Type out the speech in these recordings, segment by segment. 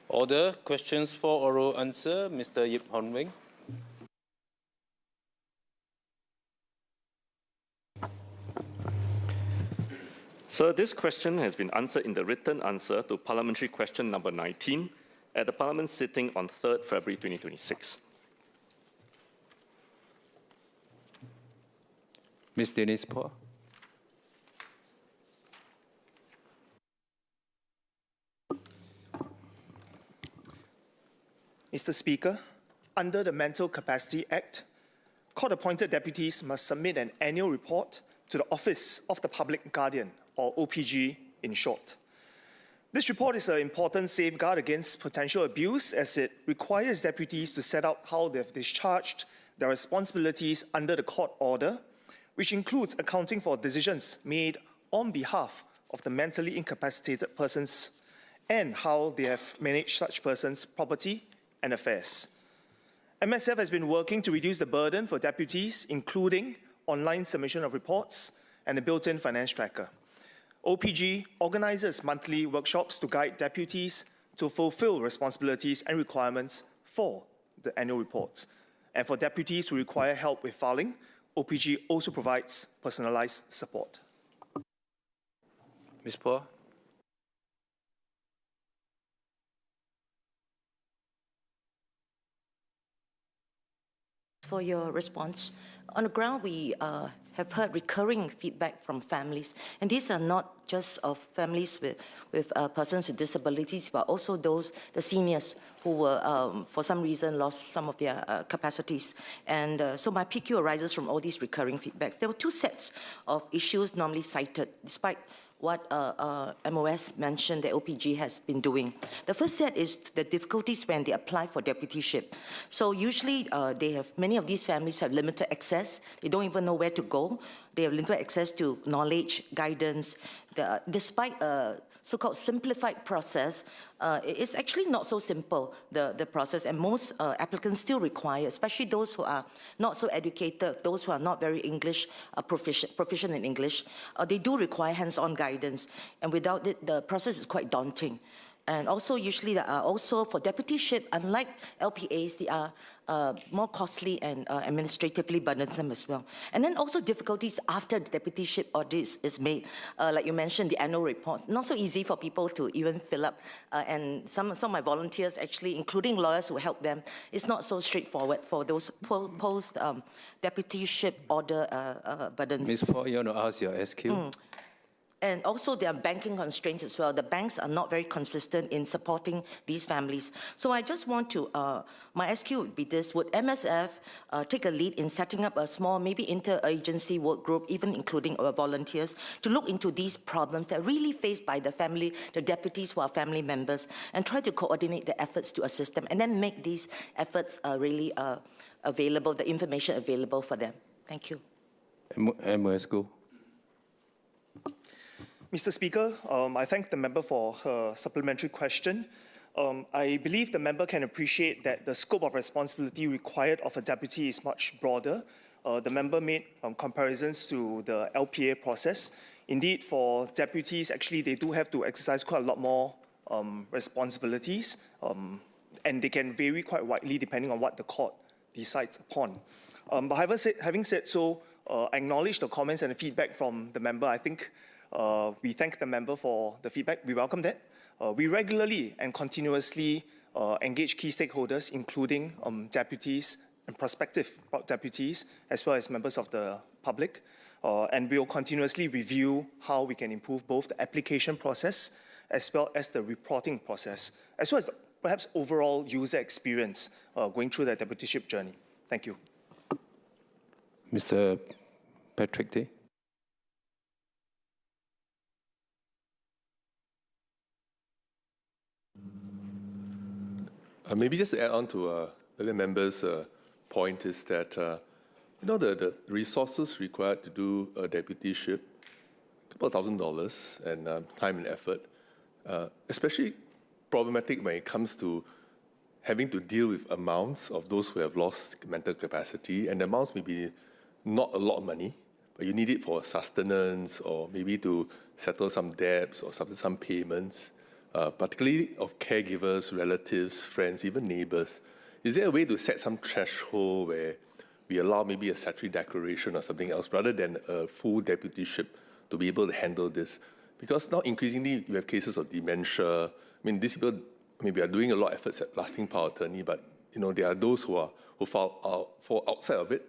Order. Questions for oral answer. Mr. Yip Hon Wing. Sir, this question has been answered in the written answer to parliamentary question number 19 at the Parliament sitting on 3rd February 2026. Ms. Denise Poor. Mr. Speaker, under the Mental Capacity Act, court-appointed deputies must submit an annual report to the Office of the Public Guardian, or OPG in short. This report is an important safeguard against potential abuse as it requires deputies to set out how they've discharged their responsibilities under the court order, which includes accounting for decisions made on behalf of the mentally incapacitated persons and how they have managed such persons' property and affairs. MSF has been working to reduce the burden for deputies, including online submission of reports and a built-in finance tracker. OPG organizes monthly workshops to guide deputies to fulfill responsibilities and requirements for the annual reports. And for deputies who require help with filing, OPG also provides personalized support. Ms. Poor. For your response. On the ground, we have heard recurring feedback from families, and these are not just of families with persons with disabilities, but also the seniors who were, for some reason, lost some of their capacities. And so my PQ arises from all these recurring feedbacks. There were two sets of issues normally cited, despite what MOS mentioned that OPG has been doing. The first set is the difficulties when they apply for deputyship. So usually many of these families have limited access. They don't even know where to go. They have limited access to knowledge, guidance. Despite a so-called simplified process, it's actually not so simple, the process, and most applicants still require, especially those who are not so educated, those who are not very proficient in English, they do require hands-on guidance, and without it, the process is quite daunting. And also, usually, there are also for deputyship, unlike LPAs, they are more costly and administratively burdensome as well. And then also difficulties after the deputyship audit is made. Like you mentioned, the annual report, not so easy for people to even fill up. And some of my volunteers, actually, including lawyers who help them, it's not so straightforward for those post-deputyship order burdens. Ms. Poor, you want to ask your SQ? And also there are banking constraints as well. The banks are not very consistent in supporting these families. So I just want to, my SQ would be this: would MSF take a lead in setting up a small, maybe inter-agency work group, even including our volunteers, to look into these problems that are really faced by the family, the deputies who are family members, and try to coordinate the efforts to assist them, and then make these efforts really available, the information available for them. Thank you. MOS go. Mr. Speaker, I thank the member for her supplementary question. I believe the member can appreciate that the scope of responsibility required of a deputy is much broader. The member made comparisons to the LPA process. Indeed, for deputies, actually, they do have to exercise quite a lot more responsibilities, and they can vary quite widely depending on what the court decides upon. But having said so, I acknowledge the comments and the feedback from the member. I think we thank the member for the feedback. We welcome that. We regularly and continuously engage key stakeholders, including deputies and prospective deputies, as well as members of the public. And we will continuously review how we can improve both the application process as well as the reporting process, as well as perhaps overall user experience going through the deputyship journey. Thank you. Mr. Patrick Tay. Maybe just to add on to earlier member's point is that, the resources required to do a deputyship, couple of $1,000 and time and effort, especially problematic when it comes to having to deal with amounts of those who have lost mental capacity, and the amounts may be not a lot of money, but you need it for sustenance or maybe to settle some debts or some payments. particularly of caregivers, relatives, friends, even neighbors? Is there a way to set some threshold where we allow maybe a statutory declaration or something else rather than a full deputyship to be able to handle this? Because now increasingly we have cases of dementia. I mean, these people maybe are doing a lot of efforts at lasting power attorney, but there are those who fall outside of it.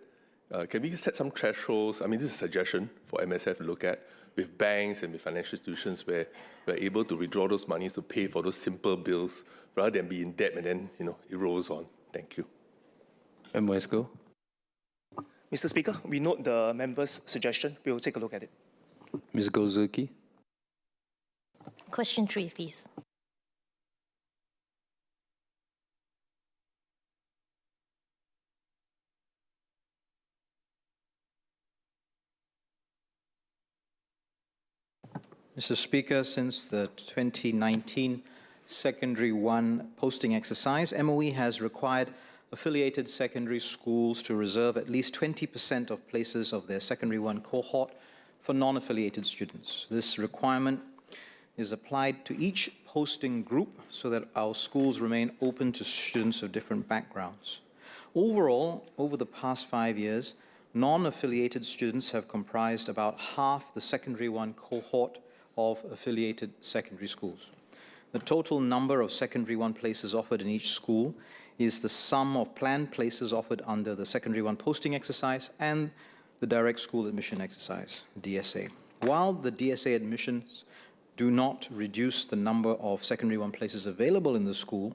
Can we set some thresholds? I mean, this is a suggestion for MSF to look at with banks and with financial institutions where we're able to withdraw those monies to pay for those simple bills rather than be in debt and then, it rolls on. Thank you. MSF. Mr. Speaker, we note the member's suggestion. We will take a look at it. Ms. Gozerki. Question 3, please. Mr. Speaker, since the 2019 Secondary 1 posting exercise, MOE has required affiliated secondary schools to reserve at least 20% of places of their Secondary 1 cohort for non-affiliated students. This requirement is applied to each posting group so that our schools remain open to students of different backgrounds. Overall, over the past 5 years, non-affiliated students have comprised about half the Secondary 1 cohort of affiliated secondary schools. The total number of Secondary 1 places offered in each school is the sum of planned places offered under the Secondary 1 posting exercise and the direct school admission exercise, DSA. While the DSA admissions do not reduce the number of Secondary 1 places available in the school,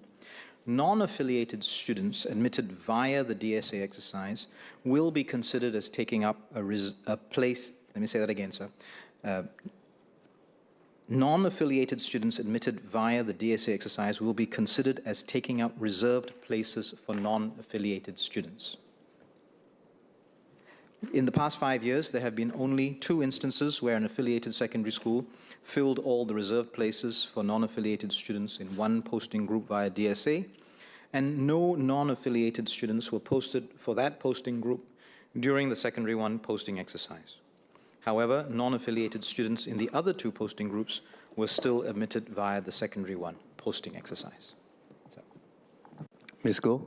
non-affiliated students admitted via the DSA exercise will be considered as taking up a place, let me say that again, sir. Non-affiliated students admitted via the DSA exercise will be considered as taking up reserved places for non-affiliated students. In the past 5 years, there have been only 2 instances where an affiliated secondary school filled all the reserved places for non-affiliated students in one posting group via DSA, and no non-affiliated students were posted for that posting group during the Secondary 1 posting exercise. However, non-affiliated students in the other 2 posting groups were still admitted via the Secondary 1 posting exercise. Ms. Goh.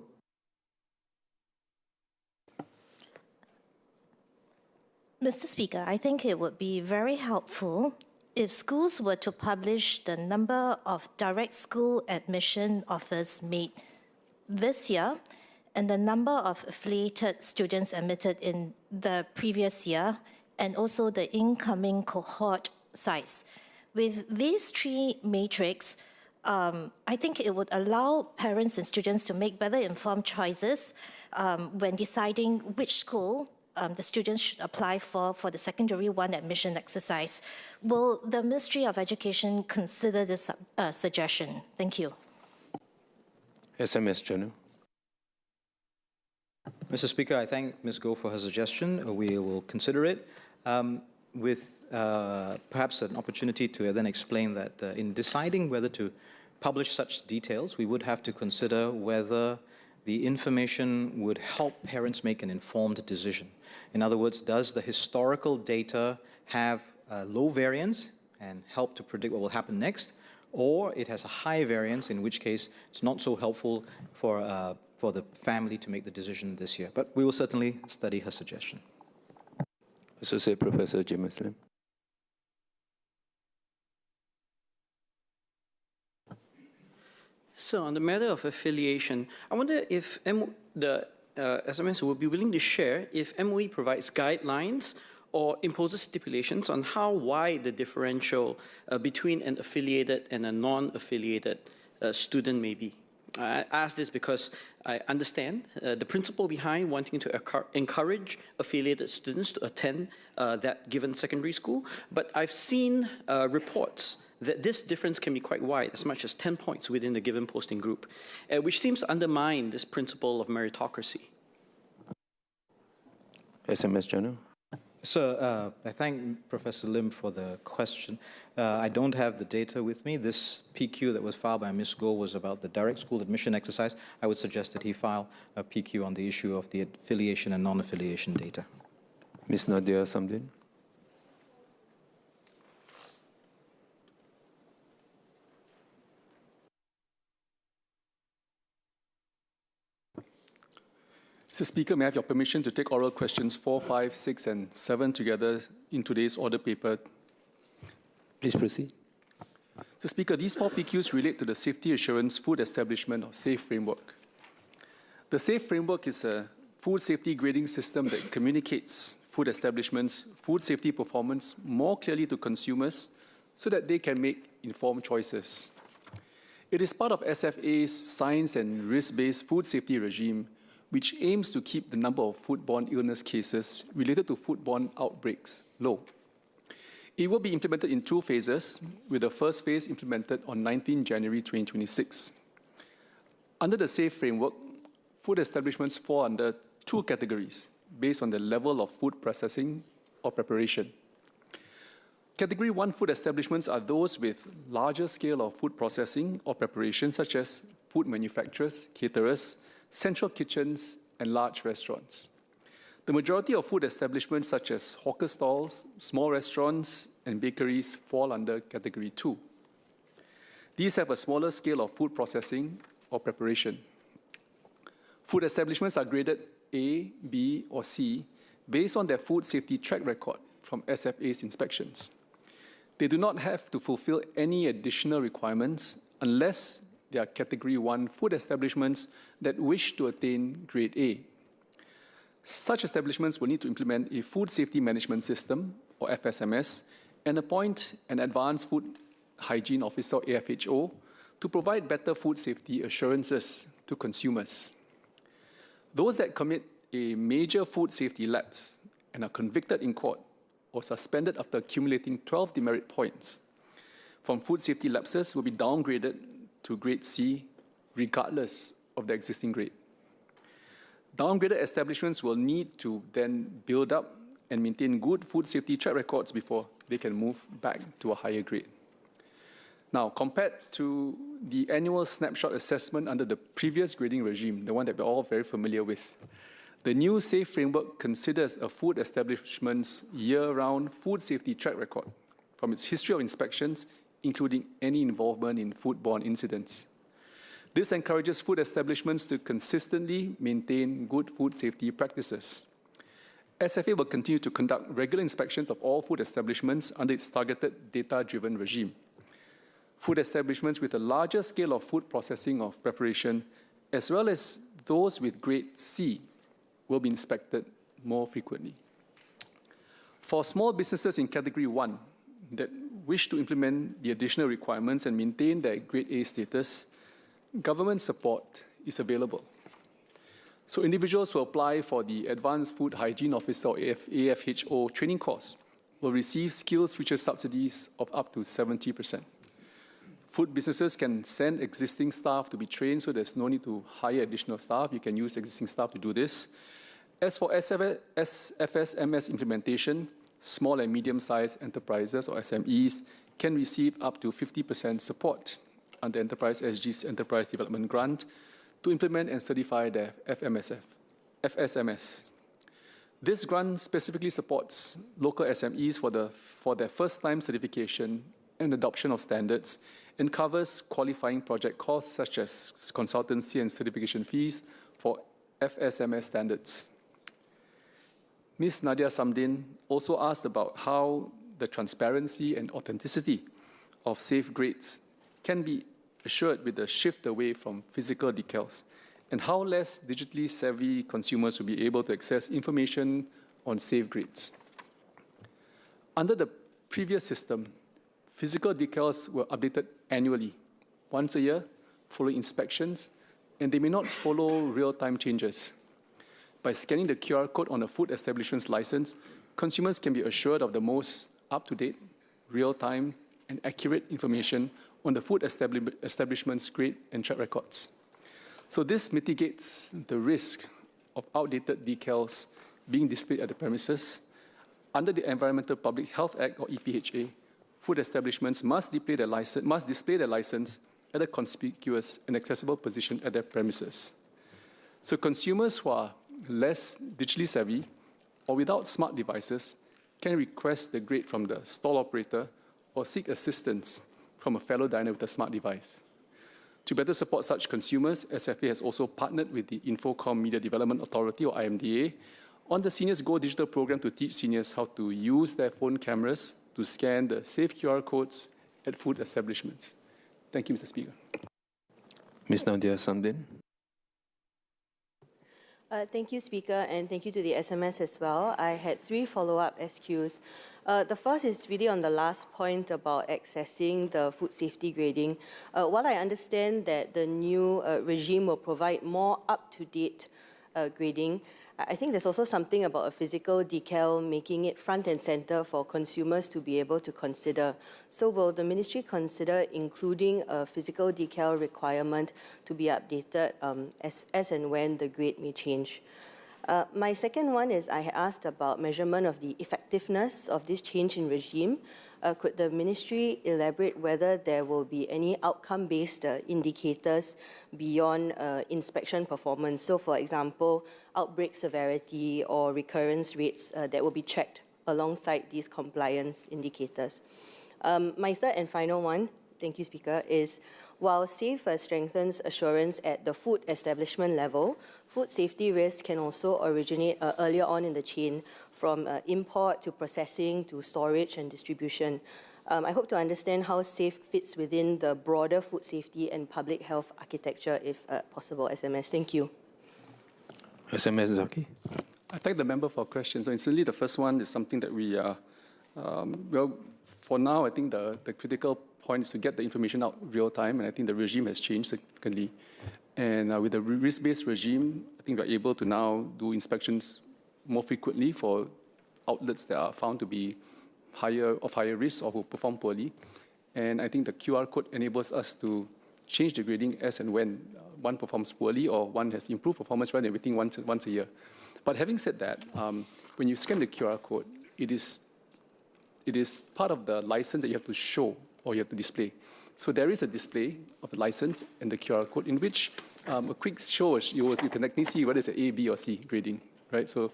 Mr. Speaker, I think it would be very helpful if schools were to publish the number of direct school admission offers made this year and the number of affiliated students admitted in the previous year, and also the incoming cohort size. With these 3 matrices, I think it would allow parents and students to make better informed choices when deciding which school the students should apply for the Secondary 1 admission exercise. Will the Ministry of Education consider this suggestion? Thank you. SMS General. Mr. Speaker, I thank Ms. Goh for her suggestion. We will consider it with perhaps an opportunity to then explain that in deciding whether to publish such details, we would have to consider whether the information would help parents make an informed decision. In other words, does the historical data have low variance and help to predict what will happen next, or it has a high variance, in which case it's not so helpful for the family to make the decision this year. But we will certainly study her suggestion. Associate Professor James Lim. So on the matter of affiliation, I wonder if the SMS will be willing to share if MOE provides guidelines or imposes stipulations on how wide the differential between an affiliated and a non-affiliated student may be. I ask this because I understand the principle behind wanting to encourage affiliated students to attend that given secondary school, but I've seen reports that this difference can be quite wide, as much as 10 points within the given posting group, which seems to undermine this principle of meritocracy. SMS General. So I thank Professor Lim for the question. I don't have the data with me. This PQ that was filed by Ms. Goh was about the direct school admission exercise. I would suggest that he file a PQ on the issue of the affiliation and non-affiliation data. Ms. Nadia Samdin. Mr. Speaker, may I have your permission to take oral questions 4, 5, 6, and 7 together in today's order paper? Please proceed. Mr. Speaker, these 4 PQs relate to the Safety Assurance Food Establishment or SAFE framework. The SAFE framework is a food safety grading system that communicates food establishments' food safety performance more clearly to consumers so that they can make informed choices. It is part of SFA's science and risk-based food safety regime, which aims to keep the number of foodborne illness cases related to foodborne outbreaks low. It will be implemented in 2 phases, with the first phase implemented on 19 January 2026. Under the SAFE framework, food establishments fall under 2 categories based on the level of food processing or preparation. Category 1 food establishments are those with larger scale of food processing or preparation, such as food manufacturers, caterers, central kitchens, and large restaurants. The majority of food establishments, such as hawker stalls, small restaurants, and bakeries, fall under Category 2. These have a smaller scale of food processing or preparation. Food establishments are graded A, B, or C based on their food safety track record from SFA's inspections. They do not have to fulfill any additional requirements unless they are Category 1 food establishments that wish to attain Grade A. Such establishments will need to implement a Food Safety Management System, or FSMS, and appoint an Advanced Food Hygiene Officer, or AFHO, to provide better food safety assurances to consumers. Those that commit a major food safety lapse and are convicted in court or suspended after accumulating 12 demerit points from food safety lapses will be downgraded to Grade C, regardless of the existing grade. Downgraded establishments will need to then build up and maintain good food safety track records before they can move back to a higher grade. Now, compared to the annual snapshot assessment under the previous grading regime, the one that we're all very familiar with, the new SAFE framework considers a food establishment's year-round food safety track record from its history of inspections, including any involvement in foodborne incidents. This encourages food establishments to consistently maintain good food safety practices. SFA will continue to conduct regular inspections of all food establishments under its targeted data-driven regime. Food establishments with a larger scale of food processing or preparation, as well as those with Grade C, will be inspected more frequently. For small businesses in Category 1 that wish to implement the additional requirements and maintain their Grade A status, government support is available. So individuals who apply for the Advanced Food Hygiene Officer, or AFHO, training course will receive skills future subsidies of up to 70%. Food businesses can send existing staff to be trained, so there's no need to hire additional staff. You can use existing staff to do this. As for FSMS implementation, small and medium-sized enterprises, or SMEs, can receive up to 50% support under Enterprise SG's Enterprise Development Grant to implement and certify their FSMS. This grant specifically supports local SMEs for their first-time certification and adoption of standards, and covers qualifying project costs such as consultancy and certification fees for FSMS standards. Ms. Nadia Samdin also asked about how the transparency and authenticity of safe grades can be assured with the shift away from physical decals, and how less digitally savvy consumers will be able to access information on safe grades. Under the previous system, physical decals were updated annually, once a year, following inspections, and they may not follow real-time changes. By scanning the QR code on a food establishment's license, consumers can be assured of the most up-to-date, real-time, and accurate information on the food establishment's grade and track records. So this mitigates the risk of outdated decals being displayed at the premises. Under the Environmental Public Health Act, or EPHA, food establishments must display their license at a conspicuous and accessible position at their premises. So consumers who are less digitally savvy or without smart devices can request the grade from the stall operator or seek assistance from a fellow diner with a smart device. To better support such consumers, SFA has also partnered with the Infocom Media Development Authority, or IMDA, on the Seniors Go Digital program to teach seniors how to use their phone cameras to scan the safe QR codes at food establishments. Thank you, Mr. Speaker. Ms. Nadia Samdin. Thank you, Speaker, and thank you to the SMS as well. I had 3 follow-up SQs. The first is really on the last point about accessing the food safety grading. While I understand that the new regime will provide more up-to-date grading, I think there's also something about a physical decal making it front and center for consumers to be able to consider. So will the ministry consider including a physical decal requirement to be updated as and when the grade may change? My second one is I asked about measurement of the effectiveness of this change in regime. Could the ministry elaborate whether there will be any outcome-based indicators beyond inspection performance? So, for example, outbreak severity or recurrence rates that will be checked alongside these compliance indicators. My third and final one, thank you, Speaker, is while SAFE strengthens assurance at the food establishment level, food safety risks can also originate earlier on in the chain, from import to processing to storage and distribution. I hope to understand how SAFE fits within the broader food safety and public health architecture, if possible. SMS, thank you. SMS Zaki. I thank the member for questions. So instantly, the first one is something that we are, well, for now, I think the critical point is to get the information out real time, and I think the regime has changed significantly. And with the risk-based regime, I think we're able to now do inspections more frequently for outlets that are found to be of higher risk or who perform poorly. And I think the QR code enables us to change the grading as and when one performs poorly or one has improved performance rather than waiting once a year. But having said that, when you scan the QR code, it is part of the license that you have to show or you have to display. So there is a display of the license and the QR code in which a quick show, you can actually see whether it's an A, B, or C grading, right? So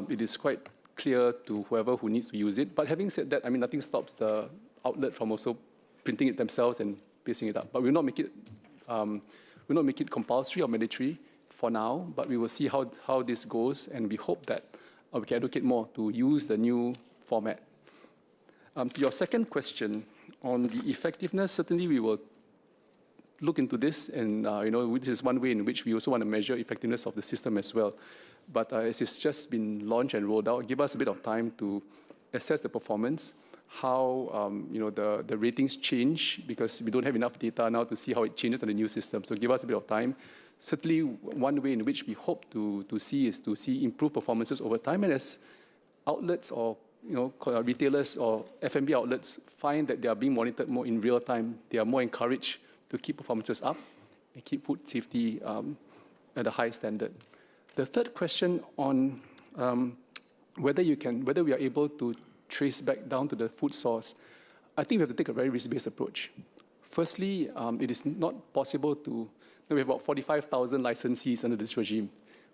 it is quite clear to whoever who needs to use it. But having said that, I mean, nothing stops the outlet from also printing it themselves and pasting it up. But we'll not make it compulsory or mandatory for now, but we will see how this goes, and we hope that we can advocate more to use the new format. To your second question on the effectiveness, certainly we will look into this, and this is one way in which we also want to measure effectiveness of the system as well. But as it's just been launched and rolled out, give us a bit of time to assess the performance, how the ratings change, because we don't have enough data now to see how it changes on the new system. So give us a bit of time. Certainly, one way in which we hope to see is to see improved performances over time, and as outlets or retailers or F&B outlets find that they are being monitored more in real time, they are more encouraged to keep performances up and keep food safety at a high standard. The third question on whether we are able to trace back down to the food source, I think we have to take a very risk-based approach. Firstly, it is not possible to. We have about 45,000 licensees under this regime,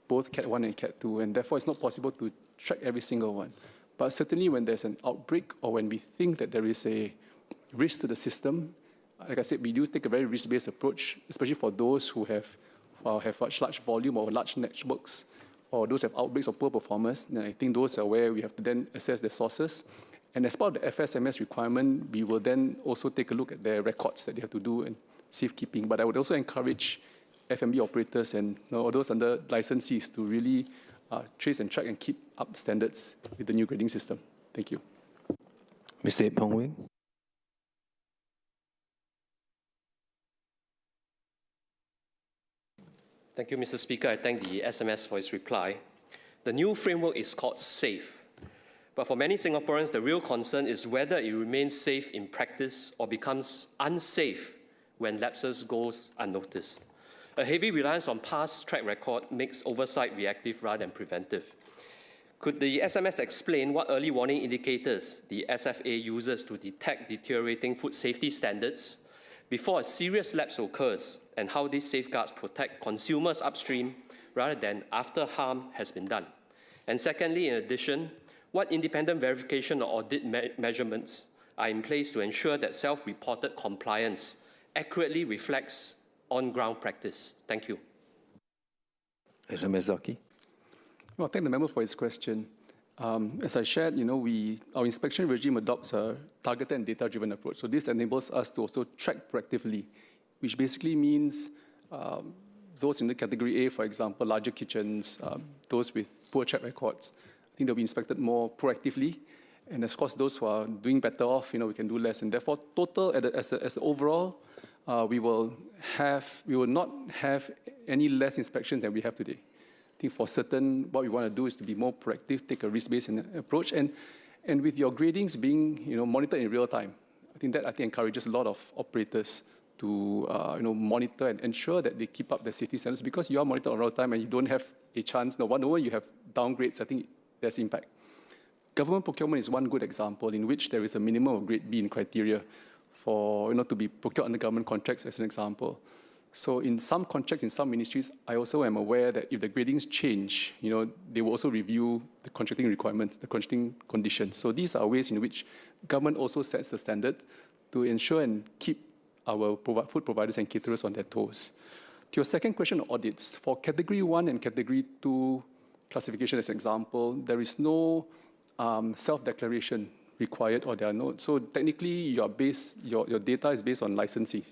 both Cat 1 and Cat 2, and therefore it's not possible to track every single one. But certainly when there's an outbreak or when we think that there is a risk to the system, like I said, we do take a very risk-based approach, especially for those who have large volume or large networks, or those have outbreaks of poor performance. And I think those are where we have to then assess the sources. And as part of the FSMS requirement, we will then also take a look at their records that they have to do and safekeeping. But I would also encourage F&B operators and all those under licensees to really trace and track and keep up standards with the new grading system. Thank you. Mr. Ip Hong Wing. Thank you, Mr. Speaker. I thank the SMS for its reply. The new framework is called SAFE. But for many Singaporeans, the real concern is whether it remains safe in practice or becomes unsafe when lapses go unnoticed. A heavy reliance on past track record makes oversight reactive rather than preventive. Could the SMS explain what early warning indicators the SFA uses to detect deteriorating food safety standards before a serious lapse occurs, and how these safeguards protect consumers upstream rather than after harm has been done? And secondly, in addition, what independent verification or audit measurements are in place to ensure that self-reported compliance accurately reflects on-ground practice? Thank you. SMS Zaki. Well, thank the member for his question. As I shared, our inspection regime adopts a targeted and data-driven approach. So this enables us to also track proactively, which basically means those in the category A, for example, larger kitchens, those with poor track records, I think they'll be inspected more proactively. And of course, those who are doing better off, we can do less. And therefore, total, as the overall, we will not have any less inspections than we have today. I think for certain, what we want to do is to be more proactive, take a risk-based approach, and with your gradings being monitored in real time, I think encourages a lot of operators to monitor and ensure that they keep up their safety standards, because you are monitored in real time and you don't have a chance. No wonder you have downgrades. I think there's impact. Government procurement is one good example in which there is a minimum of grade B in criteria for to be procured under government contracts, as an example. So in some contracts, in some ministries, I also am aware that if the gradings change, they will also review the contracting requirements, the contracting conditions. So these are ways in which government also sets the standard to ensure and keep our food providers and caterers on their toes. To your second question on audits, for Category 1 and Category 2 classification, as an example, there is no self-declaration required, or there are no. So technically, your data is based on licensing.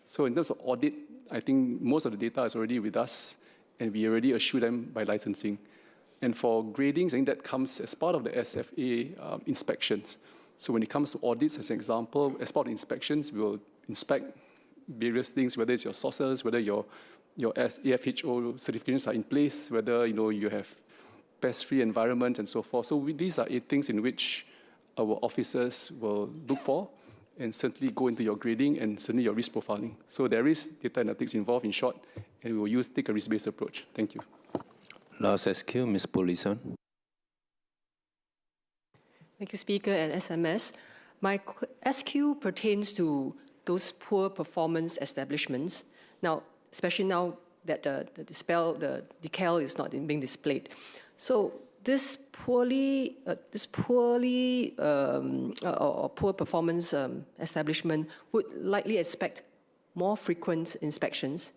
So in terms of audit, I think most of the data is already with us, and we already assure them by licensing. And for gradings, I think that comes as part of the SFA inspections. So when it comes to audits, as an example, as part of inspections, we will inspect various things, whether it's your sources, whether your AFHO certifications are in place, whether you have pest-free environment and so forth. So these are 8 things in which our officers will look for, and certainly go into your grading and certainly your risk profiling. So there is data analytics involved, in short, and we will take a risk-based approach. Thank you. Last SQ, Ms. Polison. Thank you, Speaker and SMS. My SQ pertains to those poor performance establishments. Now, especially now that the decal is not being displayed. So this poor performance establishment would likely expect more frequent inspections,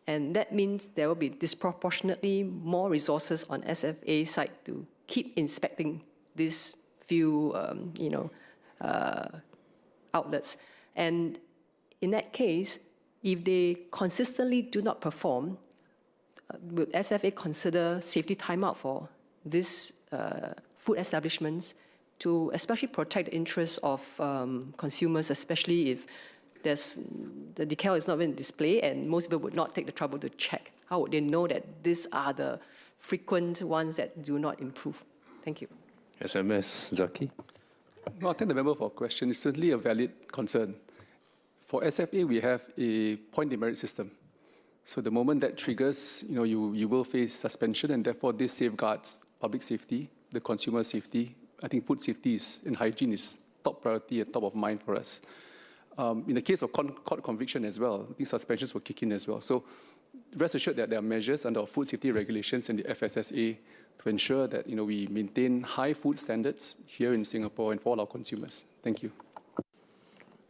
and that means there will be disproportionately more resources on SFA side to keep inspecting these few outlets. And in that case, if they consistently do not perform, will SFA consider safety timeout for these food establishments to especially protect the interests of consumers, especially if the decal is not being displayed and most people would not take the trouble to check? How would they know that these are the frequent ones that do not improve? Thank you. SMS Zaki. Well, I thank the member for a question. It's certainly a valid concern. For SFA, we have a point demerit system. So the moment that triggers, you will face suspension, and therefore this safeguards public safety, the consumer safety. I think food safety and hygiene is top priority and top of mind for us. In the case of court conviction as well, these suspensions will kick in as well. So rest assured that there are measures under our food safety regulations and the FSSA to ensure that we maintain high food standards here in Singapore and for all our consumers. Thank you.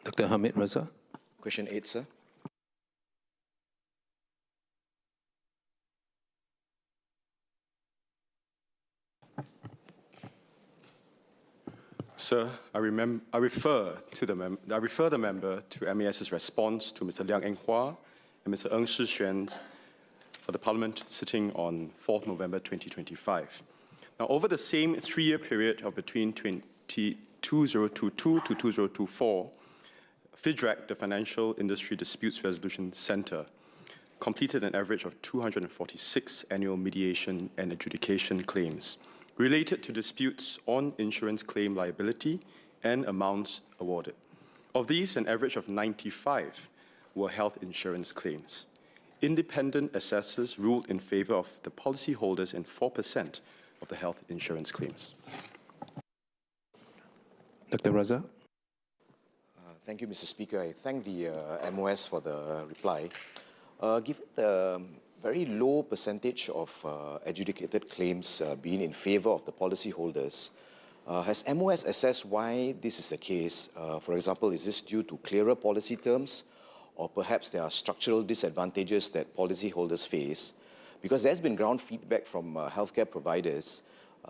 Dr. Hamid Raza. Question 8, sir. Sir, I refer the member to MAS's response to Mr. Liang Eng Hua and Mr. Ng Shi Xuan for the Parliament sitting on 4th November 2025. Now, over the same 3-year period of between 2022 to 2024, FIDRAC, the Financial Industry Disputes Resolution Centre, completed an average of 246 annual mediation and adjudication claims related to disputes on insurance claim liability and amounts awarded. Of these, an average of 95 were health insurance claims. Independent assessors ruled in favor of the policyholders in 4% of the health insurance claims. Dr. Raza. Thank you, Mr. Speaker. I thank the MOS for the reply. Given the very low percentage of adjudicated claims being in favor of the policyholders, has MOS assessed why this is the case? For example, is this due to clearer policy terms or perhaps there are structural disadvantages that policyholders face, because there's been ground feedback from healthcare providers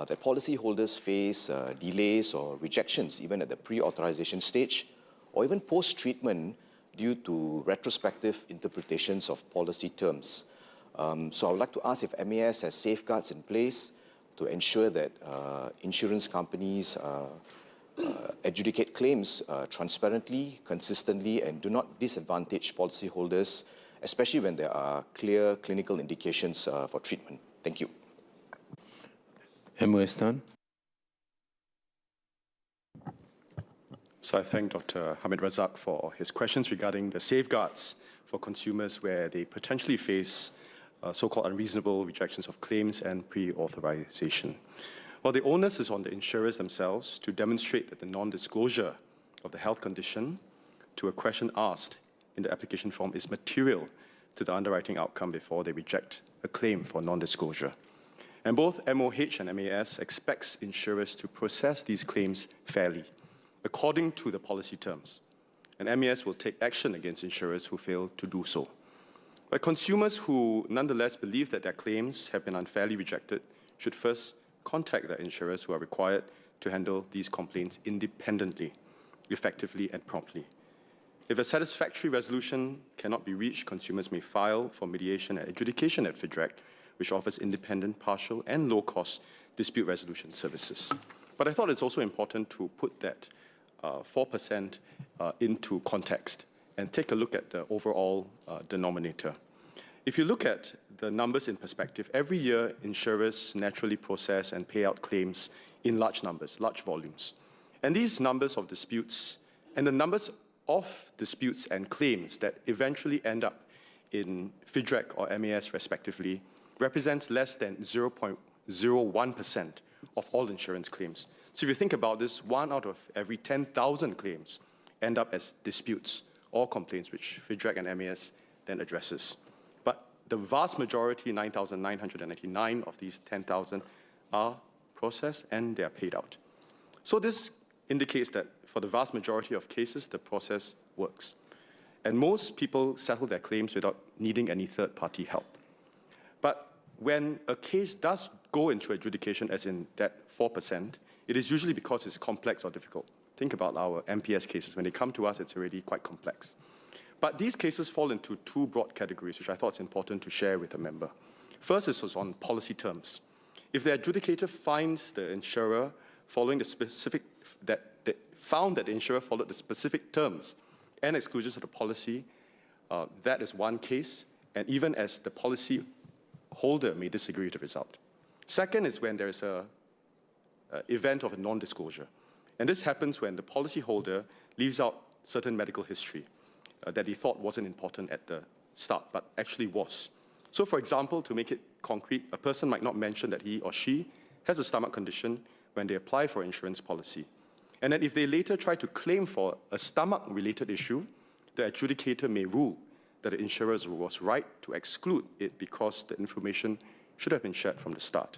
that policyholders face delays or rejections even at the pre-authorization stage or even post-treatment due to retrospective interpretations of policy terms. So I would like to ask if MAS has safeguards in place to ensure that insurance companies adjudicate claims transparently, consistently, and do not disadvantage policyholders, especially when there are clear clinical indications for treatment. Thank you. MOS Tan. So I thank Dr. Hamid Razak for his questions regarding the safeguards for consumers where they potentially face so-called unreasonable rejections of claims and pre-authorization. Well, the onus is on the insurers themselves to demonstrate that the non-disclosure of the health condition to a question asked in the application form is material to the underwriting outcome before they reject a claim for non-disclosure. And both MOH and MAS expects insurers to process these claims fairly, according to the policy terms. And MAS will take action against insurers who fail to do so. But consumers who nonetheless believe that their claims have been unfairly rejected should first contact their insurers who are required to handle these complaints independently, effectively, and promptly. If a satisfactory resolution cannot be reached, consumers may file for mediation and adjudication at FIDRAC, which offers independent, partial, and low-cost dispute resolution services. But I thought it's also important to put that 4% into context and take a look at the overall denominator. If you look at the numbers in perspective, every year insurers naturally process and pay out claims in large numbers, large volumes. And these numbers of disputes and the numbers of disputes and claims that eventually end up in FIDRAC or MAS respectively represents less than 0.01% of all insurance claims. So if you think about this, 1 out of every 10,000 claims end up as disputes or complaints, which FIDRAC and MAS then addresses. But the vast majority, 9,999 of these 10,000, are processed and they are paid out. So this indicates that for the vast majority of cases, the process works. And most people settle their claims without needing any third-party help. But when a case does go into adjudication, as in that 4%, it is usually because it's complex or difficult. Think about our MPS cases. When they come to us, it's already quite complex. But these cases fall into two broad categories, which I thought it's important to share with the member. First is on policy terms. If the adjudicator finds the insurer following the specific, found that the insurer followed the specific terms and exclusions of the policy, that is one case, and even as the policy holder may disagree with the result. Second is when there is an event of a non-disclosure. And this happens when the policyholder leaves out certain medical history that he thought wasn't important at the start, but actually was. So for example, to make it concrete, a person might not mention that he or she has a stomach condition when they apply for insurance policy. And then if they later try to claim for a stomach-related issue, the adjudicator may rule that the insurer was right to exclude it because the information should have been shared from the start.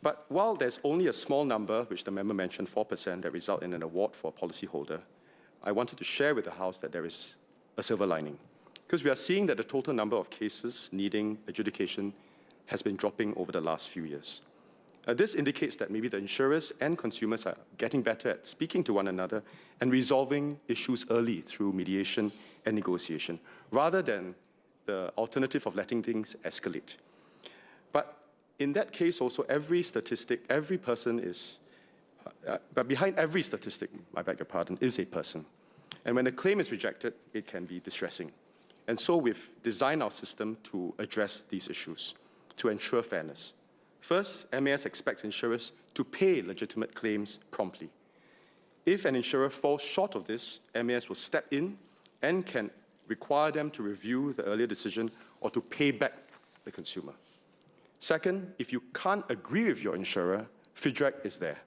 But while there's only a small number, which the member mentioned, 4%, that result in an award for a policyholder, I wanted to share with the House that there is a silver lining. Because we are seeing that the total number of cases needing adjudication has been dropping over the last few years. This indicates that maybe the insurers and consumers are getting better at speaking to one another and resolving issues early through mediation and negotiation, rather than the alternative of letting things escalate. But in that case also, every statistic, every person is, but behind every statistic, I beg your pardon, is a person. And when a claim is rejected, it can be distressing. And so we've designed our system to address these issues, to ensure fairness. First, MAS expects insurers to pay legitimate claims promptly. If an insurer falls short of this, MAS will step in and can require them to review the earlier decision or to pay back the consumer. Second, if you can't agree with your insurer, FIDRAC is there.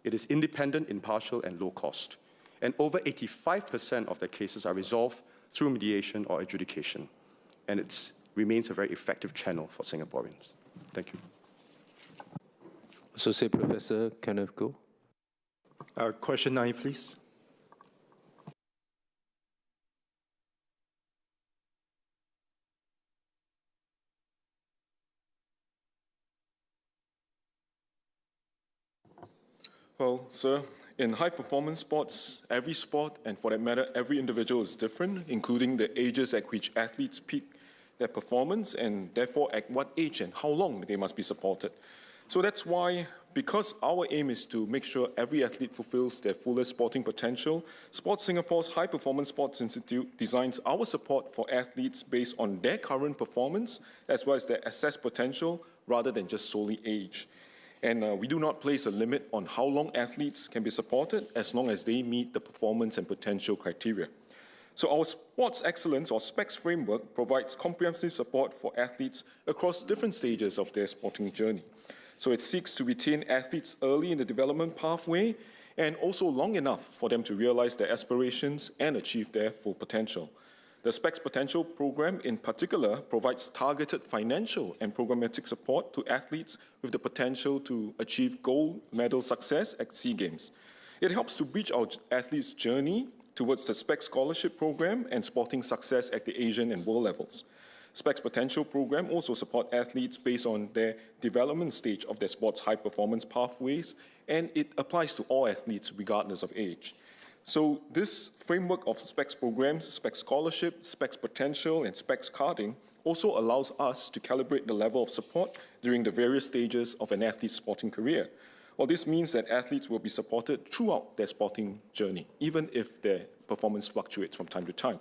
It is independent, impartial, and low cost. And over 85% of the cases are resolved through mediation or adjudication. And it remains a very effective channel for Singaporeans. Thank you. Associate Professor Kenneth Goh. Question 9, please. Well, sir, in high-performance sports, every sport, and for that matter, every individual is different, including the ages at which athletes peak their performance, and therefore at what age and how long they must be supported. So that's why, because our aim is to make sure every athlete fulfills their fullest sporting potential, Sports Singapore's High Performance Sports Institute designs our support for athletes based on their current performance, as well as their assessed potential, rather than just solely age. And we do not place a limit on how long athletes can be supported, as long as they meet the performance and potential criteria. So our Sports Excellence, or SPECS framework, provides comprehensive support for athletes across different stages of their sporting journey. So it seeks to retain athletes early in the development pathway and also long enough for them to realize their aspirations and achieve their full potential. The SPECS Potential Program, in particular, provides targeted financial and programmatic support to athletes with the potential to achieve gold medal success at SEA Games. It helps to bridge our athletes' journey towards the SPECS Scholarship Program and sporting success at the Asian and world levels. SPECS Potential Program also support athletes based on their development stage of their sports high-performance pathways, and it applies to all athletes regardless of age. So this framework of SPECS programs, SPECS Scholarship, SPECS Potential, and SPECS Carding also allows us to calibrate the level of support during the various stages of an athlete's sporting career. Well, this means that athletes will be supported throughout their sporting journey, even if their performance fluctuates from time to time.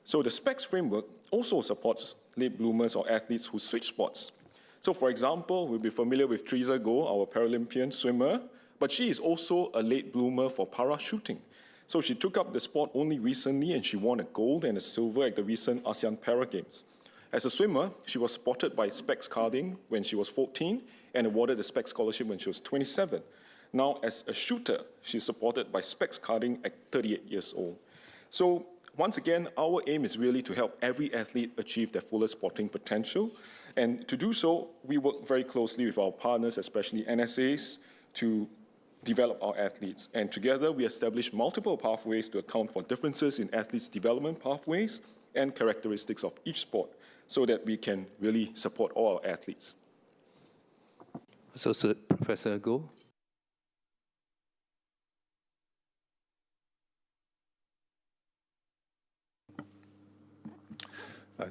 So the SPECS framework also supports late bloomers or athletes who switch sports. So for example, we'll be familiar with Teresa Goh, our Paralympian swimmer, but she is also a late bloomer for parachuting. So she took up the sport only recently, and she won a gold and a silver at the recent ASEAN Para Games. As a swimmer, she was spotted by SPECS Carding when she was 14 and awarded the SPECS Scholarship when she was 27. Now, as a shooter, she's supported by SPECS Carding at 38 years old. So once again, our aim is really to help every athlete achieve their fullest sporting potential. And to do so, we work very closely with our partners, especially NSAs, to develop our athletes. And together, we establish multiple pathways to account for differences in athletes' development pathways and characteristics of each sport, so that we can really support all our athletes. Associate Professor Goh.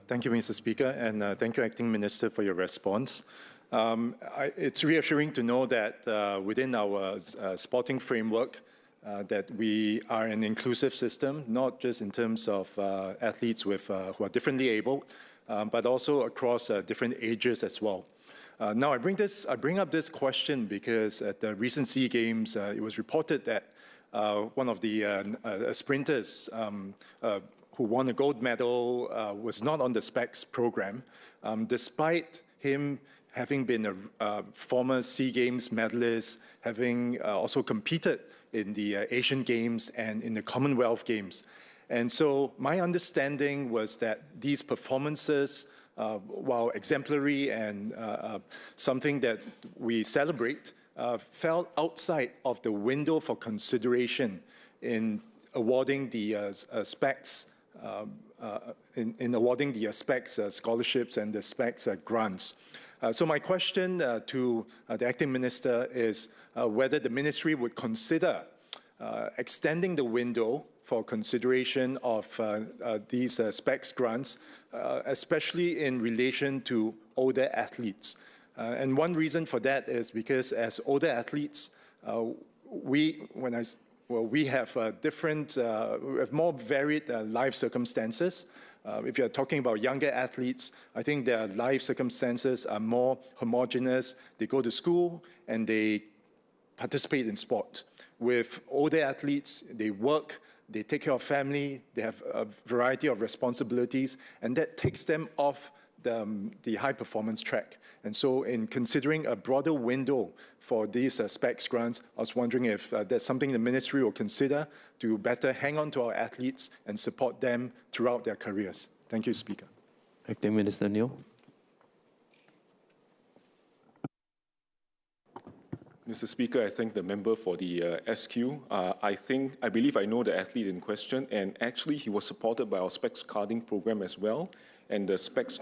Thank you, Mr. Speaker, and thank you, Acting Minister, for your response. It's reassuring to know that within our sporting framework, that we are an inclusive system, not just in terms of athletes with, who are differently able, but also across different ages as well. Now, I bring up this question because at the recent SEA Games, it was reported that one of the sprinters who won a gold medal was not on the SPECS program, despite him having been a former SEA Games medalist, having also competed in the Asian Games and in the Commonwealth Games. And so my understanding was that these performances, while exemplary and something that we celebrate, fell outside of the window for consideration in awarding the SPECS in awarding the SPECS scholarships and the SPECS grants. So my question to the Acting Minister is whether the Ministry would consider extending the window for consideration of these SPECS grants, especially in relation to older athletes. And one reason for that is because as older athletes, we have different, we have more varied life circumstances. If you're talking about younger athletes, I think their life circumstances are more homogeneous. They go to school and they participate in sport. With older athletes, they work, they take care of family, they have a variety of responsibilities, and that takes them off the high-performance track. And so in considering a broader window for these SPECS grants, I was wondering if that's something the Ministry will consider to better hang on to our athletes and support them throughout their careers. Thank you, Speaker. Acting Minister Neo. Mr. Speaker, I thank the member for the SQ. I believe I know the athlete in question, and actually he was supported by our SPECS carding program as well, and the SPECS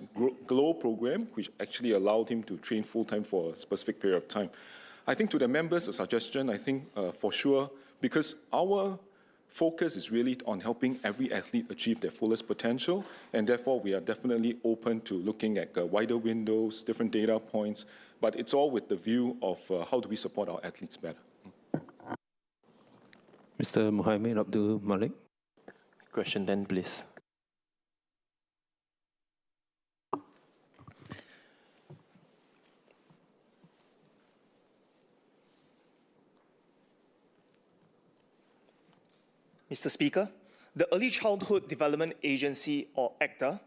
Glow program, which actually allowed him to train full-time for a specific period of time. I think to the members, a suggestion, I think for sure, because our focus is really on helping every athlete achieve their fullest potential, and therefore we are definitely open to looking at wider windows, different data points, but it's all with the view of how do we support our athletes better. Mr. Muhammad Abdul Malik. Question 10, please. Mr. Speaker, the Early Childhood Development Agency, or ACDA,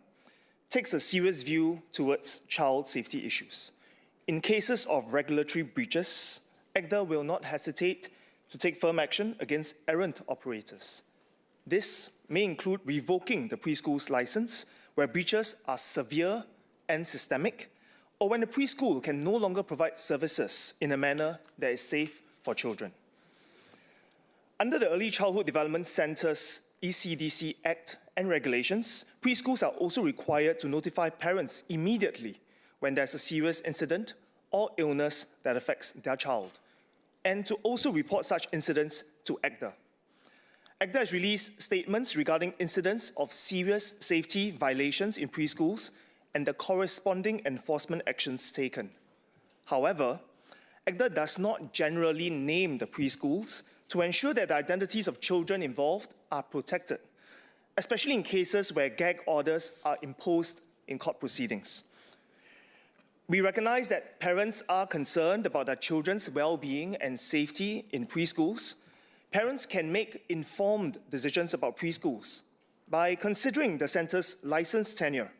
takes a serious view towards child safety issues. In cases of regulatory breaches, ACDA will not hesitate to take firm action against errant operators. This may include revoking the preschool's license where breaches are severe and systemic, or when the preschool can no longer provide services in a manner that is safe for children. Under the Early Childhood Development Centre's ECDC Act and regulations, preschools are also required to notify parents immediately when there's a serious incident or illness that affects their child, and to also report such incidents to ACDA. ACDA has released statements regarding incidents of serious safety violations in preschools and the corresponding enforcement actions taken. However, ACDA does not generally name the preschools to ensure that the identities of children involved are protected, especially in cases where gag orders are imposed in court proceedings. We recognize that parents are concerned about their children's well-being and safety in preschools. Parents can make informed decisions about preschools by considering the centre's license tenure,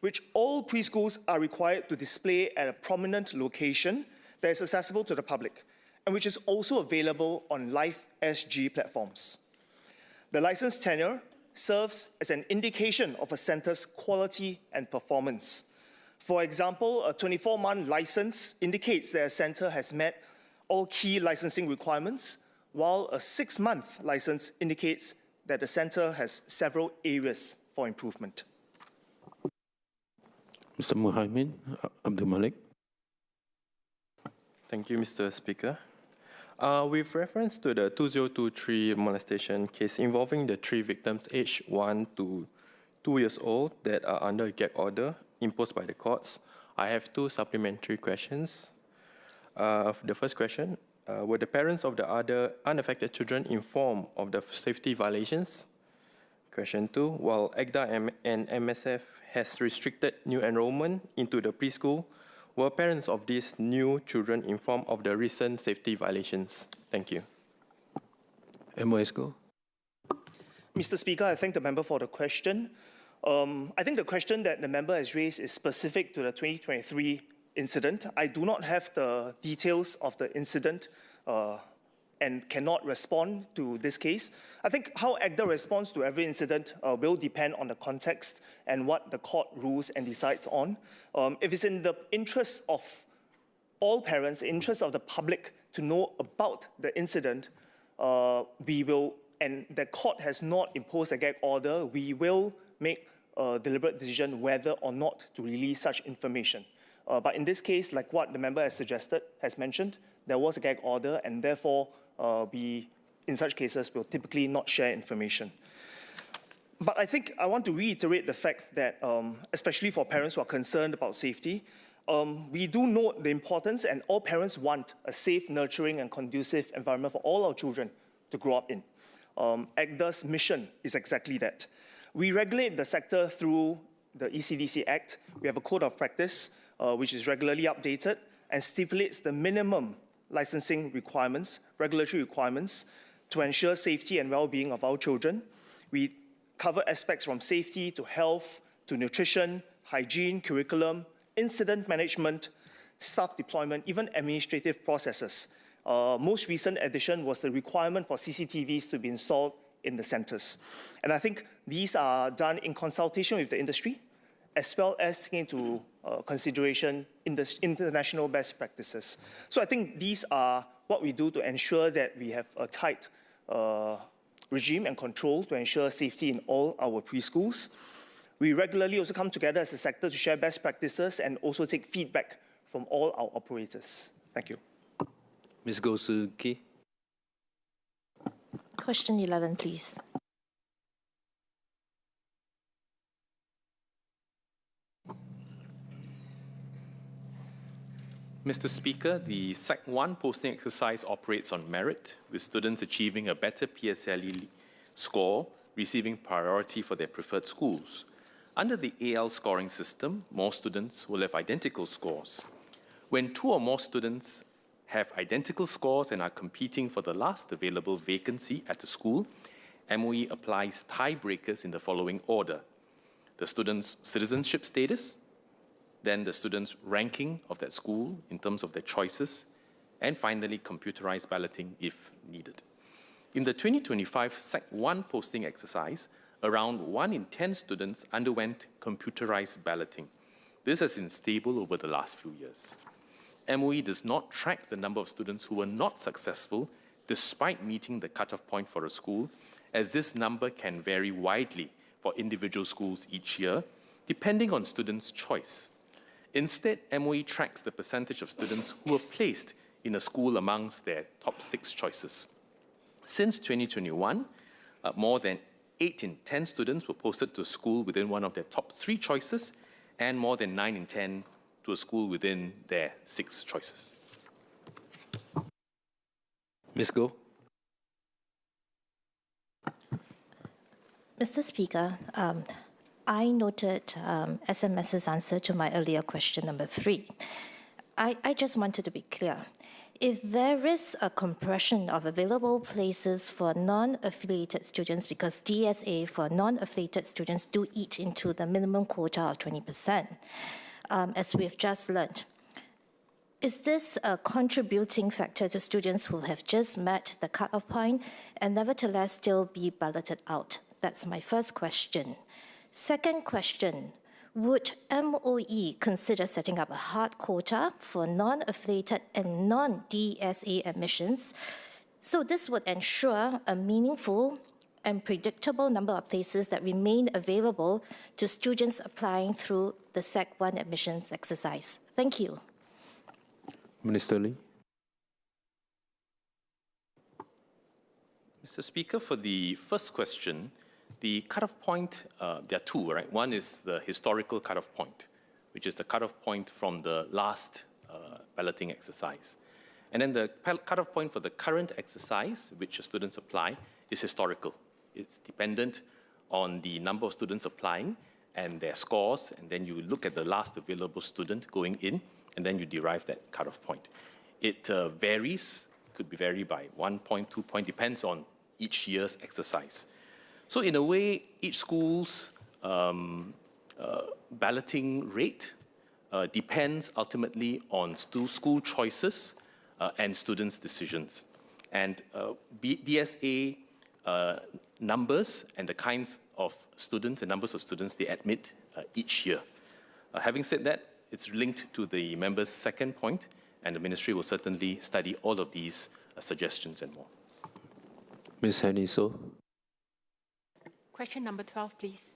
which all preschools are required to display at a prominent location that is accessible to the public, and which is also available on Live SG platforms. The license tenure serves as an indication of a centre's quality and performance. For example, a 24-month license indicates that a centre has met all key licensing requirements, while a 6-month license indicates that the centre has several areas for improvement. Mr. Muhammad Abdul Malik. Thank you, Mr. Speaker. With reference to the 2023 molestation case involving the 3 victims aged 1 to 2 years old that are under a gag order imposed by the courts, I have 2 supplementary questions. The first question, were the parents of the other unaffected children informed of the safety violations? Question 2, while ACDA and MSF has restricted new enrollment into the preschool, were parents of these new children informed of the recent safety violations? Thank you. MOS. Mr. Speaker, I thank the member for the question. I think the question that the member has raised is specific to the 2023 incident. I do not have the details of the incident and cannot respond to this case. I think how ACDA responds to every incident will depend on the context and what the court rules and decides on. If it's in the interest of all parents, the interest of the public to know about the incident, we will, and the court has not imposed a gag order, we will make a deliberate decision whether or not to release such information. But in this case, like what the member has suggested, has mentioned, there was a gag order, and therefore we, in such cases, will typically not share information. But I think I want to reiterate the fact that, especially for parents who are concerned about safety, we do note the importance, and all parents want a safe, nurturing, and conducive environment for all our children to grow up in. ACDA's mission is exactly that. We regulate the sector through the ECDC Act. We have a code of practice, which is regularly updated and stipulates the minimum licensing requirements, regulatory requirements, to ensure safety and well-being of our children. We cover aspects from safety to health, to nutrition, hygiene, curriculum, incident management, staff deployment, even administrative processes. Most recent addition was the requirement for CCTVs to be installed in the centres. And I think these are done in consultation with the industry, as well as taking into consideration in the international best practices. So I think these are what we do to ensure that we have a tight regime and control to ensure safety in all our preschools. We regularly also come together as a sector to share best practices and also take feedback from all our operators. Thank you. Ms. Goh Soo Ki. Question 11, please. Mr. Speaker, the Sec 1 posting exercise operates on merit, with students achieving a better PSLE score, receiving priority for their preferred schools. Under the AL scoring system, more students will have identical scores. When two or more students have identical scores and are competing for the last available vacancy at a school, MOE applies tiebreakers in the following order: the student's citizenship status, then the student's ranking of that school in terms of their choices, and finally computerized balloting if needed. In the 2025 Sec 1 posting exercise, around 1 in 10 students underwent computerized balloting. This has been stable over the last few years. MOE does not track the number of students who were not successful despite meeting the cutoff point for a school, as this number can vary widely for individual schools each year, depending on students' choice. Instead, MOE tracks the percentage of students who were placed in a school amongst their top 6 choices. Since 2021, more than 8 in 10 students were posted to a school within one of their top 3 choices, and more than 9 in 10 to a school within their 6 choices. Ms. Goh. Mr. Speaker, I noted SMS's answer to my earlier question number 3. I just wanted to be clear. If there is a compression of available places for non-affiliated students, because DSA for non-affiliated students do eat into the minimum quota of 20%, as we've just learned, is this a contributing factor to students who have just met the cutoff point and nevertheless still be balloted out? That's my first question. Second question, would MOE consider setting up a hard quota for non-affiliated and non-DSA admissions? So this would ensure a meaningful and predictable number of places that remain available to students applying through the Sec 1 admissions exercise. Thank you. Minister Lee. Mr. Speaker, for the first question, the cutoff point, there are 2, right? One is the historical cutoff point, which is the cutoff point from the last balloting exercise. And then the cutoff point for the current exercise, which students apply, is historical. It's dependent on the number of students applying and their scores, and then you look at the last available student going in, and then you derive that cutoff point. It varies, could be varied by 1 point, 2 point, depends on each year's exercise. So in a way, each school's balloting rate depends ultimately on school choices and students' decisions. And DSA numbers and the kinds of students and numbers of students they admit each year. Having said that, it's linked to the member's second point, and the ministry will certainly study all of these suggestions and more. Ms. Henny So. Question number 12, please.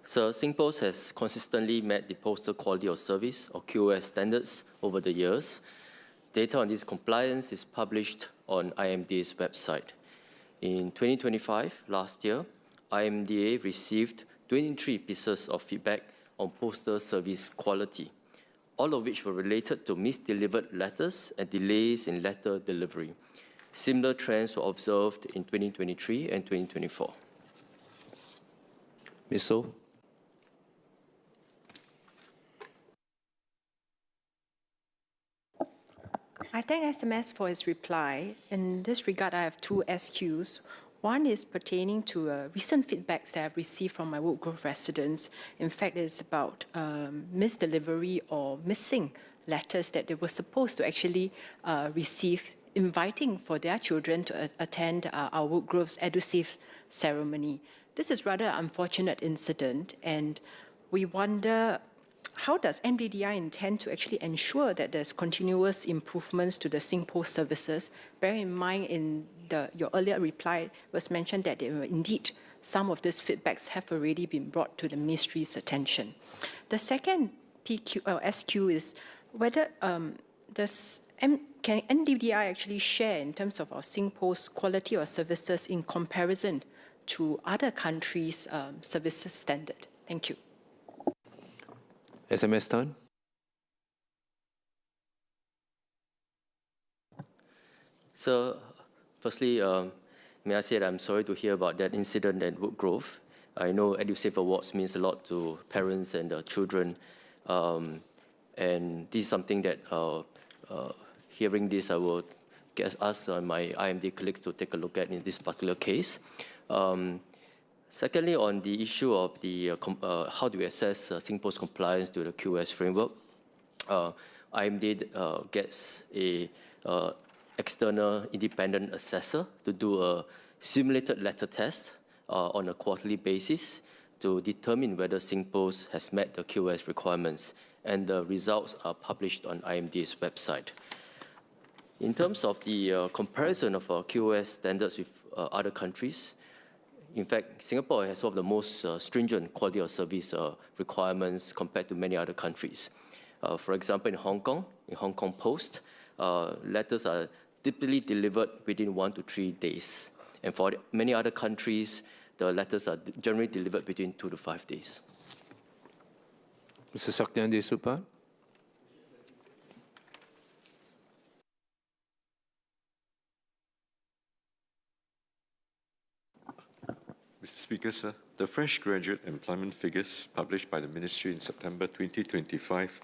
So SingPost has consistently met the Postal Quality of Service, or QoS standards, over the years. Data on this compliance is published on IMDA's website. In 2025, last year, IMDA received 23 pieces of feedback on postal service quality, all of which were related to misdelivered letters and delays in letter delivery. Similar trends were observed in 2023 and 2024. Ms. So. I thank SMS for its reply. In this regard, I have 2 SQs. One is pertaining to recent feedbacks that I've received from my Woodgrove residents. In fact, it's about misdelivery or missing letters that they were supposed to actually receive, inviting for their children to attend our Woodgrove's EduSafe ceremony. This is rather an unfortunate incident, and we wonder how does MDDI intend to actually ensure that there's continuous improvements to the SingPost services? Bear in mind, in your earlier reply was mentioned that indeed some of these feedbacks have already been brought to the ministry's attention. The second SQ is whether can MDDI actually share in terms of our SingPost quality of services in comparison to other countries' services standard? Thank you. SMS Tan. So, firstly, may I say that I'm sorry to hear about that incident at Woodgrove. I know EduSafe Awards means a lot to parents and children, and this is something that, hearing this, I will ask my IMD colleagues to take a look at in this particular case. Secondly, on the issue of the how do we assess SingPost compliance to the QoS framework, IMD gets a external independent assessor to do a simulated letter test on a quarterly basis to determine whether SingPost has met the QoS requirements, and the results are published on IMD's website. In terms of the comparison of QoS standards with other countries, in fact, Singapore has one of the most stringent quality of service requirements compared to many other countries. For example, in Hong Kong Post, letters are typically delivered within 1 to 3 days. And for many other countries, the letters are generally delivered between 2 to 5 days. Mr. Saktian Desupa. Mr. Speaker, sir, the fresh graduate employment figures published by the Ministry in September 2025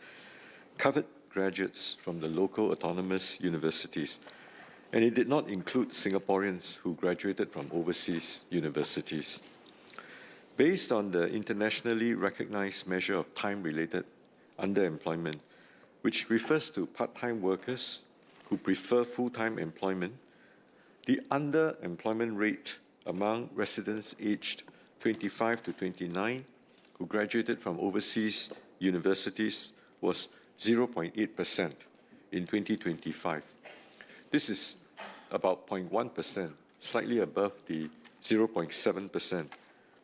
covered graduates from the local autonomous universities, and it did not include Singaporeans who graduated from overseas universities. Based on the internationally recognized measure of time-related underemployment, which refers to part-time workers who prefer full-time employment, the underemployment rate among residents aged 25 to 29 who graduated from overseas universities was 0.8% in 2025. This is about 0.1%, slightly above the 0.7%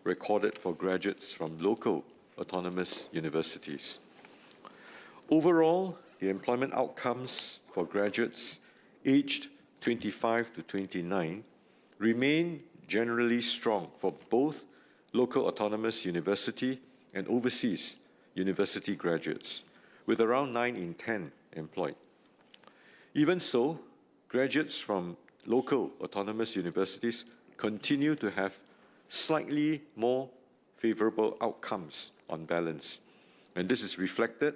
recorded for graduates from local autonomous universities. Overall, the employment outcomes for graduates aged 25 to 29 remain generally strong for both local autonomous university and overseas university graduates, with around 9 in 10 employed. Even so, graduates from local autonomous universities continue to have slightly more favorable outcomes on balance, and this is reflected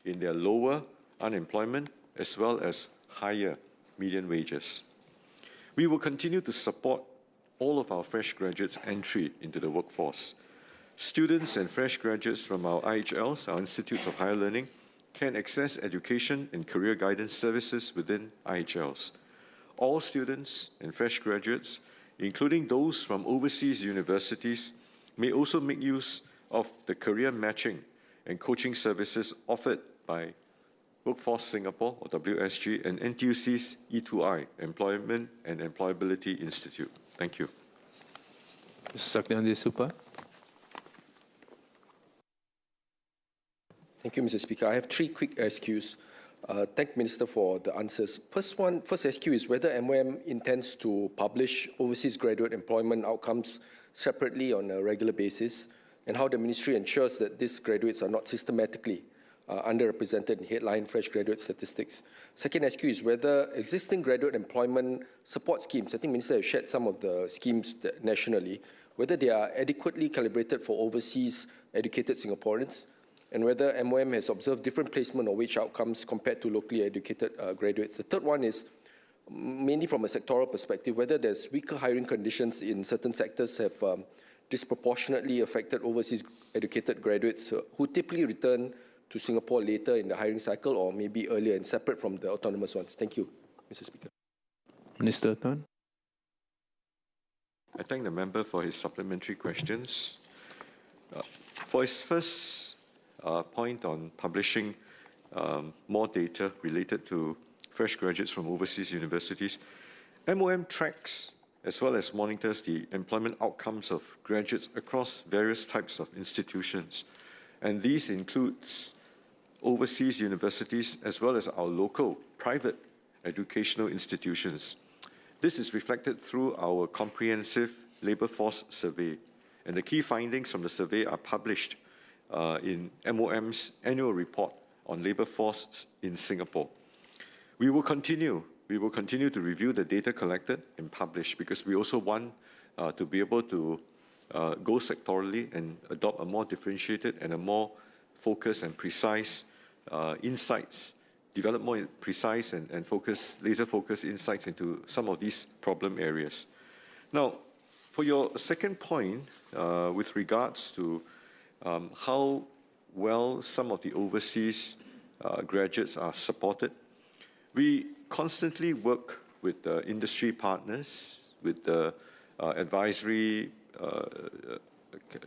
in their lower unemployment as well as higher median wages. We will continue to support all of our fresh graduates' entry into the workforce. Students and fresh graduates from our IHLs, our Institutes of Higher Learning, can access education and career guidance services within IHLs. All students and fresh graduates, including those from overseas universities, may also make use of the career matching and coaching services offered by Workforce Singapore, or WSG, and NTUC's E2I, Employment and Employability Institute. Thank you. Mr. Saktian Desupa. Thank you, Mr. Speaker. I have 3 quick SQs. Thank the Minister for the answers. First SQ is whether MOM intends to publish overseas graduate employment outcomes separately on a regular basis, and how the Ministry ensures that these graduates are not systematically underrepresented in headline fresh graduate statistics. Second SQ is whether existing graduate employment support schemes, I think Minister has shared some of the schemes nationally, whether they are adequately calibrated for overseas educated Singaporeans, and whether MOM has observed different placement or wage outcomes compared to locally educated graduates. The third one is mainly from a sectoral perspective, whether there's weaker hiring conditions in certain sectors have disproportionately affected overseas educated graduates who typically return to Singapore later in the hiring cycle, or maybe earlier and separate from the autonomous ones. Thank you, Mr. Speaker. Minister Tan. I thank the member for his supplementary questions. For his first point on publishing more data related to fresh graduates from overseas universities, MOM tracks as well as monitors the employment outcomes of graduates across various types of institutions. And these includes overseas universities as well as our local private educational institutions. This is reflected through our comprehensive labour force survey. And the key findings from the survey are published in MOM's annual report on labour force in Singapore. We will continue to review the data collected and published because we also want to be able to go sectorally and adopt a more differentiated and a more focused and precise insights, develop more precise and laser-focused insights into some of these problem areas. Now, for your second point, with regards to how well some of the overseas graduates are supported, we constantly work with the industry partners, with the advisory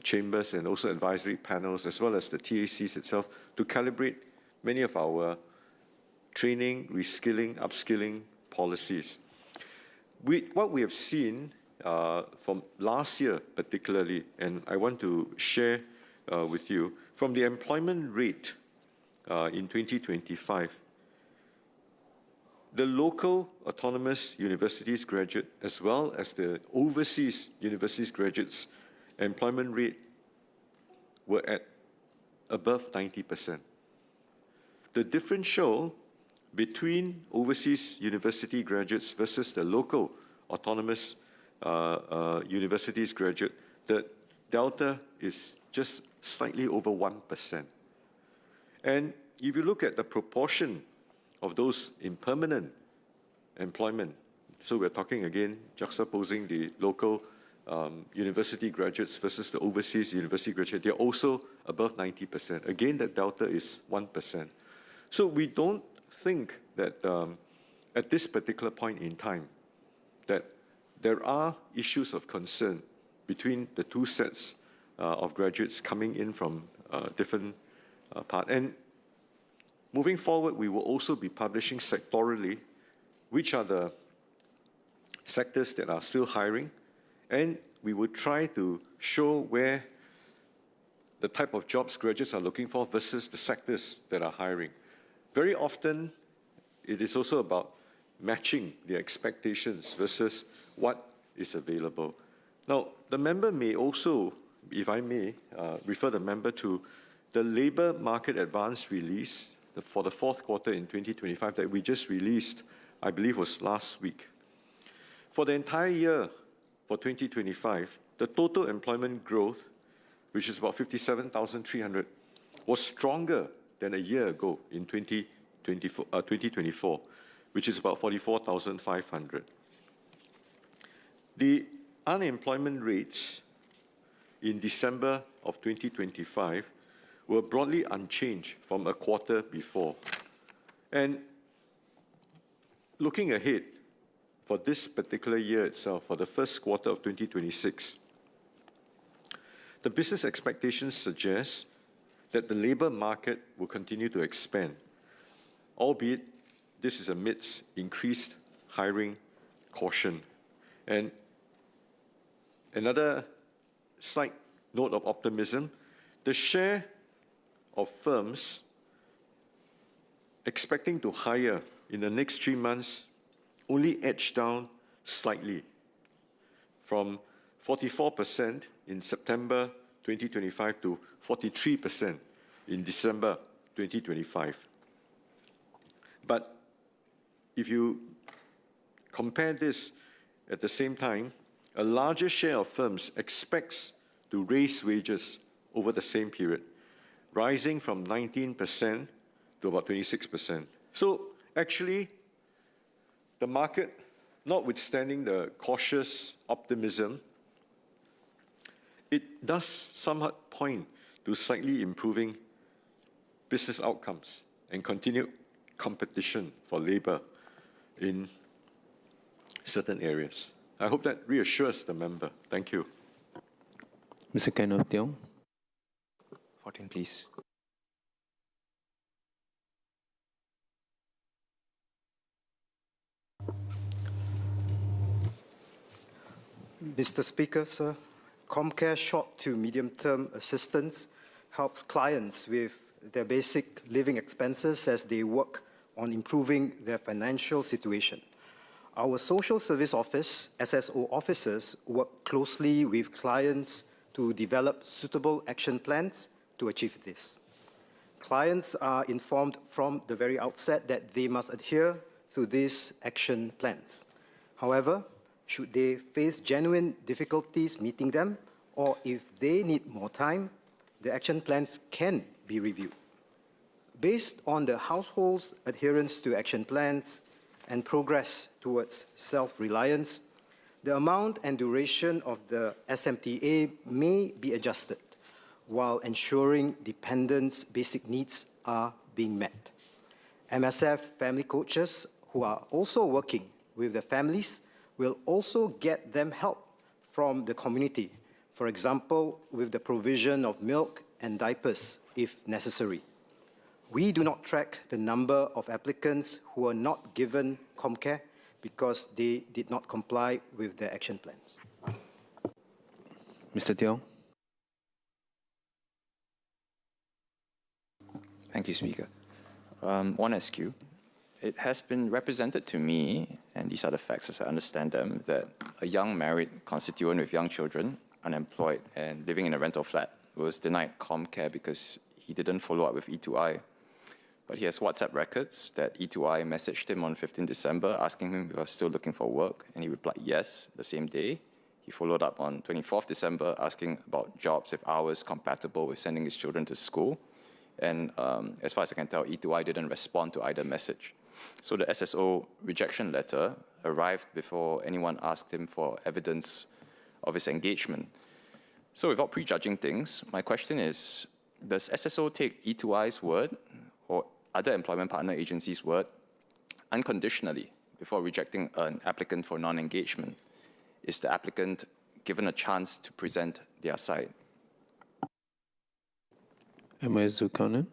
chambers and also advisory panels, as well as the TACs itself, to calibrate many of our training, reskilling, upskilling policies. What we have seen from last year particularly, and I want to share with you, from the employment rate in 2025, the local autonomous universities graduate as well as the overseas universities graduates employment rate were at above 90%. The differential between overseas university graduates versus the local autonomous universities graduate, the delta is just slightly over 1%. And if you look at the proportion of those in permanent employment, so we're talking again, juxtaposing the local university graduates versus the overseas university graduates, they're also above 90%. Again, that delta is 1%. So we don't think that at this particular point in time that there are issues of concern between the two sets of graduates coming in from different parts. And moving forward, we will also be publishing sectorally which are the sectors that are still hiring, and we will try to show where the type of jobs graduates are looking for versus the sectors that are hiring. Very often, it is also about matching the expectations versus what is available. Now, the member may also, if I may, refer the member to the Labour Market Advance release for the fourth quarter in 2025 that we just released, I believe was last week. For the entire year, for 2025, the total employment growth, which is about 57,300, was stronger than a year ago in 2024, which is about 44,500. The unemployment rates in December of 2025 were broadly unchanged from a quarter before. And looking ahead for this particular year itself, for the first quarter of 2026, the business expectations suggest that the labour market will continue to expand, albeit this is amidst increased hiring caution. And another slight note of optimism, the share of firms expecting to hire in the next 3 months only edged down slightly from 44% in September 2025 to 43% in December 2025. But if you compare this at the same time, a larger share of firms expects to raise wages over the same period, rising from 19% to about 26%. So actually, the market, notwithstanding the cautious optimism, it does somewhat point to slightly improving business outcomes and continued competition for labor in certain areas. I hope that reassures the member. Thank you. Mr. Kenneth Tiong. 14, please. Mr. Speaker, sir, ComCare short to medium-term assistance helps clients with their basic living expenses as they work on improving their financial situation. Our Social Service Office, SSO officers, work closely with clients to develop suitable action plans to achieve this. Clients are informed from the very outset that they must adhere to these action plans. However, should they face genuine difficulties meeting them, or if they need more time, the action plans can be reviewed. Based on the household's adherence to action plans and progress towards self-reliance, the amount and duration of the SMTA may be adjusted while ensuring dependents' basic needs are being met. MSF family coaches who are also working with the families will also get them help from the community, for example, with the provision of milk and diapers if necessary. We do not track the number of applicants who are not given ComCare because they did not comply with their action plans. Mr. Teo. Thank you, Speaker. One SQ. It has been represented to me, and these are the facts as I understand them, that a young married constituent with young children, unemployed and living in a rental flat was denied ComCare because he didn't follow up with E2I. But he has WhatsApp records that E2I messaged him on 15 December asking him if he was still looking for work, and he replied yes the same day. He followed up on 24th December asking about jobs with hours compatible with sending his children to school. And as far as I can tell, E2I didn't respond to either message. So the SSO rejection letter arrived before anyone asked him for evidence of his engagement. So without prejudging things, my question is, does SSO take E2I's word or other employment partner agencies' word unconditionally before rejecting an applicant for non-engagement? Is the applicant given a chance to present their side? M.S. Zukanan.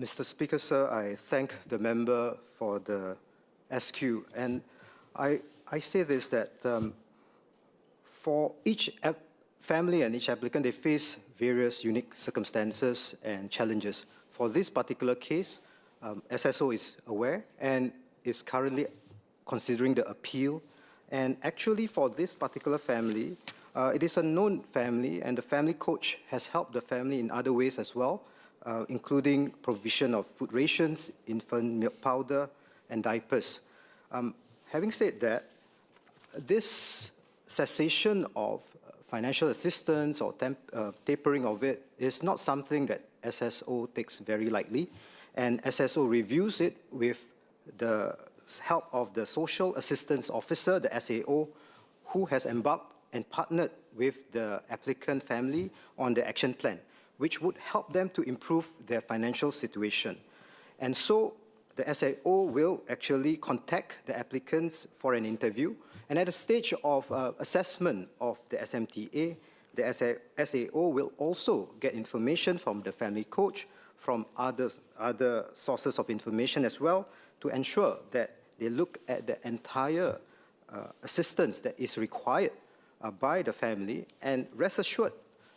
Mr. Speaker, sir, I thank the member for the SQ. And I say this, that for each family and each applicant, they face various unique circumstances and challenges. For this particular case, SSO is aware and is currently considering the appeal. And actually, for this particular family, it is a known family, and the family coach has helped the family in other ways as well, including provision of food rations, infant milk powder, and diapers. Having said that, this cessation of financial assistance or tapering of it is not something that SSO takes very lightly, and SSO reviews it with the help of the Social Assistance Officer, the SAO, who has embarked and partnered with the applicant family on the action plan, which would help them to improve their financial situation. And so the SAO will actually contact the applicants for an interview, and at the stage of assessment of the SMTA, the SAO will also get information from the family coach, from other sources of information as well, to ensure that they look at the entire assistance that is required by the family. And rest assured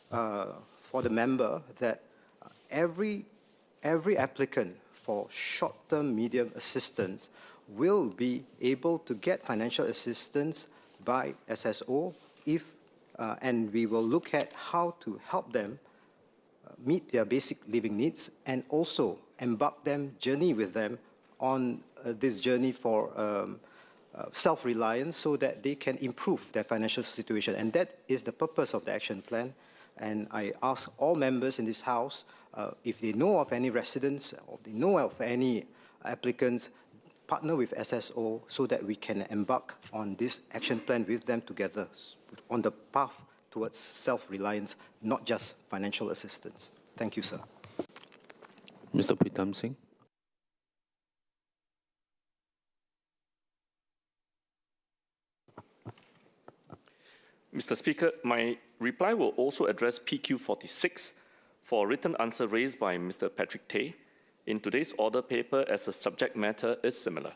for the member that every applicant for short-term medium assistance will be able to get financial assistance by SSO and we will look at how to help them meet their basic living needs and also embark them, journey with them on this journey for self-reliance so that they can improve their financial situation. And that is the purpose of the action plan. And I ask all members in this House, if they know of any residents or they know of any applicants, partner with SSO so that we can embark on this action plan with them together on the path towards self-reliance, not just financial assistance. Thank you, sir. Mr. Pritam Singh. Mr. Speaker, my reply will also address PQ 46 for a written answer raised by Mr. Patrick Tay in today's order paper as the subject matter is similar.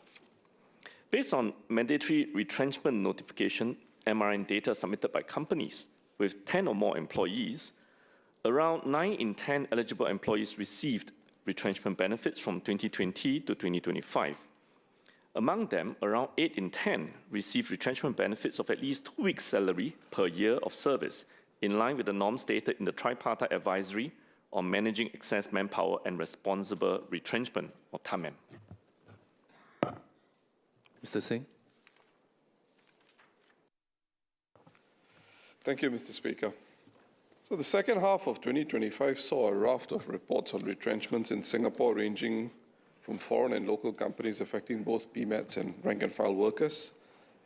Based on mandatory retrenchment notification MRN data submitted by companies with 10 or more employees, around 9 in 10 eligible employees received retrenchment benefits from 2020 to 2025. Among them, around 8 in 10 received retrenchment benefits of at least 2 weeks' salary per year of service, in line with the norms stated in the Tripartite Advisory on Managing Excess Manpower and Responsible Retrenchment, or TAMEM. Mr. Singh. Thank you, Mr. Speaker. So the second half of 2025 saw a raft of reports on retrenchments in Singapore ranging from foreign and local companies affecting both PMATs and rank-and-file workers.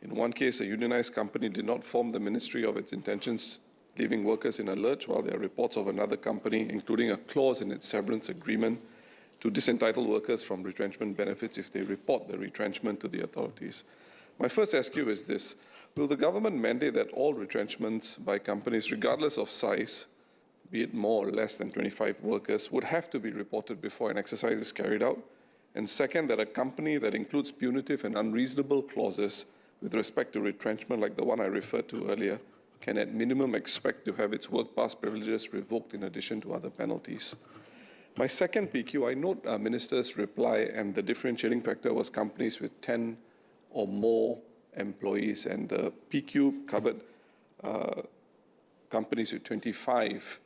In one case, a unionized company did not inform the ministry of its intentions, leaving workers in a lurch, while there are reports of another company, including a clause in its severance agreement, to disentitle workers from retrenchment benefits if they report the retrenchment to the authorities. My first SQ is this. Will the government mandate that all retrenchments by companies, regardless of size, be it more or less than 25 workers, would have to be reported before an exercise is carried out? And second, that a company that includes punitive and unreasonable clauses with respect to retrenchment, like the one I referred to earlier, can at minimum expect to have its work pass privileges revoked in addition to other penalties. My second PQ, I note Minister's reply, and the differentiating factor was companies with 10 or more employees, and the PQ covered companies with 25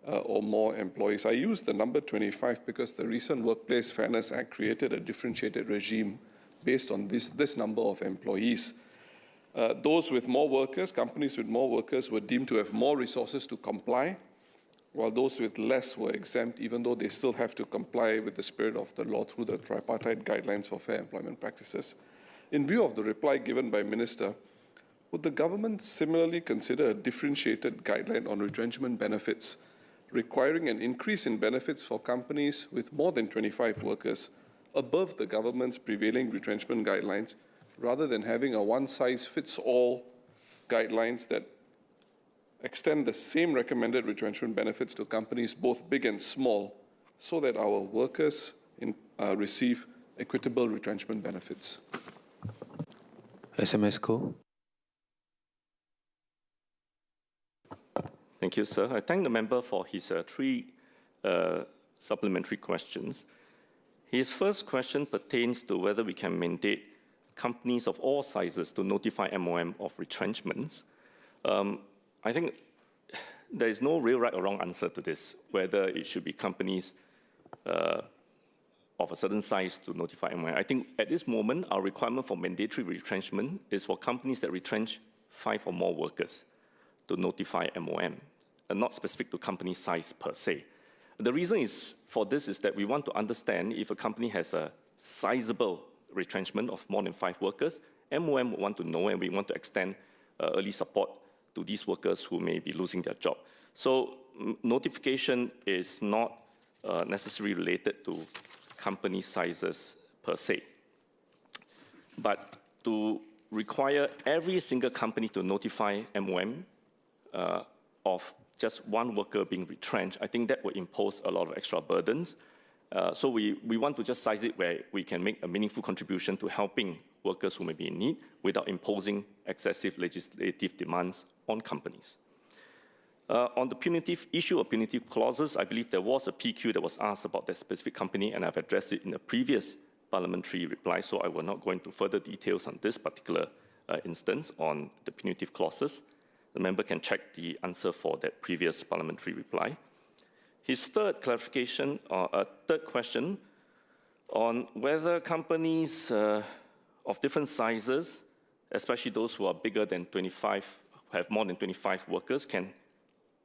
or more employees. I use the number 25 because the recent Workplace Fairness Act created a differentiated regime based on this number of employees. Those with more workers, companies with more workers, were deemed to have more resources to comply, while those with less were exempt, even though they still have to comply with the spirit of the law through the tripartite guidelines for fair employment practices. In view of the reply given by Minister, would the government similarly consider a differentiated guideline on retrenchment benefits, requiring an increase in benefits for companies with more than 25 workers above the government's prevailing retrenchment guidelines, rather than having a one-size-fits-all guidelines that extend the same recommended retrenchment benefits to companies both big and small, so that our workers receive equitable retrenchment benefits? SMS Co. Thank you, sir. I thank the member for his three supplementary questions. His first question pertains to whether we can mandate companies of all sizes to notify MOM of retrenchments. I think there is no real right or wrong answer to this, whether it should be companies of a certain size to notify MOM. I think at this moment, our requirement for mandatory retrenchment is for companies that retrench 5 or more workers to notify MOM, and not specific to company size per se. The reason for this is that we want to understand if a company has a sizable retrenchment of more than 5 workers, MOM will want to know, and we want to extend early support to these workers who may be losing their job. So notification is not necessarily related to company sizes per se. But to require every single company to notify MOM of just one worker being retrenched, I think that will impose a lot of extra burdens. So we want to just size it where we can make a meaningful contribution to helping workers who may be in need without imposing excessive legislative demands on companies. On the punitive issue of punitive clauses, I believe there was a PQ that was asked about that specific company, and I've addressed it in a previous parliamentary reply, so I will not go into further details on this particular instance on the punitive clauses. The member can check the answer for that previous parliamentary reply. His third clarification, third question, on whether companies of different sizes, especially those who are bigger than 25, have more than 25 workers, can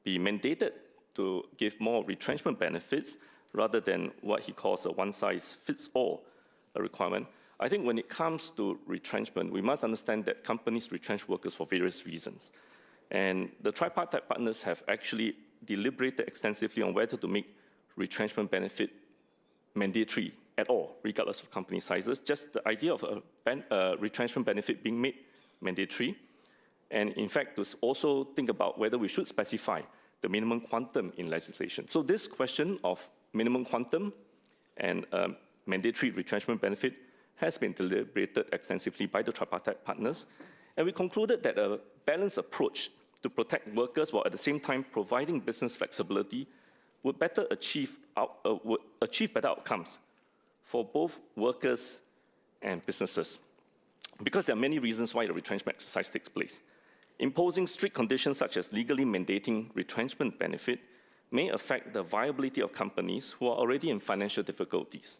be mandated to give more retrenchment benefits rather than what he calls a one-size-fits-all requirement. I think when it comes to retrenchment, we must understand that companies retrench workers for various reasons. And the tripartite partners have actually deliberated extensively on whether to make retrenchment benefit mandatory at all, regardless of company sizes. Just the idea of a retrenchment benefit being made mandatory, and in fact, to also think about whether we should specify the minimum quantum in legislation. So this question of minimum quantum and mandatory retrenchment benefit has been deliberated extensively by the tripartite partners, and we concluded that a balanced approach to protect workers while at the same time providing business flexibility would achieve better outcomes for both workers and businesses. Because there are many reasons why the retrenchment exercise takes place. Imposing strict conditions such as legally mandating retrenchment benefit may affect the viability of companies who are already in financial difficulties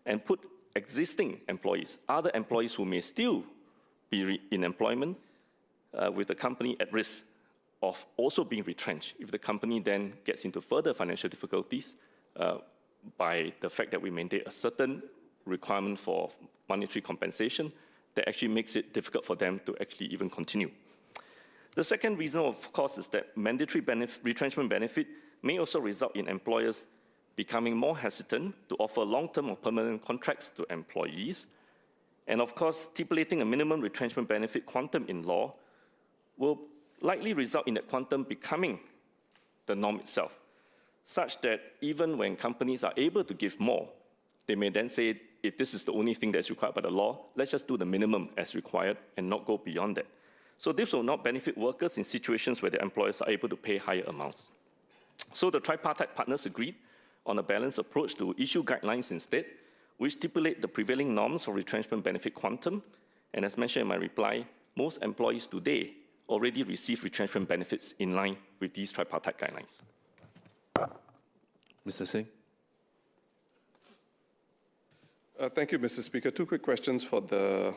and put existing employees, other employees who may still be in employment with the company at risk of also being retrenched if the company then gets into further financial difficulties by the fact that we mandate a certain requirement for monetary compensation that actually makes it difficult for them to actually even continue. The second reason, of course, is that mandatory retrenchment benefit may also result in employers becoming more hesitant to offer long-term or permanent contracts to employees. And of course, stipulating a minimum retrenchment benefit quantum in law will likely result in that quantum becoming the norm itself, such that even when companies are able to give more, they may then say, if this is the only thing that's required by the law, let's just do the minimum as required and not go beyond that. So this will not benefit workers in situations where the employers are able to pay higher amounts. So the tripartite partners agreed on a balanced approach to issue guidelines instead, which stipulate the prevailing norms for retrenchment benefit quantum. And as mentioned in my reply, most employees today already receive retrenchment benefits in line with these tripartite guidelines. Mr. Singh. Thank you, Mr. Speaker. Two quick questions for the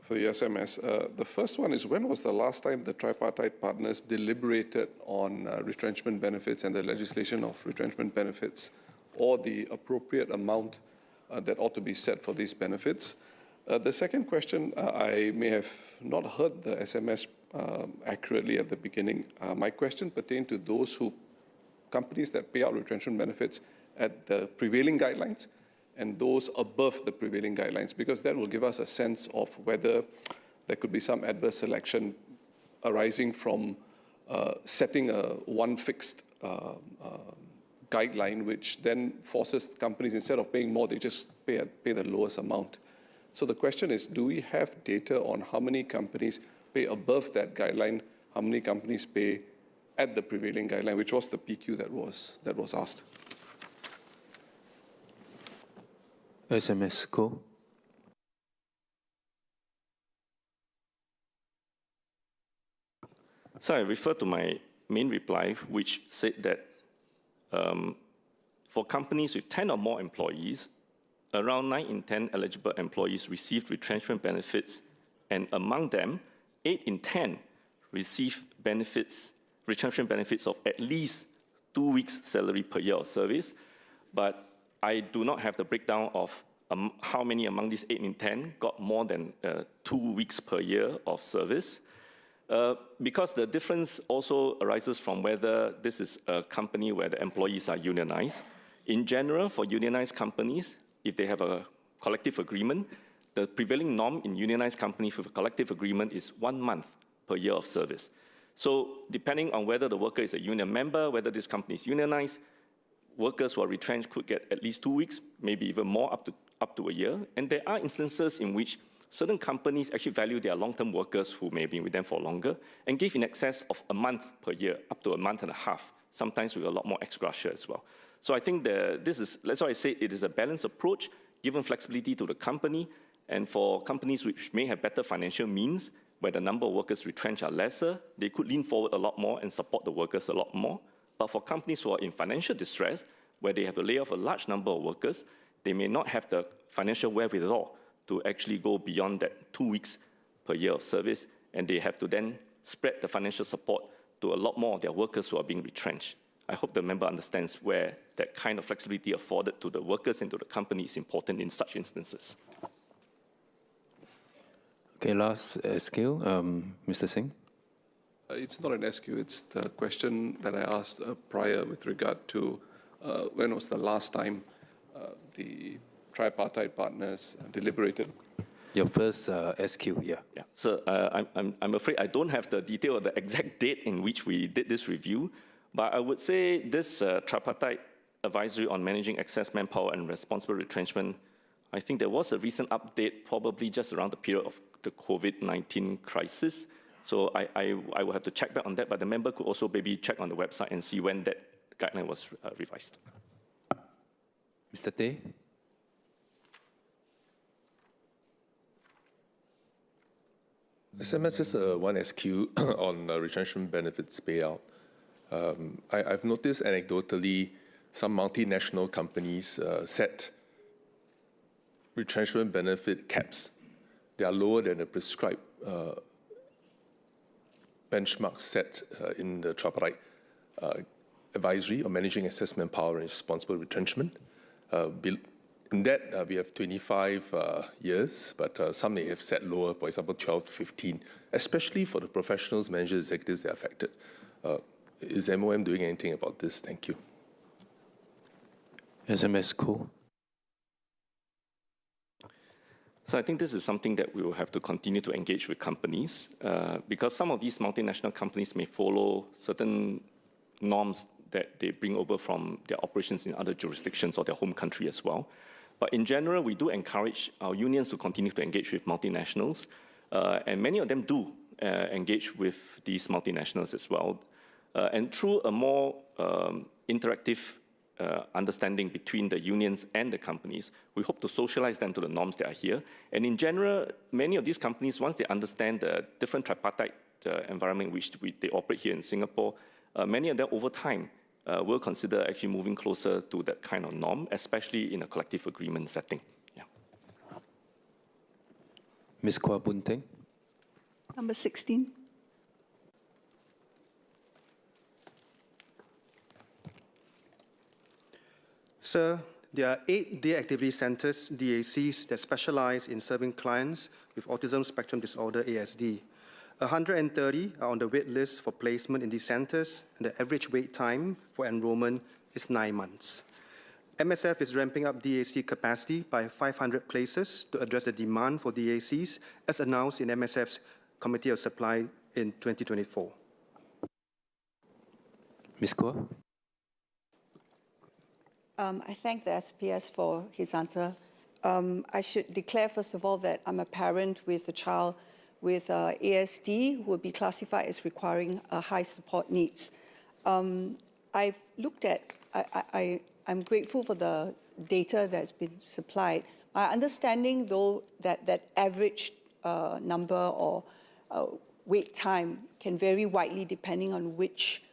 SMS. The first one is, when was the last time the tripartite partners deliberated on retrenchment benefits and the legislation of retrenchment benefits, or the appropriate amount that ought to be set for these benefits? The second question, I may have not heard the SMS accurately at the beginning. My question pertained to those companies that pay out retrenchment benefits at the prevailing guidelines and those above the prevailing guidelines, because that will give us a sense of whether there could be some adverse selection arising from setting one fixed guideline, which then forces companies, instead of paying more, they just pay the lowest amount. So the question is, do we have data on how many companies pay above that guideline, how many companies pay at the prevailing guideline, which was the PQ that was asked? SMS Ko. So I refer to my main reply, which said that for companies with 10 or more employees, around 9 in 10 eligible employees received retrenchment benefits, and among them, 8 in 10 received retrenchment benefits of at least 2 weeks' salary per year of service. But I do not have the breakdown of how many among these 8 in 10 got more than 2 weeks per year of service, because the difference also arises from whether this is a company where the employees are unionized. In general, for unionized companies, if they have a collective agreement, the prevailing norm in unionized companies with a collective agreement is 1 month per year of service. So depending on whether the worker is a union member, whether this company is unionized, workers who are retrenched could get at least 2 weeks, maybe even more, up to a year. And there are instances in which certain companies actually value their long-term workers who may be with them for longer and give in excess of a month per year, up to a month and a half, sometimes with a lot more ex gratia as well. So I think that's why I say it is a balanced approach, given flexibility to the company, and for companies which may have better financial means, where the number of workers retrenched are lesser, they could lean forward a lot more and support the workers a lot more. But for companies who are in financial distress, where they have to lay off a large number of workers, they may not have the financial wherewithal to actually go beyond that 2 weeks per year of service, and they have to then spread the financial support to a lot more of their workers who are being retrenched. I hope the member understands where that kind of flexibility afforded to the workers and to the company is important in such instances. Okay, last SQ, Mr. Singh. It's not an SQ, it's the question that I asked prior with regard to when was the last time the tripartite partners deliberated. Your first SQ, yeah. Yeah. So I'm afraid I don't have the detail of the exact date in which we did this review, but I would say this tripartite advisory on managing excess manpower and responsible retrenchment I think there was a recent update, probably just around the period of the COVID-19 crisis. So I will have to check back on that, but the member could also maybe check on the website and see when that guideline was revised. Mr. Teh? SMS is one SQ on retrenchment benefits payout. I've noticed anecdotally some multinational companies set retrenchment benefit caps. They are lower than the prescribed benchmarks set in the tripartite advisory on managing assessment power and responsible retrenchment. In that, we have 25 years, but some may have set lower, for example, 12 to 15, especially for the professionals, managers, executives that are affected. Is MOM doing anything about this? Thank you. SMS Co. So I think this is something that we will have to continue to engage with companies because some of these multinational companies may follow certain norms that they bring over from their operations in other jurisdictions or their home country as well. But in general, we do encourage our unions to continue to engage with multinationals, and many of them do engage with these multinationals as well. And through a more interactive understanding between the unions and the companies, we hope to socialize them to the norms that are here. And in general, many of these companies, once they understand the different tripartite environment in which they operate here in Singapore, many of them over time will consider actually moving closer to that kind of norm, especially in a collective agreement setting. Yeah. Ms. Kwa Boon Teng. Number 16. Sir, there are 8 day activity centers, DACs, that specialize in serving clients with autism spectrum disorder, ASD. 130 are on the wait list for placement in these centers, and the average wait time for enrollment is 9 months. MSF is ramping up DAC capacity by 500 places to address the demand for DACs, as announced in MSF's Committee of Supply in 2024. Ms. Kwa. I thank the SPS for his answer. I should declare, first of all, that I'm a parent with a child with ASD who will be classified as requiring high support needs. I've looked at, I'm grateful for the data that's been supplied. My understanding, though, that average number or wait time can vary widely depending on which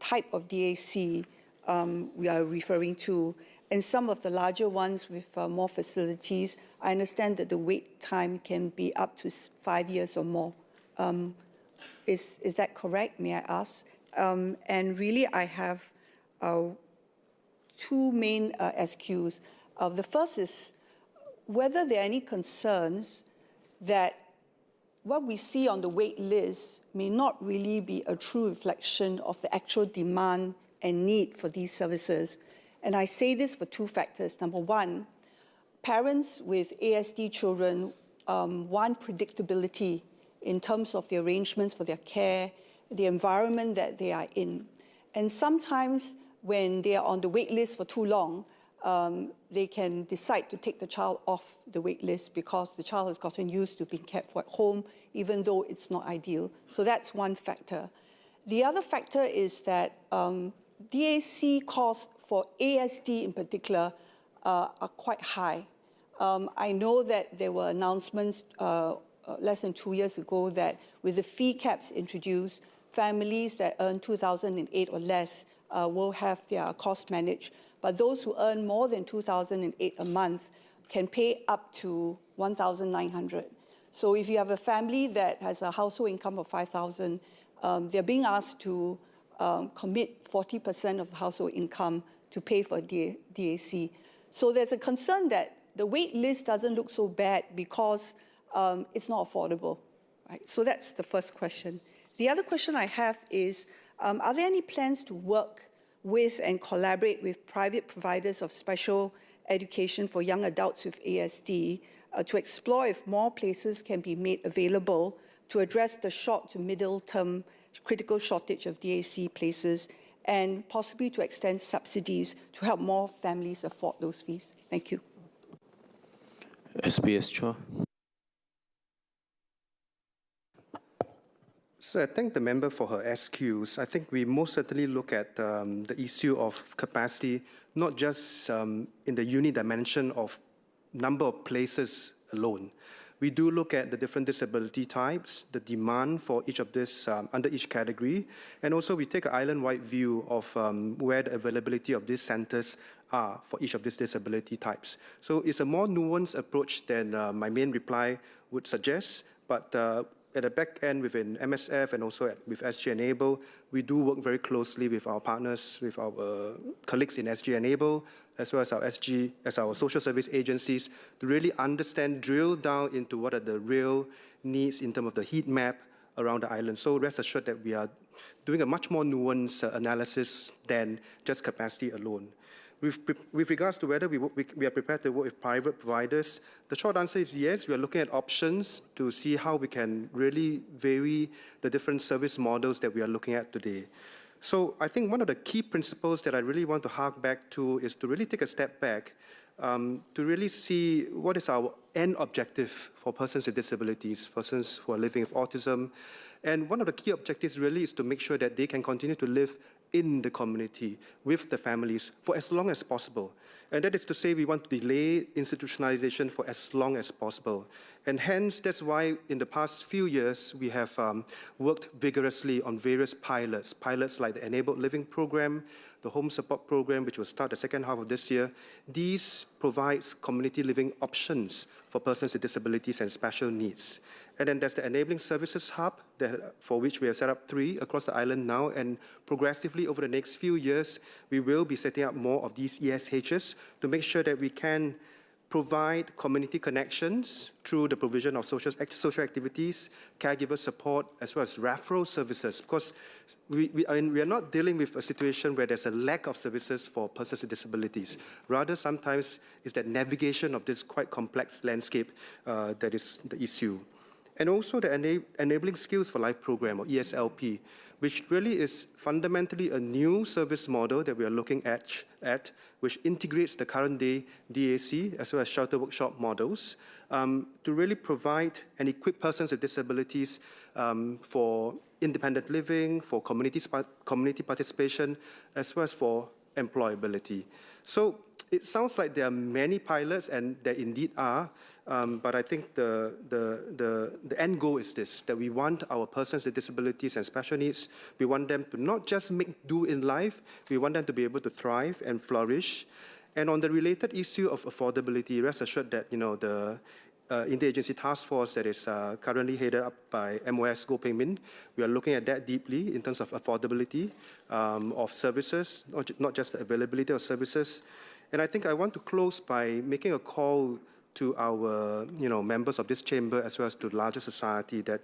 type of DAC we are referring to. And some of the larger ones with more facilities, I understand that the wait time can be up to 5 years or more. Is that correct, may I ask? And really, I have 2 main SQs. The first is whether there are any concerns that what we see on the wait list may not really be a true reflection of the actual demand and need for these services. And I say this for 2 factors. Number 1, parents with ASD children want predictability in terms of the arrangements for their care, the environment that they are in. And sometimes when they are on the wait list for too long, they can decide to take the child off the wait list because the child has gotten used to being cared for at home, even though it's not ideal. So that's one factor. The other factor is that DAC costs for ASD in particular are quite high. I know that there were announcements less than 2 years ago that with the fee caps introduced, families that earn 2,008 or less will have their costs managed. But those who earn more than 2,008 a month can pay up to 1,900. So if you have a family that has a household income of 5,000, they're being asked to commit 40% of the household income to pay for DAC. So there's a concern that the wait list doesn't look so bad because it's not affordable. Right? So that's the first question. The other question I have is, are there any plans to work with and collaborate with private providers of special education for young adults with ASD to explore if more places can be made available to address the short to middle term critical shortage of DAC places, and possibly to extend subsidies to help more families afford those fees? Thank you. SBS Chua. So I thank the member for her SQs. I think we most certainly look at the issue of capacity, not just in the uni-dimension of number of places alone. We do look at the different disability types, the demand for each of this under each category, and also we take an island-wide view of where the availability of these centers are for each of these disability types. So it's a more nuanced approach than my main reply would suggest, but at the back end within MSF and also with SG Enable, we do work very closely with our partners, with our colleagues in SG Enable, as well as our social service agencies, to really understand, drill down into what are the real needs in terms of the heat map around the island. So rest assured that we are doing a much more nuanced analysis than just capacity alone. With regards to whether we are prepared to work with private providers, the short answer is yes. We are looking at options to see how we can really vary the different service models that we are looking at today. So I think one of the key principles that I really want to hark back to is to really take a step back to really see what is our end objective for persons with disabilities, persons who are living with autism. And one of the key objectives really is to make sure that they can continue to live in the community with the families for as long as possible. And that is to say we want to delay institutionalization for as long as possible. And hence, that's why in the past few years, we have worked vigorously on various pilots like the Enabled Living Program, the Home Support Program, which will start the second half of this year. These provides community living options for persons with disabilities and special needs. And then there's the Enabling Services Hub, for which we have set up 3 across the island now, and progressively over the next few years, we will be setting up more of these ESHs to make sure that we can provide community connections through the provision of social activities, caregiver support, as well as referral services, because we are not dealing with a situation where there's a lack of services for persons with disabilities. Rather, sometimes it's that navigation of this quite complex landscape that is the issue. And also the Enabling Skills for Life program, or ESLP, which really is fundamentally a new service model that we are looking at which integrates the current day DAC as well as shelter workshop models to really provide and equip persons with disabilities for independent living, for community participation, as well as for employability. So it sounds like there are many pilots, and there indeed are, but I think the end goal is this, that we want our persons with disabilities and special needs, we want them to not just make do in life, we want them to be able to thrive and flourish. And on the related issue of affordability, rest assured that the interagency task force that is currently headed up by MOS Goh Peng Min, we are looking at that deeply in terms of affordability of services, not just the availability of services. And I think I want to close by making a call to our members of this chamber as well as to the larger society that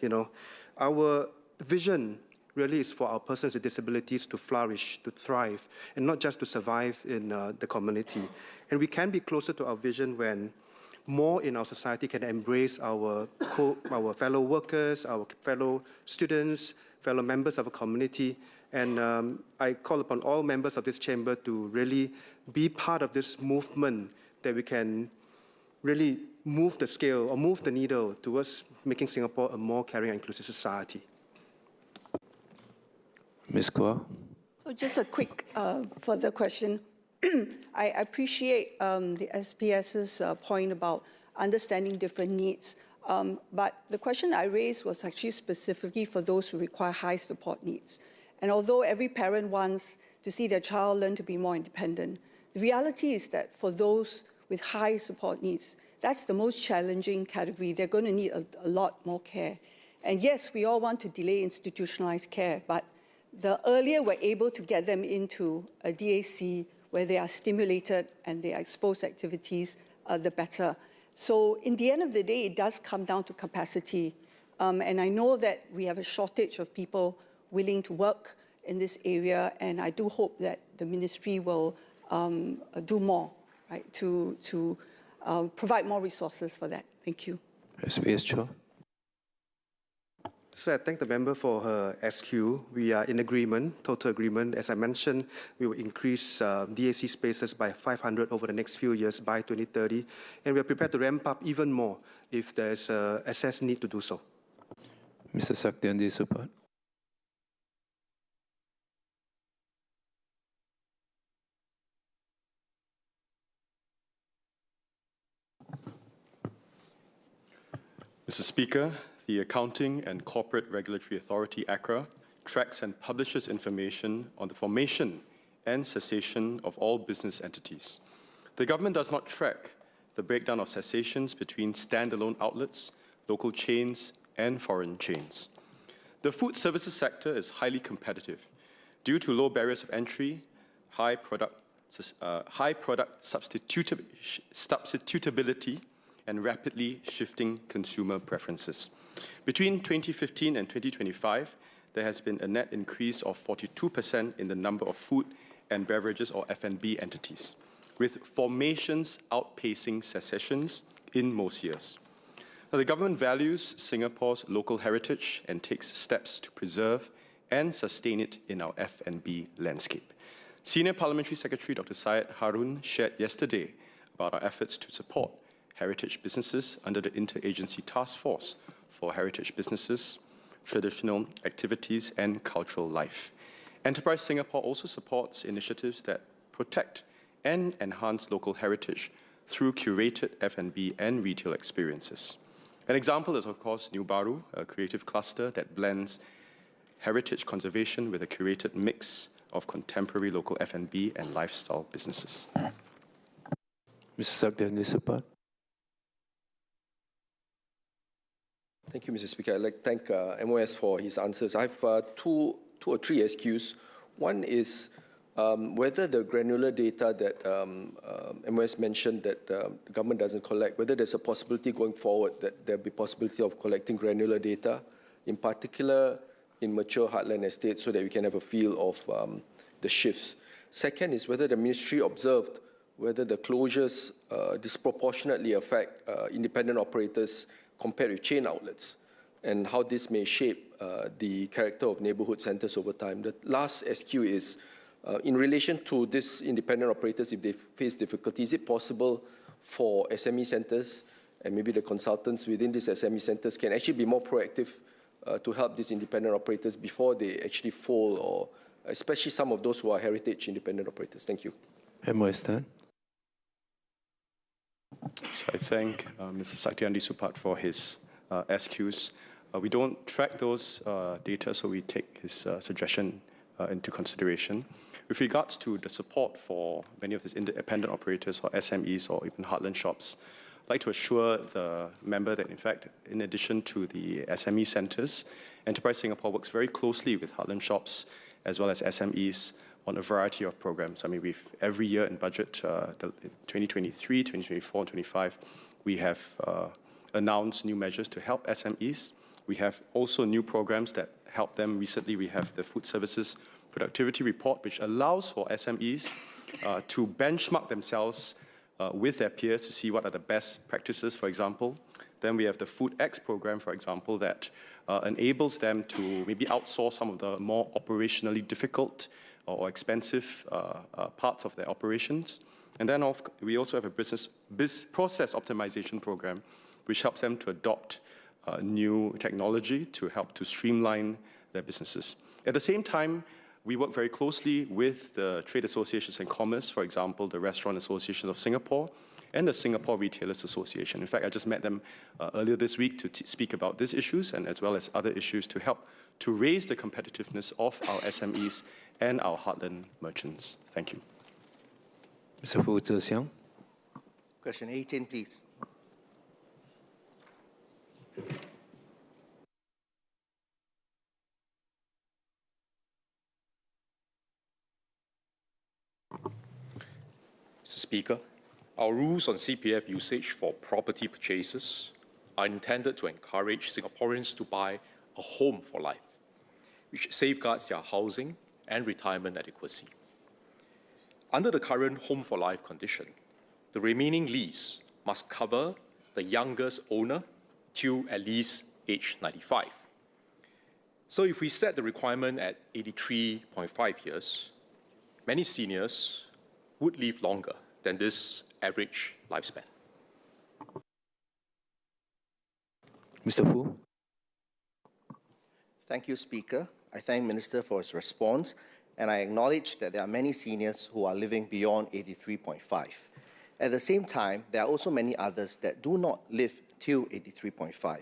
our vision really is for our persons with disabilities to flourish, to thrive, and not just to survive in the community. And we can be closer to our vision when more in our society can embrace our fellow workers, our fellow students, fellow members of a community. And I call upon all members of this chamber to really be part of this movement that we can really move the scale or move the needle towards making Singapore a more caring and inclusive society. Ms. Kua. So just a quick further question. I appreciate the SPS's point about understanding different needs, but the question I raised was actually specifically for those who require high support needs. And although every parent wants to see their child learn to be more independent, the reality is that for those with high support needs, that's the most challenging category. They're going to need a lot more care. And yes, we all want to delay institutionalized care, but the earlier we're able to get them into a DAC where they are stimulated and they are exposed to activities, the better. So in the end of the day, it does come down to capacity. And I know that we have a shortage of people willing to work in this area, and I do hope that the ministry will do more, right, to provide more resources for that. Thank you. SBS Chair. So I thank the member for her SQ. We are in agreement, total agreement. As I mentioned, we will increase DAC spaces by 500 over the next few years by 2030, and we are prepared to ramp up even more if there is assessed need to do so. Mr. Saktiandi Supat. Mr. Speaker, the Accounting and Corporate Regulatory Authority, ACRA, tracks and publishes information on the formation and cessation of all business entities. The government does not track the breakdown of cessations between standalone outlets, local chains, and foreign chains. The food services sector is highly competitive due to low barriers of entry, high product substitutability, and rapidly shifting consumer preferences. Between 2015 and 2025, there has been a net increase of 42% in the number of food and beverages or F&B entities, with formations outpacing cessations in most years. Now, the government values Singapore's local heritage and takes steps to preserve and sustain it in our F&B landscape. Senior Parliamentary Secretary Dr. Syed Harun shared yesterday about our efforts to support heritage businesses under the Interagency Task Force for Heritage Businesses, Traditional Activities and Cultural Life. Enterprise Singapore also supports initiatives that protect and enhance local heritage through curated F&B and retail experiences. An example is, of course, New Baru, a creative cluster that blends heritage conservation with a curated mix of contemporary local F&B and lifestyle businesses. Mr. Saktiandi Supat. Thank you, Mr. Speaker. I'd like to thank MOS for his answers. I have two or three SQs. One is whether the granular data that MOS mentioned that the government doesn't collect, whether there's a possibility going forward that there'll be possibility of collecting granular data, in particular in mature heartland estates, so that we can have a feel of the shifts. Second is whether the ministry observed whether the closures disproportionately affect independent operators compared with chain outlets, and how this may shape the character of neighborhood centers over time. The last SQ is, in relation to these independent operators, if they face difficulty, is it possible for SME centers and maybe the consultants within these SME centers can actually be more proactive to help these independent operators before they actually fall, or especially some of those who are heritage independent operators? Thank you. MOS Tan. So I thank Mr. Saktiandi Supat for his SQs. We don't track those data, so we take his suggestion into consideration. With regards to the support for many of these independent operators or SMEs or even heartland shops, I'd like to assure the member that, in fact, in addition to the SME centres, Enterprise Singapore works very closely with heartland shops as well as SMEs on a variety of programs. I mean, we've every year in budget, 2023, 2024, and 2025, we have announced new measures to help SMEs. We have also new programs that help them. Recently, we have the Food Services Productivity Report, which allows for SMEs to benchmark themselves with their peers to see what are the best practices, for example. Then we have the Food X program, for example, that enables them to maybe outsource some of the more operationally difficult or expensive parts of their operations. And then we also have a process optimization program, which helps them to adopt new technology to help to streamline their businesses. At the same time, we work very closely with the trade associations and commerce, for example, the Restaurant Association of Singapore and the Singapore Retailers Association. In fact, I just met them earlier this week to speak about these issues and as well as other issues to help to raise the competitiveness of our SMEs and our heartland merchants. Thank you. Mr. Hu Zhesiang. Question 18, please. Mr. Speaker, our rules on CPF usage for property purchases are intended to encourage Singaporeans to buy a home for life, which safeguards their housing and retirement adequacy. Under the current Home for Life condition, the remaining lease must cover the youngest owner till at least age 95. So if we set the requirement at 83.5 years, many seniors would live longer than this average lifespan. Mr. Fu. Thank you, Speaker. I thank Minister for his response, and I acknowledge that there are many seniors who are living beyond 83.5. At the same time, there are also many others that do not live till 83.5.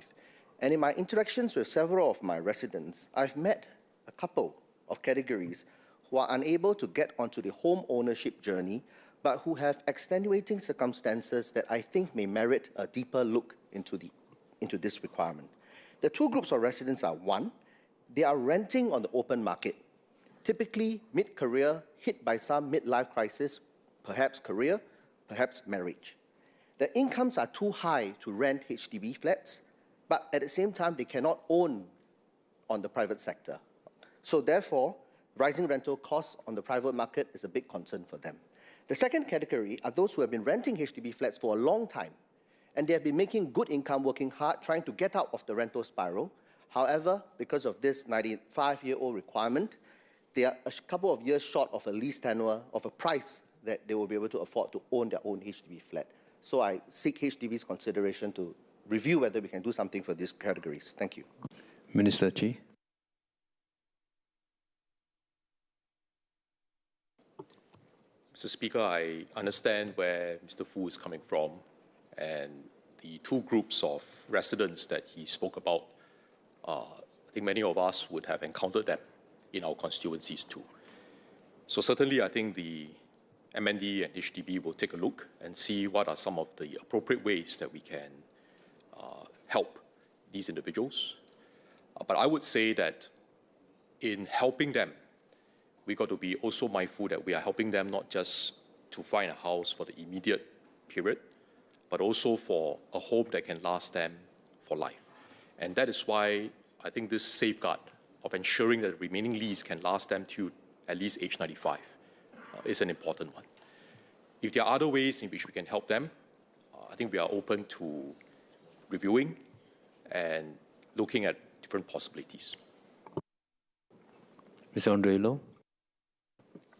And in my interactions with several of my residents, I've met a couple of categories who are unable to get onto the home ownership journey, but who have extenuating circumstances that I think may merit a deeper look into this requirement. The two groups of residents are: one, they are renting on the open market, typically mid-career, hit by some midlife crisis, perhaps career, perhaps marriage. Their incomes are too high to rent HDB flats, but at the same time, they cannot own on the private sector. So therefore, rising rental costs on the private market is a big concern for them. The second category are those who have been renting HDB flats for a long time, and they have been making good income, working hard, trying to get out of the rental spiral. However, because of this 95-year-old requirement, they are a couple of years short of a lease tenure, of a price that they will be able to afford to own their own HDB flat. So I seek HDB's consideration to review whether we can do something for these categories. Thank you. Minister Chi. Mr. Speaker, I understand where Mr. Fu is coming from, and the two groups of residents that he spoke about, I think many of us would have encountered them in our constituencies too. So certainly I think the MND and HDB will take a look and see what are some of the appropriate ways that we can help these individuals. But I would say that in helping them, we got to be also mindful that we are helping them not just to find a house for the immediate period, but also for a home that can last them for life. And that is why I think this safeguard of ensuring that the remaining lease can last them to at least age 95 is an important one. If there are other ways in which we can help them, I think we are open to reviewing and looking at different possibilities. Mr. Andre Loh.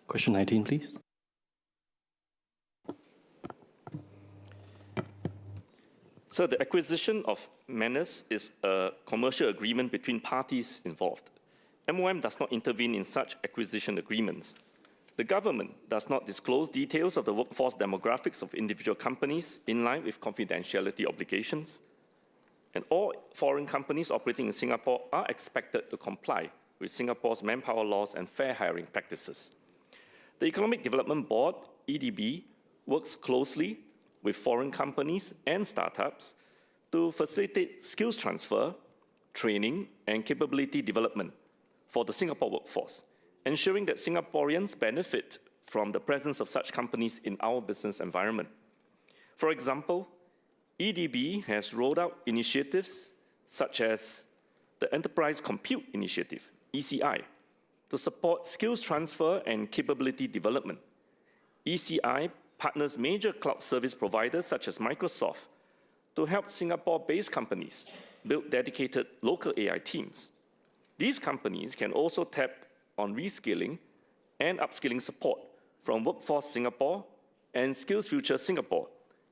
Question 19, please. So the acquisition of manors is a commercial agreement between parties involved. MOM does not intervene in such acquisition agreements. The government does not disclose details of the workforce demographics of individual companies in line with confidentiality obligations. And all foreign companies operating in Singapore are expected to comply with Singapore's manpower laws and fair hiring practices. The Economic Development Board, EDB, works closely with foreign companies and startups to facilitate skills transfer, training, and capability development for the Singapore workforce, ensuring that Singaporeans benefit from the presence of such companies in our business environment. For example, EDB has rolled out initiatives such as the Enterprise Compute Initiative, ECI, to support skills transfer and capability development. ECI partners major cloud service providers such as Microsoft to help Singapore-based companies build dedicated local AI teams. These companies can also tap on reskilling and upskilling support from Workforce Singapore and SkillsFuture Singapore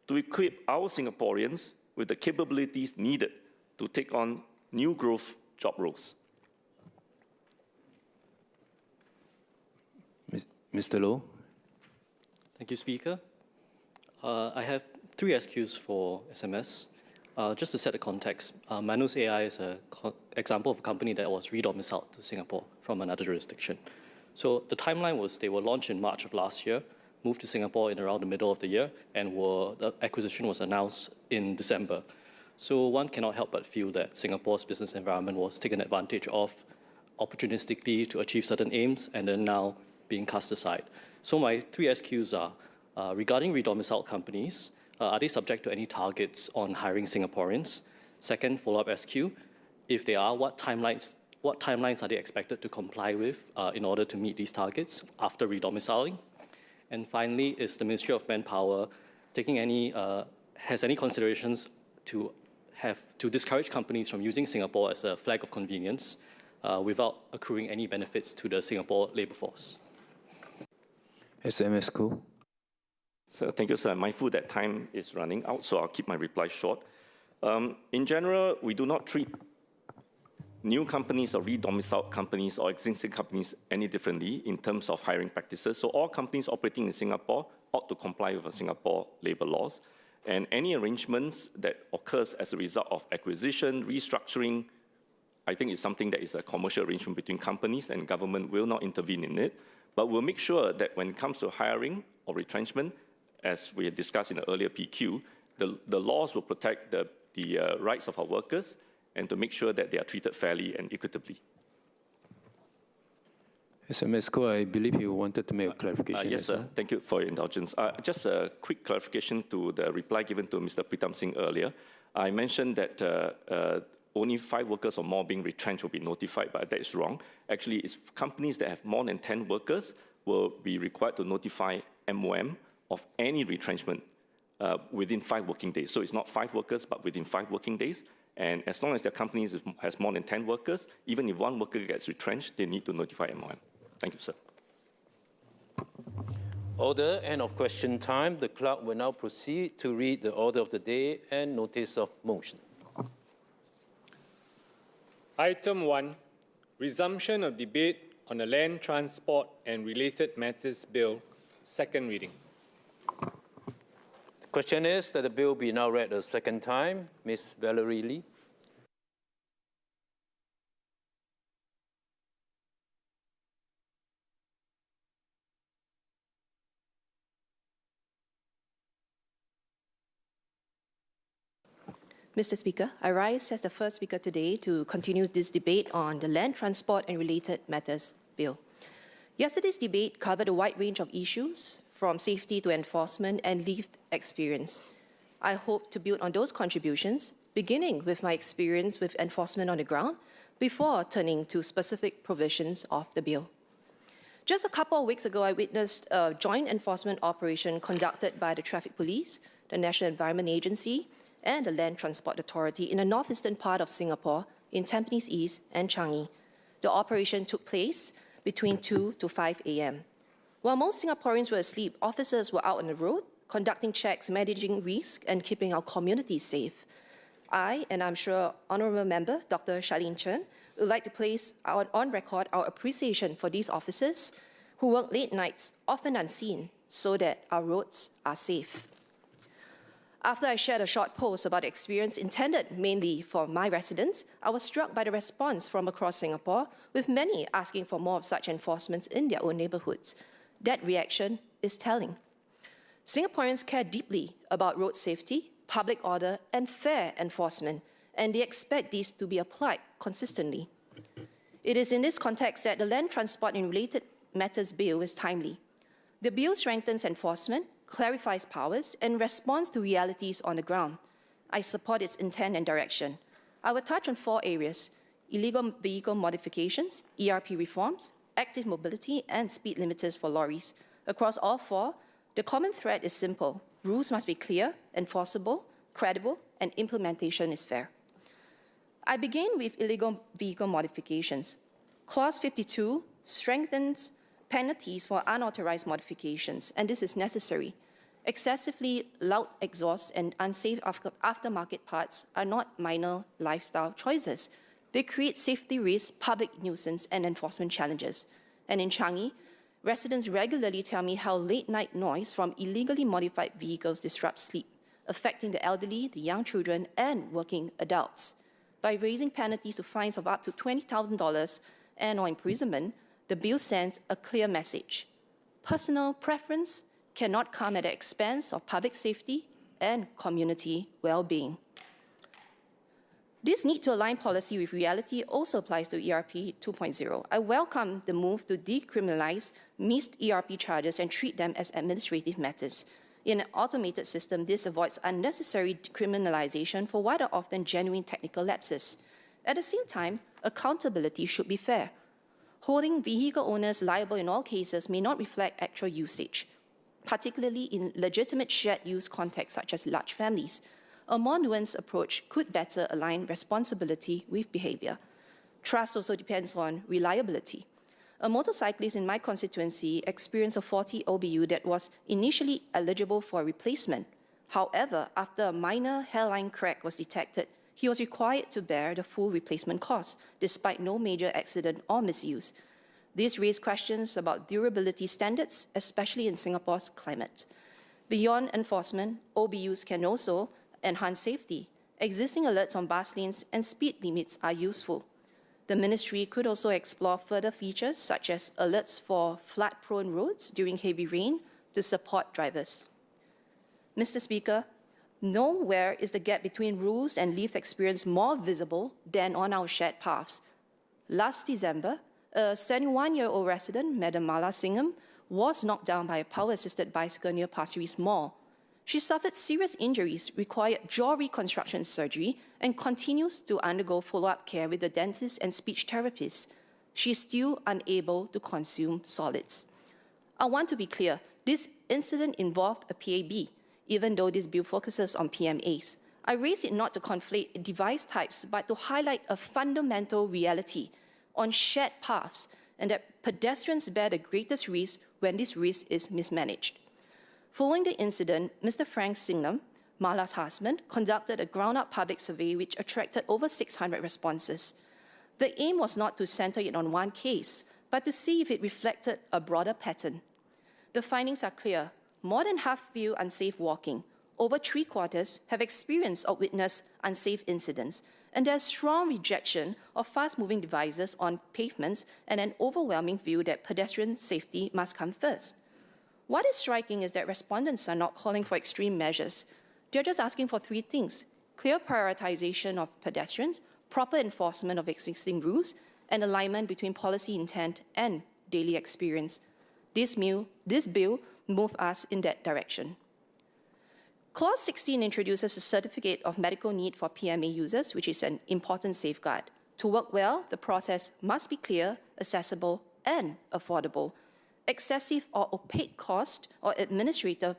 to equip our Singaporeans with the capabilities needed to take on new growth job roles. Mr. Loh. Thank you, Speaker. I have 3 SQs for SMS. Just to set the context, Manus AI is an example of a company that was redomiciled to Singapore from another jurisdiction. So the timeline was they were launched in March of last year, moved to Singapore in around the middle of the year, and the acquisition was announced in December. So one cannot help but feel that Singapore's business environment was taken advantage of opportunistically to achieve certain aims and then now being cast aside. So my 3 SQs are regarding redomiciled companies, are they subject to any targets on hiring Singaporeans? Second follow-up SQ, if they are, what timelines are they expected to comply with in order to meet these targets after redomiciling? And finally, is the Ministry of Manpower taking has any considerations to discourage companies from using Singapore as a flag of convenience without accruing any benefits to the Singapore labour force. SMS Koo. So thank you, sir. I'm mindful that time is running out, so I'll keep my reply short. In general, we do not treat new companies or re-domiciled companies or existing companies any differently in terms of hiring practices. So all companies operating in Singapore ought to comply with the Singapore labour laws. And any arrangements that occurs as a result of acquisition, restructuring, I think is something that is a commercial arrangement between companies, and government will not intervene in it. But we'll make sure that when it comes to hiring or retrenchment, as we had discussed in the earlier PQ, the laws will protect the rights of our workers and to make sure that they are treated fairly and equitably. SMS Koo, I believe you wanted to make a clarification. Yes, sir. Thank you for your indulgence. Just a quick clarification to the reply given to Mr. Pritam Singh earlier. I mentioned that only 5 workers or more being retrenched will be notified, but that is wrong. Actually, it's companies that have more than 10 workers will be required to notify MOM of any retrenchment within 5 working days. So it's not 5 workers, but within 5 working days. And as long as their company has more than 10 workers, even if 1 worker gets retrenched, they need to notify MOM. Thank you, sir. Order. End of question time. The clerk will now proceed to read the order of the day and notice of motion. Item 1, resumption of debate on the Land Transport and Related Matters Bill, second reading. The question is that the bill be now read a second time. Ms. Valerie Lee. Mr. Speaker, I rise as the first speaker today to continue this debate on the Land Transport and Related Matters Bill. Yesterday's debate covered a wide range of issues, from safety to enforcement and lived experience. I hope to build on those contributions, beginning with my experience with enforcement on the ground, before turning to specific provisions of the bill. Just a couple of weeks ago, I witnessed a joint enforcement operation conducted by the Traffic Police, the National Environment Agency, and the Land Transport Authority in the northeastern part of Singapore, in Tampines East and Changi. The operation took place between 2 to 5 a.m. While most Singaporeans were asleep, officers were out on the road, conducting checks, managing risk, and keeping our communities safe. I, and I'm sure Honourable Member Dr. Charlene Chen, would like to place on record our appreciation for these officers who work late nights, often unseen, so that our roads are safe. After I shared a short post about the experience intended mainly for my residents, I was struck by the response from across Singapore, with many asking for more of such enforcements in their own neighbourhoods. That reaction is telling. Singaporeans care deeply about road safety, public order, and fair enforcement, and they expect these to be applied consistently. It is in this context that the Land Transport and Related Matters Bill is timely. The bill strengthens enforcement, clarifies powers, and responds to realities on the ground. I support its intent and direction. I will touch on 4 areas: illegal vehicle modifications, ERP reforms, active mobility, and speed limiters for lorries. Across all 4, the common thread is simple. Rules must be clear, enforceable, credible, and implementation is fair. I begin with illegal vehicle modifications. Clause 52 strengthens penalties for unauthorized modifications, and this is necessary. Excessively loud exhaust and unsafe aftermarket parts are not minor lifestyle choices. They create safety risks, public nuisance, and enforcement challenges. And in Changi, residents regularly tell me how late-night noise from illegally modified vehicles disrupts sleep, affecting the elderly, the young children, and working adults. By raising penalties to fines of up to $20,000 and/or imprisonment, the bill sends a clear message. Personal preference cannot come at the expense of public safety and community well-being. This need to align policy with reality also applies to ERP 2.0. I welcome the move to decriminalize missed ERP charges and treat them as administrative matters. In an automated system, this avoids unnecessary criminalization for what are often genuine technical lapses. At the same time, accountability should be fair. Holding vehicle owners liable in all cases may not reflect actual usage, particularly in legitimate shared use contexts such as large families. A more nuanced approach could better align responsibility with behavior. Trust also depends on reliability. A motorcyclist in my constituency experienced a faulty OBU that was initially eligible for replacement. However, after a minor hairline crack was detected, he was required to bear the full replacement cost, despite no major accident or misuse. This raised questions about durability standards, especially in Singapore's climate. Beyond enforcement, OBUs can also enhance safety. Existing alerts on bus lanes and speed limits are useful. The ministry could also explore further features such as alerts for flood-prone roads during heavy rain to support drivers. Mr. Speaker, nowhere is the gap between rules and lived experience more visible than on our shared paths. Last December, a 71-year-old resident, Madam Mala Singham, was knocked down by a power-assisted bicycle near Pasir Ris Mall. She suffered serious injuries, required jaw reconstruction surgery, and continues to undergo follow-up care with the dentist and speech therapist. She is still unable to consume solids. I want to be clear, this incident involved a PAB, even though this bill focuses on PMAs. I raise it not to conflate device types, but to highlight a fundamental reality on shared paths, and that pedestrians bear the greatest risk when this risk is mismanaged. Following the incident, Mr. Frank Singham, Mala's husband, conducted a ground-up public survey which attracted over 600 responses. The aim was not to center it on one case, but to see if it reflected a broader pattern. The findings are clear. More than half feel unsafe walking. Over 3/4 have experienced or witnessed unsafe incidents, and there's strong rejection of fast-moving devices on pavements and an overwhelming view that pedestrian safety must come first. What is striking is that respondents are not calling for extreme measures. They're just asking for three things: clear prioritization of pedestrians, proper enforcement of existing rules, and alignment between policy intent and daily experience. This bill moves us in that direction. Clause 16 introduces a certificate of medical need for PMA users, which is an important safeguard. To work well, the process must be clear, accessible, and affordable. Excessive or opaque cost or administrative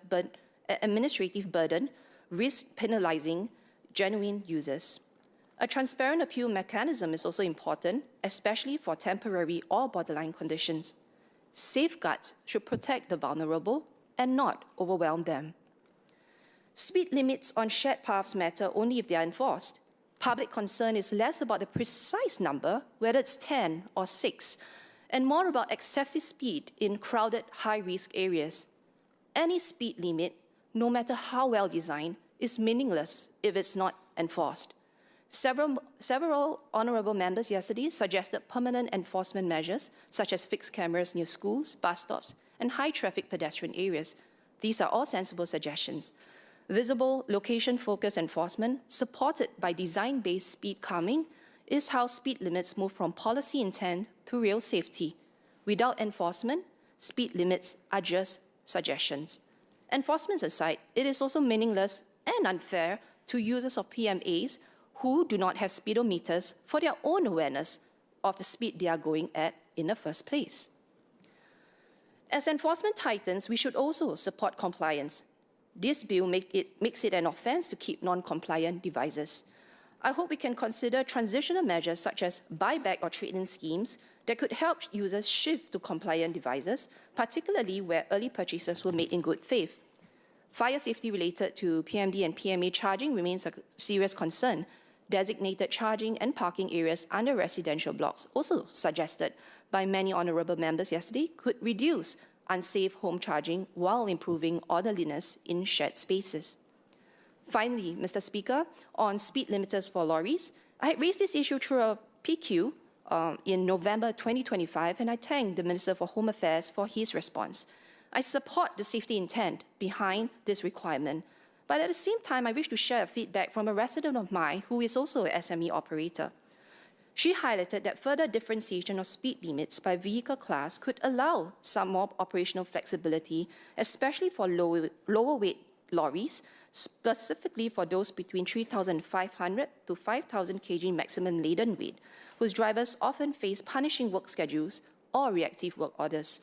burden risk penalizing genuine users. A transparent appeal mechanism is also important, especially for temporary or borderline conditions. Safeguards should protect the vulnerable and not overwhelm them. Speed limits on shared paths matter only if they are enforced. Public concern is less about the precise number, whether it's 10 or 6, and more about excessive speed in crowded, high-risk areas. Any speed limit, no matter how well designed, is meaningless if it's not enforced. Several honourable members yesterday suggested permanent enforcement measures, such as fixed cameras near schools, bus stops, and high-traffic pedestrian areas. These are all sensible suggestions. Visible, location-focused enforcement, supported by design-based speed calming, is how speed limits move from policy intent to real safety. Without enforcement, speed limits are just suggestions. Enforcement aside, it is also meaningless and unfair to users of PMAs who do not have speedometers for their own awareness of the speed they are going at in the first place. As enforcement tightens, we should also support compliance. This bill makes it an offense to keep non-compliant devices. I hope we can consider transitional measures such as buyback or trade-in schemes that could help users shift to compliant devices, particularly where early purchases were made in good faith. Fire safety related to PMD and PMA charging remains a serious concern. Designated charging and parking areas under residential blocks, also suggested by many honourable members yesterday, could reduce unsafe home charging while improving orderliness in shared spaces. Finally, Mr. Speaker, on speed limiters for lorries, I had raised this issue through a PQ in November 2025, and I thank the Minister for Home Affairs for his response. I support the safety intent behind this requirement, but at the same time, I wish to share feedback from a resident of mine who is also an SME operator. She highlighted that further differentiation of speed limits by vehicle class could allow some more operational flexibility, especially for lower weight lorries, specifically for those between 3,500 to 5,000 kg maximum laden weight, whose drivers often face punishing work schedules or reactive work orders.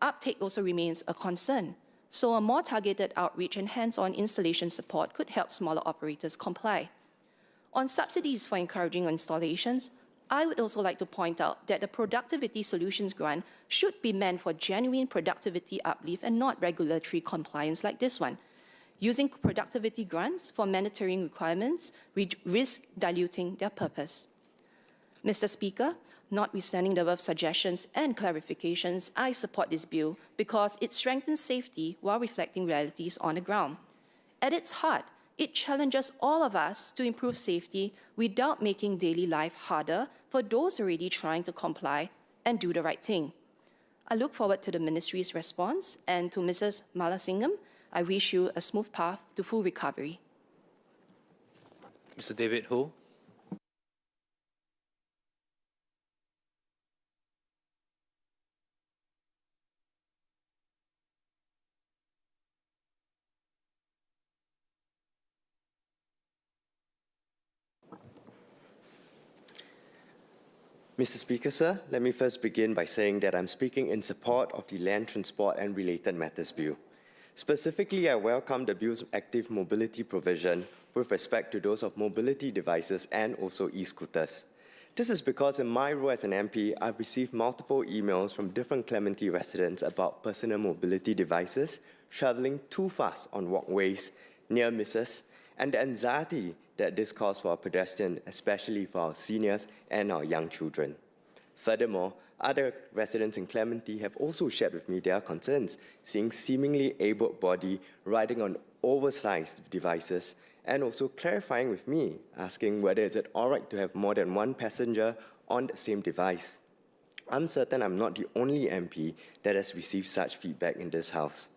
Uptake also remains a concern, so a more targeted outreach and hands-on installation support could help smaller operators comply. On subsidies for encouraging installations, I would also like to point out that the Productivity Solutions Grant should be meant for genuine productivity uplift and not regulatory compliance like this one. Using productivity grants for monitoring requirements risk diluting their purpose. Mr. Speaker, notwithstanding the above suggestions and clarifications, I support this bill because it strengthens safety while reflecting realities on the ground. At its heart, it challenges all of us to improve safety without making daily life harder for those already trying to comply and do the right thing. I look forward to the Ministry's response, and to Mrs. Malasingham, I wish you a smooth path to full recovery. Mr. David Ho. Mr. Speaker, sir, let me first begin by saying that I'm speaking in support of the Land Transport and Related Matters Bill. Specifically, I welcome the bill's active mobility provision with respect to those of mobility devices and also e-scooters. This is because in my role as an MP, I've received multiple emails from different Clementi residents about personal mobility devices traveling too fast on walkways, near misses, and the anxiety that this causes for our pedestrians, especially for our seniors and our young children. Furthermore, other residents in Clementi have also shared with me their concerns, seeing seemingly able-bodied riding on oversized devices, and also clarifying with me, asking whether is it all right to have more than one passenger on the same device. I'm certain I'm not the only MP that has received such feedback in this House.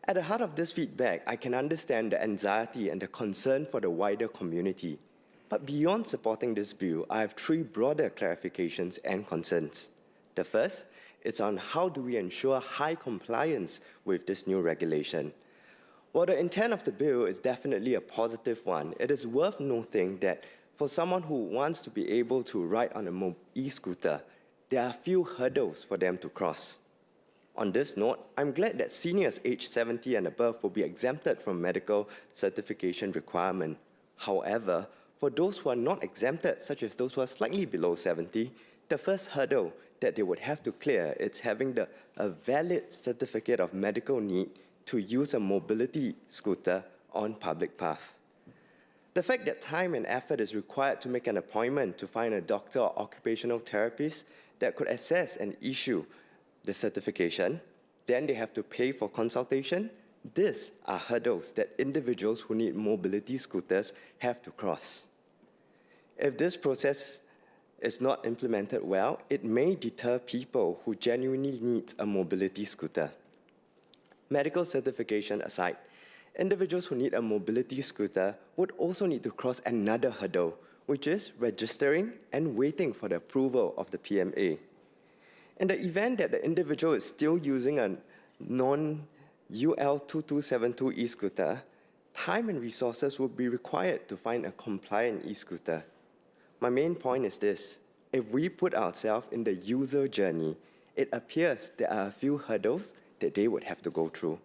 At the heart of this feedback, I can understand the anxiety and the concern for the wider community. But beyond supporting this bill, I have three broader clarifications and concerns. The first is on how do we ensure high compliance with this new regulation. While the intent of the bill is definitely a positive one, it is worth noting that for someone who wants to be able to ride on an e-scooter, there are a few hurdles for them to cross. On this note, I'm glad that seniors aged 70 and above will be exempted from medical certification requirement. However, for those who are not exempted, such as those who are slightly below 70, the first hurdle that they would have to clear is having a valid certificate of medical need to use a mobility scooter on public path. The fact that time and effort is required to make an appointment to find a doctor or occupational therapist that could assess and issue the certification, then they have to pay for consultation. These are hurdles that individuals who need mobility scooters have to cross. If this process is not implemented well, it may deter people who genuinely need a mobility scooter. Medical certification aside, individuals who need a mobility scooter would also need to cross another hurdle, which is registering and waiting for the approval of the PMA. In the event that the individual is still using a non-UL2272 e-scooter, time and resources will be required to find a compliant e-scooter. My main point is this: if we put ourselves in the user journey, it appears there are a few hurdles that they would have to go through.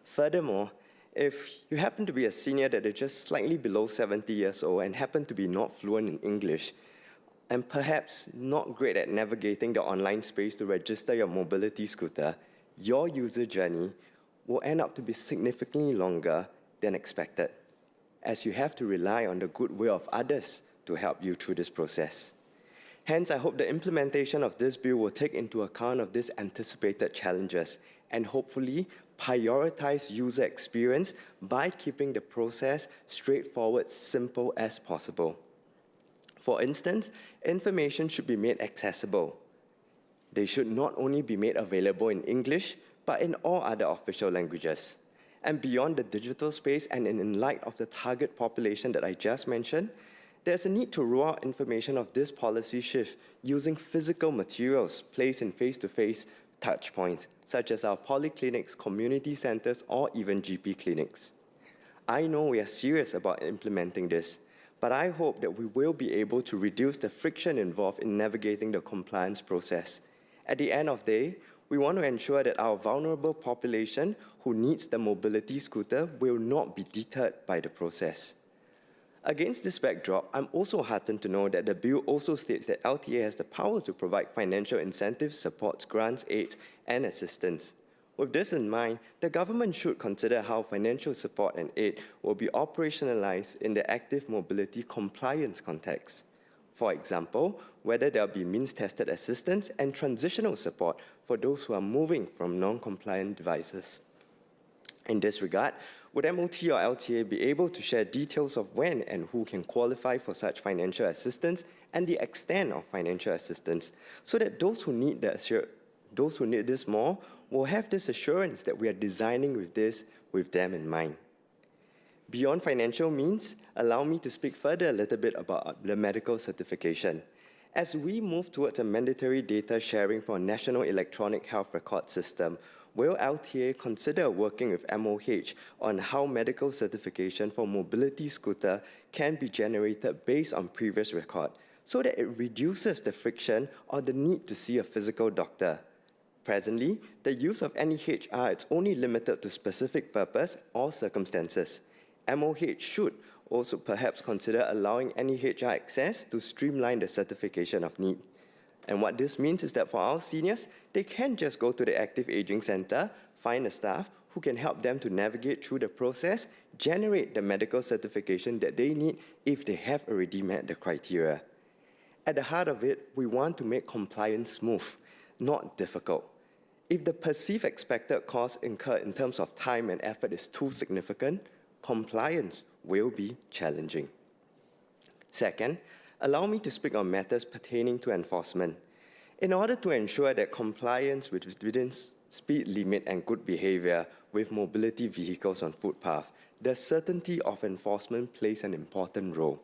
Furthermore, if you happen to be a senior that is just slightly below 70 years old and happen to be not fluent in English, and perhaps not great at navigating the online space to register your mobility scooter, your user journey will end up to be significantly longer than expected, as you have to rely on the goodwill of others to help you through this process. Hence, I hope the implementation of this bill will take into account of these anticipated challenges and hopefully prioritize user experience by keeping the process straightforward, simple as possible. For instance, information should be made accessible. They should not only be made available in English, but in all other official languages. And beyond the digital space and in light of the target population that I just mentioned, there's a need to roll out information of this policy shift using physical materials placed in face-to-face touchpoints, such as our polyclinics, community centers, or even GP clinics. I know we are serious about implementing this, but I hope that we will be able to reduce the friction involved in navigating the compliance process. At the end of the day, we want to ensure that our vulnerable population who needs the mobility scooter will not be deterred by the process. Against this backdrop, I'm also heartened to know that the bill also states that LTA has the power to provide financial incentives, supports, grants, aids, and assistance. With this in mind, the government should consider how financial support and aid will be operationalized in the active mobility compliance context. For example, whether there will be means-tested assistance and transitional support for those who are moving from non-compliant devices. In this regard, would MOT or LTA be able to share details of when and who can qualify for such financial assistance and the extent of financial assistance, so that those who need this more will have this assurance that we are designing with them in mind? Beyond financial means, allow me to speak further a little bit about the medical certification. As we move towards a mandatory data sharing for a national electronic health record system, will LTA consider working with MOH on how medical certification for mobility scooter can be generated based on previous record, so that it reduces the friction or the need to see a physical doctor? Presently, the use of NEHR is only limited to specific purpose or circumstances. MOH should also perhaps consider allowing NEHR access to streamline the certification of need. And what this means is that for our seniors, they can just go to the Active Aging Center, find a staff who can help them to navigate through the process, generate the medical certification that they need if they have already met the criteria. At the heart of it, we want to make compliance smooth, not difficult. If the perceived expected cost incurred in terms of time and effort is too significant, compliance will be challenging. Second, allow me to speak on matters pertaining to enforcement. In order to ensure that compliance within speed limit and good behavior with mobility vehicles on footpath, the certainty of enforcement plays an important role.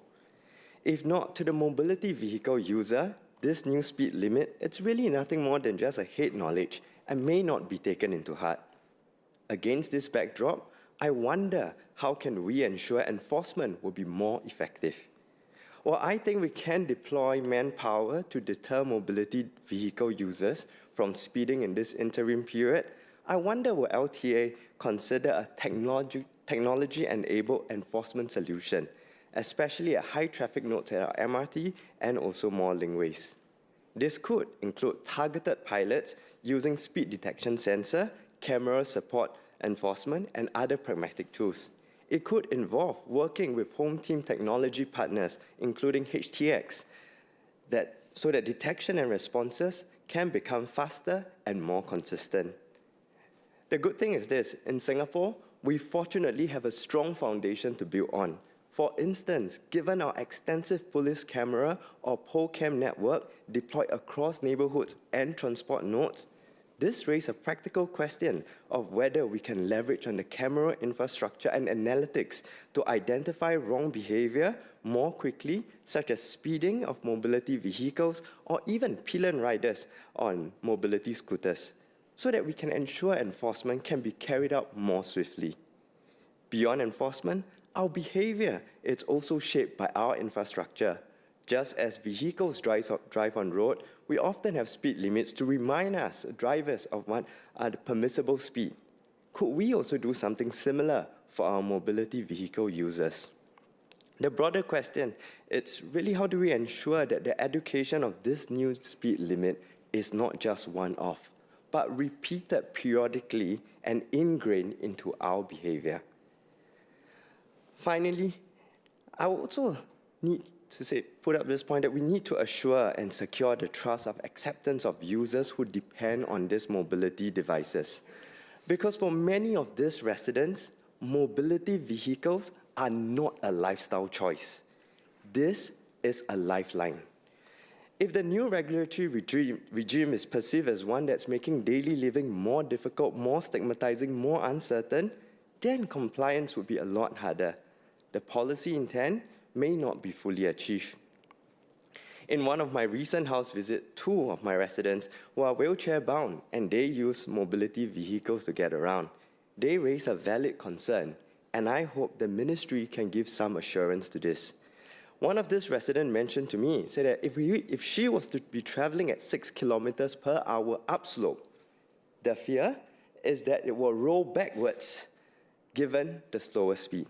If not to the mobility vehicle user, this new speed limit, it's really nothing more than just a head knowledge and may not be taken into heart. Against this backdrop, I wonder how can we ensure enforcement will be more effective? Well, I think we can deploy manpower to deter mobility vehicle users from speeding in this interim period. I wonder will LTA consider a technology-enabled enforcement solution, especially at high traffic nodes at our MRT and also more linkways. This could include targeted pilots using speed detection sensor, camera support enforcement, and other pragmatic tools. It could involve working with home team technology partners, including HTX, so that detection and responses can become faster and more consistent. The good thing is this: in Singapore, we fortunately have a strong foundation to build on. For instance, given our extensive police camera or POLCAM network deployed across neighborhoods and transport nodes, this raises a practical question of whether we can leverage on the camera infrastructure and analytics to identify wrong behavior more quickly, such as speeding of mobility vehicles or even pillion riders on mobility scooters, so that we can ensure enforcement can be carried out more swiftly. Beyond enforcement, our behavior is also shaped by our infrastructure. Just as vehicles drive on road, we often have speed limits to remind us, drivers, of what are the permissible speed. Could we also do something similar for our mobility vehicle users? The broader question is really how do we ensure that the education of this new speed limit is not just one-off, but repeated periodically and ingrained into our behavior. Finally, I also need to put up this point that we need to assure and secure the trust of acceptance of users who depend on these mobility devices. Because for many of these residents, mobility vehicles are not a lifestyle choice. This is a lifeline. If the new regulatory regime is perceived as one that's making daily living more difficult, more stigmatizing, more uncertain, then compliance would be a lot harder. The policy intent may not be fully achieved. In one of my recent house visits, 2 of my residents were wheelchair-bound and they use mobility vehicles to get around. They raise a valid concern, and I hope the ministry can give some assurance to this. One of these residents mentioned to me, said that if she was to be traveling at 6 kilometers per hour upslope, the fear is that it will roll backwards given the slower speed.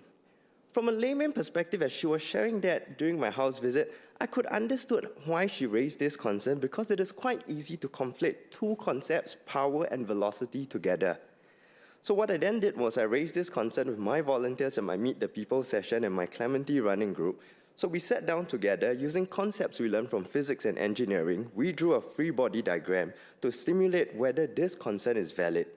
From a layman perspective, as she was sharing that during my house visit, I could understood why she raised this concern because it is quite easy to conflate two concepts, power and velocity, together. So what I then did was I raised this concern with my volunteers in my Meet the People session and my Clementi running group. So we sat down together using concepts we learned from physics and engineering. We drew a free body diagram to stimulate whether this concern is valid.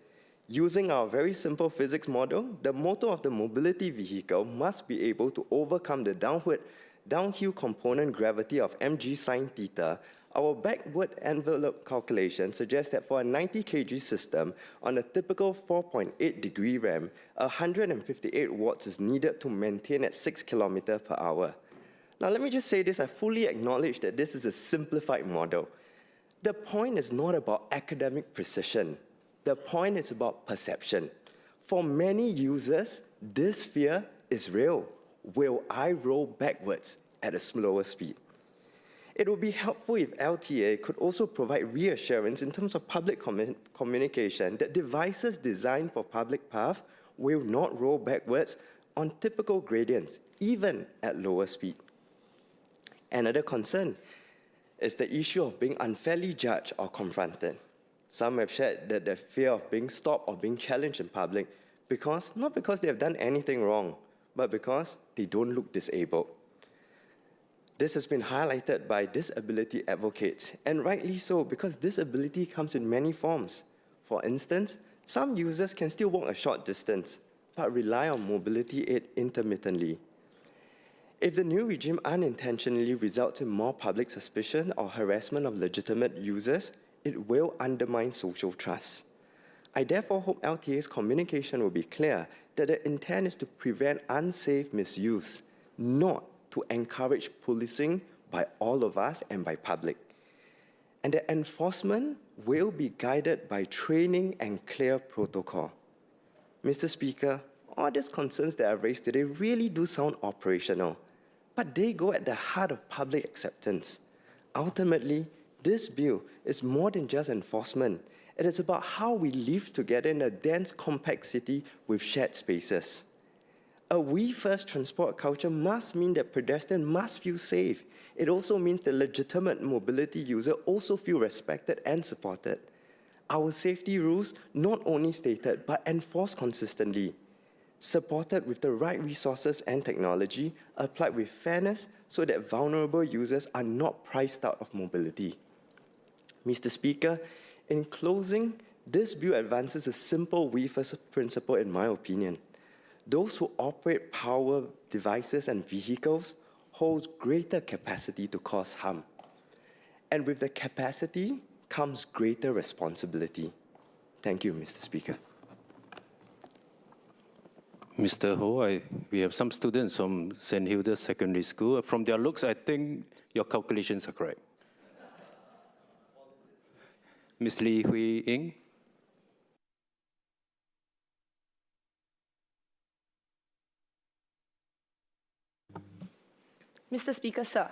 Using our very simple physics model, the motor of the mobility vehicle must be able to overcome the downhill component gravity of mg sine theta. Our backward envelope calculation suggests that for a 90 kg system on a typical 4.8 degree ramp, 158 watts is needed to maintain at 6 km per hour. Now let me just say this, I fully acknowledge that this is a simplified model. The point is not about academic precision. The point is about perception. For many users, this fear is real. Will I roll backwards at a slower speed? It would be helpful if LTA could also provide reassurance in terms of public communication that devices designed for public path will not roll backwards on typical gradients, even at lower speed. Another concern is the issue of being unfairly judged or confronted. Some have shared that the fear of being stopped or being challenged in public not because they have done anything wrong, but because they don't look disabled. This has been highlighted by disability advocates, and rightly so, because disability comes in many forms. For instance, some users can still walk a short distance, but rely on mobility aid intermittently. If the new regime unintentionally results in more public suspicion or harassment of legitimate users, it will undermine social trust. I therefore hope LTA's communication will be clear that the intent is to prevent unsafe misuse, not to encourage policing by all of us and by public. And the enforcement will be guided by training and clear protocol. Mr. Speaker, all these concerns that I've raised today really do sound operational, but they go at the heart of public acceptance. Ultimately, this bill is more than just enforcement. It is about how we live together in a dense, compact city with shared spaces. A we-first transport culture must mean that pedestrians must feel safe. It also means that legitimate mobility users also feel respected and supported. Our safety rules not only stated, but enforced consistently, supported with the right resources and technology, applied with fairness so that vulnerable users are not priced out of mobility. Mr. Speaker, in closing, this bill advances a simple we-first principle in my opinion. Those who operate power devices and vehicles hold greater capacity to cause harm. And with the capacity comes greater responsibility. Thank you, Mr. Speaker. Mr. Ho, we have some students from St. Hilda Secondary School. From their looks, I think your calculations are correct. Ms. Lee Hui Ying. Mr. Speaker, sir,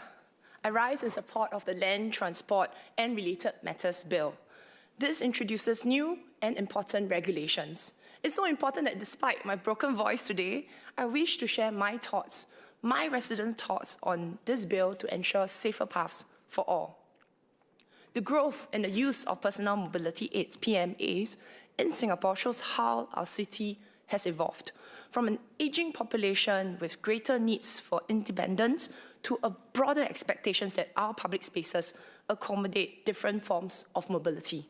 I rise in support of the Land Transport and Related Matters Bill. This introduces new and important regulations. It's so important that despite my broken voice today, I wish to share my thoughts, my resident thoughts on this bill to ensure safer paths for all. The growth in the use of personal mobility aids, PMAs, in Singapore shows how our city has evolved, from an aging population with greater needs for independence to a broader expectations that our public spaces accommodate different forms of mobility.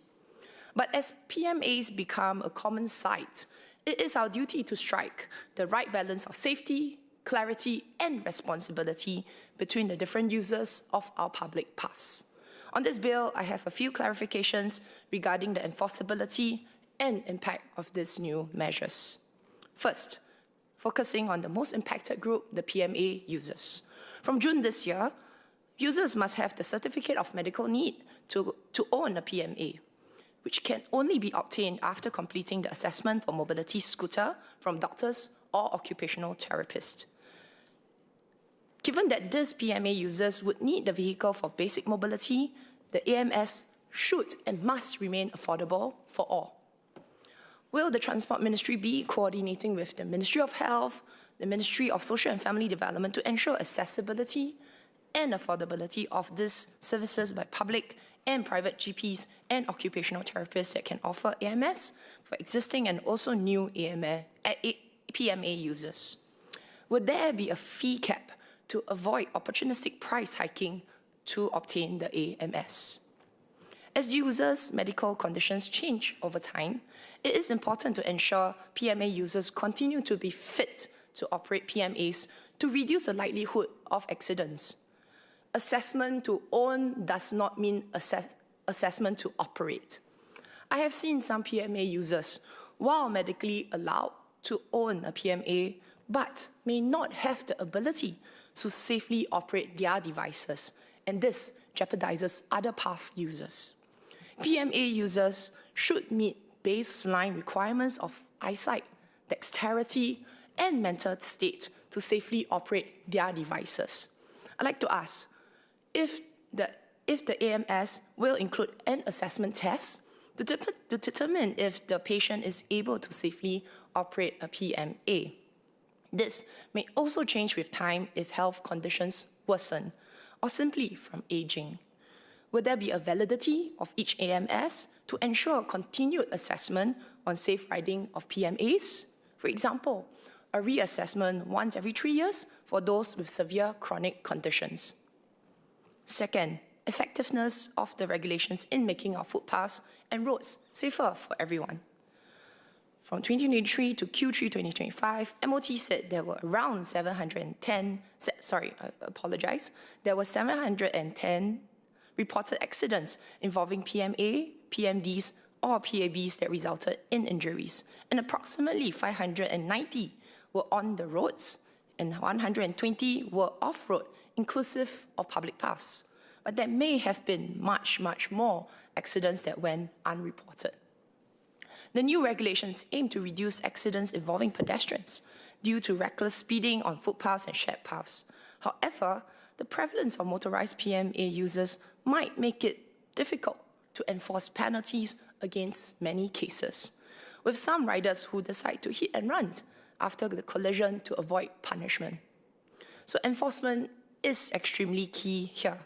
But as PMAs become a common sight, it is our duty to strike the right balance of safety, clarity, and responsibility between the different users of our public paths. On this bill, I have a few clarifications regarding the enforceability and impact of these new measures. First, focusing on the most impacted group, the PMA users. From June this year, users must have the certificate of medical need to own a PMA, which can only be obtained after completing the assessment for mobility scooter from doctors or occupational therapists. Given that these PMA users would need the vehicle for basic mobility, the AMS should and must remain affordable for all. Will the Transport Ministry be coordinating with the Ministry of Health, the Ministry of Social and Family Development to ensure accessibility and affordability of these services by public and private GPs and occupational therapists that can offer AMS for existing and also new PMA users? Would there be a fee cap to avoid opportunistic price hiking to obtain the AMS? As users' medical conditions change over time, it is important to ensure PMA users continue to be fit to operate PMAs to reduce the likelihood of accidents. Assessment to own does not mean assessment to operate. I have seen some PMA users, while medically allowed to own a PMA, but may not have the ability to safely operate their devices, and this jeopardizes other PATH users. PMA users should meet baseline requirements of eyesight, dexterity, and mental state to safely operate their devices. I'd like to ask if the AMS will include an assessment test to determine if the patient is able to safely operate a PMA. This may also change with time if health conditions worsen or simply from aging. Would there be a validity of each AMS to ensure continued assessment on safe riding of PMAs? For example, a reassessment once every 3 years for those with severe chronic conditions. Second, effectiveness of the regulations in making our footpaths and roads safer for everyone. From 2023 to Q3 2025, MOT said there were around 710 reported accidents involving PMA, PMDs, or PABs that resulted in injuries, and approximately 590 were on the roads and 120 were off-road, inclusive of public paths. But there may have been much, much more accidents that went unreported. The new regulations aim to reduce accidents involving pedestrians due to reckless speeding on footpaths and shared paths. However, the prevalence of motorized PMA users might make it difficult to enforce penalties against many cases, with some riders who decide to hit and run after the collision to avoid punishment. So enforcement is extremely key here.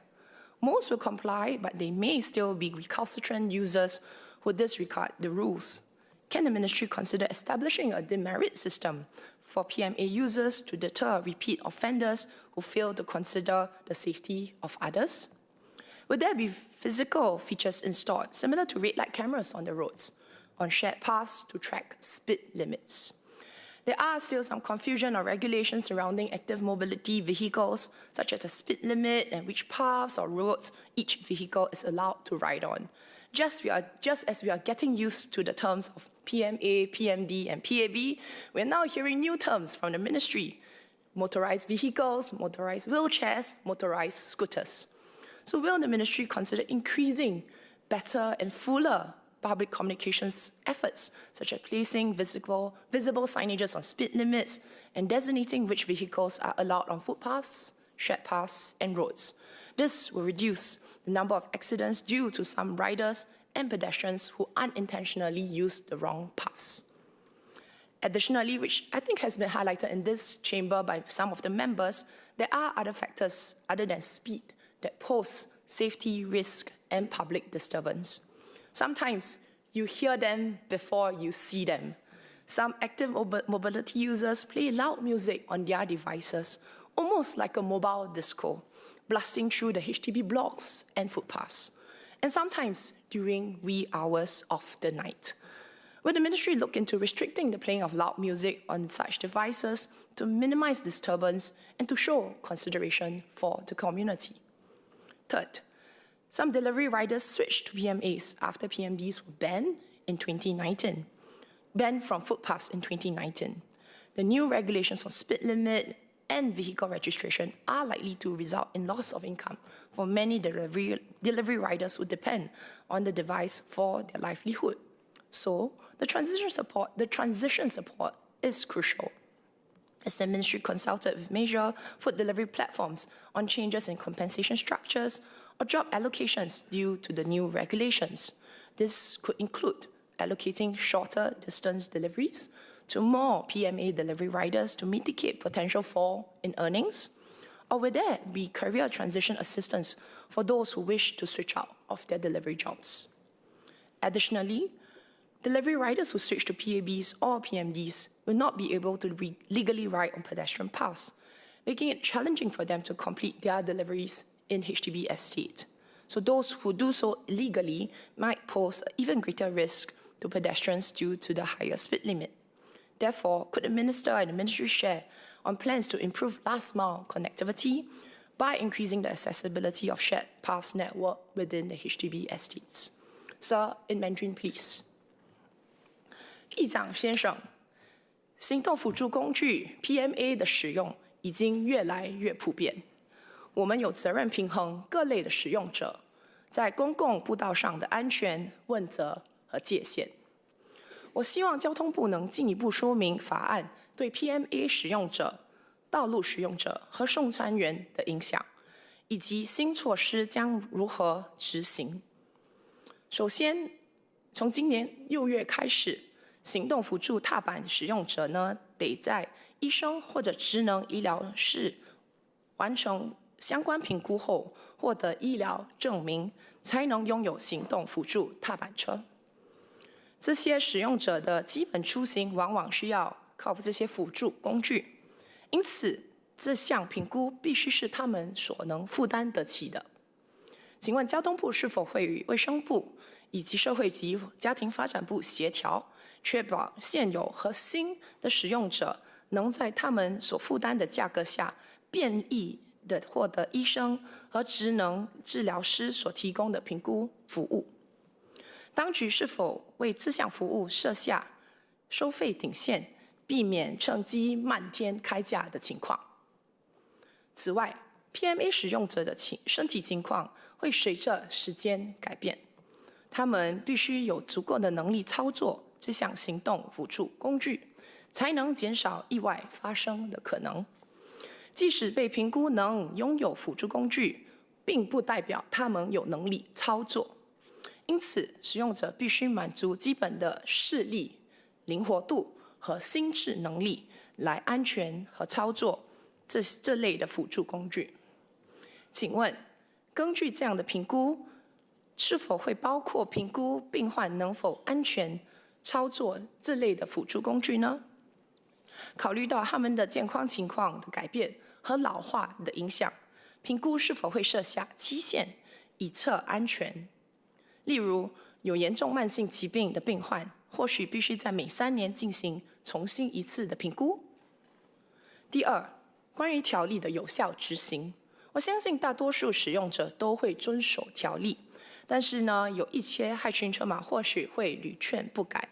Most will comply, but they may still be recalcitrant users who disregard the rules. Can the ministry consider establishing a demerit system for PMA users to deter repeat offenders who fail to consider the safety of others? Would there be physical features installed similar to red light cameras on the roads, on shared paths to track speed limits? There are still some confusion or regulations surrounding active mobility vehicles, such as the speed limit and which paths or roads each vehicle is allowed to ride on. Just as we are getting used to the terms of PMA, PMD, and PAB, we're now hearing new terms from the ministry: motorized vehicles, motorized wheelchairs, motorized scooters. So will the ministry consider increasing better and fuller public communications efforts, such as placing visible signages on speed limits and designating which vehicles are allowed on footpaths, shared paths, and roads? This will reduce the number of accidents due to some riders and pedestrians who unintentionally use the wrong paths. Additionally, which I think has been highlighted in this chamber by some of the members, there are other factors other than speed that pose safety risk and public disturbance. Sometimes you hear them before you see them. Some active mobility users play loud music on their devices, almost like a mobile disco, blasting through the HDB blocks and footpaths, and sometimes during wee hours of the night. Will the ministry look into restricting the playing of loud music on such devices to minimize disturbance and to show consideration for the community? Third, some delivery riders switched to PMAs after PMDs were banned from footpaths in 2019. The new regulations for speed limit and vehicle registration are likely to result in loss of income for many delivery riders who depend on the device for their livelihood. So the transition support is crucial. As the ministry consulted with major food delivery platforms on changes in compensation structures or job allocations due to the new regulations. This could include allocating shorter distance deliveries to more PMA delivery riders to mitigate potential fall in earnings? Or will there be career transition assistance for those who wish to switch out of their delivery jobs? Additionally, delivery riders who switch to PABs or PMDs will not be able to legally ride on pedestrian paths, making it challenging for them to complete their deliveries in HDB estate. So those who do so illegally might pose an even greater risk to pedestrians due to the higher speed limit. Therefore, could the Minister and the Ministry share on plans to improve last-mile connectivity by increasing the accessibility of shared paths network within the HDB estates? Sir, in Mandarin, please. 议长先生，行动辅助工具 PMA 的使用已经越来越普遍。我们有责任平衡各类的使用者在公共步道上的安全、问责和界限。我希望交通部能进一步说明法案对 PMA 使用者、道路使用者和送餐员的影响，以及新措施将如何执行。首先，从今年6月开始，行动辅助踏板使用者呢，得在医生或者职能医疗室完成相关评估后，获得医疗证明，才能拥有行动辅助踏板车。这些使用者的基本出行往往需要靠这些辅助工具，因此这项评估必须是他们所能负担得起的。请问交通部是否会与卫生部以及社会及家庭发展部协调，确保现有和新的使用者能在他们所负担的价格下，便利地获得医生和职能治疗师所提供的评估服务？当局是否为这项服务设下收费顶线，避免趁机漫天开价的情况？此外 ，PMA 使用者的身体情况会随着时间改变，他们必须有足够的能力操作这项行动辅助工具，才能减少意外发生的可能。即使被评估能拥有辅助工具，并不代表他们有能力操作。因此，使用者必须满足基本的视力、灵活度和心智能力，来安全和操作这类的辅助工具。请问，根据这样的评估，是否会包括评估病患能否安全操作这类的辅助工具呢？考虑到他们的健康情况的改变和老化的影响，评估是否会设下期限，以测安全？例如，有严重慢性疾病的病患，或许必须在每3年进行重新一次的评估。第二，关于条例的有效执行，我相信大多数使用者都会遵守条例，但是呢，有一些害群之马或许会屡劝不改。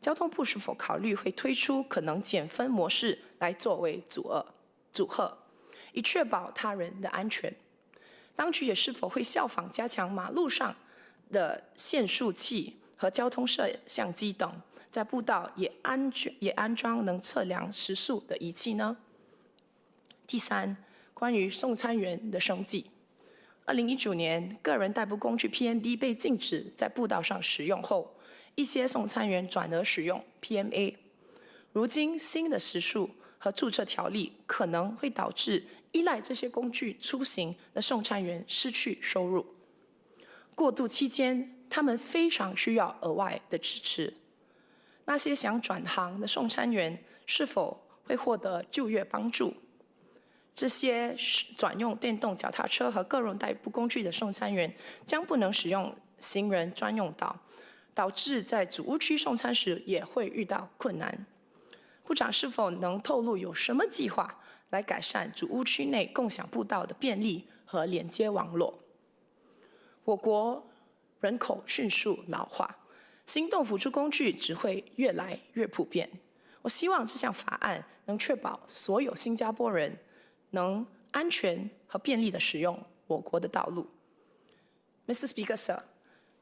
交通部是否考虑会推出可能减分模式来作为阻吓，以确保他人的安全？当局也是否会效仿加强马路上的限速器和交通摄像机等，在步道也安装能测量时速的仪器呢？第三，关于送餐员的生计，2019年个人代步工具 PMD 被禁止在步道上使用后，一些送餐员转而使用 PMA。如今新的时速和注册条例可能会导致依赖这些工具出行的送餐员失去收入。过渡期间，他们非常需要额外的支持。那些想转行的送餐员是否会获得就业帮助？这些转用电动脚踏车和个人代步工具的送餐员将不能使用行人专用道，导致在主屋区送餐时也会遇到困难。部长是否能透露有什么计划来改善主屋区内共享步道的便利和连接网络？我国人口迅速老化，行动辅助工具只会越来越普遍。我希望这项法案能确保所有新加坡人能安全和便利地使用我国的道路。Mr. Speaker, sir,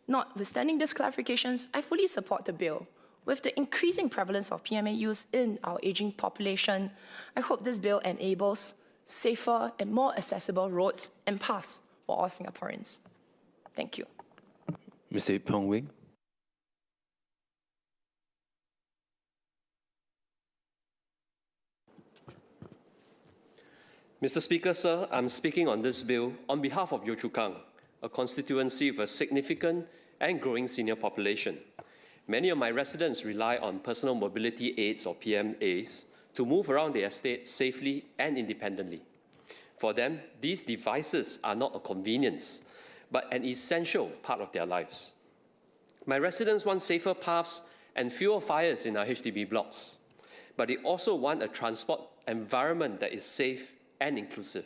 notwithstanding these clarifications, I fully support the bill. With the increasing prevalence of PMA use in our aging population, I hope this bill enables safer and more accessible roads and paths for all Singaporeans. Thank you. Mr. Pong Wing. Mr. Speaker, sir, I'm speaking on this bill on behalf of Yio Chu Kang, a constituency with a significant and growing senior population. Many of my residents rely on personal mobility aids or PMAs to move around the estate safely and independently. For them, these devices are not a convenience, but an essential part of their lives. My residents want safer paths and fewer fires in our HDB blocks, but they also want a transport environment that is safe and inclusive.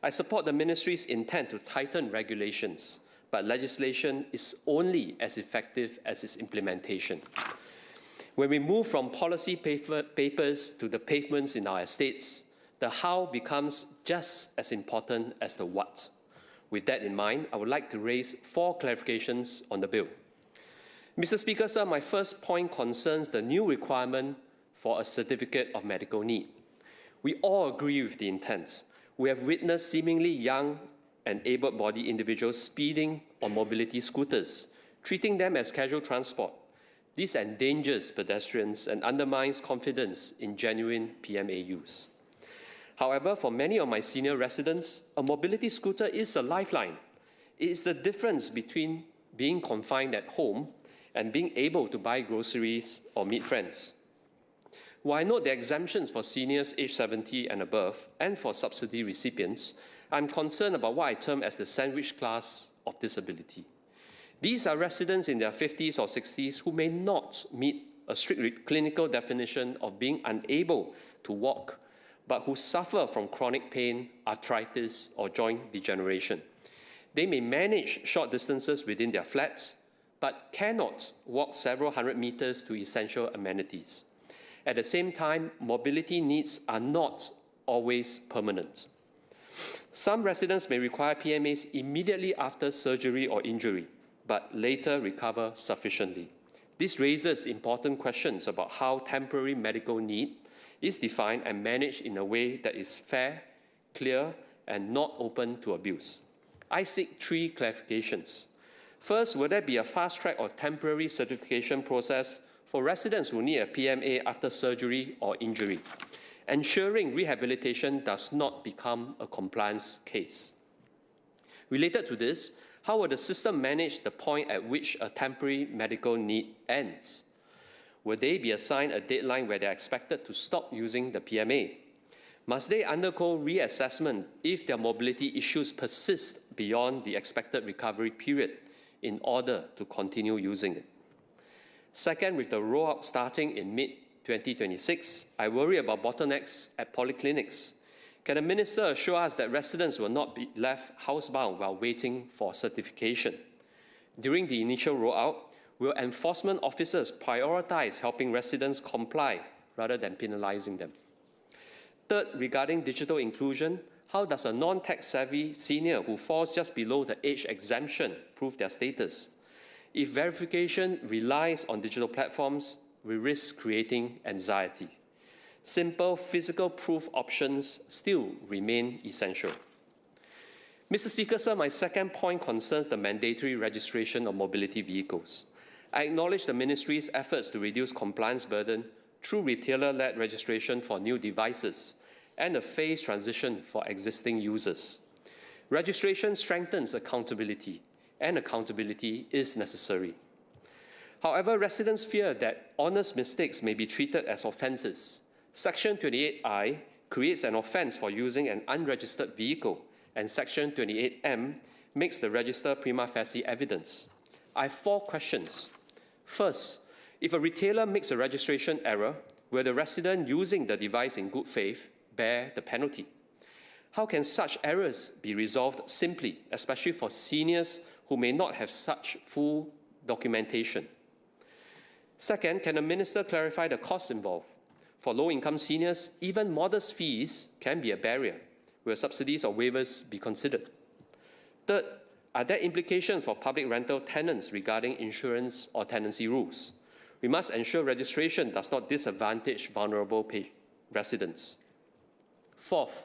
I support the Ministry's intent to tighten regulations, but legislation is only as effective as its implementation. When we move from policy papers to the pavements in our estates, the how becomes just as important as the what. With that in mind, I would like to raise 4 clarifications on the bill. Mr. Speaker, sir, my first point concerns the new requirement for a certificate of medical need. We all agree with the intent. We have witnessed seemingly young and able-bodied individuals speeding on mobility scooters, treating them as casual transport. This endangers pedestrians and undermines confidence in genuine PMA use. However, for many of my senior residents, a mobility scooter is a lifeline. It is the difference between being confined at home and being able to buy groceries or meet friends. While I note the exemptions for seniors aged 70 and above and for subsidy recipients, I'm concerned about what I term as the sandwich class of disability. These are residents in their 50s or 60s who may not meet a strict clinical definition of being unable to walk, but who suffer from chronic pain, arthritis, or joint degeneration. They may manage short distances within their flats, but cannot walk several hundred meters to essential amenities. At the same time, mobility needs are not always permanent. Some residents may require PMAs immediately after surgery or injury, but later recover sufficiently. This raises important questions about how temporary medical need is defined and managed in a way that is fair, clear, and not open to abuse. I seek 3 clarifications. First, will there be a fast-track or temporary certification process for residents who need a PMA after surgery or injury, ensuring rehabilitation does not become a compliance case? Related to this, how will the system manage the point at which a temporary medical need ends? Will they be assigned a deadline where they are expected to stop using the PMA? Must they undergo reassessment if their mobility issues persist beyond the expected recovery period in order to continue using it? Second, with the rollout starting in mid-2026, I worry about bottlenecks at polyclinics. Can the Minister assure us that residents will not be left housebound while waiting for certification? During the initial rollout, will enforcement officers prioritize helping residents comply rather than penalizing them? Third, regarding digital inclusion, how does a non-tech-savvy senior who falls just below the age exemption prove their status? If verification relies on digital platforms, we risk creating anxiety. Simple physical proof options still remain essential. Mr. Speaker, sir, my second point concerns the mandatory registration of mobility vehicles. I acknowledge the Ministry's efforts to reduce compliance burden through retailer-led registration for new devices and a phased transition for existing users. Registration strengthens accountability, and accountability is necessary. However, residents fear that honest mistakes may be treated as offences. Section 28I creates an offence for using an unregistered vehicle, and Section 28M makes the register prima facie evidence. I have 4 questions. First, if a retailer makes a registration error, will the resident using the device in good faith bear the penalty? How can such errors be resolved simply, especially for seniors who may not have such full documentation? Second, can the Minister clarify the costs involved? For low-income seniors, even modest fees can be a barrier. Will subsidies or waivers be considered? Third, are there implications for public rental tenants regarding insurance or tenancy rules? We must ensure registration does not disadvantage vulnerable residents. Fourth,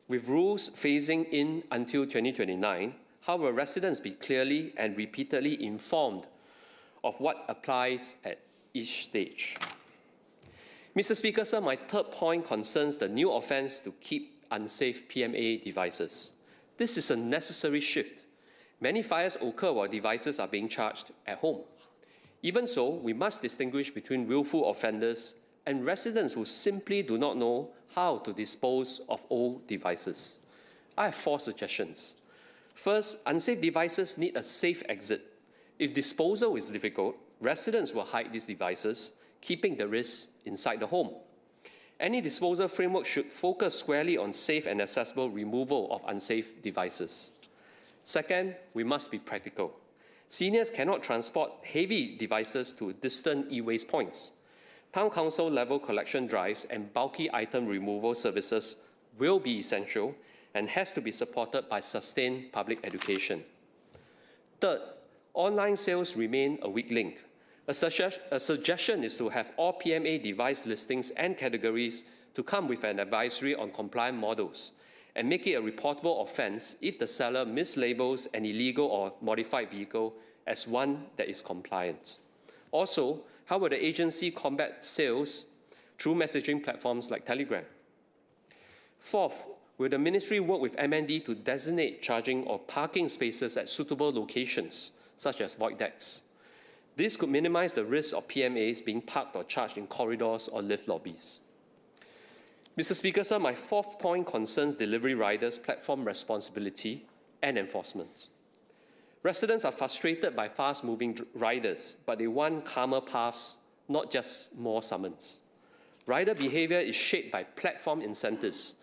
with rules phasing in until 2029, how will residents be clearly and repeatedly informed of what applies at each stage? Mr. Speaker, sir, my third point concerns the new offence to keep unsafe PMA devices. This is a necessary shift. Many fires occur while devices are being charged at home. Even so, we must distinguish between willful offenders and residents who simply do not know how to dispose of old devices. I have 4 suggestions. First, unsafe devices need a safe exit. If disposal is difficult, residents will hide these devices, keeping the risk inside the home. Any disposal framework should focus squarely on safe and accessible removal of unsafe devices. Second, we must be practical. Seniors cannot transport heavy devices to distant e-waste points. Town council level collection drives and bulky item removal services will be essential and has to be supported by sustained public education. Third, online sales remain a weak link. A suggestion is to have all PMA device listings and categories to come with an advisory on compliant models and make it a reportable offense if the seller mislabels an illegal or modified vehicle as one that is compliant. Also, how will the agency combat sales through messaging platforms like Telegram? Fourth, will the ministry work with MND to designate charging or parking spaces at suitable locations, such as void decks? This could minimize the risk of PMAs being parked or charged in corridors or lift lobbies. Mr. Speaker, sir, my 4th point concerns delivery riders' platform responsibility and enforcement. Residents are frustrated by fast-moving riders, but they want calmer paths, not just more summons. Rider behavior is shaped by platform incentives.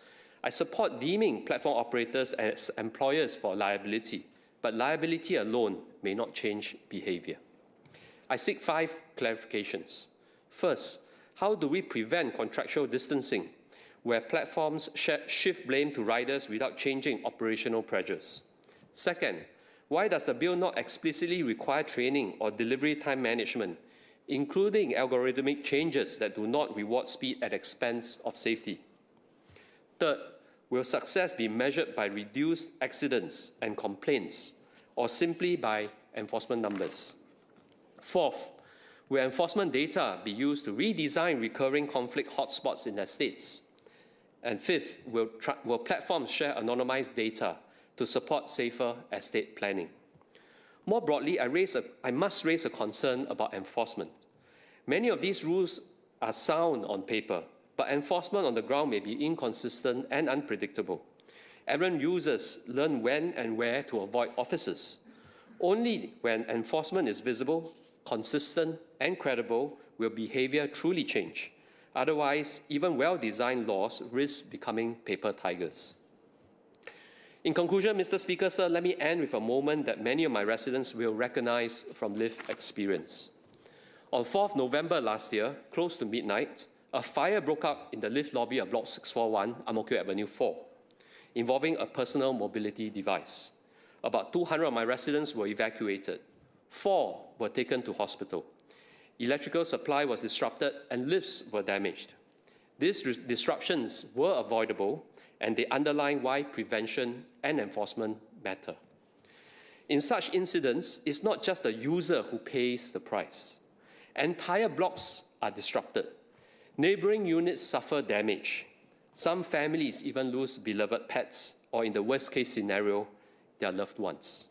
I support deeming platform operators as employers for liability, but liability alone may not change behavior. I seek 5 clarifications. First, how do we prevent contractual distancing, where platforms shift blame to riders without changing operational pressures? Second, why does the bill not explicitly require training or delivery time management, including algorithmic changes that do not reward speed at expense of safety? Third, will success be measured by reduced accidents and complaints, or simply by enforcement numbers? Fourth, will enforcement data be used to redesign recurring conflict hotspots in estates? And fifth, will platforms share anonymized data to support safer estate planning? More broadly, I must raise a concern about enforcement. Many of these rules are sound on paper, but enforcement on the ground may be inconsistent and unpredictable. Errant users learn when and where to avoid officers. Only when enforcement is visible, consistent, and credible will behavior truly change. Otherwise, even well-designed laws risk becoming paper tigers. In conclusion, Mr. Speaker, sir, let me end with a moment that many of my residents will recognize from lived experience. On 4th November last year, close to midnight, a fire broke out in the lift lobby of Block 641, Ang Mo Kio Avenue 4, involving a personal mobility device. About 200 of my residents were evacuated. 4 were taken to hospital. Electrical supply was disrupted and lifts were damaged. These disruptions were avoidable, and they underline why prevention and enforcement matter. In such incidents, it's not just the user who pays the price. Entire blocks are disrupted. Neighboring units suffer damage. Some families even lose beloved pets, or in the worst-case scenario, their loved ones.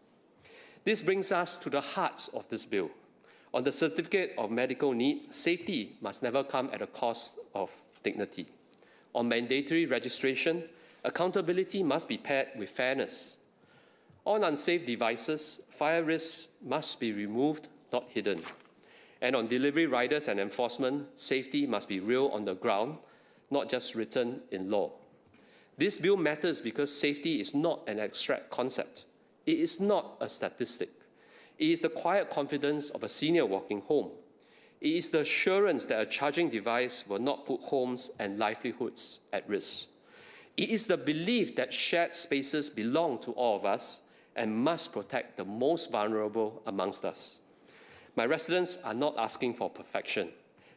This brings us to the heart of this bill. On the certificate of medical need, safety must never come at the cost of dignity. On mandatory registration, accountability must be paired with fairness. On unsafe devices, fire risks must be removed, not hidden. And on delivery riders and enforcement, safety must be real on the ground, not just written in law. This bill matters because safety is not an abstract concept. It is not a statistic. It is the quiet confidence of a senior walking home. It is the assurance that a charging device will not put homes and livelihoods at risk. It is the belief that shared spaces belong to all of us and must protect the most vulnerable amongst us. My residents are not asking for perfection.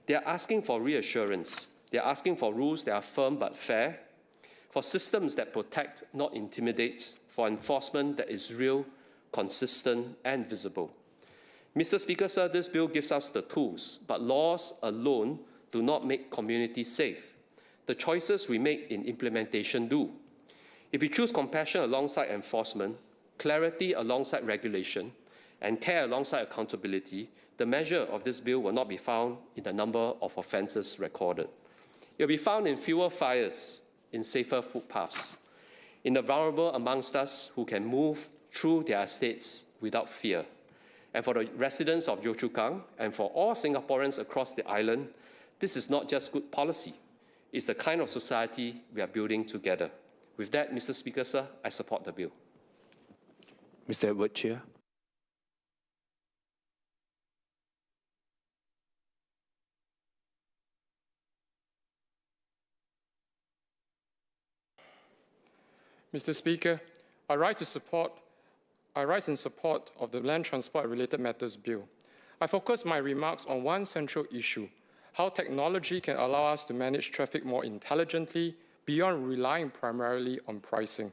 They are asking for reassurance. They are asking for rules that are firm but fair, for systems that protect, not intimidate, for enforcement that is real, consistent, and visible. Mr. Speaker, sir, this bill gives us the tools, but laws alone do not make communities safe. The choices we make in implementation do. If we choose compassion alongside enforcement, clarity alongside regulation, and care alongside accountability, the measure of this bill will not be found in the number of offences recorded. It will be found in fewer fires, in safer footpaths, in the vulnerable amongst us who can move through their estates without fear. And for the residents of Yio Chu Kang and for all Singaporeans across the island, this is not just good policy. It's the kind of society we are building together. With that, Mr. Speaker, sir, I support the bill. Mr. Edward Chia. Mr. Speaker, I rise in support of the Land Transport and Related Matters Bill. I focus my remarks on one central issue: how technology can allow us to manage traffic more intelligently beyond relying primarily on pricing.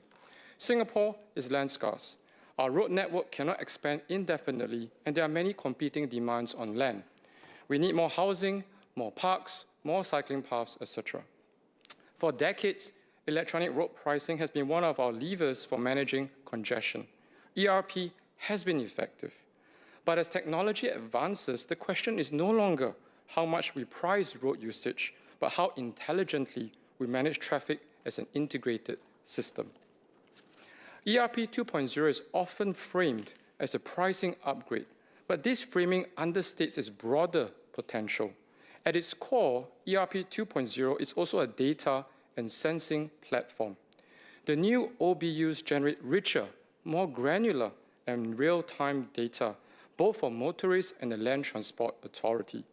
Singapore is land scarce. Our road network cannot expand indefinitely, and there are many competing demands on land. We need more housing, more parks, more cycling paths, etc. For decades, electronic road pricing has been one of our levers for managing congestion. ERP has been effective. But as technology advances, the question is no longer how much we price road usage, but how intelligently we manage traffic as an integrated system. ERP 2.0 is often framed as a pricing upgrade, but this framing understates its broader potential. At its core, ERP 2.0 is also a data and sensing platform. The new OBUs generate richer, more granular, and real-time data, both for motorists and the Land Transport Authority.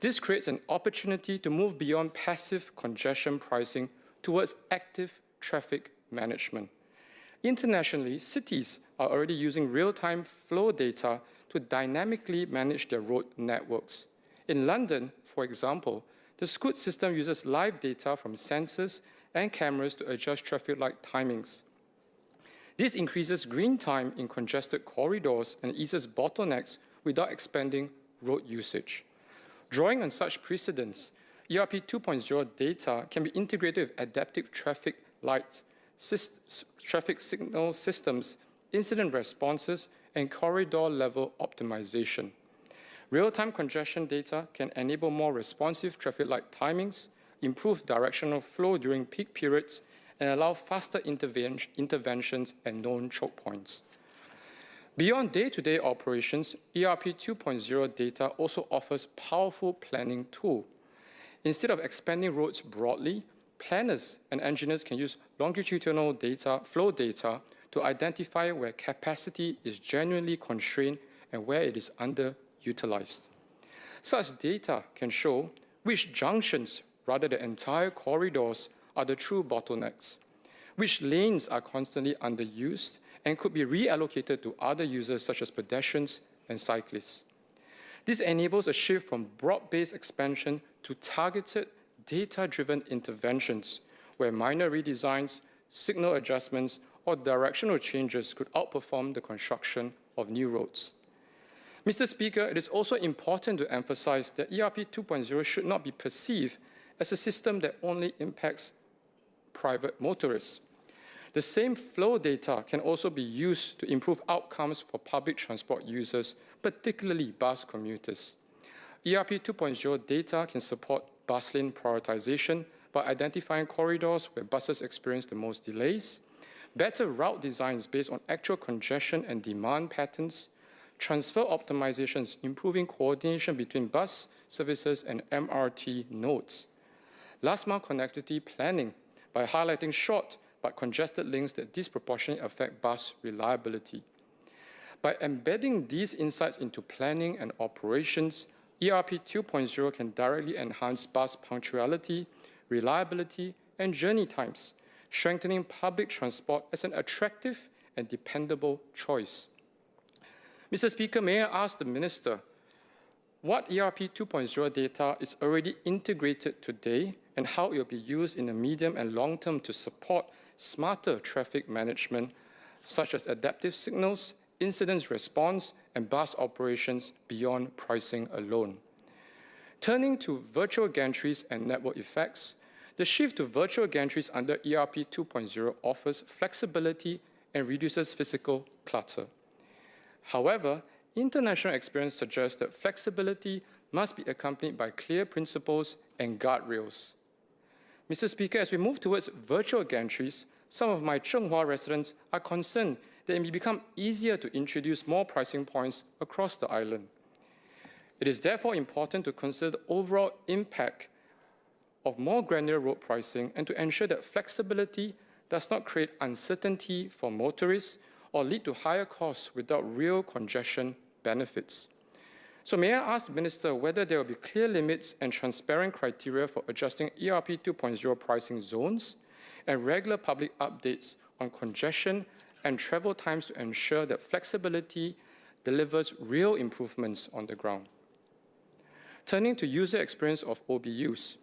This creates an opportunity to move beyond passive congestion pricing towards active traffic management. Internationally, cities are already using real-time flow data to dynamically manage their road networks. In London, for example, the Scoot system uses live data from sensors and cameras to adjust traffic light timings. This increases green time in congested corridors and eases bottlenecks without expanding road usage. Drawing on such precedents, ERP 2.0 data can be integrated with adaptive traffic lights, traffic signal systems, incident responses, and corridor-level optimization. Real-time congestion data can enable more responsive traffic light timings, improve directional flow during peak periods, and allow faster interventions at known choke points. Beyond day-to-day operations, ERP 2.0 data also offers powerful planning tool. Instead of expanding roads broadly, planners and engineers can use longitudinal data, flow data, to identify where capacity is genuinely constrained and where it is underutilized. Such data can show which junctions, rather than entire corridors, are the true bottlenecks, which lanes are constantly underused and could be reallocated to other users such as pedestrians and cyclists. This enables a shift from broad-based expansion to targeted, data-driven interventions, where minor redesigns, signal adjustments, or directional changes could outperform the construction of new roads. Mr. Speaker, it is also important to emphasize that ERP 2.0 should not be perceived as a system that only impacts private motorists. The same flow data can also be used to improve outcomes for public transport users, particularly bus commuters. ERP 2.0 data can support bus lane prioritization by identifying corridors where buses experience the most delays, better route designs based on actual congestion and demand patterns, transfer optimizations improving coordination between bus services and MRT nodes, last-mile connectivity planning by highlighting short but congested links that disproportionately affect bus reliability. By embedding these insights into planning and operations, ERP 2.0 can directly enhance bus punctuality, reliability, and journey times, strengthening public transport as an attractive and dependable choice. Mr. Speaker, may I ask the Minister what ERP 2.0 data is already integrated today and how it will be used in the medium and long term to support smarter traffic management, such as adaptive signals, incident response, and bus operations beyond pricing alone. Turning to virtual gantries and network effects, The shift to virtual gantries under ERP 2.0 offers flexibility and reduces physical clutter. However, international experience suggests that flexibility must be accompanied by clear principles and guardrails. Mr. Speaker, as we move towards virtual gantries, some of my Zhenghua residents are concerned that it may become easier to introduce more pricing points across the island. It is therefore important to consider the overall impact of more granular road pricing and to ensure that flexibility does not create uncertainty for motorists or lead to higher costs without real congestion benefits. So may I ask the Minister whether there will be clear limits and transparent criteria for adjusting ERP 2.0 pricing zones and regular public updates on congestion and travel times to ensure that flexibility delivers real improvements on the ground. Turning to user experience of OBUs.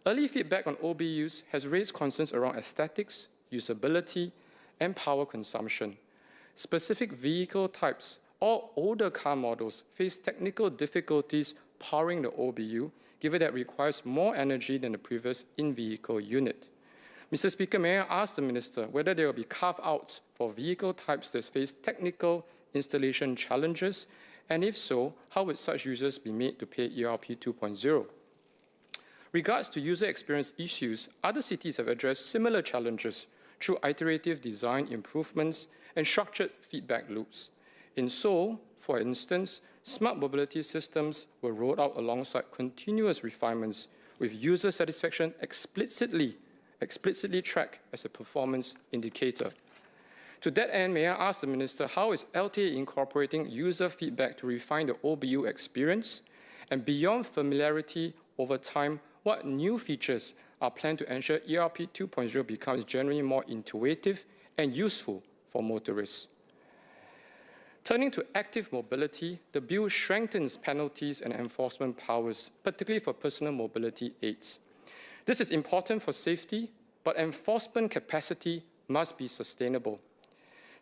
Early feedback on OBUs has raised concerns around aesthetics, usability, and power consumption. Specific vehicle types or older car models face technical difficulties powering the OBU, given that it requires more energy than the previous in-vehicle unit. Mr. Speaker, may I ask the Minister whether there will be carve-outs for vehicle types that face technical installation challenges, and if so, how would such users be made to pay ERP 2.0? Regards to user experience issues, other cities have addressed similar challenges through iterative design improvements and structured feedback loops. In Seoul, for instance, smart mobility systems were rolled out alongside continuous refinements with user satisfaction explicitly tracked as a performance indicator. To that end, may I ask the Minister, how is LTA incorporating user feedback to refine the OBU experience? And beyond familiarity over time, what new features are planned to ensure ERP 2.0 becomes generally more intuitive and useful for motorists? Turning to active mobility, the bill strengthens penalties and enforcement powers, particularly for personal mobility aids. This is important for safety, but enforcement capacity must be sustainable.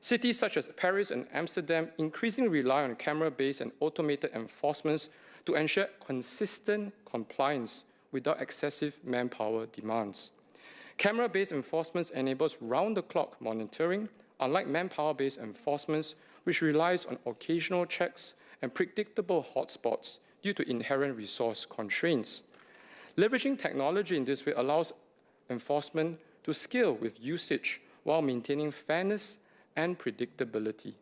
Cities such as Paris and Amsterdam increasingly rely on camera-based and automated enforcements to ensure consistent compliance without excessive manpower demands. Camera-based enforcement enables round-the-clock monitoring, unlike manpower-based enforcement, which relies on occasional checks and predictable hotspots due to inherent resource constraints. Leveraging technology in this way allows enforcement to scale with usage while maintaining fairness and predictability.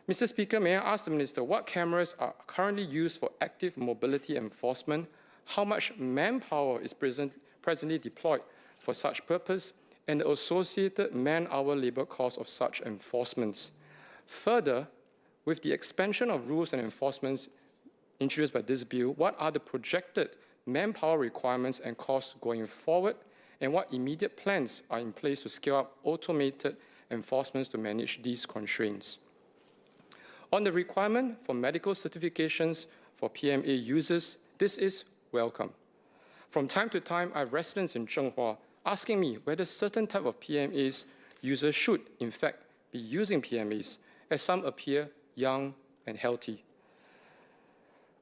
Mr. Speaker, may I ask the Minister what cameras are currently used for active mobility enforcement, how much manpower is presently deployed for such purpose, and the associated man-hour labor costs of such enforcements. Further, with the expansion of rules and enforcements introduced by this bill, what are the projected manpower requirements and costs going forward, and what immediate plans are in place to scale up automated enforcements to manage these constraints? On the requirement for medical certifications for PMA users, this is welcome. From time to time, I have residents in Zhenghua asking me whether certain type of PMAs users should, in fact, be using PMAs, as some appear young and healthy.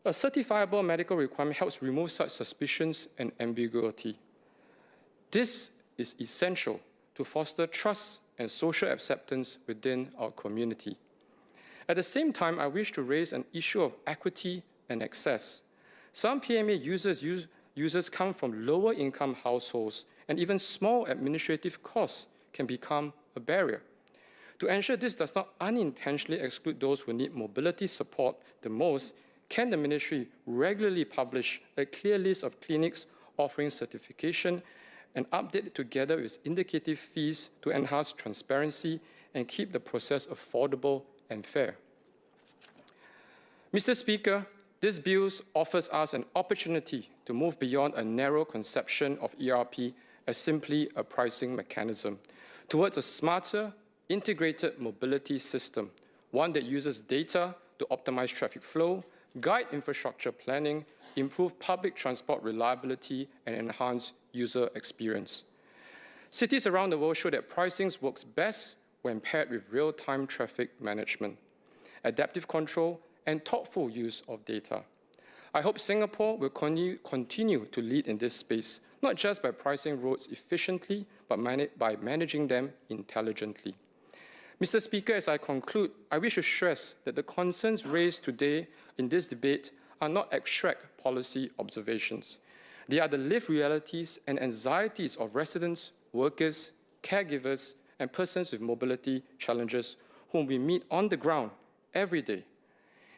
A certifiable medical requirement helps remove such suspicions and ambiguity. This is essential to foster trust and social acceptance within our community. At the same time, I wish to raise an issue of equity and access. Some PMA users come from lower income households, and even small administrative costs can become a barrier. To ensure this does not unintentionally exclude those who need mobility support the most, can the Ministry regularly publish a clear list of clinics offering certification and update it together with indicative fees to enhance transparency and keep the process affordable and fair? Mr. Speaker, this bill offers us an opportunity to move beyond a narrow conception of ERP as simply a pricing mechanism towards a smarter, integrated mobility system, one that uses data to optimize traffic flow, guide infrastructure planning, improve public transport reliability, and enhance user experience. Cities around the world show that pricing works best when paired with real-time traffic management, adaptive control, and thoughtful use of data. I hope Singapore will continue to lead in this space, not just by pricing roads efficiently, but by managing them intelligently. Mr. Speaker, as I conclude, I wish to stress that the concerns raised today in this debate are not abstract policy observations. They are the lived realities and anxieties of residents, workers, caregivers, and persons with mobility challenges whom we meet on the ground every day.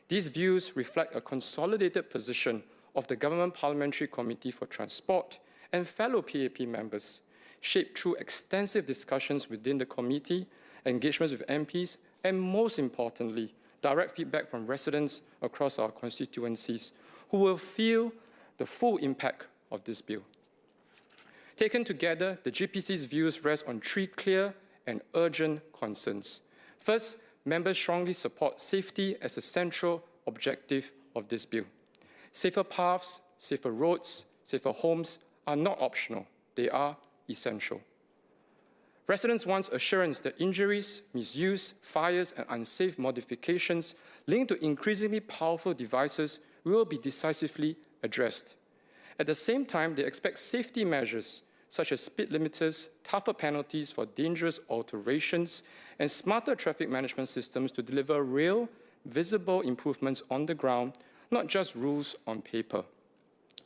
These views reflect a consolidated position of the Government Parliamentary Committee for Transport and fellow PAP members, shaped through extensive discussions within the committee, engagements with MPs, and most importantly, direct feedback from residents across our constituencies who will feel the full impact of this bill. Taken together, the GPC's views rest on three clear and urgent concerns. First, members strongly support safety as a central objective of this bill. Safer paths, safer roads, safer homes are not optional. They are essential. Residents want assurance that injuries, misuse, fires, and unsafe modifications linked to increasingly powerful devices will be decisively addressed. At the same time, they expect safety measures such as speed limiters, tougher penalties for dangerous alterations, and smarter traffic management systems to deliver real, visible improvements on the ground, not just rules on paper.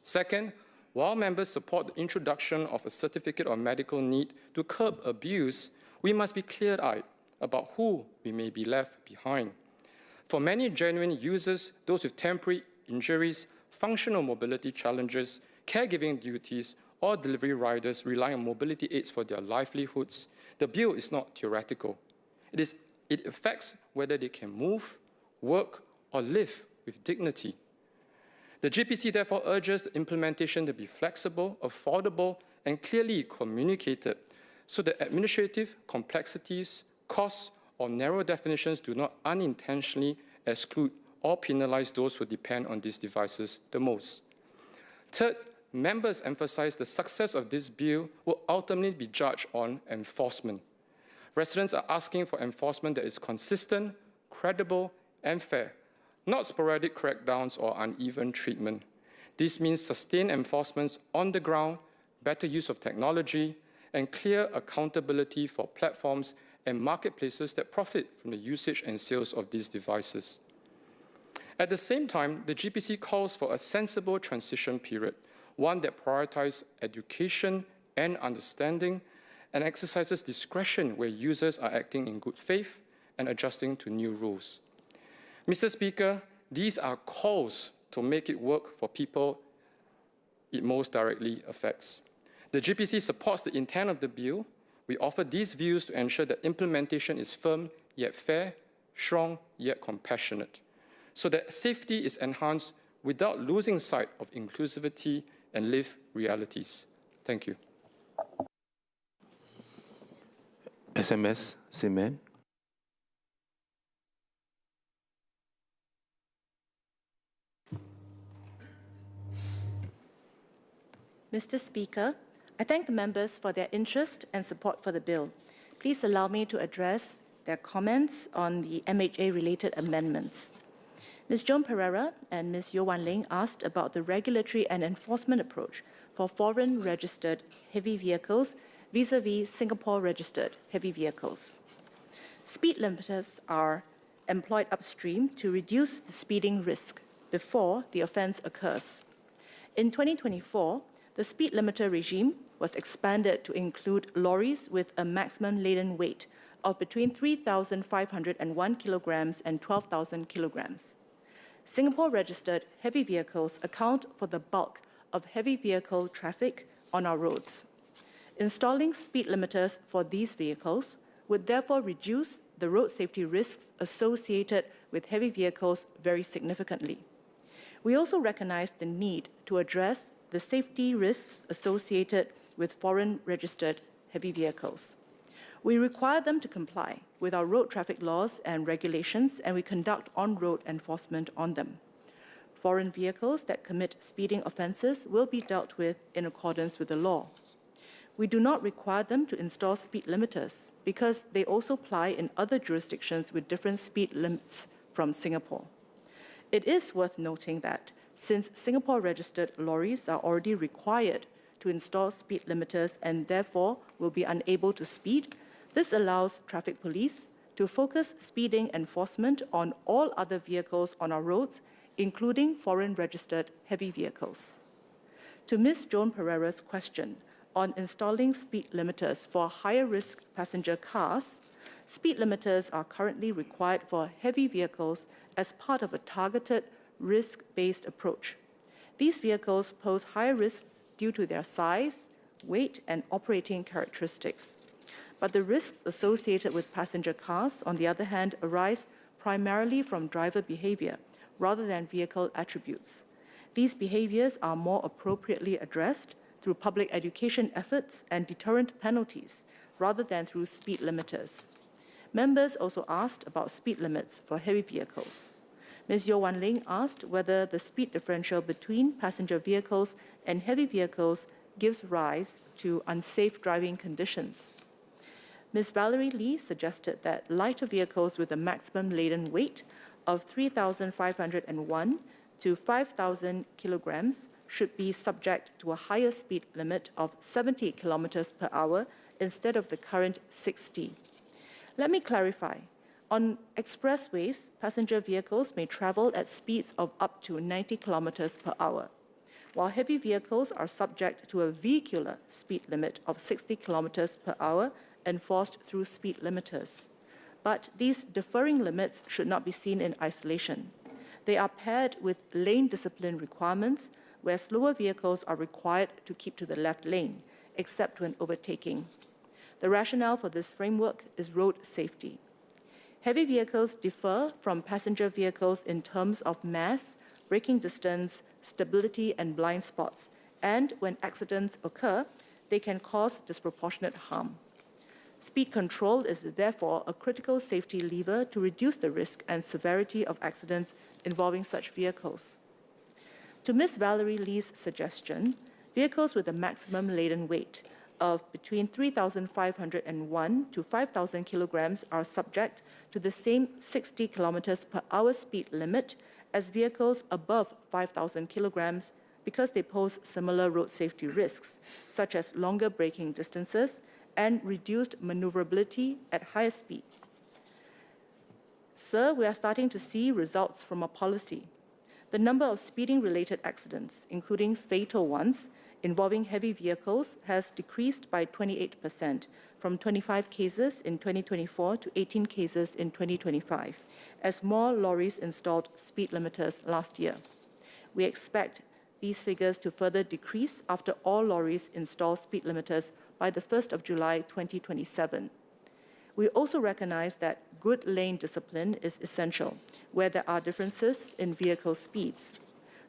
Second, while members support the introduction of a certificate of medical need to curb abuse, we must be clear-eyed about who we may be left behind. For many genuine users, those with temporary injuries, functional mobility challenges, caregiving duties, or delivery riders rely on mobility aids for their livelihoods, the bill is not theoretical. It affects whether they can move, work, or live with dignity. The GPC therefore urges the implementation to be flexible, affordable, and clearly communicated so that administrative complexities, costs, or narrow definitions do not unintentionally exclude or penalize those who depend on these devices the most. Third, members emphasize the success of this bill will ultimately be judged on enforcement. Residents are asking for enforcement that is consistent, credible, and fair, not sporadic crackdowns or uneven treatment. This means sustained enforcements on the ground, better use of technology, and clear accountability for platforms and marketplaces that profit from the usage and sales of these devices. At the same time, the GPC calls for a sensible transition period, one that prioritizes education and understanding and exercises discretion where users are acting in good faith and adjusting to new rules. Mr. Speaker, these are calls to make it work for people it most directly affects. The GPC supports the intent of the bill. We offer these views to ensure that implementation is firm yet fair, strong yet compassionate, so that safety is enhanced without losing sight of inclusivity and lived realities. Thank you. SMS, Simen. Mr. Speaker, I thank the members for their interest and support for the bill. Please allow me to address their comments on the MHA-related amendments. Ms. Joan Pereira and Ms. Yeo Wan Ling asked about the regulatory and enforcement approach for foreign-registered heavy vehicles vis-à-vis Singapore-registered heavy vehicles. Speed limiters are employed upstream to reduce the speeding risk before the offence occurs. In 2024, the speed limiter regime was expanded to include lorries with a maximum laden weight of between 3,501 kilograms and 12,000 kilograms. Singapore-registered heavy vehicles account for the bulk of heavy vehicle traffic on our roads. Installing speed limiters for these vehicles would therefore reduce the road safety risks associated with heavy vehicles very significantly. We also recognize the need to address the safety risks associated with foreign-registered heavy vehicles. We require them to comply with our road traffic laws and regulations, and we conduct on-road enforcement on them. Foreign vehicles that commit speeding offences will be dealt with in accordance with the law. We do not require them to install speed limiters because they also apply in other jurisdictions with different speed limits from Singapore. It is worth noting that since Singapore-registered lorries are already required to install speed limiters and therefore will be unable to speed, this allows traffic police to focus speeding enforcement on all other vehicles on our roads, including foreign-registered heavy vehicles. To Ms. Joan Pereira's question on installing speed limiters for higher-risk passenger cars, speed limiters are currently required for heavy vehicles as part of a targeted, risk-based approach. These vehicles pose higher risks due to their size, weight, and operating characteristics. But the risks associated with passenger cars, on the other hand, arise primarily from driver behavior rather than vehicle attributes. These behaviors are more appropriately addressed through public education efforts and deterrent penalties rather than through speed limiters. Members also asked about speed limits for heavy vehicles. Ms. Yeo Wan Ling asked whether the speed differential between passenger vehicles and heavy vehicles gives rise to unsafe driving conditions. Ms. Valerie Lee suggested that lighter vehicles with a maximum laden weight of 3,501 to 5,000 kilograms should be subject to a higher speed limit of 70 kilometers per hour instead of the current 60. Let me clarify. On expressways, passenger vehicles may travel at speeds of up to 90 kilometers per hour, while heavy vehicles are subject to a vehicular speed limit of 60 kilometers per hour enforced through speed limiters. But these differing limits should not be seen in isolation. They are paired with lane discipline requirements, where slower vehicles are required to keep to the left lane, except when overtaking. The rationale for this framework is road safety. Heavy vehicles differ from passenger vehicles in terms of mass, braking distance, stability, and blind spots, and when accidents occur, they can cause disproportionate harm. Speed control is therefore a critical safety lever to reduce the risk and severity of accidents involving such vehicles. To Ms. Valerie Lee's suggestion, vehicles with a maximum laden weight of between 3,501 to 5,000 kilograms are subject to the same 60 kilometers per hour speed limit as vehicles above 5,000 kilograms because they pose similar road safety risks, such as longer braking distances and reduced maneuverability at higher speed. Sir, we are starting to see results from our policy. The number of speeding-related accidents, including fatal ones, involving heavy vehicles has decreased by 28%, from 25 cases in 2024 to 18 cases in 2025, as more lorries installed speed limiters last year. We expect these figures to further decrease after all lorries install speed limiters by the 1st of July 2027. We also recognize that good lane discipline is essential where there are differences in vehicle speeds.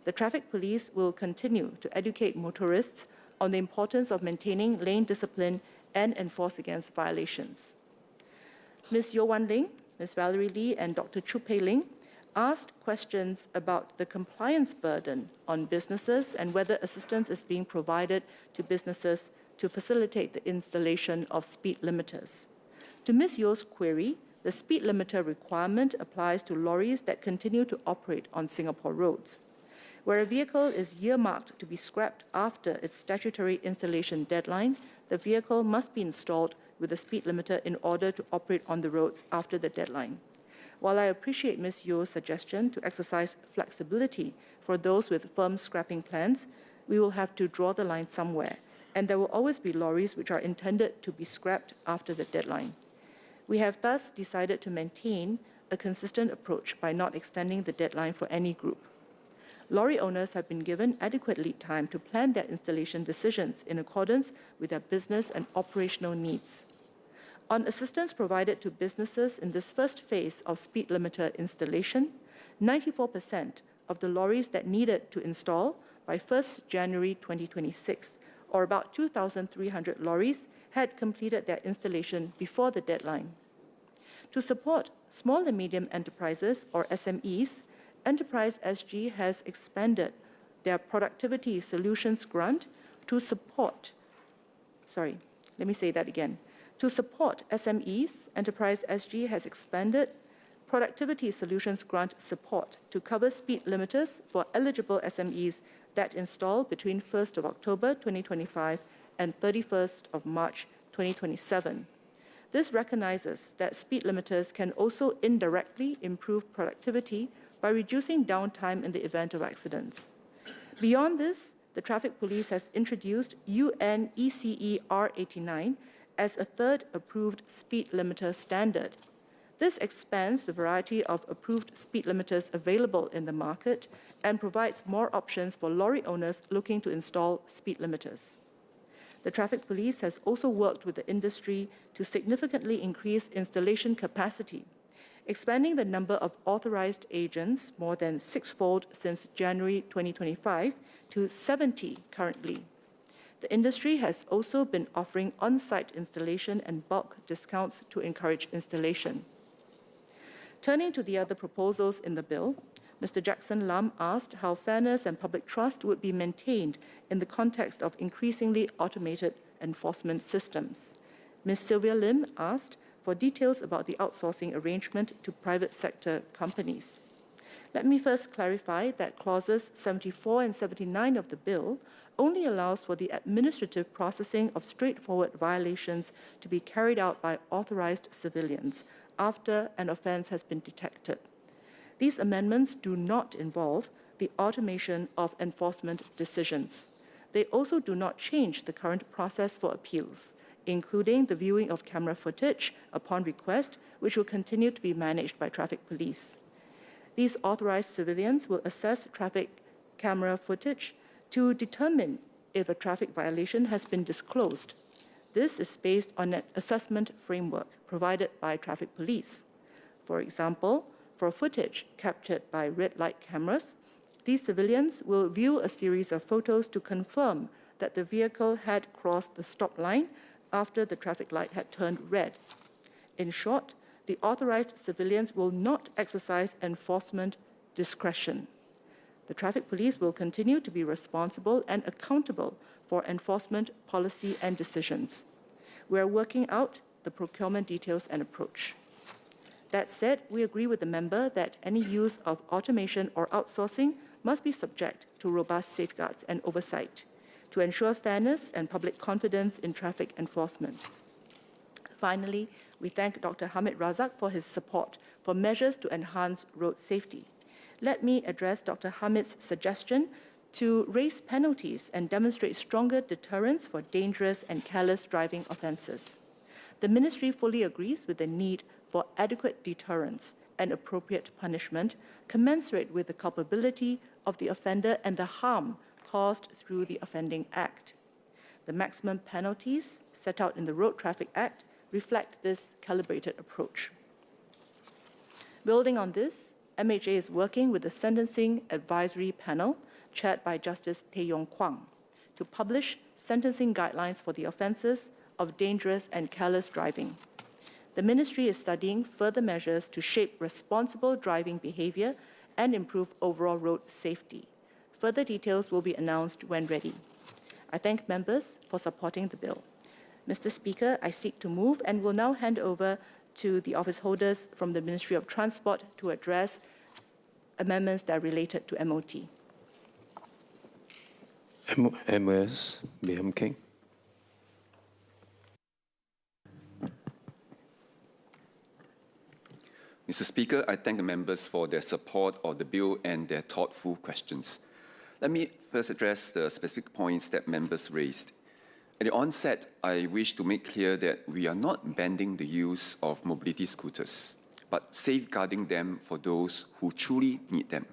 The traffic police will continue to educate motorists on the importance of maintaining lane discipline and enforce against violations. Ms. Yeo Wan Ling, Ms. Valerie Lee, and Dr. Chu Pei Ling asked questions about the compliance burden on businesses and whether assistance is being provided to businesses to facilitate the installation of speed limiters. To Ms. Yeo's query, the speed limiter requirement applies to lorries that continue to operate on Singapore roads. Where a vehicle is earmarked to be scrapped after its statutory installation deadline, the vehicle must be installed with a speed limiter in order to operate on the roads after the deadline. While I appreciate Ms. Yeo's suggestion to exercise flexibility for those with firm scrapping plans, we will have to draw the line somewhere, and there will always be lorries which are intended to be scrapped after the deadline. We have thus decided to maintain a consistent approach by not extending the deadline for any group. Lorry owners have been given adequate lead time to plan their installation decisions in accordance with their business and operational needs. On assistance provided to businesses in this first phase of speed limiter installation, 94% of the lorries that needed to install by 1st January 2026, or about 2,300 lorries, had completed their installation before the deadline. To support small and medium enterprises, or SMEs, Enterprise SG has expanded their productivity solutions grant to support, To support SMEs, Enterprise SG has expanded Productivity Solutions grant support to cover speed limiters for eligible SMEs that install between 1st of October 2025 and 31st of March 2027. This recognizes that speed limiters can also indirectly improve productivity by reducing downtime in the event of accidents. Beyond this, the Traffic Police has introduced UNECE R89 as a third approved speed limiter standard. This expands the variety of approved speed limiters available in the market and provides more options for lorry owners looking to install speed limiters. The Traffic Police has also worked with the industry to significantly increase installation capacity, expanding the number of authorized agents more than sixfold since January 2025 to 70 currently. The industry has also been offering on-site installation and bulk discounts to encourage installation. Turning to the other proposals in the bill, Mr. Jackson Lam asked how fairness and public trust would be maintained in the context of increasingly automated enforcement systems. Ms. Sylvia Lim asked for details about the outsourcing arrangement to private sector companies. Let me first clarify that clauses 74 and 79 of the bill only allows for the administrative processing of straightforward violations to be carried out by authorized civilians after an offense has been detected. These amendments do not involve the automation of enforcement decisions. They also do not change the current process for appeals, including the viewing of camera footage upon request, which will continue to be managed by Traffic Police. These authorized civilians will assess traffic camera footage to determine if a traffic violation has been disclosed. This is based on an assessment framework provided by Traffic Police. For example, for footage captured by red light cameras, these civilians will view a series of photos to confirm that the vehicle had crossed the stop line after the traffic light had turned red. In short, the authorized civilians will not exercise enforcement discretion. The Traffic Police will continue to be responsible and accountable for enforcement policy and decisions. We are working out the procurement details and approach. That said, we agree with the member that any use of automation or outsourcing must be subject to robust safeguards and oversight to ensure fairness and public confidence in traffic enforcement. Finally, we thank Dr. Hamid Razak for his support for measures to enhance road safety. Let me address Dr. Hamid's suggestion to raise penalties and demonstrate stronger deterrence for dangerous and careless driving offences. The Ministry fully agrees with the need for adequate deterrence and appropriate punishment commensurate with the culpability of the offender and the harm caused through the offending act. The maximum penalties set out in the Road Traffic Act reflect this calibrated approach. Building on this, MHA is working with the Sentencing Advisory Panel, chaired by Justice Tae Yong Kwang, to publish sentencing guidelines for the offences of dangerous and careless driving. The Ministry is studying further measures to shape responsible driving behaviour and improve overall road safety. Further details will be announced when ready. I thank members for supporting the bill. Mr. Speaker, I seek to move and will now hand over to the office holders from the Ministry of Transport to address amendments that are related to MOT. MOS, BM King. Mr. Speaker, I thank the members for their support of the bill and their thoughtful questions. Let me first address the specific points that members raised. At the onset, I wish to make clear that we are not banning the use of mobility scooters, but safeguarding them for those who truly need them.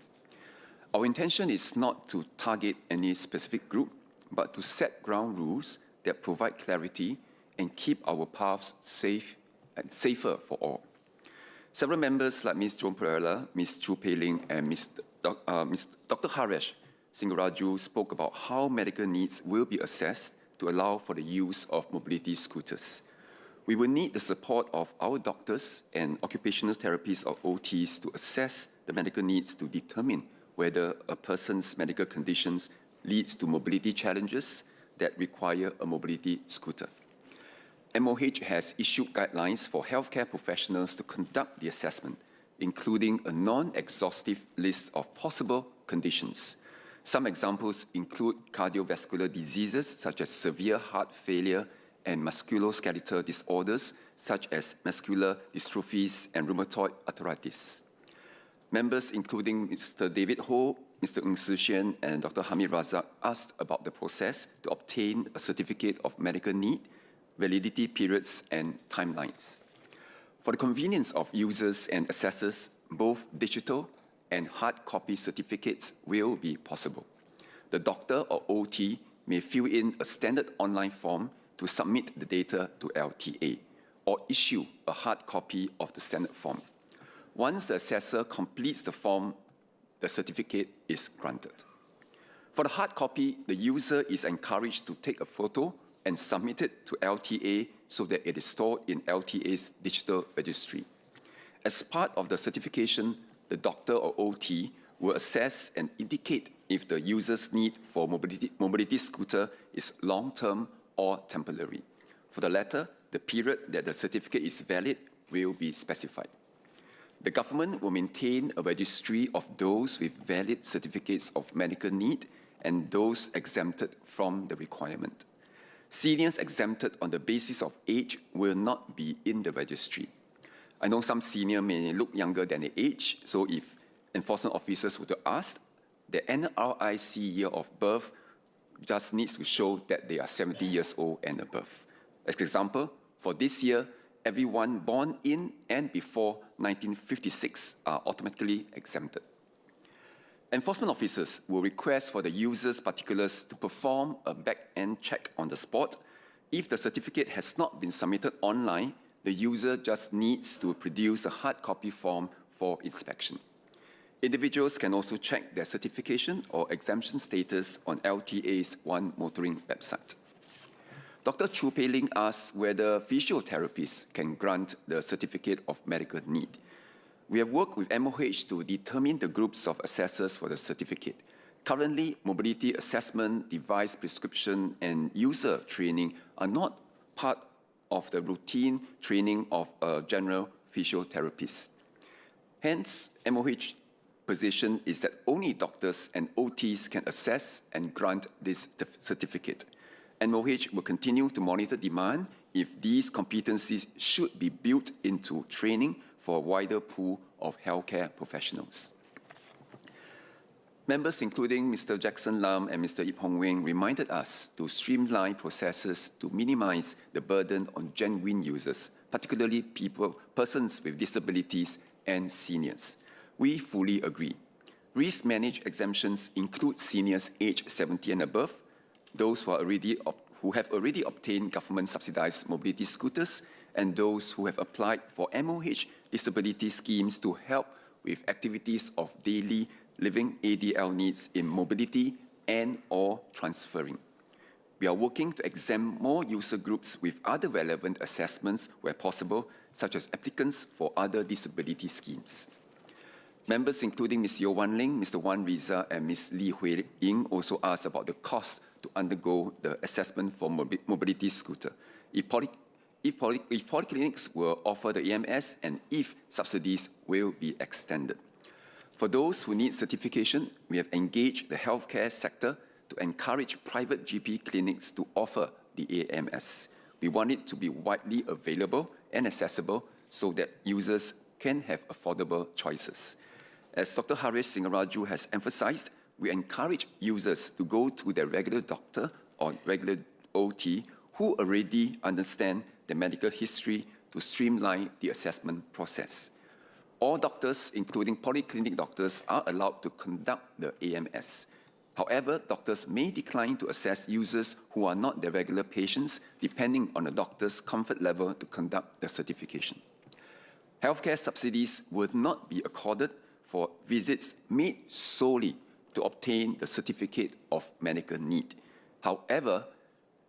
Our intention is not to target any specific group, but to set ground rules that provide clarity and keep our paths safe and safer for all. Several members like Ms. Joan Pereira, Ms. Chu Pei Ling, and Dr. Haresh Singaraju spoke about how medical needs will be assessed to allow for the use of mobility scooters. We will need the support of our doctors and occupational therapists or OTs to assess the medical needs to determine whether a person's medical conditions leads to mobility challenges that require a mobility scooter. MOH has issued guidelines for healthcare professionals to conduct the assessment, including a non-exhaustive list of possible conditions. Some examples include cardiovascular diseases such as severe heart failure and musculoskeletal disorders such as muscular dystrophies and rheumatoid arthritis. Members including Mr. David Ho, Mr. Ng Si Xuan, and Dr. Hamid Razak asked about the process to obtain a certificate of medical need, validity periods, and timelines. For the convenience of users and assessors, both digital and hard copy certificates will be possible. The doctor or OT may fill in a standard online form to submit the data to LTA or issue a hard copy of the standard form. Once the assessor completes the form, the certificate is granted. For the hard copy, the user is encouraged to take a photo and submit it to LTA so that it is stored in LTA's digital registry. As part of the certification, the doctor or OT will assess and indicate if the user's need for mobility scooter is long-term or temporary. For the latter, the period that the certificate is valid will be specified. The government will maintain a registry of those with valid certificates of medical need and those exempted from the requirement. Seniors exempted on the basis of age will not be in the registry. I know some seniors may look younger than their age, so if enforcement officers were to ask, the NRIC year of birth just needs to show that they are 70 years old and above. As an example, for this year, everyone born in and before 1956 are automatically exempted. Enforcement officers will request for the user's particulars to perform a back-end check on the spot. If the certificate has not been submitted online, the user just needs to produce a hard copy form for inspection. Individuals can also check their certification or exemption status on LTA's One Motoring website. Dr. Chu Pei Ling asked whether physiotherapists can grant the certificate of medical need. We have worked with MOH to determine the groups of assessors for the certificate. Currently, mobility assessment, device prescription, and user training are not part of the routine training of a general physiotherapist. Hence, MOH position is that only doctors and OTs can assess and grant this certificate. MOH will continue to monitor demand if these competencies should be built into training for a wider pool of healthcare professionals. Members, including Mr. Jackson Lam and Mr. Ip Hong Weng, reminded us to streamline processes to minimize the burden on genuine users, particularly persons with disabilities and seniors. We fully agree. Risk-managed exemptions include seniors aged 70 and above, those who have already obtained government-subsidized mobility scooters, and those who have applied for MOH disability schemes to help with activities of daily living ADL needs in mobility and/or transferring. We are working to exempt more user groups with other relevant assessments where possible, such as applicants for other disability schemes. Members, including Ms. Yeo Wan Ling, Mr. Wan Riza, and Ms. Lee Hui Ying, also asked about the cost to undergo the assessment for mobility scooter. If polyclinics will offer the EMS and if subsidies will be extended. For those who need certification, we have engaged the healthcare sector to encourage private GP clinics to offer the AMS. We want it to be widely available and accessible so that users can have affordable choices. As Dr. Haresh Singaraju has emphasized, we encourage users to go to their regular doctor or regular OT who already understand the medical history to streamline the assessment process. All doctors, including polyclinic doctors, are allowed to conduct the AMS. However, doctors may decline to assess users who are not their regular patients, depending on the doctor's comfort level to conduct the certification. Healthcare subsidies would not be accorded for visits made solely to obtain the certificate of medical need. However,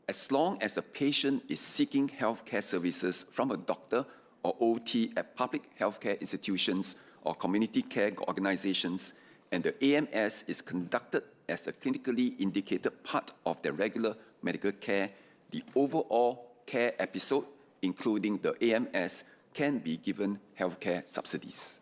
as long as the patient is seeking healthcare services from a doctor or OT at public healthcare institutions or community care organizations, and the AMS is conducted as a clinically indicated part of their regular medical care, the overall care episode, including the AMS, can be given healthcare subsidies.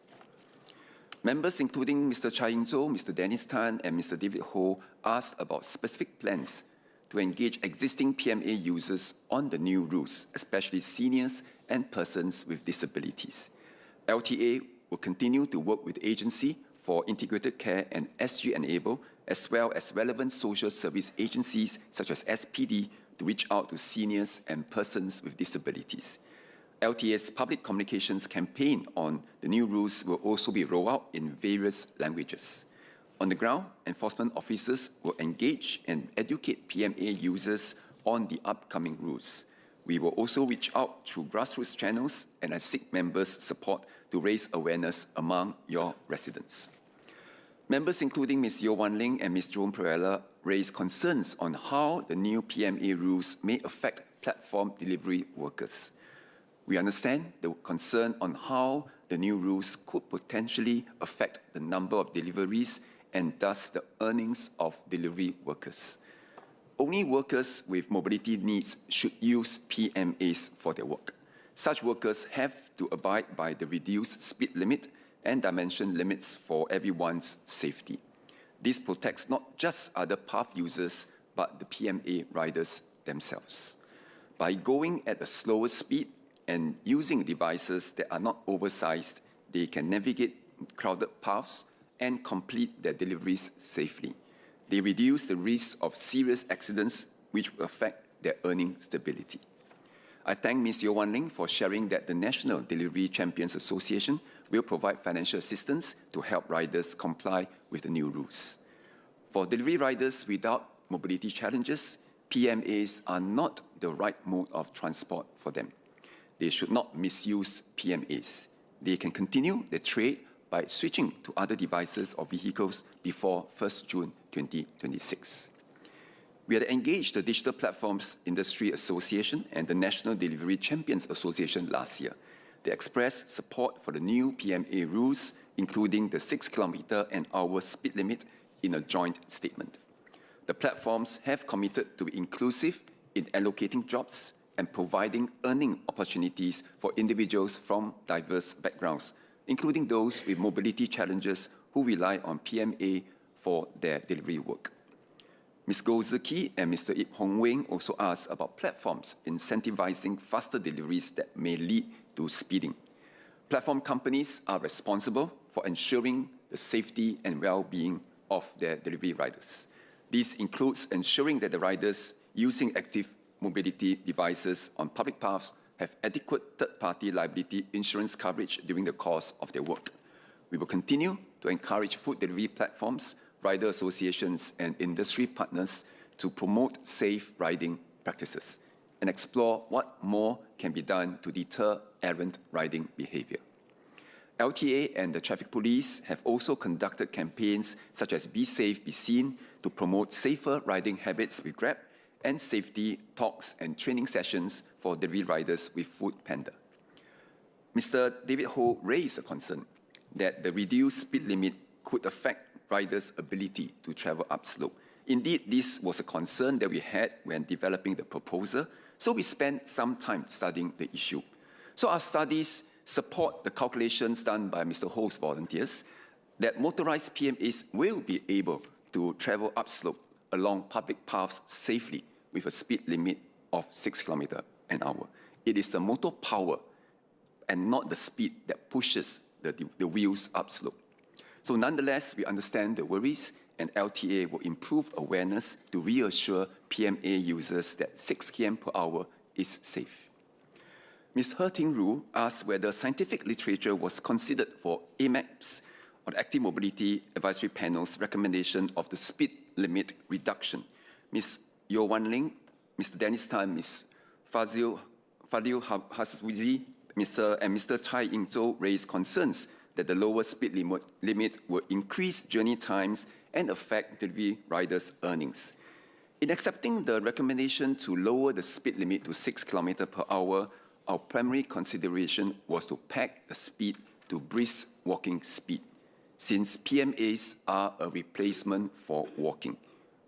Members, including Mr. Chai Ying-zhou, Mr. Dennis Tan, and Mr. David Ho, asked about specific plans to engage existing PMA users on the new rules, especially seniors and persons with disabilities. LTA will continue to work with the Agency for Integrated Care and SG Enable, as well as relevant social service agencies such as SPD, to reach out to seniors and persons with disabilities. LTA's public communications campaign on the new rules will also be rolled out in various languages. On the ground, enforcement officers will engage and educate PMA users on the upcoming rules. We will also reach out through grassroots channels, and I seek members' support to raise awareness among your residents. Members, including Ms. Yeo Wan Ling and Ms. Joan Perella, raised concerns on how the new PMA rules may affect platform delivery workers. We understand the concern on how the new rules could potentially affect the number of deliveries and thus the earnings of delivery workers. Only workers with mobility needs should use PMAs for their work. Such workers have to abide by the reduced speed limit and dimension limits for everyone's safety. This protects not just other path users, but the PMA riders themselves. By going at a slower speed and using devices that are not oversized, they can navigate crowded paths and complete their deliveries safely. They reduce the risk of serious accidents which will affect their earning stability. I thank Ms. Yeo Wan Ling for sharing that the National Delivery Champions Association will provide financial assistance to help riders comply with the new rules. For delivery riders without mobility challenges, PMAs are not the right mode of transport for them. They should not misuse PMAs. They can continue their trade by switching to other devices or vehicles before 1st June 2026. We had engaged the Digital Platforms Industry Association and the National Delivery Champions Association last year. They expressed support for the new PMA rules, including the 6 km/h speed limit, in a joint statement. The platforms have committed to be inclusive in allocating jobs and providing earning opportunities for individuals from diverse backgrounds, including those with mobility challenges who rely on PMA for their delivery work. Ms. Goh Zeki and Mr. Ip Hong Weng also asked about platforms incentivizing faster deliveries that may lead to speeding. Platform companies are responsible for ensuring the safety and well-being of their delivery riders. This includes ensuring that the riders using active mobility devices on public paths have adequate third-party liability insurance coverage during the course of their work. We will continue to encourage food delivery platforms, rider associations, and industry partners to promote safe riding practices and explore what more can be done to deter errant riding behavior. LTA and the traffic police have also conducted campaigns such as Be Safe, Be Seen to promote safer riding habits with Grab and safety talks and training sessions for delivery riders with Food Panda. Mr. David Ho raised a concern that the reduced speed limit could affect riders' ability to travel upslope. Indeed, this was a concern that we had when developing the proposal, so we spent some time studying the issue. So our studies support the calculations done by Mr. Ho's volunteers that motorized PMAs will be able to travel upslope along public paths safely with a speed limit of 6 km/h. It is the motor power and not the speed that pushes the wheels upslope. So nonetheless, we understand the worries, and LTA will improve awareness to reassure PMA users that 6 km/h is safe. Ms. He Ting Ru asked whether scientific literature was considered for AMAP's, or the Active Mobility Advisory Panel's, recommendation of the speed limit reduction. Ms. Yeo Wan Ling, Mr. Dennis Tan, Ms. Fadil Haswizi, and Mr. Chai Ying-zhou raised concerns that the lower speed limit will increase journey times and affect delivery riders' earnings. In accepting the recommendation to lower the speed limit to 6 km/h, our primary consideration was to peg the speed to brisk walking speed, since PMAs are a replacement for walking.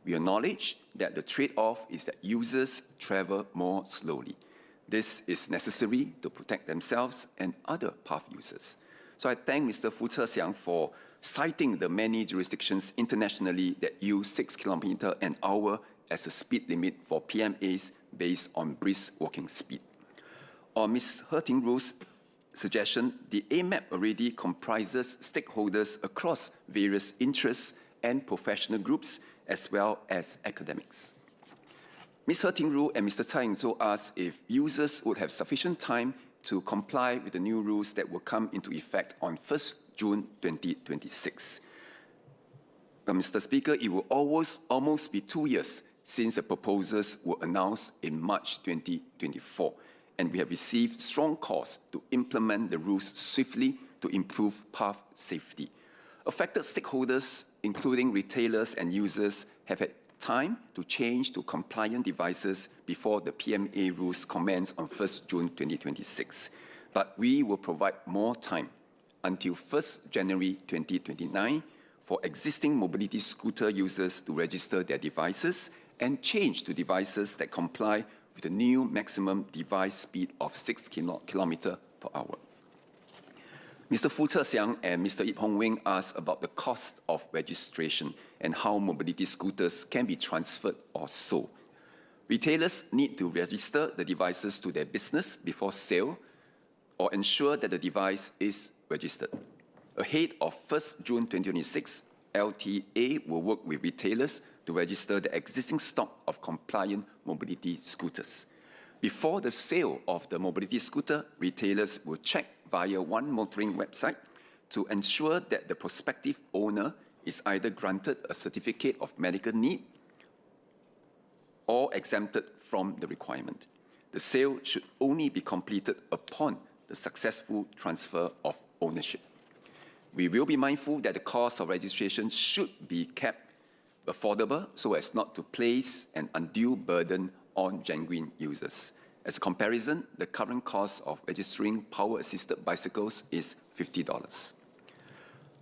We acknowledge that the trade-off is that users travel more slowly. This is necessary to protect themselves and other path users. So I thank Mr. Fu Zesiang for citing the many jurisdictions internationally that use 6 km an hour as a speed limit for PMAs based on brisk walking speed. On Ms. He Ting-Ru's suggestion, the AMAP already comprises stakeholders across various interests and professional groups, as well as academics. Ms. He Ting-Ru and Mr. Tsai Ing-tzou asked if users would have sufficient time to comply with the new rules that will come into effect on 1st June 2026. But Mr. Speaker, it will almost be 2 years since the proposals were announced in March 2024, and we have received strong calls to implement the rules swiftly to improve path safety. Affected stakeholders, including retailers and users, have had time to change to compliant devices before the PMA rules commence on 1st June 2026. But we will provide more time until 1st January 2029 for existing mobility scooter users to register their devices and change to devices that comply with the new maximum device speed of 6 km per hour. Mr. Fu Zesiang and Mr. Ip Hong Wing asked about the cost of registration and how mobility scooters can be transferred or sold. Retailers need to register the devices to their business before sale or ensure that the device is registered. Ahead of 1st June 2026, LTA will work with retailers to register the existing stock of compliant mobility scooters. Before the sale of the mobility scooter, retailers will check via One Motoring website to ensure that the prospective owner is either granted a certificate of medical need or exempted from the requirement. The sale should only be completed upon the successful transfer of ownership. We will be mindful that the cost of registration should be kept affordable so as not to place an undue burden on genuine users. As a comparison, the current cost of registering power-assisted bicycles is $50.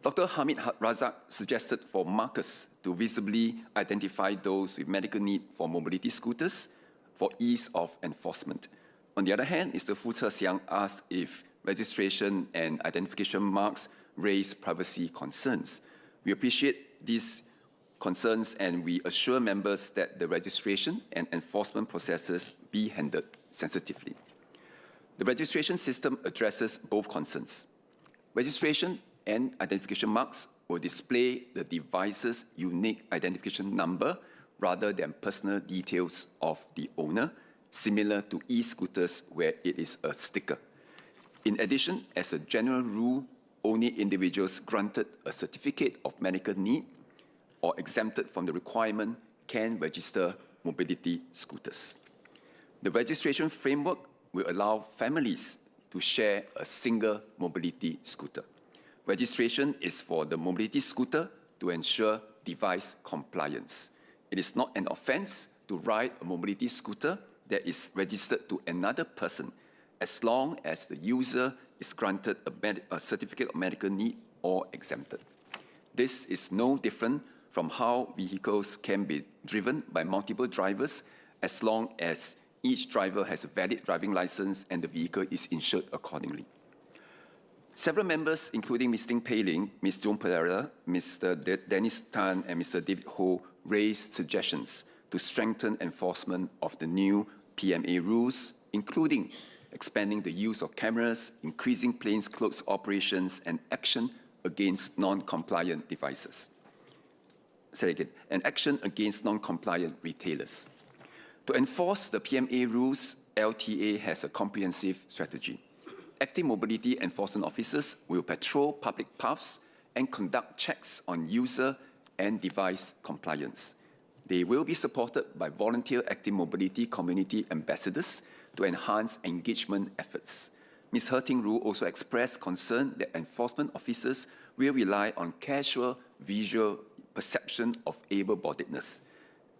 Dr. Hamid Razak suggested for markers to visibly identify those with medical need for mobility scooters for ease of enforcement. On the other hand, Mr. Fu Zesiang asked if registration and identification marks raise privacy concerns. We appreciate these concerns and we assure members that the registration and enforcement processes be handled sensitively. The registration system addresses both concerns. Registration and identification marks will display the device's unique identification number rather than personal details of the owner, similar to e-scooters where it is a sticker. In addition, as a general rule, only individuals granted a certificate of medical need or exempted from the requirement can register mobility scooters. The registration framework will allow families to share a single mobility scooter. Registration is for the mobility scooter to ensure device compliance. It is not an offense to ride a mobility scooter that is registered to another person as long as the user is granted a certificate of medical need or exempted. This is no different from how vehicles can be driven by multiple drivers as long as each driver has a valid driving license and the vehicle is insured accordingly. Several members, including Ms. Ting Pei Ling, Ms. Joan Pereira, Mr. Dennis Tan, and Mr. David Ho, raised suggestions to strengthen enforcement of the new PMA rules, including expanding the use of cameras, increasing plainclothes operations, and action against non-compliant devices. Say again, and action against non-compliant retailers. To enforce the PMA rules, LTA has a comprehensive strategy. Active mobility enforcement officers will patrol public paths and conduct checks on user and device compliance. They will be supported by volunteer active mobility community ambassadors to enhance engagement efforts. Ms. He Ting-Ru also expressed concern that enforcement officers will rely on casual visual perception of able-bodiedness.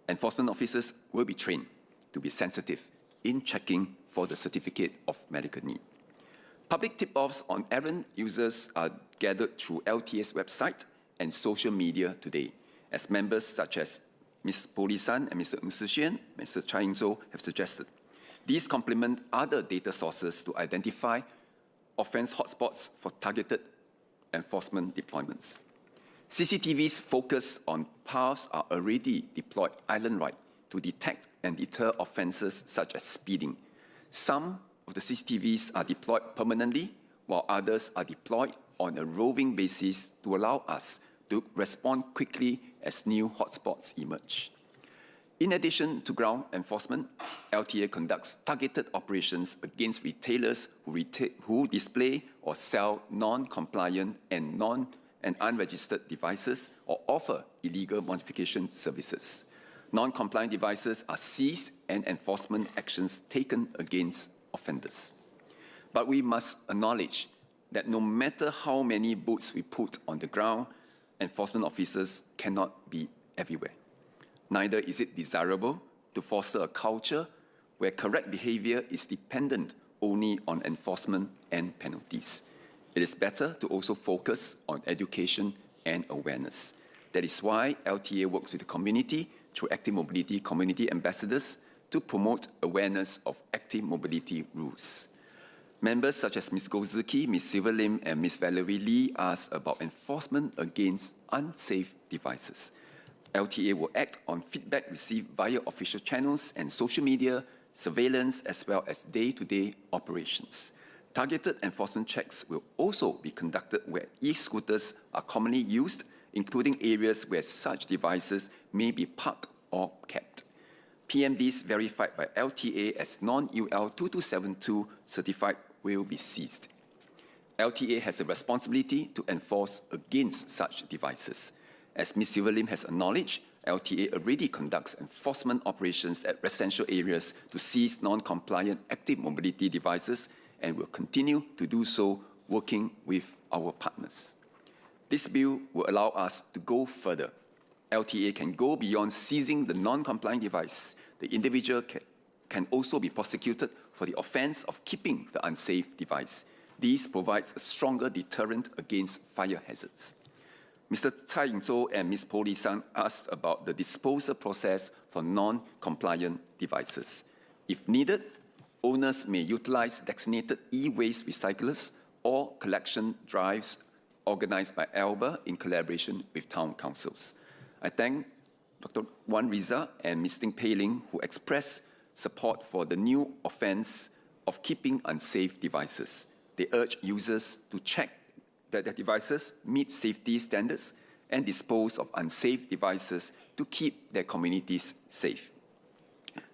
Enforcement officers will be trained to be sensitive in checking for the certificate of medical need. Public tip-offs on errant users are gathered through LTA's website and social media today, as members such as Ms. Po Li San and Mr. Ng Si Xuan, Mr. Tsai Ing-tzou have suggested. These complement other data sources to identify offense hotspots for targeted enforcement deployments. CCTVs focused on paths are already deployed island-wide to detect and deter offences such as speeding. Some of the CCTVs are deployed permanently, while others are deployed on a roving basis to allow us to respond quickly as new hotspots emerge. In addition to ground enforcement, LTA conducts targeted operations against retailers who display or sell non-compliant and unregistered devices or offer illegal modification services. Non-compliant devices are seized and enforcement actions taken against offenders. But we must acknowledge that no matter how many boots we put on the ground, enforcement officers cannot be everywhere. Neither is it desirable to foster a culture where correct behavior is dependent only on enforcement and penalties. It is better to also focus on education and awareness. That is why LTA works with the community through Active Mobility Community Ambassadors to promote awareness of active mobility rules. Members such as Ms. Gozuki, Ms. Silver Lim, and Ms. Valerie Lee asked about enforcement against unsafe devices. LTA will act on feedback received via official channels and social media, surveillance, as well as day-to-day operations. Targeted enforcement checks will also be conducted where e-scooters are commonly used, including areas where such devices may be parked or kept. PMDs verified by LTA as non-UL 2272 certified will be seized. LTA has the responsibility to enforce against such devices. As Ms. Silver Lim has acknowledged, LTA already conducts enforcement operations at residential areas to seize non-compliant active mobility devices and will continue to do so working with our partners. This bill will allow us to go further. LTA can go beyond seizing the non-compliant device. The individual can also be prosecuted for the offence of keeping the unsafe device. This provides a stronger deterrent against fire hazards. Mr. Tsai Ying-zhou and Ms. Po Li San asked about the disposal process for non-compliant devices. If needed, owners may utilize designated e-waste recyclers or collection drives organized by ALBA in collaboration with town councils. I thank Dr. Wan Riza and Ms. Ting Pei Ling who expressed support for the new offence of keeping unsafe devices. They urge users to check that their devices meet safety standards and dispose of unsafe devices to keep their communities safe.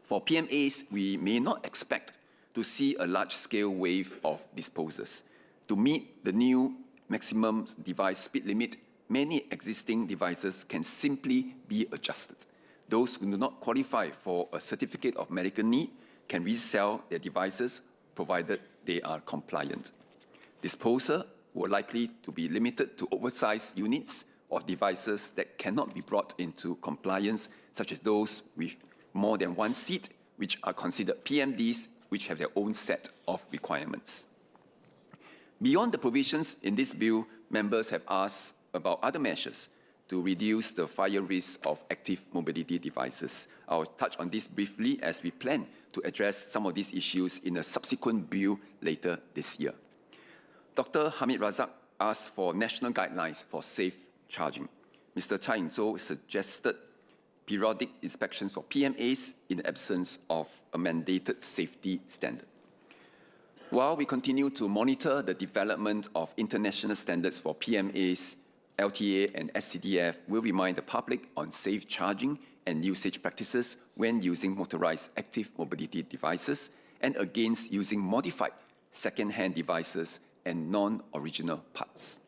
For PMAs, we may not expect to see a large-scale wave of disposals. To meet the new maximum device speed limit, many existing devices can simply be adjusted. Those who do not qualify for a certificate of medical need can resell their devices provided they are compliant. Disposal will likely to be limited to oversized units or devices that cannot be brought into compliance, such as those with more than one seat, which are considered PMDs, which have their own set of requirements. Beyond the provisions in this bill, members have asked about other measures to reduce the fire risk of active mobility devices. I'll touch on this briefly as we plan to address some of these issues in a subsequent bill later this year. Dr. Hamid Razak asked for national guidelines for safe charging. Mr. Tsai Ying-zhou suggested periodic inspections for PMAs in the absence of a mandated safety standard. While we continue to monitor the development of international standards for PMAs, LTA and SCDF will remind the public on safe charging and usage practices when using motorized active mobility devices and against using modified second-hand devices and non-original parts.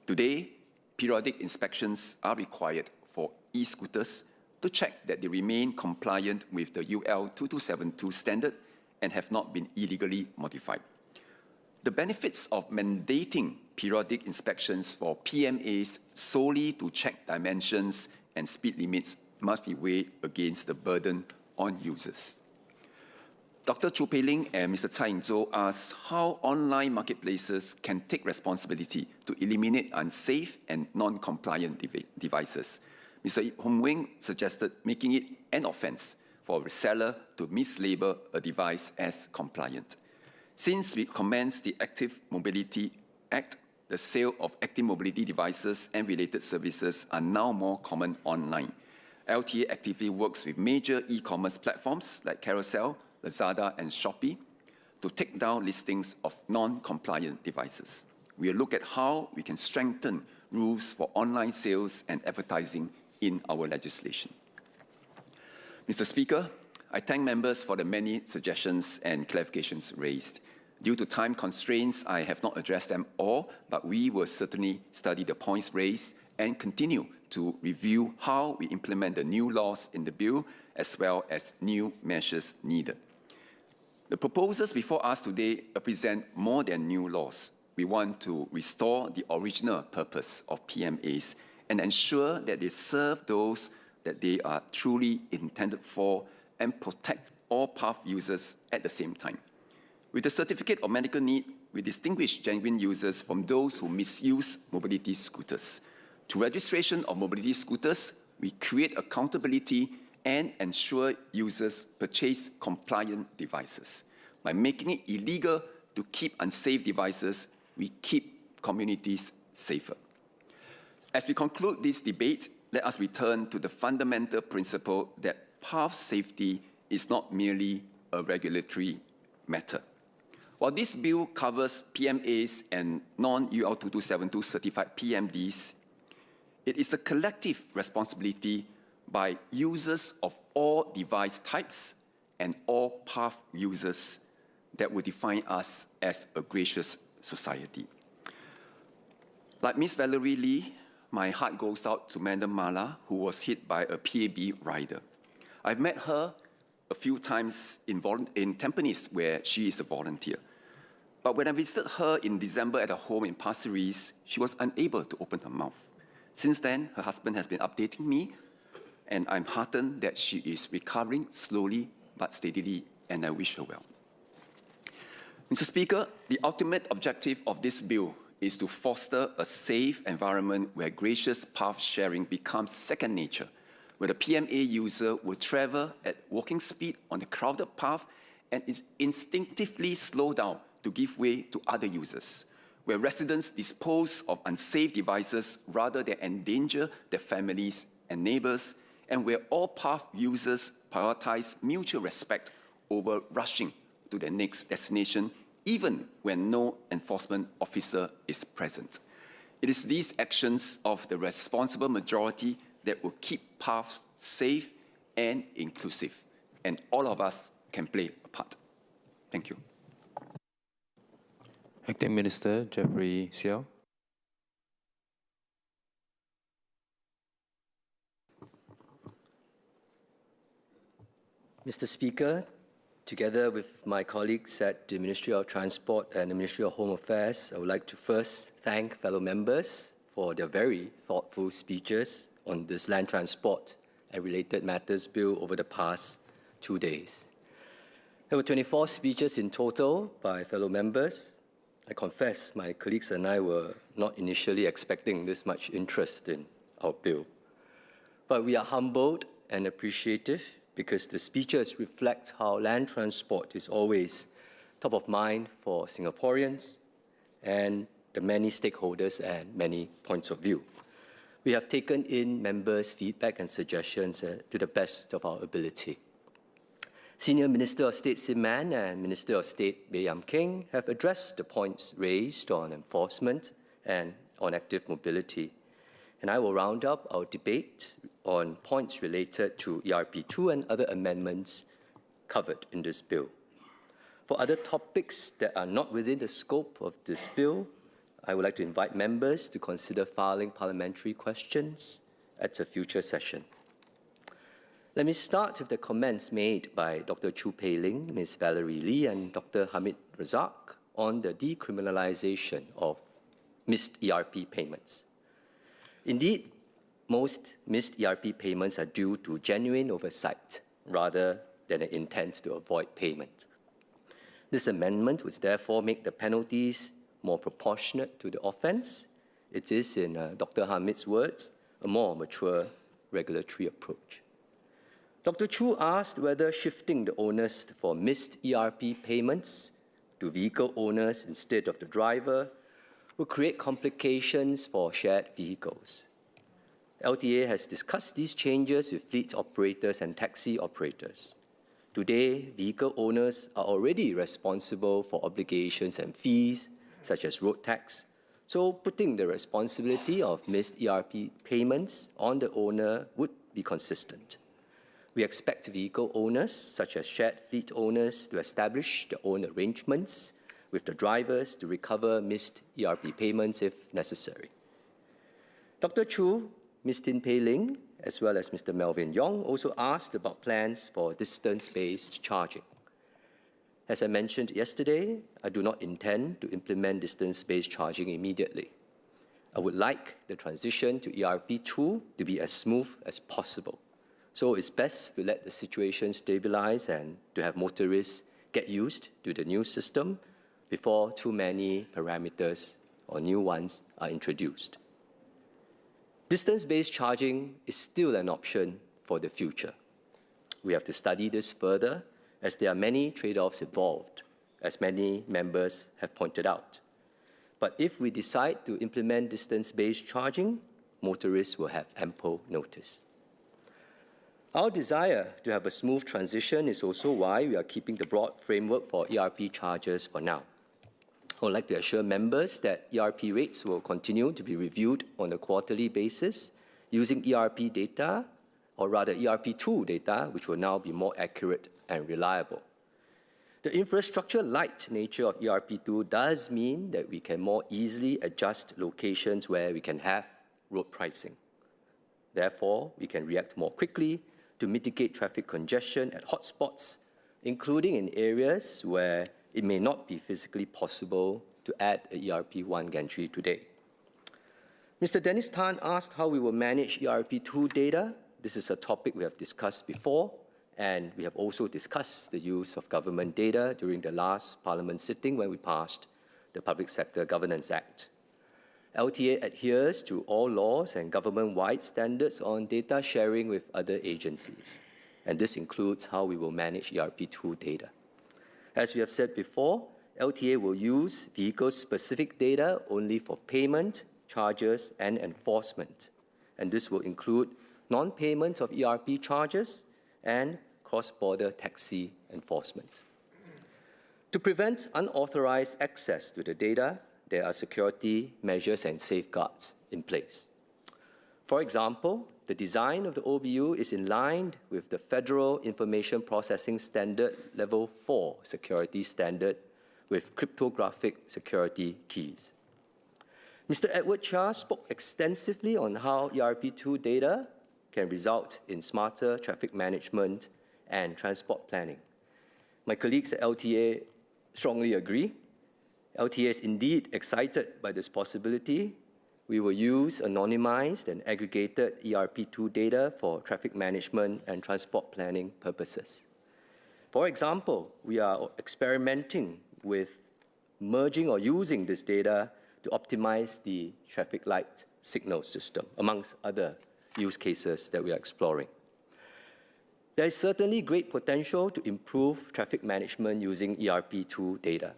Today, periodic inspections are required for e-scooters to check that they remain compliant with the UL 2272 standard and have not been illegally modified. The benefits of mandating periodic inspections for PMAs solely to check dimensions and speed limits must be weighed against the burden on users. Dr. Chu Pei Ling and Mr. Tsai Ying-zhou asked how online marketplaces can take responsibility to eliminate unsafe and non-compliant devices. Mr. Hong Wing suggested making it an offence for a reseller to mislabel a device as compliant. Since we commenced the Active Mobility Act, the sale of active mobility devices and related services are now more common online. LTA actively works with major e-commerce platforms like Carousel, Lazada, and Shopee to take down listings of non-compliant devices. We'll look at how we can strengthen rules for online sales and advertising in our legislation. Mr. Speaker, I thank members for the many suggestions and clarifications raised. Due to time constraints, I have not addressed them all, but we will certainly study the points raised and continue to review how we implement the new laws in the bill, as well as new measures needed. The proposals before us today represent more than new laws. We want to restore the original purpose of PMAs and ensure that they serve those that they are truly intended for and protect all path users at the same time. With the certificate of medical need, we distinguish genuine users from those who misuse mobility scooters. To registration of mobility scooters, we create accountability and ensure users purchase compliant devices. By making it illegal to keep unsafe devices, we keep communities safer. As we conclude this debate, let us return to the fundamental principle that path safety is not merely a regulatory matter. While this bill covers PMAs and non-UL 2272 certified PMDs, it is a collective responsibility by users of all device types and all path users that will define us as a gracious society. Like Ms. Valerie Lee, my heart goes out to Madam Mala, who was hit by a PAB rider. I've met her a few times in Tampines, where she is a volunteer. But when I visited her in December at her home in Pasir Ris, she was unable to open her mouth. Since then, her husband has been updating me, and I'm heartened that she is recovering slowly but steadily, and I wish her well. Mr. Speaker, the ultimate objective of this bill is to foster a safe environment where gracious path sharing becomes second nature, where the PMA user will travel at walking speed on a crowded path and instinctively slow down to give way to other users, where residents dispose of unsafe devices rather than endanger their families and neighbors, and where all path users prioritize mutual respect over rushing to their next destination, even when no enforcement officer is present. It is these actions of the responsible majority that will keep paths safe and inclusive, and all of us can play a part. Thank you. Acting Minister Jeffrey Seow. Mr. Speaker, together with my colleagues at the Ministry of Transport and the Ministry of Home Affairs, I would like to first thank fellow members for their very thoughtful speeches on this land transport and related matters bill over the past 2 days. There were 24 speeches in total by fellow members. I confess my colleagues and I were not initially expecting this much interest in our bill. But we are humbled and appreciative because the speeches reflect how land transport is always top of mind for Singaporeans and the many stakeholders and many points of view. We have taken in members' feedback and suggestions to the best of our ability. Senior Minister of State Sim Man and Minister of State Baey Yam Keng have addressed the points raised on enforcement and on active mobility. And I will round up our debate on points related to ERP2 and other amendments covered in this bill. For other topics that are not within the scope of this bill, I would like to invite members to consider filing parliamentary questions at a future session. Let me start with the comments made by Dr. Chu Pei Ling, Ms. Valerie Lee, and Dr. Hamid Razak on the decriminalization of missed ERP payments. Indeed, most missed ERP payments are due to genuine oversight rather than an intent to avoid payment. This amendment would therefore make the penalties more proportionate to the offence. It is, in Dr. Hamid's words, a more mature regulatory approach. Dr. Chu asked whether shifting the onus for missed ERP payments to vehicle owners instead of the driver will create complications for shared vehicles. LTA has discussed these changes with fleet operators and taxi operators. Today, vehicle owners are already responsible for obligations and fees, such as road tax, so putting the responsibility of missed ERP payments on the owner would be consistent. We expect vehicle owners, such as shared fleet owners, to establish their own arrangements with the drivers to recover missed ERP payments if necessary. Dr. Chu, Ms. Tin Pei Ling, as well as Mr. Melvin Yong also asked about plans for distance-based charging. As I mentioned yesterday, I do not intend to implement distance-based charging immediately. I would like the transition to ERP2 to be as smooth as possible. So it's best to let the situation stabilize and to have motorists get used to the new system before too many parameters or new ones are introduced. Distance-based charging is still an option for the future. We have to study this further as there are many trade-offs involved, as many members have pointed out. But if we decide to implement distance-based charging, motorists will have ample notice. Our desire to have a smooth transition is also why we are keeping the broad framework for ERP charges for now. I would like to assure members that ERP rates will continue to be reviewed on a quarterly basis using ERP data, or rather ERP2 data, which will now be more accurate and reliable. The infrastructure-light nature of ERP2 does mean that we can more easily adjust locations where we can have road pricing. Therefore, we can react more quickly to mitigate traffic congestion at hotspots, including in areas where it may not be physically possible to add a ERP1 gantry today. Mr. Dennis Tan asked how we will manage ERP2 data. This is a topic we have discussed before, and we have also discussed the use of government data during the last Parliament sitting when we passed the Public Sector Governance Act. LTA adheres to all laws and government-wide standards on data sharing with other agencies, and this includes how we will manage ERP2 data. As we have said before, LTA will use vehicle-specific data only for payment, charges, and enforcement. And this will include non-payment of ERP charges and cross-border taxi enforcement. To prevent unauthorized access to the data, there are security measures and safeguards in place. For example, the design of the OBU is in line with the Federal Information Processing Standard Level 4 security standard with cryptographic security keys. Mr. Edward Chia spoke extensively on how ERP2 data can result in smarter traffic management and transport planning. My colleagues at LTA strongly agree. LTA is indeed excited by this possibility. We will use anonymized and aggregated ERP2 data for traffic management and transport planning purposes. For example, we are experimenting with merging or using this data to optimize the traffic light signal system, amongst other use cases that we are exploring. There is certainly great potential to improve traffic management using ERP2 data.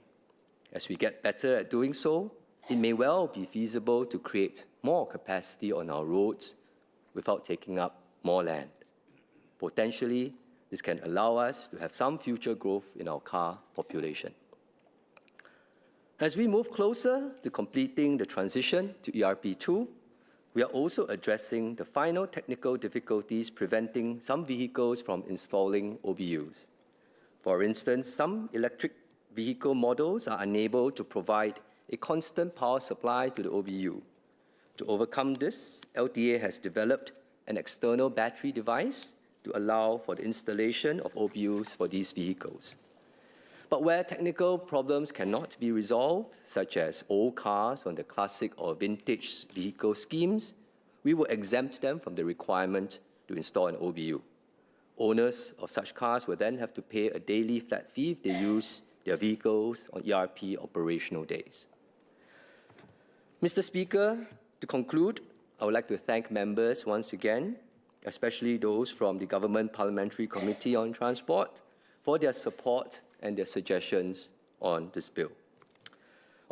As we get better at doing so, it may well be feasible to create more capacity on our roads without taking up more land. Potentially, this can allow us to have some future growth in our car population. As we move closer to completing the transition to ERP2, we are also addressing the final technical difficulties preventing some vehicles from installing OBUs. For instance, some electric vehicle models are unable to provide a constant power supply to the OBU. To overcome this, LTA has developed an external battery device to allow for the installation of OBUs for these vehicles. But where technical problems cannot be resolved, such as old cars on the classic or vintage vehicle schemes, we will exempt them from the requirement to install an OBU. Owners of such cars will then have to pay a daily flat fee if they use their vehicles on ERP operational days. Mr. Speaker, to conclude, I would like to thank members once again, especially those from the Government Parliamentary Committee on Transport, for their support and their suggestions on this bill.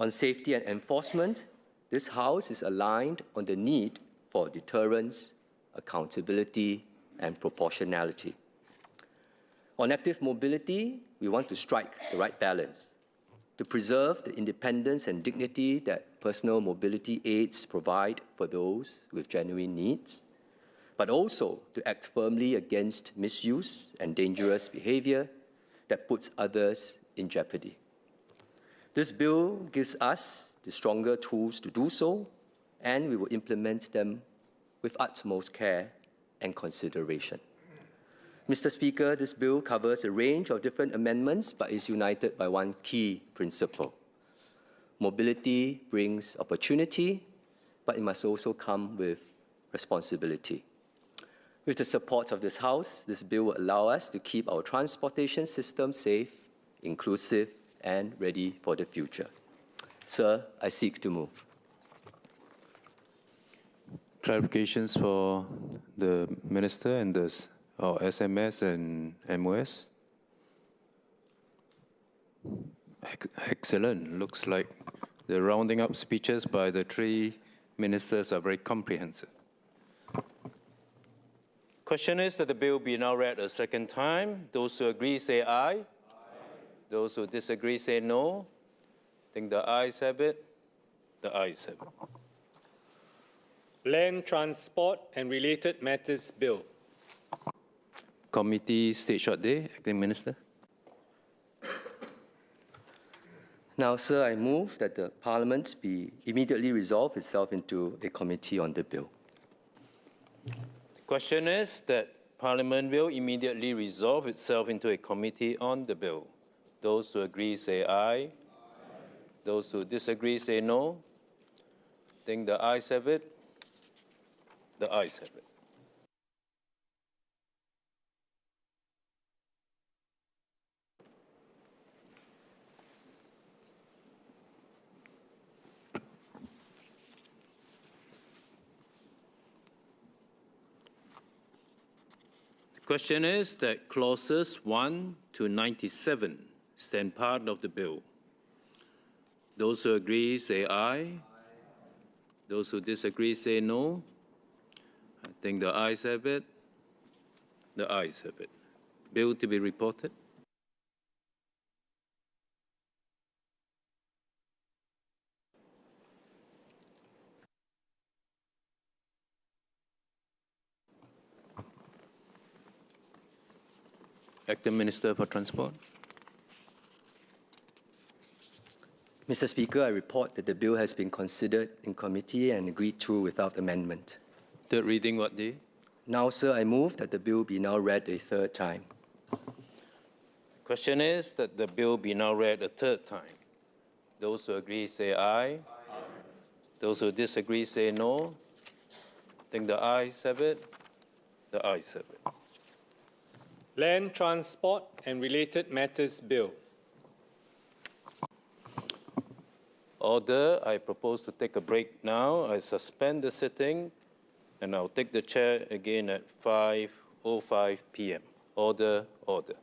On safety and enforcement, this House is aligned on the need for deterrence, accountability, and proportionality. On active mobility, we want to strike the right balance to preserve the independence and dignity that personal mobility aids provide for those with genuine needs, but also to act firmly against misuse and dangerous behavior that puts others in jeopardy. This bill gives us the stronger tools to do so, and we will implement them with utmost care and consideration. Mr. Speaker, this bill covers a range of different amendments, but is united by one key principle. Mobility brings opportunity, but it must also come with responsibility. With the support of this House, this bill will allow us to keep our transportation system safe, inclusive, and ready for the future. Sir, I seek to move. Clarifications for the Minister and the SMS and MOS? Excellent. Looks like the rounding up speeches by the three ministers are very comprehensive. Question is that the bill be now read a second time. Those who agree say aye. Aye. Those who disagree say no. I think the ayes have it. The ayes have it. Land Transport and Related Matters Bill. Committee state short day. Acting Minister. Now, sir, I move that the Parliament be immediately resolve itself into a committee on the bill. The question is that Parliament will immediately resolve itself into a committee on the bill. Those who agree say aye. Aye. Those who disagree say no. I think the ayes have it. The ayes have it. The question is that clauses 1 to 97 stand part of the bill. Those who agree say aye. Aye. Those who disagree say no. I think the ayes have it. The ayes have it. Bill to be reported. Acting Minister for Transport. Mr. Speaker, I report that the bill has been considered in committee and agreed to without amendment. Third reading what day? Now, sir, I move that the bill be now read a third time. The question is that the bill be now read a third time. Those who agree say aye. Aye. Those who disagree say no. I think the ayes have it. The ayes have it. Land Transport and Related Matters Bill. Order. I propose to take a break now. I suspend the sitting and I'll take the chair again at 5:05 p.m. Order, order.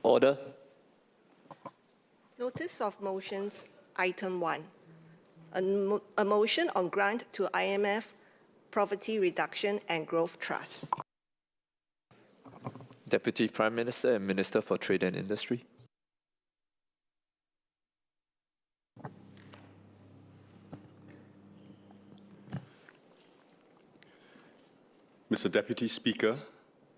Order. Notice of motions, item 1. A motion on grant to IMF Poverty Reduction and Growth Trust. Deputy Prime Minister and Minister for Trade and Industry. Mr. Deputy Speaker,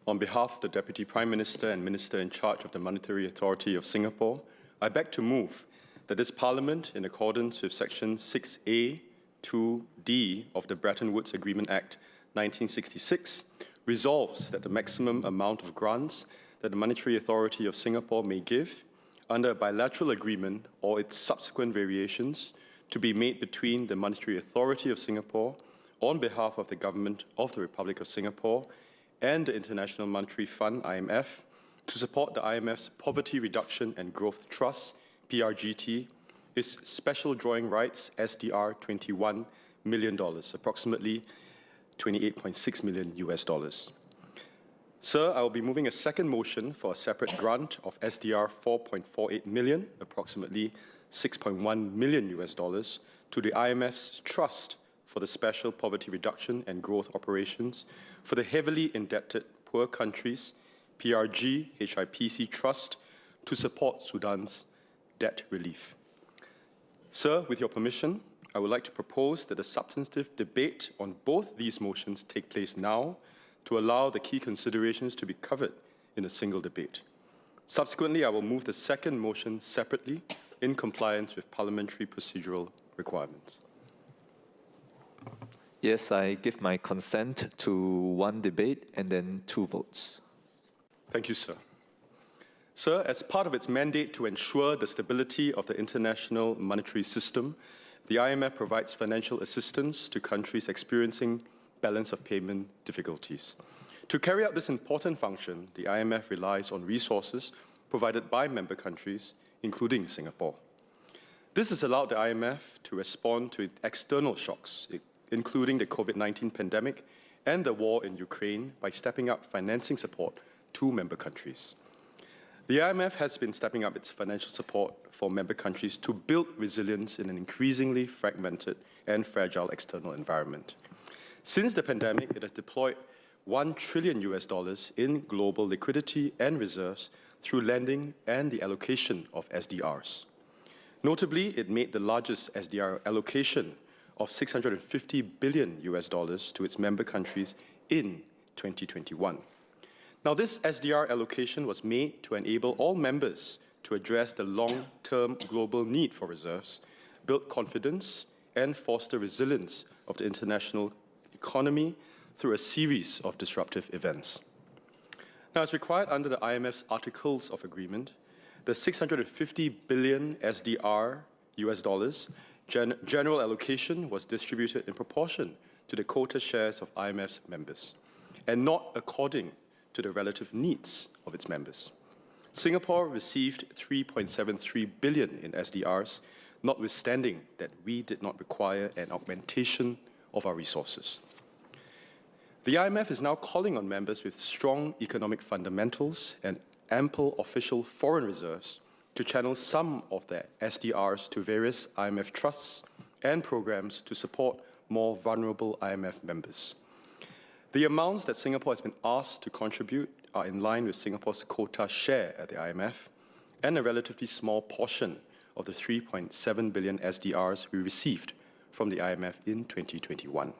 on behalf of the Deputy Prime Minister and Minister in charge of the Monetary Authority of Singapore, I beg to move that this Parliament, in accordance with Section 6A, 2D of the Bretton Woods Agreement Act 1966, resolves that the maximum amount of grants that the Monetary Authority of Singapore may give under a bilateral agreement or its subsequent variations to be made between the Monetary Authority of Singapore on behalf of the Government of the Republic of Singapore and the International Monetary Fund, IMF, to support the IMF's Poverty Reduction and Growth Trust, PRGT, is special drawing rights, SDR, $21 million, approximately 28.6 million US dollars. Sir, I will be moving a second motion for a separate grant of SDR 4.48 million, approximately 6.1 million US dollars, to the IMF's Trust for the Special Poverty Reduction and Growth Operations for the Heavily Indebted Poor Countries, PRG HIPC Trust, to support Sudan's debt relief. Sir, with your permission, I would like to propose that a substantive debate on both these motions take place now to allow the key considerations to be covered in a single debate. Subsequently, I will move the second motion separately in compliance with parliamentary procedural requirements. Yes, I give my consent to one debate and then 2 votes. Thank you, sir. Sir, as part of its mandate to ensure the stability of the international monetary system, the IMF provides financial assistance to countries experiencing balance of payment difficulties. To carry out this important function, the IMF relies on resources provided by member countries, including Singapore. This has allowed the IMF to respond to external shocks, including the COVID-19 pandemic and the war in Ukraine, by stepping up financing support to member countries. The IMF has been stepping up its financial support for member countries to build resilience in an increasingly fragmented and fragile external environment. Since the pandemic, it has deployed $1 trillion in global liquidity and reserves through lending and the allocation of SDRs. Notably, it made the largest SDR allocation of $650 billion to its member countries in 2021. Now, this SDR allocation was made to enable all members to address the long-term global need for reserves, build confidence, and foster resilience of the international economy through a series of disruptive events. Now, as required under the IMF's Articles of Agreement, the $650 billion SDR general allocation was distributed in proportion to the quota shares of IMF's members, and not according to the relative needs of its members. Singapore received $3.73 billion in SDRs, notwithstanding that we did not require an augmentation of our resources. The IMF is now calling on members with strong economic fundamentals and ample official foreign reserves to channel some of their SDRs to various IMF trusts and programs to support more vulnerable IMF members. The amounts that Singapore has been asked to contribute are in line with Singapore's quota share at the IMF and a relatively small portion of the $3.7 billion SDRs we received from the IMF in 2021.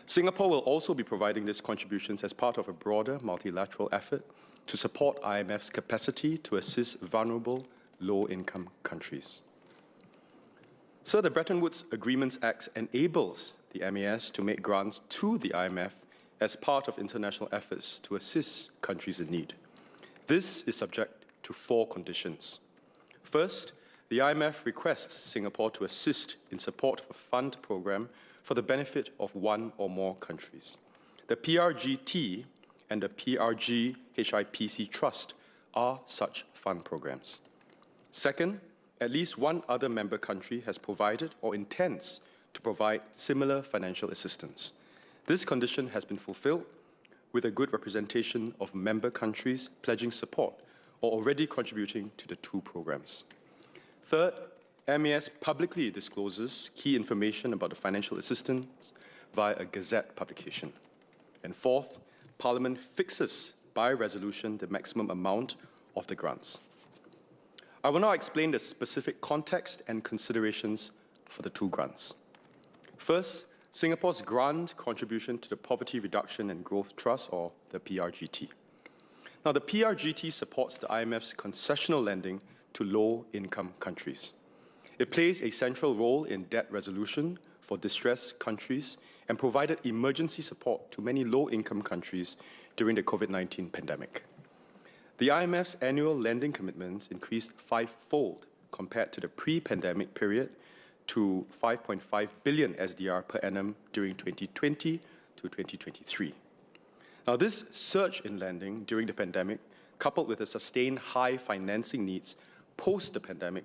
Singapore will also be providing these contributions as part of a broader multilateral effort to support IMF's capacity to assist vulnerable, low-income countries. So the Bretton Woods Agreements Act enables the MAS to make grants to the IMF as part of international efforts to assist countries in need. This is subject to 4 conditions. First, the IMF requests Singapore to assist in support of a fund program for the benefit of one or more countries. The PRGT and the PRG HIPC Trust are such fund programs. Second, at least one other member country has provided or intends to provide similar financial assistance. This condition has been fulfilled with a good representation of member countries pledging support or already contributing to the two programs. Third, MAS publicly discloses key information about the financial assistance via a Gazette publication. And fourth, Parliament fixes by resolution the maximum amount of the grants. I will now explain the specific context and considerations for the two grants. First, Singapore's grant contribution to the Poverty Reduction and Growth Trust, or the PRGT. Now, the PRGT supports the IMF's concessional lending to low-income countries. It plays a central role in debt resolution for distressed countries and provided emergency support to many low-income countries during the COVID-19 pandemic. The IMF's annual lending commitments increased five-fold compared to the pre-pandemic period to 5.5 billion SDR per annum during 2020 to 2023. Now, this surge in lending during the pandemic, coupled with the sustained high financing needs post the pandemic,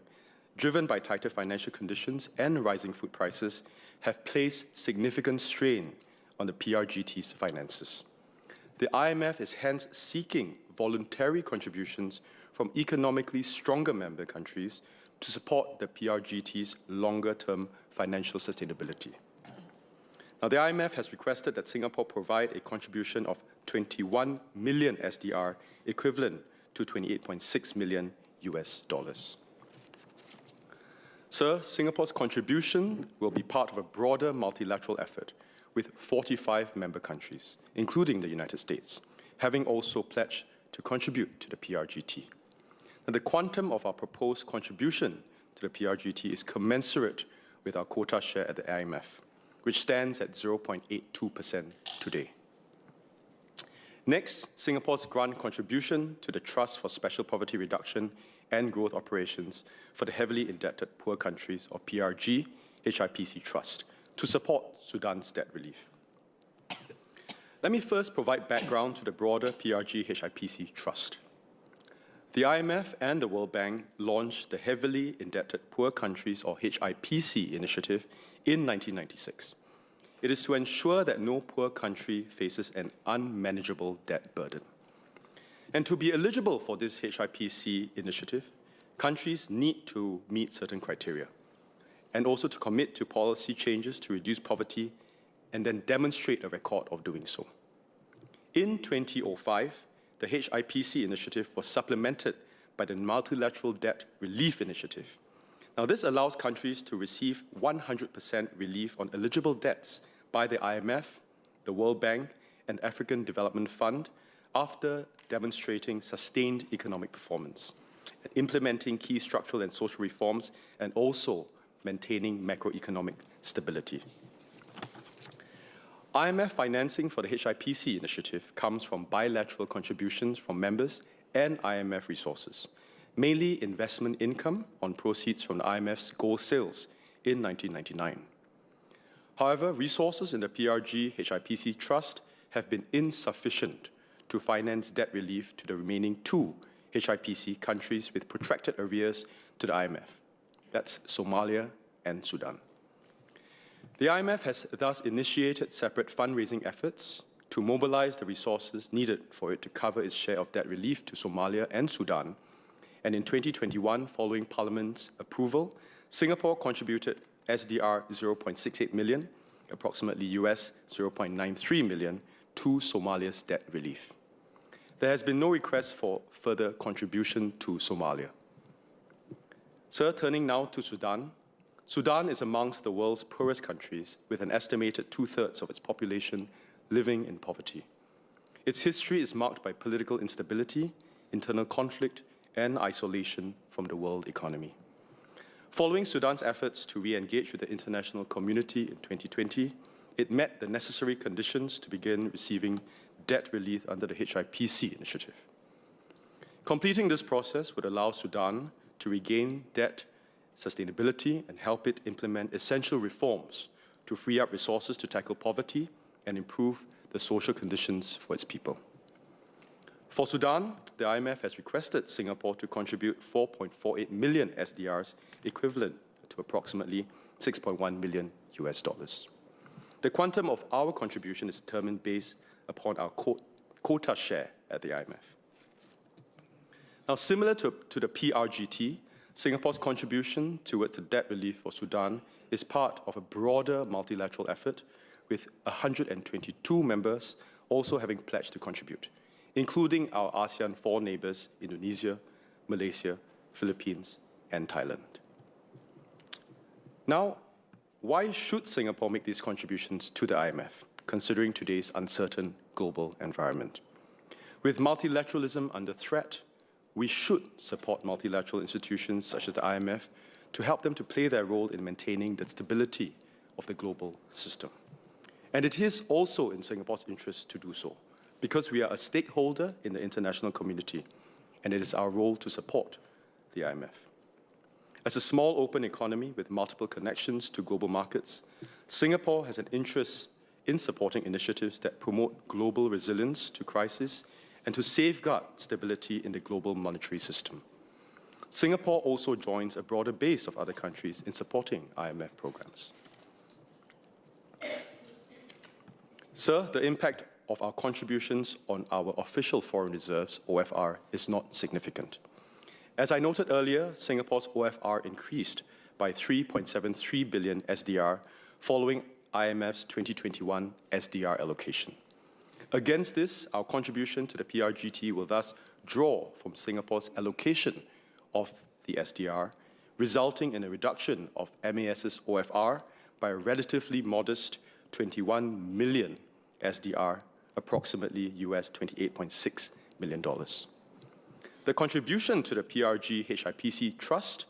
driven by tighter financial conditions and rising food prices, have placed significant strain on the PRGT's finances. The IMF is hence seeking voluntary contributions from economically stronger member countries to support the PRGT's longer-term financial sustainability. Now, the IMF has requested that Singapore provide a contribution of 21 million SDR, equivalent to 28.6 million US dollars. Sir, Singapore's contribution will be part of a broader multilateral effort with 45 member countries, including the United States, having also pledged to contribute to the PRGT. Now, the quantum of our proposed contribution to the PRGT is commensurate with our quota share at the IMF, which stands at 0.82% today. Next, Singapore's grant contribution to the Trust for Special Poverty Reduction and Growth Operations for the Heavily Indebted Poor Countries, or PRG, HIPC Trust, to support Sudan's debt relief. Let me first provide background to the broader PRG HIPC Trust. The IMF and the World Bank launched the Heavily Indebted Poor Countries, or HIPC, initiative in 1996. It is to ensure that no poor country faces an unmanageable debt burden. And to be eligible for this HIPC initiative, countries need to meet certain criteria, and also to commit to policy changes to reduce poverty and then demonstrate a record of doing so. In 2005, the HIPC initiative was supplemented by the Multilateral Debt Relief Initiative. Now, this allows countries to receive 100% relief on eligible debts by the IMF, the World Bank, and African Development Fund after demonstrating sustained economic performance, implementing key structural and social reforms, and also maintaining macroeconomic stability. IMF financing for the HIPC initiative comes from bilateral contributions from members and IMF resources, mainly investment income on proceeds from the IMF's gold sales in 1999. However, resources in the PRG HIPC Trust have been insufficient to finance debt relief to the remaining two HIPC countries with protracted arrears to the IMF. That's Somalia and Sudan. The IMF has thus initiated separate fundraising efforts to mobilize the resources needed for it to cover its share of debt relief to Somalia and Sudan. And in 2021, following Parliament's approval, Singapore contributed SDR 0.68 million, approximately US 0.93 million, to Somalia's debt relief. There has been no request for further contribution to Somalia. Sir, turning now to Sudan. Sudan is amongst the world's poorest countries, with an estimated 2/3 of its population living in poverty. Its history is marked by political instability, internal conflict, and isolation from the world economy. Following Sudan's efforts to re-engage with the international community in 2020, it met the necessary conditions to begin receiving debt relief under the HIPC initiative. Completing this process would allow Sudan to regain debt sustainability and help it implement essential reforms to free up resources to tackle poverty and improve the social conditions for its people. For Sudan, the IMF has requested Singapore to contribute 4.48 million SDRs, equivalent to approximately 6.1 million US dollars. The quantum of our contribution is determined based upon our quota share at the IMF. Now, similar to the PRGT, Singapore's contribution towards the debt relief for Sudan is part of a broader multilateral effort, with 122 members also having pledged to contribute, including our ASEAN 4 neighbors, Indonesia, Malaysia, Philippines, and Thailand. Now, why should Singapore make these contributions to the IMF, considering today's uncertain global environment? With multilateralism under threat, we should support multilateral institutions such as the IMF to help them to play their role in maintaining the stability of the global system. And it is also in Singapore's interest to do so, because we are a stakeholder in the international community, and it is our role to support the IMF. As a small open economy with multiple connections to global markets, Singapore has an interest in supporting initiatives that promote global resilience to crisis and to safeguard stability in the global monetary system. Singapore also joins a broader base of other countries in supporting IMF programs. Sir, the impact of our contributions on our official foreign reserves, OFR, is not significant. As I noted earlier, Singapore's OFR increased by 3.73 billion SDR following IMF's 2021 SDR allocation. Against this, our contribution to the PRGT will thus draw from Singapore's allocation of the SDR, resulting in a reduction of MAS's OFR by a relatively modest 21 million SDR, approximately US $28.6 million. The contribution to the PRG HIPC Trust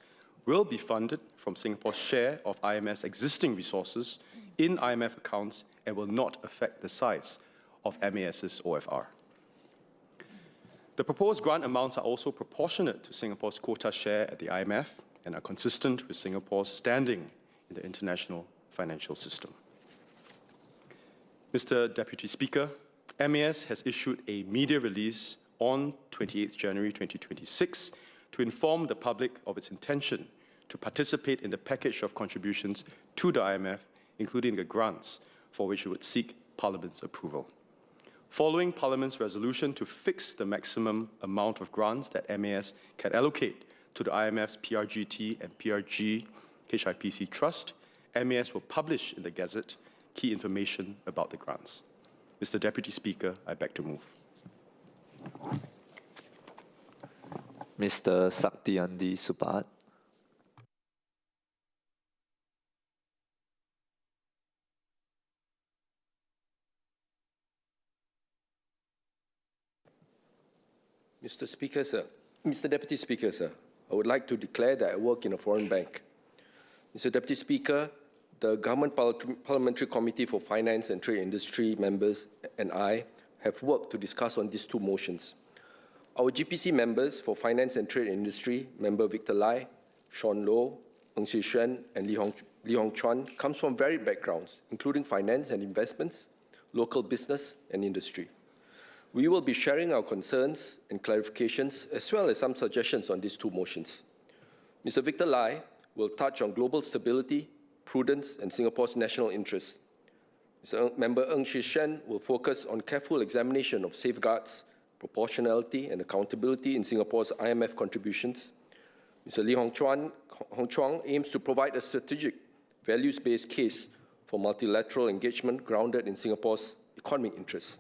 will be funded from Singapore's share of IMF's existing resources in IMF accounts and will not affect the size of MAS's OFR. The proposed grant amounts are also proportionate to Singapore's quota share at the IMF and are consistent with Singapore's standing in the international financial system. Mr. Deputy Speaker, MAS has issued a media release on 28 January 2026 to inform the public of its intention to participate in the package of contributions to the IMF, including the grants for which it would seek Parliament's approval. Following Parliament's resolution to fix the maximum amount of grants that MAS can allocate to the IMF's PRGT and PRG HIPC Trust, MAS will publish in the Gazette key information about the grants. Mr. Deputy Speaker, I beg to move. Mr. Saktiandi Supaat. Mr. Speaker, sir. Mr. Deputy Speaker, sir, I would like to declare that I work in a foreign bank. Mr. Deputy Speaker, the Government Parliamentary Committee for Finance and Trade Industry members and I have worked to discuss on these two motions. Our GPC members for Finance and Trade Industry, Member Victor Lai, Sean Low, Ng Shi Xuan, and Lee Hong Chuan, comes from varied backgrounds, including finance and investments, local business, and industry. We will be sharing our concerns and clarifications, as well as some suggestions on these two motions. Mr. Victor Lai will touch on global stability, prudence, and Singapore's national interests. Member Ng Shi Xuan will focus on careful examination of safeguards, proportionality, and accountability in Singapore's IMF contributions. Mr. Lee Hong Chuan aims to provide a strategic, values-based case for multilateral engagement grounded in Singapore's economic interests.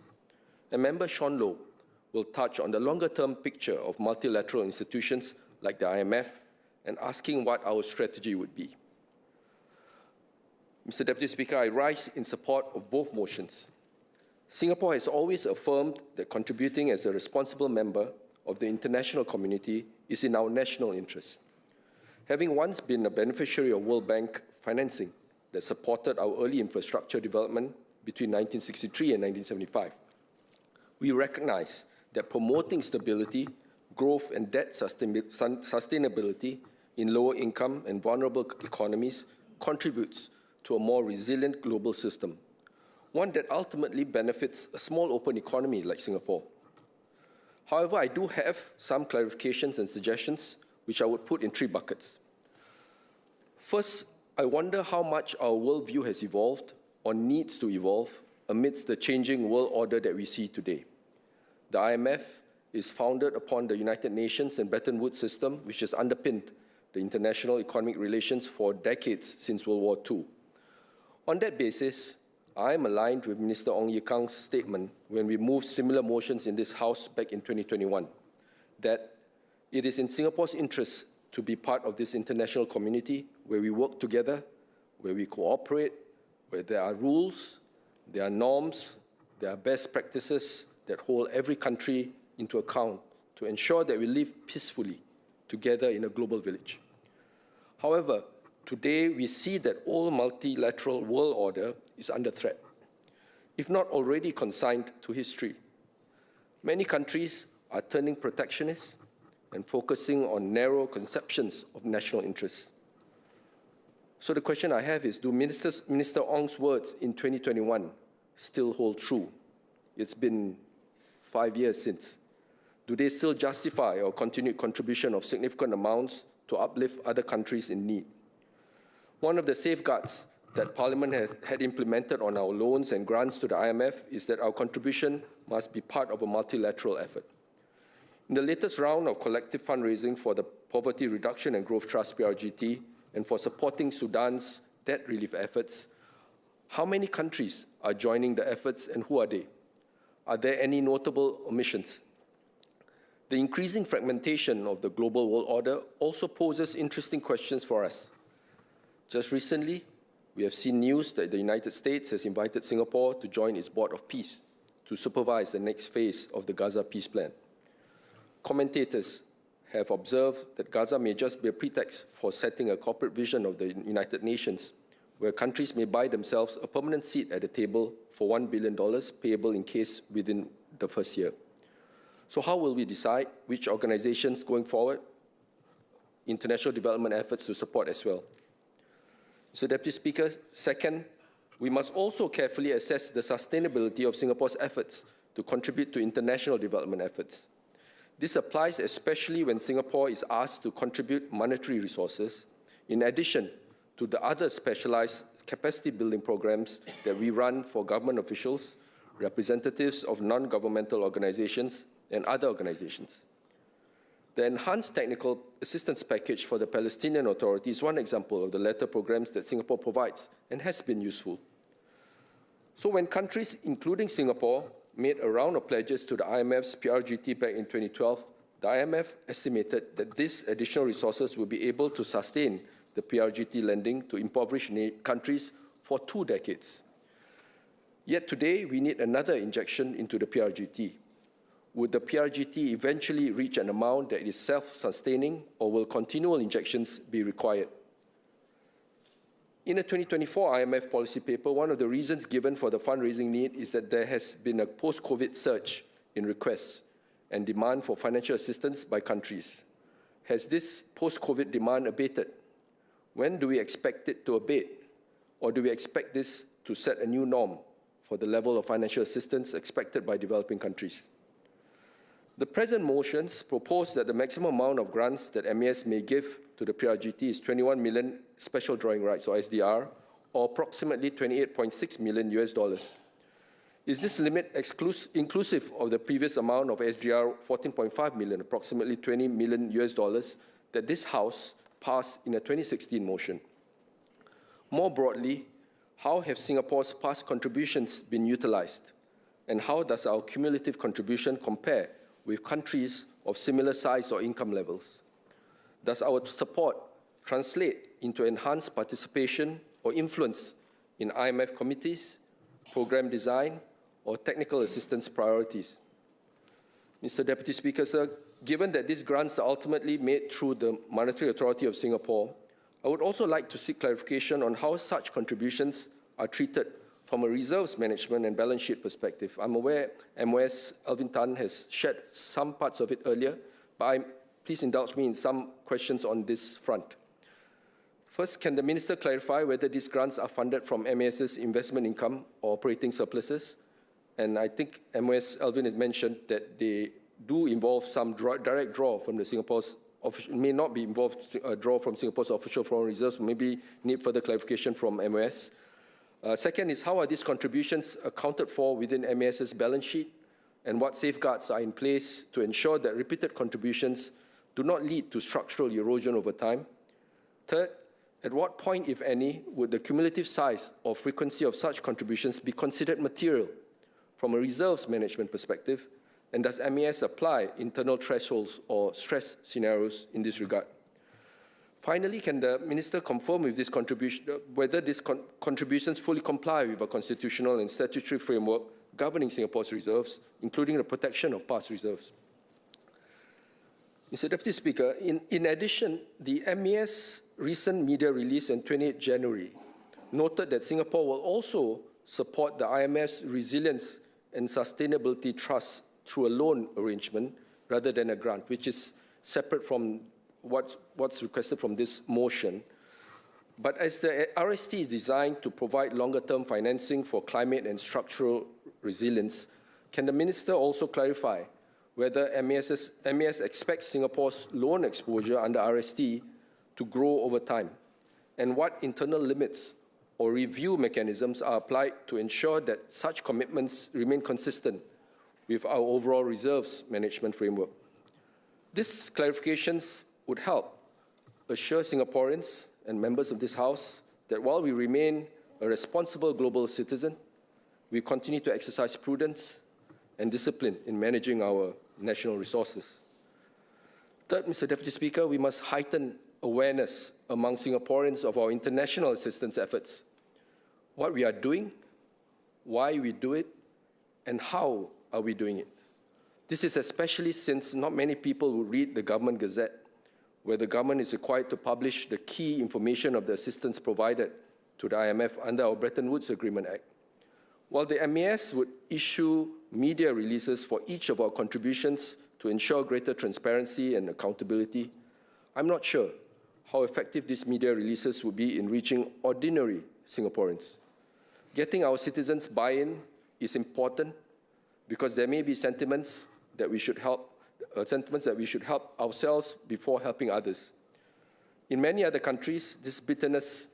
And Member Sean Low will touch on the longer-term picture of multilateral institutions like the IMF and asking what our strategy would be. Mr. Deputy Speaker, I rise in support of both motions. Singapore has always affirmed that contributing as a responsible member of the international community is in our national interest. Having once been a beneficiary of World Bank financing that supported our early infrastructure development between 1963 and 1975, we recognize that promoting stability, growth, and debt sustainability in lower income and vulnerable economies contributes to a more resilient global system, one that ultimately benefits a small open economy like Singapore. However, I do have some clarifications and suggestions which I would put in three buckets. First, I wonder how much our worldview has evolved or needs to evolve amidst the changing world order that we see today. The IMF is founded upon the United Nations and Bretton Woods system, which has underpinned the international economic relations for decades since World War II. On that basis, I am aligned with Minister Ong Ye Kung's statement when we moved similar motions in this House back in 2021, that it is in Singapore's interest to be part of this international community where we work together, where we cooperate, where there are rules, there are norms, there are best practices that hold every country into account to ensure that we live peacefully together in a global village. However, today we see that all multilateral world order is under threat, if not already consigned to history. Many countries are turning protectionist and focusing on narrow conceptions of national interests. So the question I have is, do Minister Ong's words in 2021 still hold true? It's been 5 years since. Do they still justify our continued contribution of significant amounts to uplift other countries in need? One of the safeguards that Parliament had implemented on our loans and grants to the IMF is that our contribution must be part of a multilateral effort. In the latest round of collective fundraising for the Poverty Reduction and Growth Trust, PRGT, and for supporting Sudan's debt relief efforts, how many countries are joining the efforts and who are they? Are there any notable omissions? The increasing fragmentation of the global world order also poses interesting questions for us. Just recently, we have seen news that the United States has invited Singapore to join its Board of Peace to supervise the next phase of the Gaza peace plan. Commentators have observed that Gaza may just be a pretext for setting a corporate vision of the United Nations, where countries may buy themselves a permanent seat at the table for $1 billion payable in case within the first year. So how will we decide which organizations going forward, international development efforts to support as well? So, Deputy Speaker, second, we must also carefully assess the sustainability of Singapore's efforts to contribute to international development efforts. This applies especially when Singapore is asked to contribute monetary resources, in addition to the other specialized capacity building programs that we run for government officials, representatives of non-governmental organizations, and other organizations. The Enhanced Technical Assistance Package for the Palestinian Authority is one example of the latter programs that Singapore provides and has been useful. So when countries, including Singapore, made a round of pledges to the IMF's PRGT back in 2012, the IMF estimated that these additional resources will be able to sustain the PRGT lending to impoverished countries for 2 decades. Yet today, we need another injection into the PRGT. Would the PRGT eventually reach an amount that is self-sustaining, or will continual injections be required? In a 2024 IMF policy paper, one of the reasons given for the fundraising need is that there has been a post-COVID surge in requests and demand for financial assistance by countries. Has this post-COVID demand abated? When do we expect it to abate? Or do we expect this to set a new norm for the level of financial assistance expected by developing countries? The present motions propose that the maximum amount of grants that MAS may give to the PRGT is 21 million special drawing rights, or SDR, or approximately $28.6 million. Is this limit inclusive of the previous amount of SDR 14.5 million, approximately $20 million that this House passed in a 2016 motion? More broadly, how have Singapore's past contributions been utilized? And how does our cumulative contribution compare with countries of similar size or income levels? Does our support translate into enhanced participation or influence in IMF committees, program design, or technical assistance priorities? Mr. Deputy Speaker, sir, given that these grants are ultimately made through the Monetary Authority of Singapore, I would also like to seek clarification on how such contributions are treated from a reserves management and balance sheet perspective. I'm aware MOS Alvin Tan has shared some parts of it earlier, but please indulge me in some questions on this front. First, can the Minister clarify whether these grants are funded from MAS's investment income or operating surpluses? And I think MOS Alvin has mentioned that they do involve some direct draw from the Singapore's, may not be involved draw from Singapore's official foreign reserves, maybe need further clarification from MOS. Second is, how are these contributions accounted for within MAS's balance sheet? and what safeguards are in place to ensure that repeated contributions do not lead to structural erosion over time? Third, at what point, if any, would the cumulative size or frequency of such contributions be considered material from a reserves management perspective? And does MAS apply internal thresholds or stress scenarios in this regard? Finally, can the Minister confirm if this whether these contributions fully comply with a constitutional and statutory framework governing Singapore's reserves, including the protection of past reserves? Mr. Deputy Speaker, in addition, the MAS recent media release on 28 January noted that Singapore will also support the IMF's Resilience and Sustainability Trust through a loan arrangement rather than a grant, which is separate from what's requested from this motion. But as the RST is designed to provide longer-term financing for climate and structural resilience, can the Minister also clarify whether MAS expects Singapore's loan exposure under RST to grow over time, and what internal limits or review mechanisms are applied to ensure that such commitments remain consistent with our overall reserves management framework? These clarifications would help assure Singaporeans and members of this House that while we remain a responsible global citizen, we continue to exercise prudence and discipline in managing our national resources. Third, Mr. Deputy Speaker, we must heighten awareness among Singaporeans of our international assistance efforts, what we are doing, why we do it, and how are we doing it. This is especially since not many people will read the Government Gazette, where the government is required to publish the key information of the assistance provided to the IMF under our Bretton Woods Agreement Act. While the MAS would issue media releases for each of our contributions to ensure greater transparency and accountability, I'm not sure how effective these media releases would be in reaching ordinary Singaporeans. Getting our citizens' buy-in is important because there may be sentiments that we should help ourselves before helping others. In many other countries, this bitterness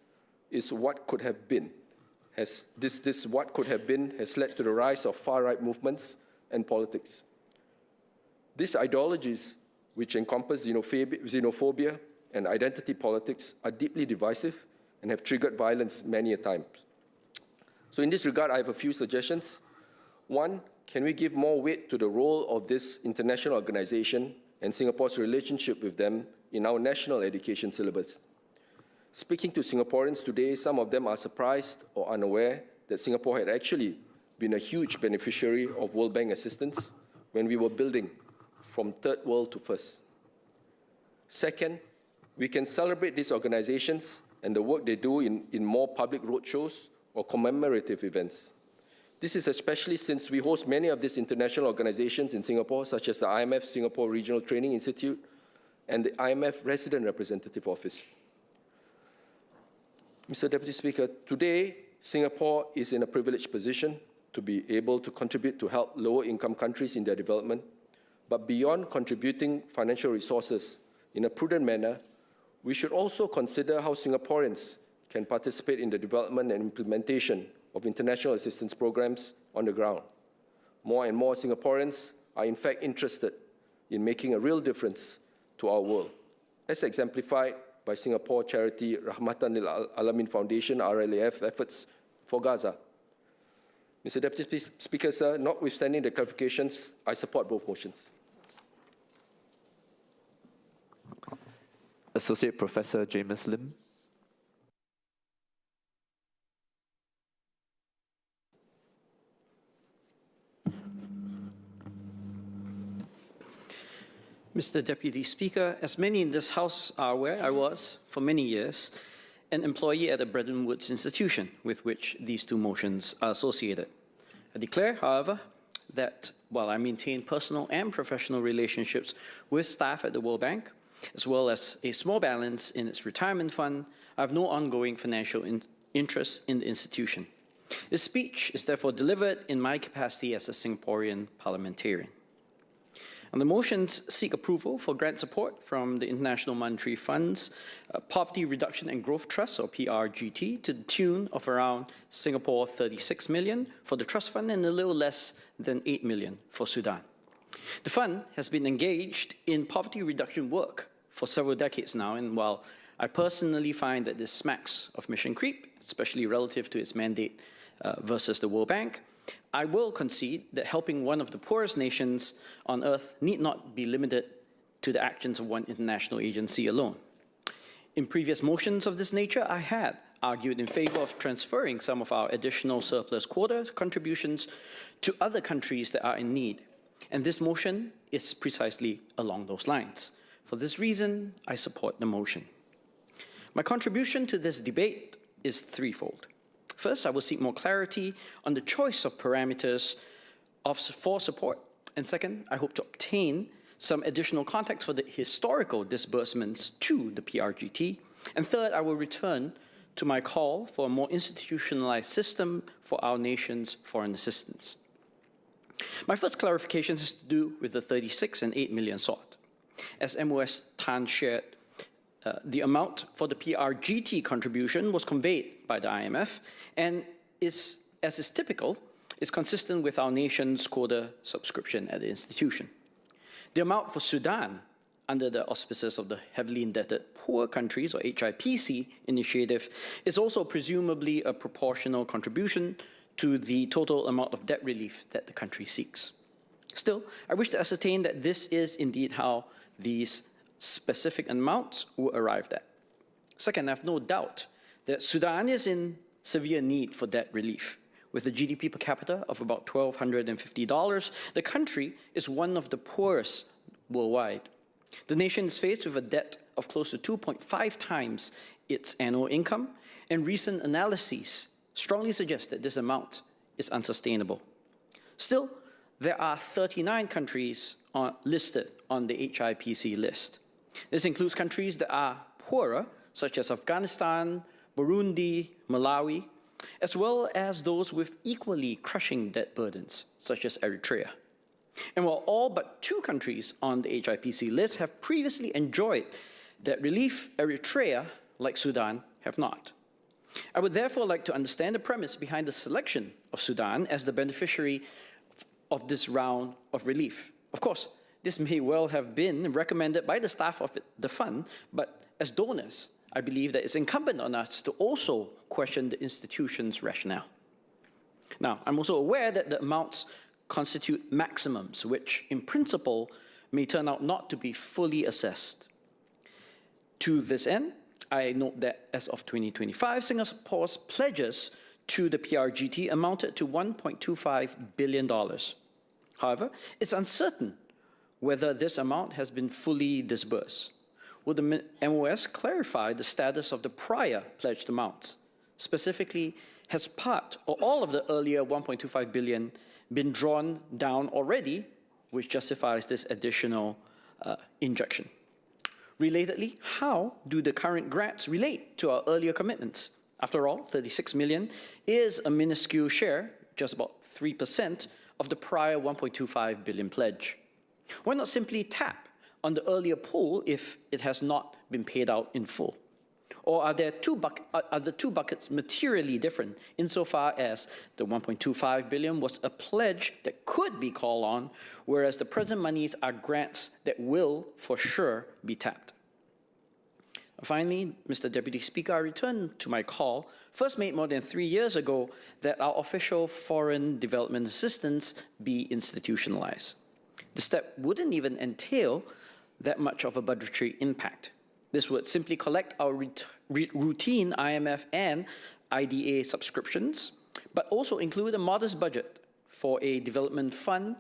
is what could have been. This what could have been has led to the rise of far-right movements and politics. These ideologies, which encompass xenophobia and identity politics, are deeply divisive and have triggered violence many a time. So in this regard, I have a few suggestions. One, can we give more weight to the role of this international organization and Singapore's relationship with them in our national education syllabus? Speaking to Singaporeans today, some of them are surprised or unaware that Singapore had actually been a huge beneficiary of World Bank assistance when we were building from third world to first. Second, we can celebrate these organizations and the work they do in more public roadshows or commemorative events. This is especially since we host many of these international organizations in Singapore, such as the IMF Singapore Regional Training Institute and the IMF Resident Representative Office. Mr. Deputy Speaker, today, Singapore is in a privileged position to be able to contribute to help lower-income countries in their development. But beyond contributing financial resources in a prudent manner, we should also consider how Singaporeans can participate in the development and implementation of international assistance programs on the ground. More and more Singaporeans are in fact interested in making a real difference to our world, as exemplified by Singapore charity Rahmatan Lil Alamin Foundation, RLAF, efforts for Gaza. Mr. Deputy Speaker, sir, notwithstanding the clarifications, I support both motions. Associate Professor James Lim. Mr. Deputy Speaker, as many in this House are aware, I was, for many years, an employee at the Bretton Woods institution with which these two motions are associated. I declare, however, that while I maintain personal and professional relationships with staff at the World Bank, as well as a small balance in its retirement fund, I have no ongoing financial interest in the institution. This speech is therefore delivered in my capacity as a Singaporean parliamentarian. On the motions, seek approval for grant support from the International Monetary Fund's Poverty Reduction and Growth Trust, or PRGT, to the tune of around Singapore 36 million for the trust fund and a little less than 8 million for Sudan. The fund has been engaged in poverty reduction work for several decades now, and while I personally find that this smacks of mission creep, especially relative to its mandate versus the World Bank, I will concede that helping one of the poorest nations on earth need not be limited to the actions of one international agency alone. In previous motions of this nature, I had argued in favor of transferring some of our additional surplus quota contributions to other countries that are in need. And this motion is precisely along those lines. For this reason, I support the motion. My contribution to this debate is threefold. First, I will seek more clarity on the choice of parameters for support. And second, I hope to obtain some additional context for the historical disbursements to the PRGT. And third, I will return to my call for a more institutionalized system for our nation's foreign assistance. My first clarification has to do with the 36 and 8 million sought. As MOS Tan shared, the amount for the PRGT contribution was conveyed by the IMF and as is typical, is consistent with our nation's quota subscription at the institution. The amount for Sudan under the auspices of the Heavily Indebted Poor Countries, or HIPC, initiative is also presumably a proportional contribution to the total amount of debt relief that the country seeks. Still, I wish to ascertain that this is indeed how these specific amounts were arrived at. Second, I have no doubt that Sudan is in severe need for debt relief. With a GDP per capita of about $1,250, the country is one of the poorest worldwide. The nation is faced with a debt of close to 2.5 times its annual income, and recent analyses strongly suggest that this amount is unsustainable. Still, there are 39 countries listed on the HIPC list. This includes countries that are poorer, such as Afghanistan, Burundi, Malawi, as well as those with equally crushing debt burdens, such as Eritrea. And while all but 2 countries on the HIPC list have previously enjoyed debt relief, Eritrea, like Sudan, have not. I would therefore like to understand the premise behind the selection of Sudan as the beneficiary of this round of relief. Of course, this may well have been recommended by the staff of the fund, but as donors, I believe that it's incumbent on us to also question the institution's rationale. Now, I'm also aware that the amounts constitute maximums, which in principle may turn out not to be fully assessed. To this end, I note that as of 2025, Singapore's pledges to the PRGT amounted to $1.25 billion. However, it's uncertain whether this amount has been fully disbursed. Will the MOS clarify the status of the prior pledged amounts? Specifically, has part or all of the earlier $1.25 billion been drawn down already, which justifies this additional injection? Relatedly, how do the current grants relate to our earlier commitments? After all, 36 million is a minuscule share, just about 3% of the prior 1.25 billion pledge. Why not simply tap on the earlier pool if it has not been paid out in full? Or are the two buckets materially different insofar as the 1.25 billion was a pledge that could be called on, whereas the present monies are grants that will for sure be tapped? Finally, Mr. Deputy Speaker, I return to my call, first made more than 3 years ago, that our official foreign development assistance be institutionalized. The step wouldn't even entail that much of a budgetary impact. This would simply collect our routine IMF and IDA subscriptions, but also include a modest budget for a development fund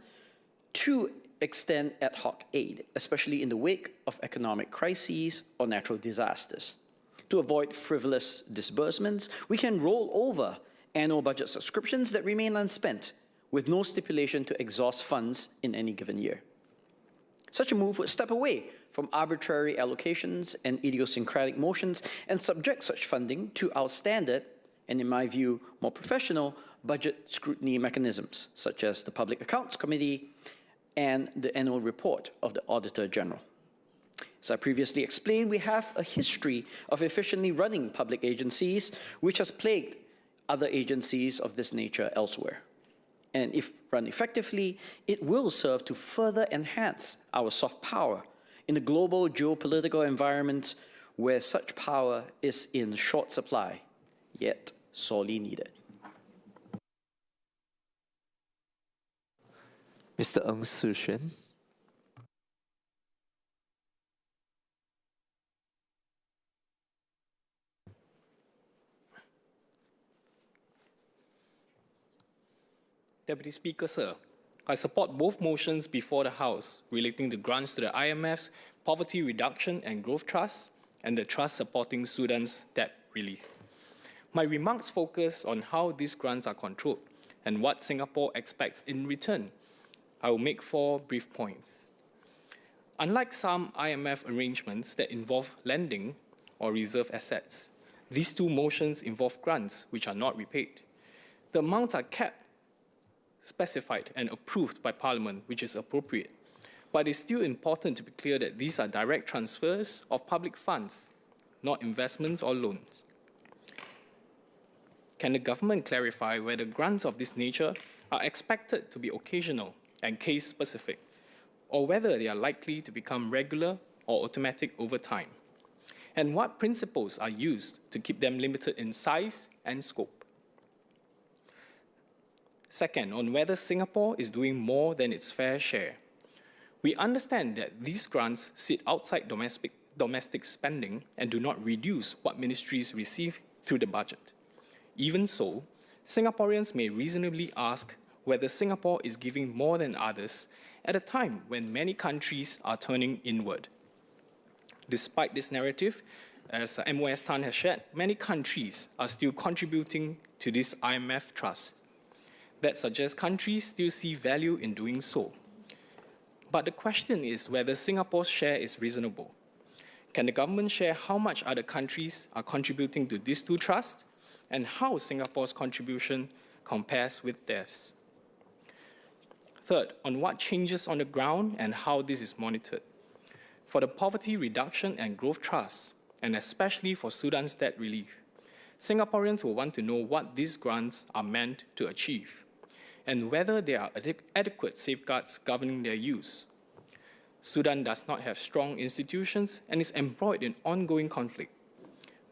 to extend ad hoc aid, especially in the wake of economic crises or natural disasters. To avoid frivolous disbursements, we can roll over annual budget subscriptions that remain unspent, with no stipulation to exhaust funds in any given year. Such a move would step away from arbitrary allocations and idiosyncratic motions and subject such funding to our standard, and in my view, more professional, budget scrutiny mechanisms, such as the Public Accounts Committee and the annual report of the Auditor General. As I previously explained, we have a history of efficiently running public agencies, which has plagued other agencies of this nature elsewhere. And if run effectively, it will serve to further enhance our soft power in a global geopolitical environment where such power is in short supply, yet sorely needed. Mr. Ng Shixuan. Deputy Speaker, sir, I support both motions before the House relating to grants to the IMF's Poverty Reduction and Growth Trust and the trust supporting students' debt relief. My remarks focus on how these grants are controlled and what Singapore expects in return. I will make 4 brief points. Unlike some IMF arrangements that involve lending or reserve assets, these 2 motions involve grants which are not repaid. The amounts are kept, specified and approved by Parliament, which is appropriate. But it's still important to be clear that these are direct transfers of public funds, not investments or loans. Can the government clarify whether grants of this nature are expected to be occasional and case-specific, or whether they are likely to become regular or automatic over time? And what principles are used to keep them limited in size and scope? Second, on whether Singapore is doing more than its fair share. We understand that these grants sit outside domestic spending and do not reduce what ministries receive through the budget. Even so, Singaporeans may reasonably ask whether Singapore is giving more than others at a time when many countries are turning inward. Despite this narrative, as MOS Tan has shared, many countries are still contributing to this IMF trust. That suggests countries still see value in doing so. But the question is whether Singapore's share is reasonable. Can the government share how much other countries are contributing to these 2 trusts and how Singapore's contribution compares with theirs? Third, on what changes on the ground and how this is monitored. For the Poverty Reduction and Growth Trust, and especially for students' debt relief, Singaporeans will want to know what these grants are meant to achieve and whether there are adequate safeguards governing their use. Sudan does not have strong institutions and is embroiled in ongoing conflict.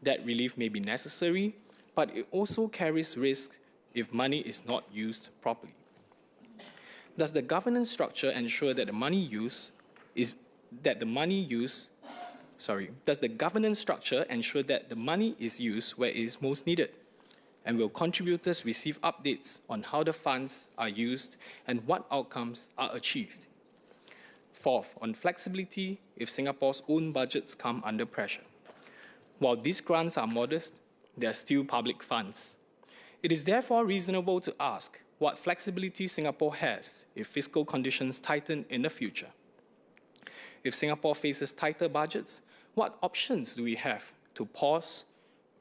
Debt relief may be necessary, but it also carries risks if money is not used properly. Does the governance structure ensure that the money used is used where it is most needed? And will contributors receive updates on how the funds are used and what outcomes are achieved? Fourth, on flexibility if Singapore's own budgets come under pressure. While these grants are modest, they are still public funds. It is therefore reasonable to ask what flexibility Singapore has if fiscal conditions tighten in the future. If Singapore faces tighter budgets, what options do we have to pause,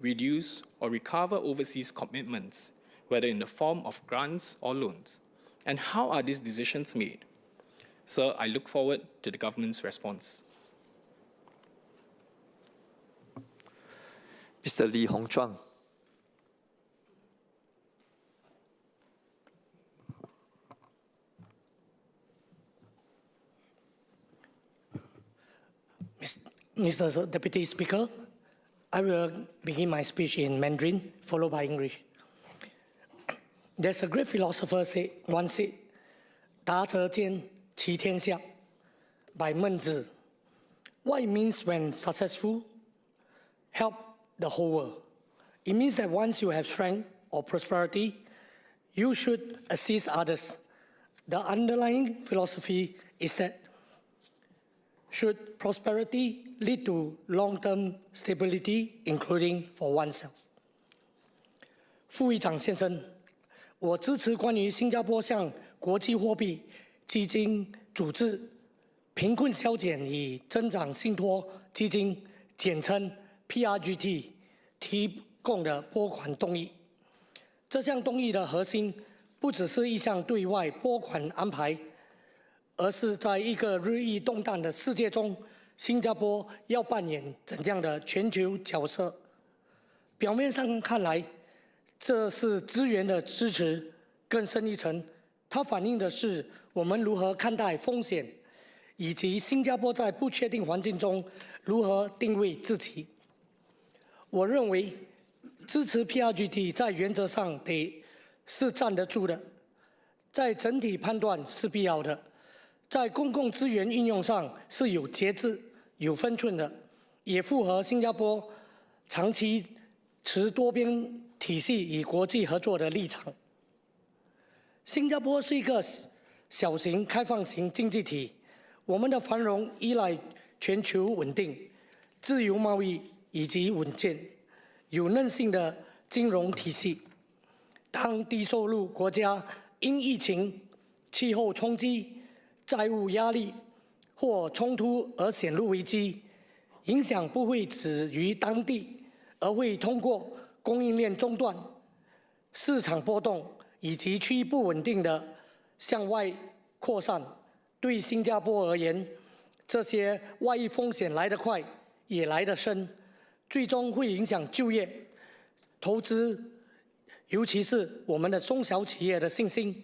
reduce, or recover overseas commitments, whether in the form of grants or loans? And how are these decisions made? Sir, I look forward to the government's response. Mr. Lee Hong Chuang. Mr. Deputy Speaker, I will begin my speech in Mandarin, followed by English. There's a great philosopher once said, 达则兼齐天下 by Mengzi. What it means when successful, help the whole world. It means that once you have strength or prosperity, you should assist others. The underlying philosophy is that should prosperity lead to long-term stability, including for oneself. 副议长先生，我支持关于新加坡向国际货币基金组织贫困消减与增长信托基金简称 PRGT 提供的拨款动议。这项动议的核心不只是一项对外拨款安排，而是在一个日益动荡的世界中，新加坡要扮演怎样的全球角色？表面上看来，这是资源的支持，更深一层，它反映的是我们如何看待风险，以及新加坡在不确定环境中如何定位自己。我认为，支持 PRGT 在原则上是站得住的，在整体判断是必要的，在公共资源运用上是有节制、有分寸的，也符合新加坡长期持多边体系与国际合作的立场。新加坡是一个小型开放型经济体，我们的繁荣依赖全球稳定、自由贸易以及稳健、有韧性的金融体系。当低收入国家因疫情、气候冲击、债务压力或冲突而显露危机，影响不会止于当地，而会通过供应链中断、市场波动以及区域不稳定的向外扩散。对新加坡而言，这些外溢风险来得快，也来得深，最终会影响就业、投资，尤其是我们的中小企业的信心。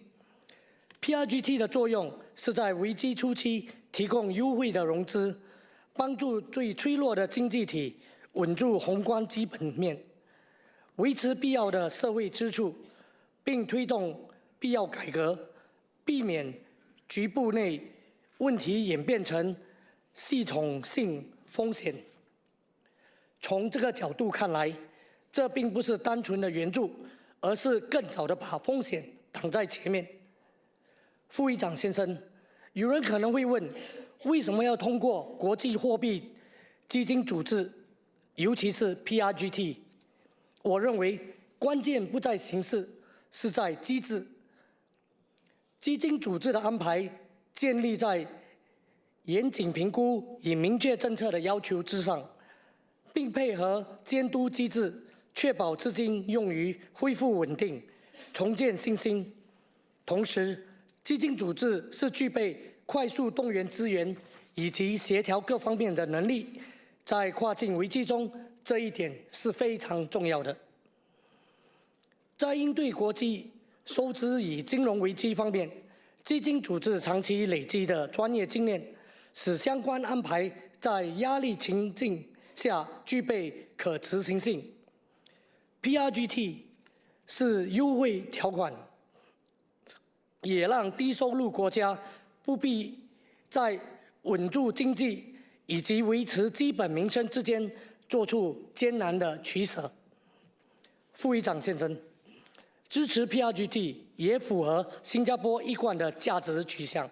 PRGT 的作用是在危机初期提供优惠的融资，帮助最脆弱的经济体稳住宏观基本面，维持必要的社会支出，并推动必要改革，避免局部内问题演变成系统性风险。从这个角度看来，这并不是单纯的援助，而是更早的把风险挡在前面。副议长先生，有人可能会问，为什么要通过国际货币基金组织，尤其是 PRGT？ 我认为关键不在形式，是在机制。基金组织的安排建立在严谨评估与明确政策的要求之上，并配合监督机制，确保资金用于恢复稳定、重建信心。同时，基金组织是具备快速动员资源以及协调各方面的能力，在跨境危机中，这一点是非常重要的。在应对国际收支与金融危机方面，基金组织长期累积的专业经验，使相关安排在压力情境下具备可执行性。PRGT 是优惠条款，也让低收入国家不必在稳住经济以及维持基本民生之间做出艰难的取舍。副议长先生，支持 PRGT 也符合新加坡一贯的价值取向。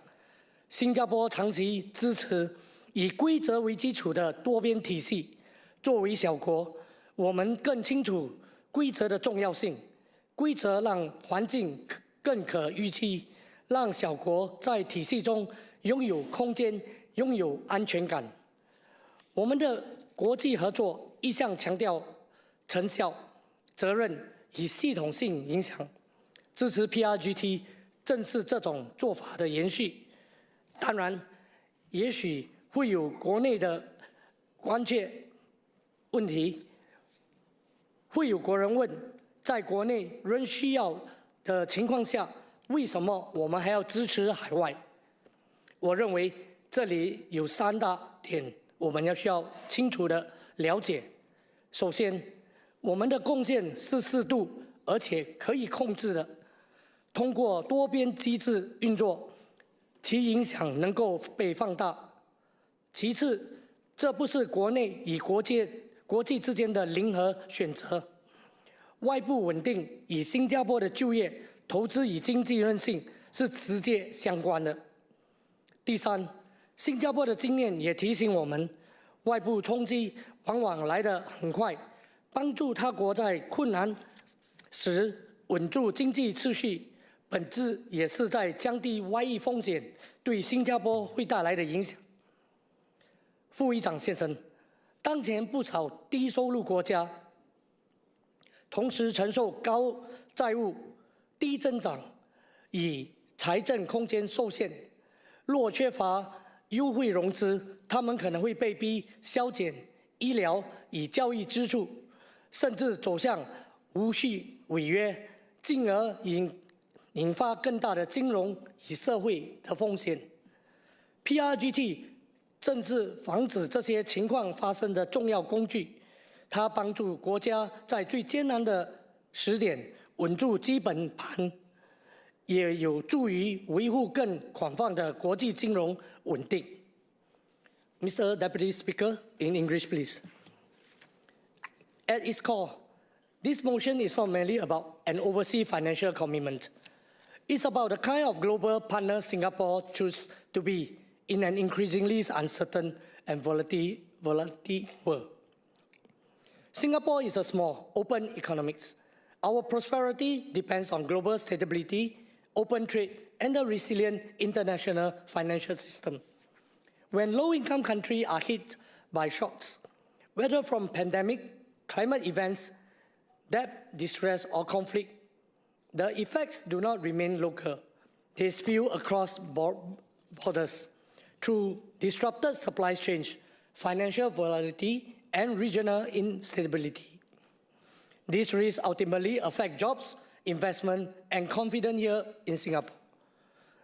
新加坡长期支持以规则为基础的多边体系。作为小国，我们更清楚规则的重要性。规则让环境更可预期，让小国在体系中拥有空间、拥有安全感。我们的国际合作一向强调成效、责任与系统性影响。支持 PRGT 正是这种做法的延续。当然，也许会有国内的关切问题，会有国人问，在国内仍需要的情况下，为什么我们还要支持海外？我认为这里有3大点我们需要清楚的了解。首先，我们的贡献是适度而且可以控制的，通过多边机制运作，其影响能够被放大。其次，这不是国内与国际之间的零和选择。外部稳定与新加坡的就业、投资与经济韧性是直接相关的。第三，新加坡的经验也提醒我们，外部冲击往往来得很快，帮助他国在困难时稳住经济秩序，本质也是在降低外溢风险对新加坡会带来的影响。副议长先生，当前不少低收入国家同时承受高债务、低增长与财政空间受限，若缺乏优惠融资，他们可能会被逼削减医疗与教育支出，甚至走向无序违约，进而引发更大的金融与社会的风险。PRGT 正是防止这些情况发生的重要工具。它帮助国家在最艰难的时点稳住基本盘，也有助于维护更广泛的国际金融稳定。Mr. Deputy Speaker, in English, please. At its core, this motion is not merely about an overseas financial commitment. It's about the kind of global partner Singapore chooses to be in an increasingly uncertain and volatile world. Singapore is a small, open economy. Our prosperity depends on global stability, open trade, and a resilient international financial system. When low-income countries are hit by shocks, whether from pandemic, climate events, debt, distress, or conflict, the effects do not remain local. They spill across borders through disrupted supply chains, financial volatility, and regional instability. These risks ultimately affect jobs, investment, and confidence here in Singapore.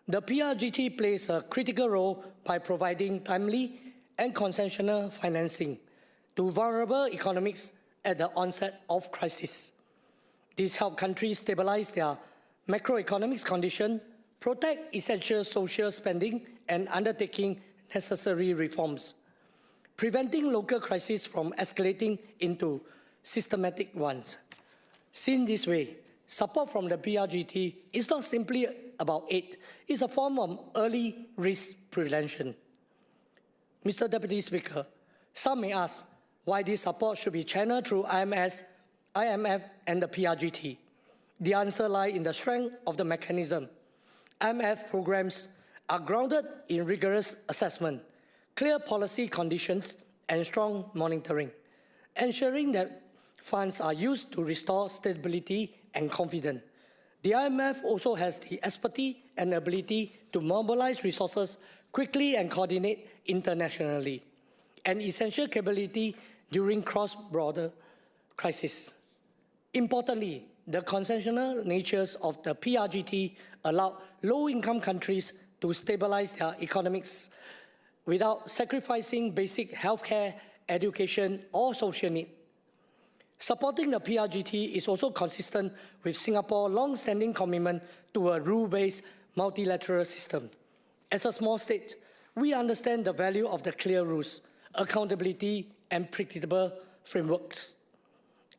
The PRGT plays a critical role by providing timely and concessional financing to vulnerable economies at the onset of crisis. This helps countries stabilize their macroeconomic condition, protect essential social spending, and undertaking necessary reforms, preventing local crises from escalating into systematic ones. Seen this way, support from the PRGT is not simply about aid, it's a form of early risk prevention. Mr. Deputy Speaker, some may ask why this support should be channeled through IMF and the PRGT. The answer lies in the strength of the mechanism. IMF programs are grounded in rigorous assessment, clear policy conditions, and strong monitoring, ensuring that funds are used to restore stability and confidence. The IMF also has the expertise and ability to mobilize resources quickly and coordinate internationally, an essential capability during cross-border crises. Importantly, the concessional natures of the PRGT allow low-income countries to stabilize their economics without sacrificing basic healthcare, education, or social needs. Supporting the PRGT is also consistent with Singapore's long-standing commitment to a rule-based multilateral system. As a small state, we understand the value of the clear rules, accountability, and predictable frameworks.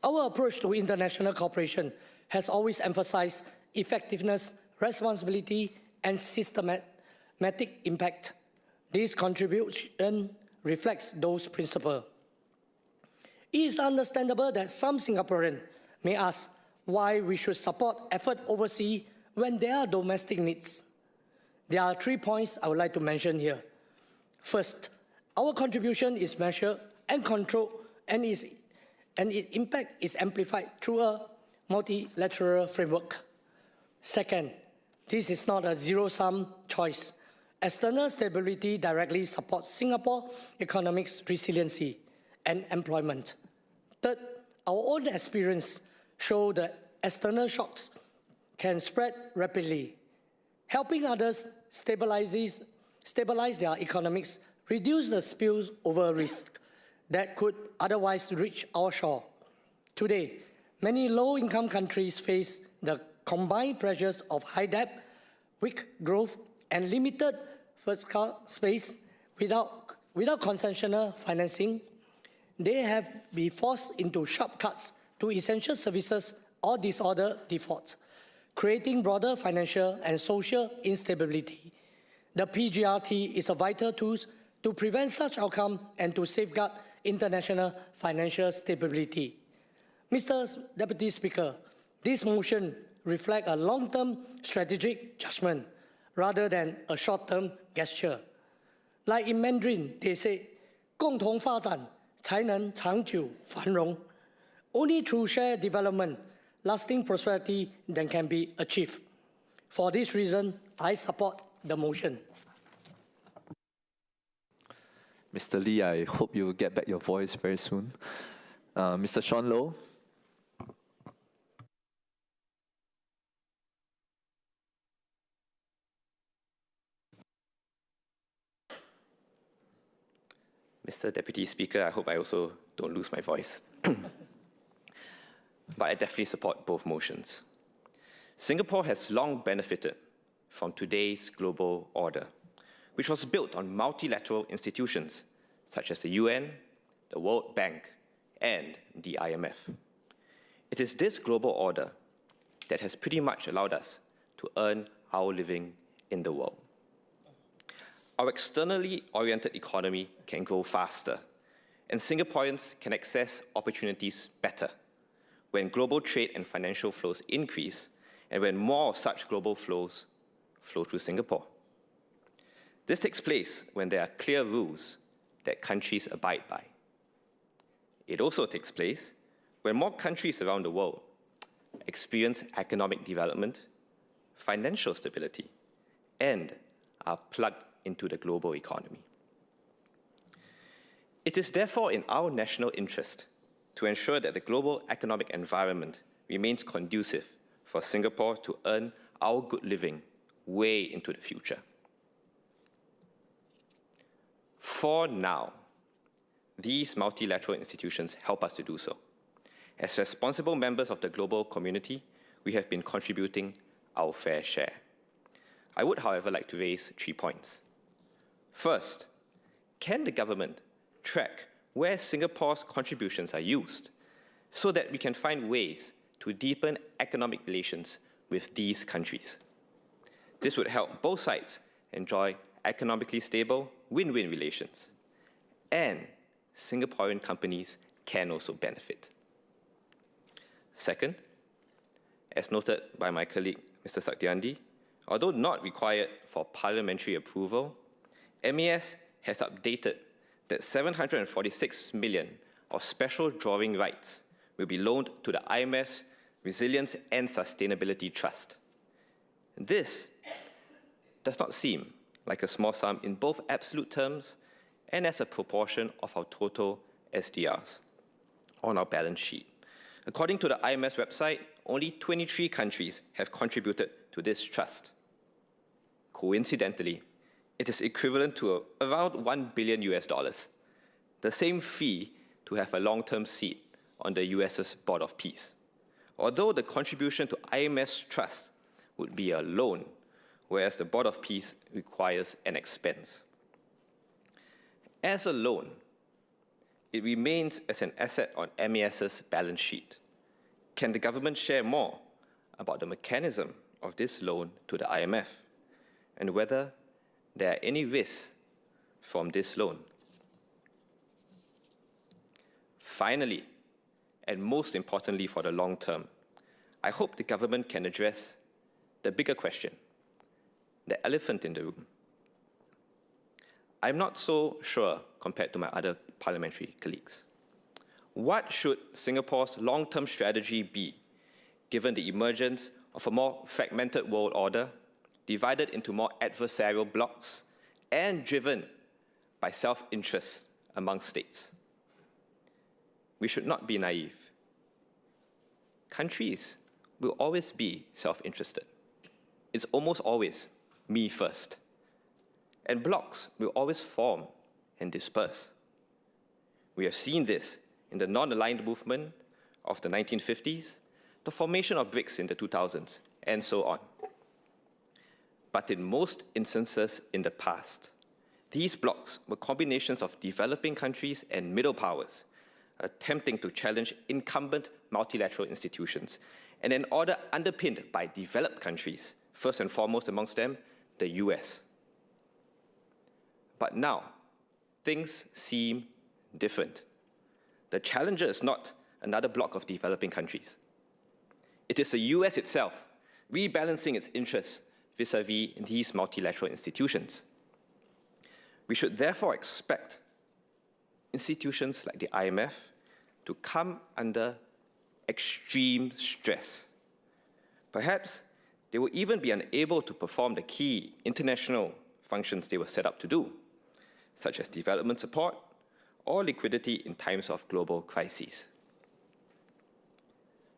Our approach to international cooperation has always emphasized effectiveness, responsibility, and systematic impact. This contribution reflects those principles. It is understandable that some Singaporeans may ask why we should support effort overseas when there are domestic needs. There are 3 points I would like to mention here. First, our contribution is measured and controlled, and its impact is amplified through a multilateral framework. Second, this is not a zero-sum choice. External stability directly supports Singapore's economic resiliency and employment. Third, our own experience shows that external shocks can spread rapidly. Helping others stabilize their economics reduce the spillover risk that could otherwise reach our shore. Today, many low-income countries face the combined pressures of high debt, weak growth, and limited fiscal space. Without concessional financing, they have been forced into sharp cuts to essential services or disorder defaults, creating broader financial and social instability. The PGRT is a vital tool to prevent such outcomes and to safeguard international financial stability. Mr. Deputy Speaker, this motion reflects a long-term strategic judgment rather than a short-term gesture. Like in Mandarin, they say, 共同发展才能长久繁荣. Only through shared development, lasting prosperity then can be achieved. For this reason, I support the motion. Mr. Lee, I hope you will get back your voice very soon. Mr. Sean Low. Mr. Deputy Speaker, I hope I also don't lose my voice. But I definitely support both motions. Singapore has long benefited from today's global order, which was built on multilateral institutions such as the UN, the World Bank, and the IMF. It is this global order that has pretty much allowed us to earn our living in the world. Our externally oriented economy can grow faster, and Singaporeans can access opportunities better when global trade and financial flows increase and when more of such global flows flow through Singapore. This takes place when there are clear rules that countries abide by. It also takes place when more countries around the world experience economic development, financial stability, and are plugged into the global economy. It is therefore in our national interest to ensure that the global economic environment remains conducive for Singapore to earn our good living way into the future. For now, these multilateral institutions help us to do so. As responsible members of the global community, we have been contributing our fair share. I would, however, like to raise 3 points. First, can the government track where Singapore's contributions are used so that we can find ways to deepen economic relations with these countries? This would help both sides enjoy economically stable win-win relations, and Singaporean companies can also benefit. Second, as noted by my colleague, Mr. Saktiandi, although not required for parliamentary approval, MAS has updated that 746 million of special drawing rights will be loaned to the IMF's Resilience and Sustainability Trust. This does not seem like a small sum in both absolute terms and as a proportion of our total SDRs on our balance sheet. According to the IMF's website, only 23 countries have contributed to this trust. Coincidentally, it is equivalent to around $1 billion US, the same fee to have a long-term seat on the US's Board of Peace. Although the contribution to IMF's trust would be a loan, whereas the Board of Peace requires an expense. As a loan, it remains as an asset on MAS's balance sheet. Can the government share more about the mechanism of this loan to the IMF and whether there are any risks from this loan? Finally, and most importantly for the long term, I hope the government can address the bigger question, the elephant in the room. I'm not so sure compared to my other parliamentary colleagues. What should Singapore's long-term strategy be, given the emergence of a more fragmented world order, divided into more adversarial blocs, and driven by self-interest among states? We should not be naive. Countries will always be self-interested. It's almost always me first. And blocs will always form and disperse. We have seen this in the non-aligned movement of the 1950s, the formation of BRICS in the 2000s, and so on. But in most instances in the past, these blocs were combinations of developing countries and middle powers attempting to challenge incumbent multilateral institutions, and an order underpinned by developed countries, first and foremost amongst them, the US. But now, things seem different. The challenger is not another bloc of developing countries. It is the US itself rebalancing its interests vis-à-vis these multilateral institutions. We should therefore expect institutions like the IMF to come under extreme stress. Perhaps they will even be unable to perform the key international functions they were set up to do. such as development support or liquidity in times of global crises.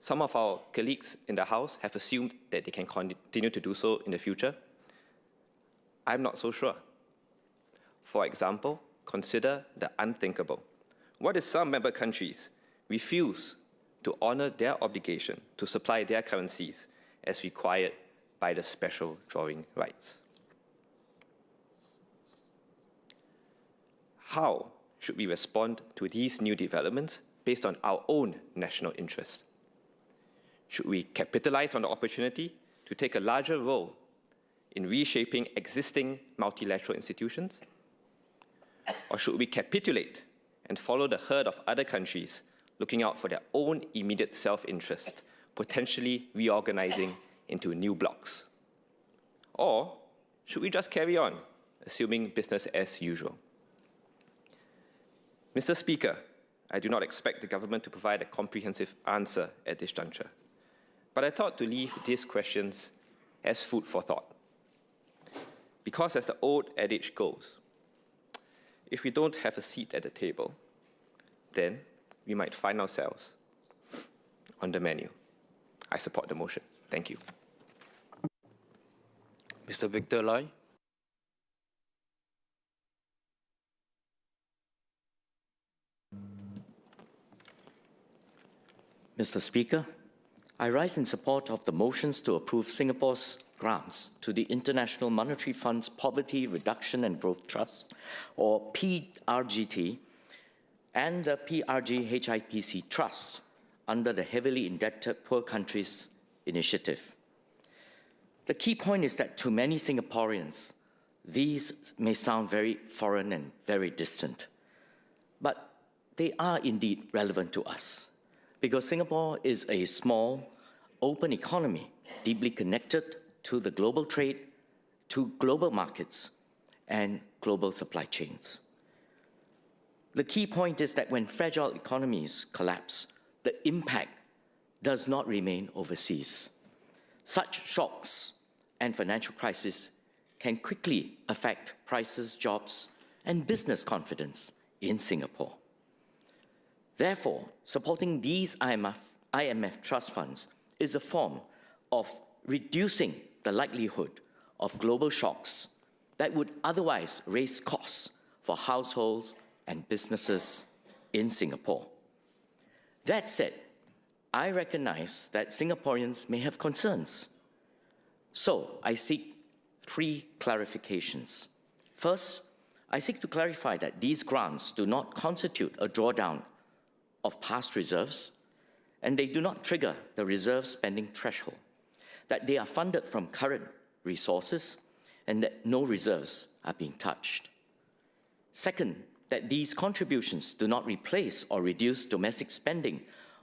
Some of our colleagues in the House have assumed that they can continue to do so in the future. I'm not so sure. For example, consider the unthinkable. What if some member countries refuse to honor their obligation to supply their currencies as required by the special drawing rights? How should we respond to these new developments based on our own national interest? Should we capitalize on the opportunity to take a larger role in reshaping existing multilateral institutions? Or should we capitulate and follow the herd of other countries looking out for their own immediate self-interest, potentially reorganizing into new blocs? Or should we just carry on, assuming business as usual? Mr. Speaker, I do not expect the government to provide a comprehensive answer at this juncture, but I thought to leave these questions as food for thought. Because as the old adage goes, if we don't have a seat at the table, then we might find ourselves on the menu. I support the motion. Thank you. Mr. Victor Lai. Mr. Speaker, I rise in support of the motions to approve Singapore's grants to the International Monetary Fund's Poverty Reduction and Growth Trust, or PRGT, and the PRG-HIPC Trust under the Heavily Indebted Poor Countries Initiative. The key point is that to many Singaporeans, these may sound very foreign and very distant, but they are indeed relevant to us, because Singapore is a small, open economy, deeply connected to the global trade, to global markets, and global supply chains. The key point is that when fragile economies collapse, the impact does not remain overseas. Such shocks and financial crises can quickly affect prices, jobs, and business confidence in Singapore. Therefore, supporting these IMF trust funds is a form of reducing the likelihood of global shocks that would otherwise raise costs for households and businesses in Singapore. That said, I recognize that Singaporeans may have concerns. So I seek 3 clarifications. First, I seek to clarify that these grants do not constitute a drawdown of past reserves, and they do not trigger the reserve spending threshold, that they are funded from current resources, and that no reserves are being touched. Second, that these contributions do not replace or reduce domestic spending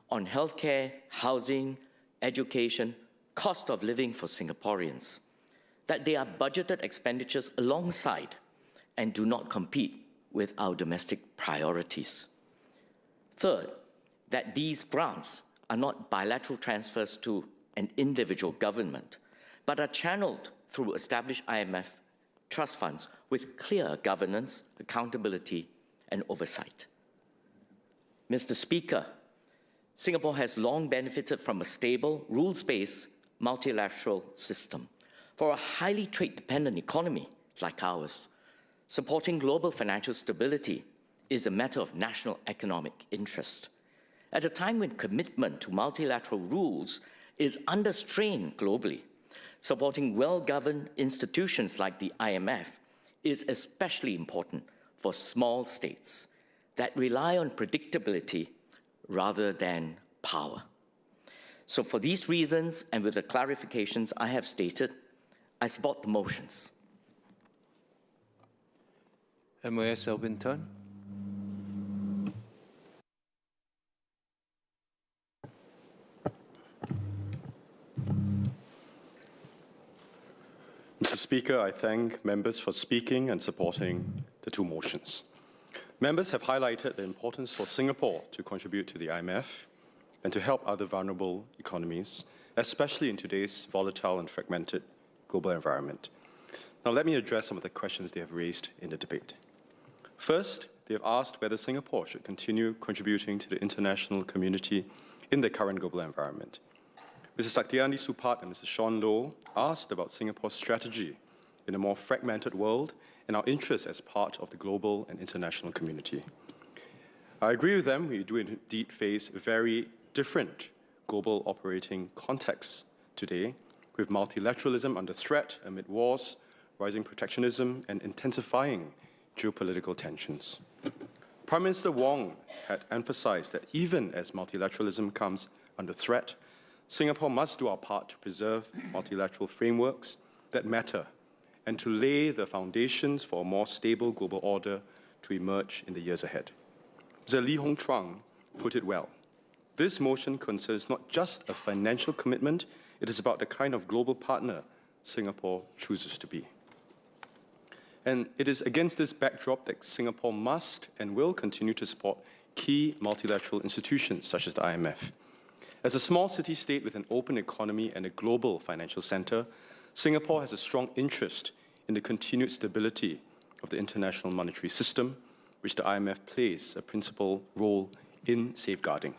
on healthcare, housing, education, cost of living for Singaporeans, that they are budgeted expenditures alongside and do not compete with our domestic priorities. Third, that these grants are not bilateral transfers to an individual government, but are channeled through established IMF trust funds with clear governance, accountability, and oversight. Mr. Speaker, Singapore has long benefited from a stable, rules-based multilateral system. For a highly trade-dependent economy like ours, supporting global financial stability is a matter of national economic interest. At a time when commitment to multilateral rules is under strain globally, supporting well-governed institutions like the IMF is especially important for small states that rely on predictability rather than power. So for these reasons, and with the clarifications I have stated, I support the motions. MOS Alvin Tan. Mr. Speaker, I thank members for speaking and supporting the 2 motions. Members have highlighted the importance for Singapore to contribute to the IMF and to help other vulnerable economies, especially in today's volatile and fragmented global environment. Now, let me address some of the questions they have raised in the debate. First, they have asked whether Singapore should continue contributing to the international community in the current global environment. Mr. Saktiandi Supat and Mr. Sean Low asked about Singapore's strategy in a more fragmented world and our interests as part of the global and international community. I agree with them, we do indeed face very different global operating contexts today, with multilateralism under threat amid wars, rising protectionism, and intensifying geopolitical tensions. Prime Minister Wong had emphasized that even as multilateralism comes under threat, Singapore must do our part to preserve multilateral frameworks that matter and to lay the foundations for a more stable global order to emerge in the years ahead. Mr. Lee Hong Chuang put it well. This motion concerns not just a financial commitment, it is about the kind of global partner Singapore chooses to be. And it is against this backdrop that Singapore must and will continue to support key multilateral institutions such as the IMF. As a small city-state with an open economy and a global financial center, Singapore has a strong interest in the continued stability of the international monetary system, which the IMF plays a principal role in safeguarding.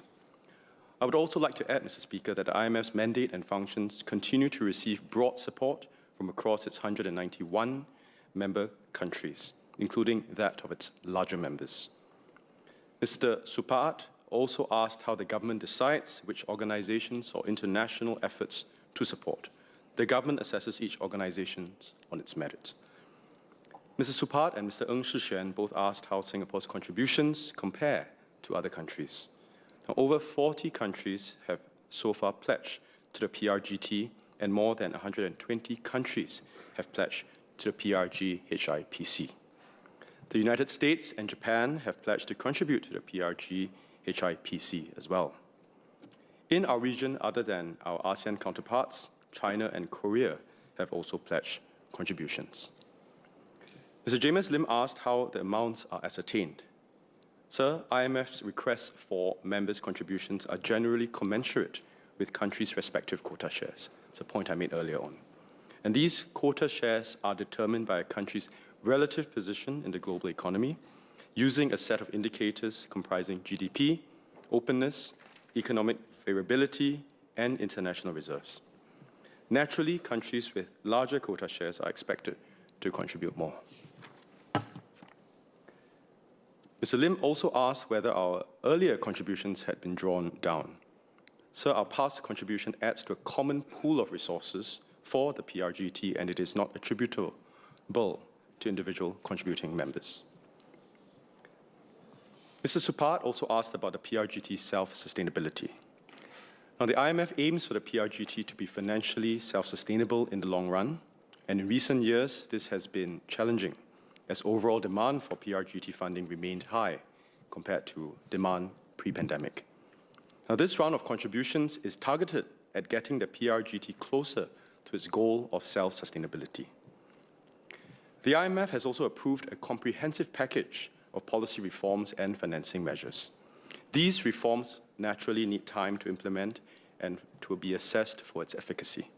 I would also like to add, Mr. Speaker, that the IMF's mandate and functions continue to receive broad support from across its 191 member countries, including that of its larger members. Mr. Supat also asked how the government decides which organizations or international efforts to support. The government assesses each organization on its merits. Mr. Supat and Mr. Ng Shixuan both asked how Singapore's contributions compare to other countries. Now, over 40 countries have so far pledged to the PRGT, and more than 120 countries have pledged to the PRG-HIPC. The United States and Japan have pledged to contribute to the PRG-HIPC as well. In our region, other than our ASEAN counterparts, China and Korea have also pledged contributions. Mr. James Lim asked how the amounts are ascertained. Sir, IMF's requests for members' contributions are generally commensurate with countries' respective quota shares. It's a point I made earlier on. And these quota shares are determined by a country's relative position in the global economy, using a set of indicators comprising GDP, openness, economic favorability, and international reserves. Naturally, countries with larger quota shares are expected to contribute more. Mr. Lim also asked whether our earlier contributions had been drawn down. Sir, our past contribution adds to a common pool of resources for the PRGT, and it is not attributable to individual contributing members. Mr. Supat also asked about the PRGT's self-sustainability. Now, the IMF aims for the PRGT to be financially self-sustainable in the long run, and in recent years, this has been challenging, as overall demand for PRGT funding remained high compared to demand pre-pandemic. Now, this round of contributions is targeted at getting the PRGT closer to its goal of self-sustainability. The IMF has also approved a comprehensive package of policy reforms and financing measures. These reforms naturally need time to implement and to be assessed for its efficacy.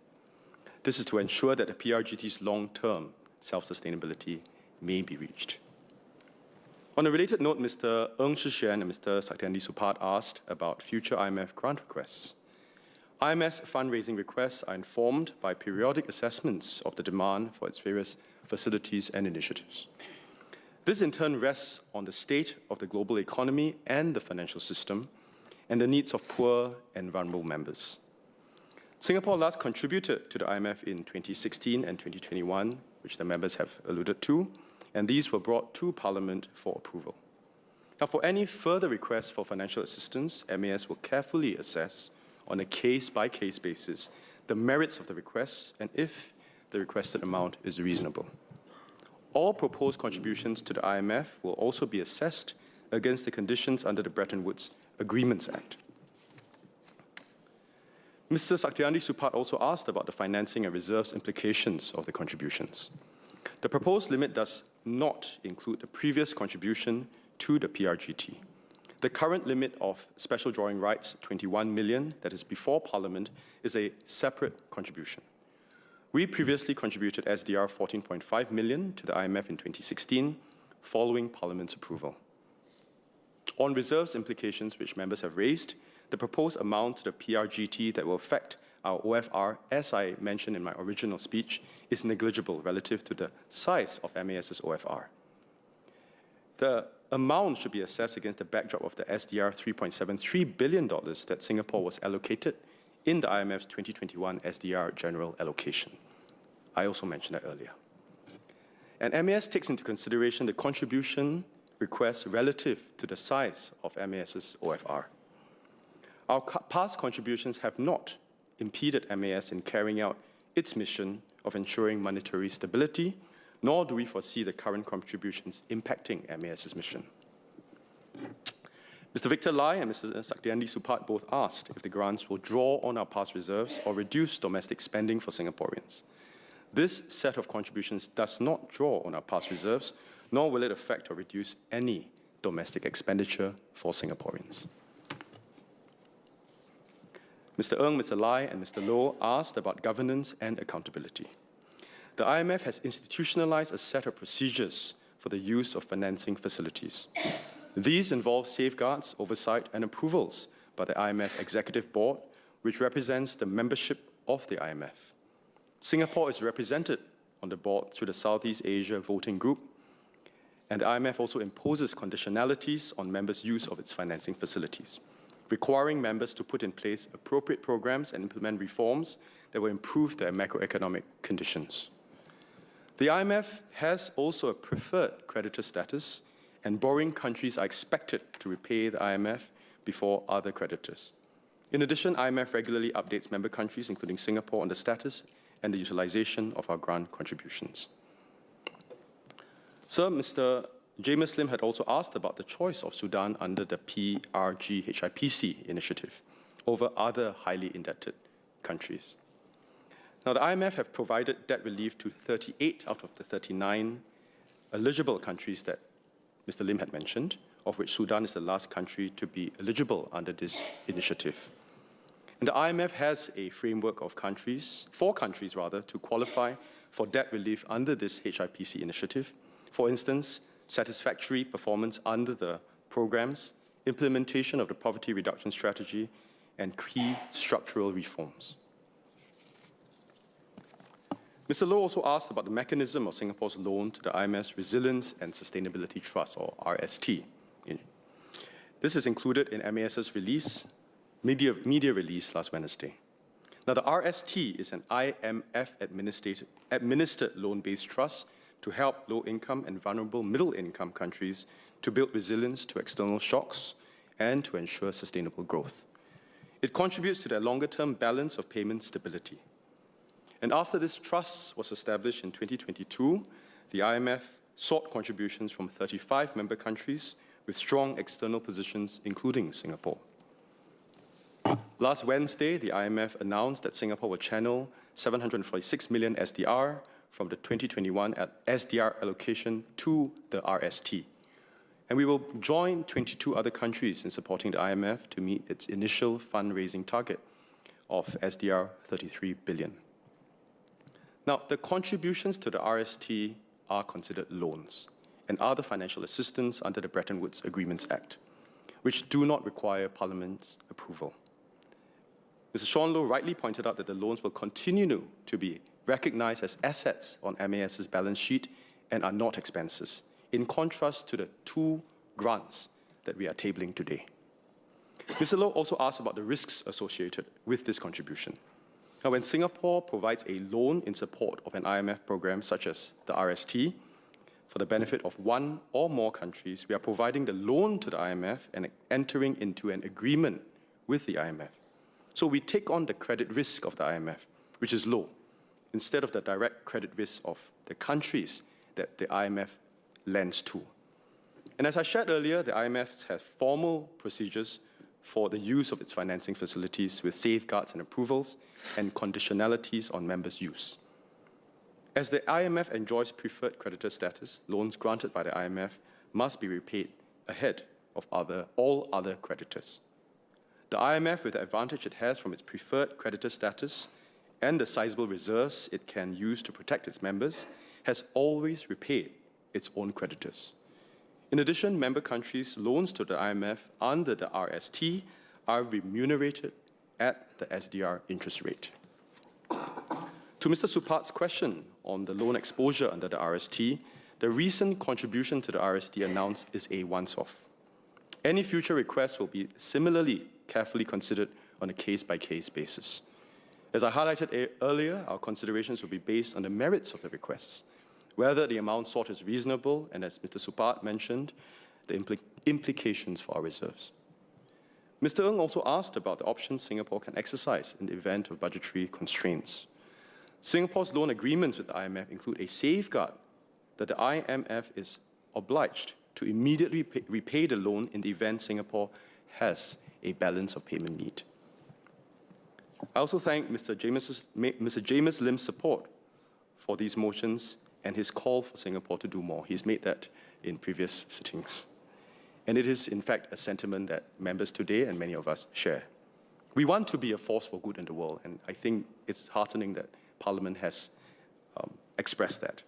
This is to ensure that the PRGT's long-term self-sustainability may be reached. On a related note, Mr. Ng Shixuan and Mr. Saktiandi Supat asked about future IMF grant requests. IMF's fundraising requests are informed by periodic assessments of the demand for its various facilities and initiatives. This in turn rests on the state of the global economy and the financial system and the needs of poor and vulnerable members. Singapore last contributed to the IMF in 2016 and 2021, which the members have alluded to, and these were brought to Parliament for approval. Now, for any further requests for financial assistance, MAS will carefully assess on a case-by-case basis the merits of the requests and if the requested amount is reasonable. All proposed contributions to the IMF will also be assessed against the conditions under the Bretton Woods Agreements Act. Mr. Saktiandi Supat also asked about the financing and reserves implications of the contributions. The proposed limit does not include the previous contribution to the PRGT. The current limit of special drawing rights, 21 million, that is before Parliament, is a separate contribution. We previously contributed SDR 14.5 million to the IMF in 2016, following Parliament's approval. On reserves implications which members have raised, the proposed amount to the PRGT that will affect our OFR, as I mentioned in my original speech, is negligible relative to the size of MAS's OFR. The amount should be assessed against the backdrop of the SDR $3.73 billion that Singapore was allocated in the IMF's 2021 SDR general allocation. I also mentioned that earlier. And MAS takes into consideration the contribution requests relative to the size of MAS's OFR. Our past contributions have not impeded MAS in carrying out its mission of ensuring monetary stability, nor do we foresee the current contributions impacting MAS's mission. Mr. Victor Lai and Mr. Saktiandi Supat both asked if the grants will draw on our past reserves or reduce domestic spending for Singaporeans. This set of contributions does not draw on our past reserves, nor will it affect or reduce any domestic expenditure for Singaporeans. Mr. Ng, Mr. Lai, and Mr. Loh asked about governance and accountability. The IMF has institutionalized a set of procedures for the use of financing facilities. These involve safeguards, oversight, and approvals by the IMF Executive Board, which represents the membership of the IMF. Singapore is represented on the board through the Southeast Asia Voting Group, and the IMF also imposes conditionalities on members' use of its financing facilities, requiring members to put in place appropriate programs and implement reforms that will improve their macroeconomic conditions. The IMF has also a preferred creditor status, and borrowing countries are expected to repay the IMF before other creditors. In addition, IMF regularly updates member countries, including Singapore, on the status and the utilization of our grant contributions. Sir, Mr. James Lim had also asked about the choice of Sudan under the PRGHIPC initiative over other highly indebted countries. Now, the IMF have provided debt relief to 38 out of the 39 eligible countries that Mr. Lim had mentioned, of which Sudan is the last country to be eligible under this initiative. And the IMF has a framework of countries, 4 countries rather, to qualify for debt relief under this HIPC initiative. For instance, satisfactory performance under the programs, implementation of the poverty reduction strategy, and key structural reforms. Mr. Loh also asked about the mechanism of Singapore's loan to the IMF's Resilience and Sustainability Trust, or RST. This is included in MAS's release, media release last Wednesday. Now, the RST is an IMF-administered loan-based trust to help low-income and vulnerable middle-income countries to build resilience to external shocks and to ensure sustainable growth. It contributes to their longer-term balance of payment stability. And after this trust was established in 2022, the IMF sought contributions from 35 member countries with strong external positions, including Singapore. Last Wednesday, the IMF announced that Singapore will channel 746 million SDR from the 2021 SDR allocation to the RST. And we will join 22 other countries in supporting the IMF to meet its initial fundraising target of SDR 33 billion. Now, the contributions to the RST are considered loans and other financial assistance under the Bretton Woods Agreements Act, which do not require Parliament's approval. Mr. Sean Loh rightly pointed out that the loans will continue to be recognized as assets on MAS's balance sheet and are not expenses, in contrast to the 2 grants that we are tabling today. Mr. Loh also asked about the risks associated with this contribution. Now, when Singapore provides a loan in support of an IMF program such as the RST, for the benefit of 1 or more countries, we are providing the loan to the IMF and entering into an agreement with the IMF. So we take on the credit risk of the IMF, which is low, instead of the direct credit risk of the countries that the IMF lends to. And as I shared earlier, the IMF has formal procedures for the use of its financing facilities with safeguards and approvals and conditionalities on members' use. As the IMF enjoys preferred creditor status, loans granted by the IMF must be repaid ahead of all other creditors. The IMF, with the advantage it has from its preferred creditor status and the sizable reserves it can use to protect its members, has always repaid its own creditors. In addition, member countries' loans to the IMF under the RST are remunerated at the SDR interest rate. To Mr. Supat's question on the loan exposure under the RST, the recent contribution to the RST announced is a once-off. Any future requests will be similarly carefully considered on a case-by-case basis. As I highlighted earlier, our considerations will be based on the merits of the requests, whether the amount sought is reasonable, and as Mr. Supat mentioned, the implications for our reserves. Mr. Ng also asked about the options Singapore can exercise in the event of budgetary constraints. Singapore's loan agreements with the IMF include a safeguard that the IMF is obliged to immediately repay the loan in the event Singapore has a balance of payment need. I also thank Mr. James Lim's support for these motions and his call for Singapore to do more. He's made that in previous sittings. And it is, in fact, a sentiment that members today and many of us share. We want to be a force for good in the world, and I think it's heartening that Parliament has expressed that.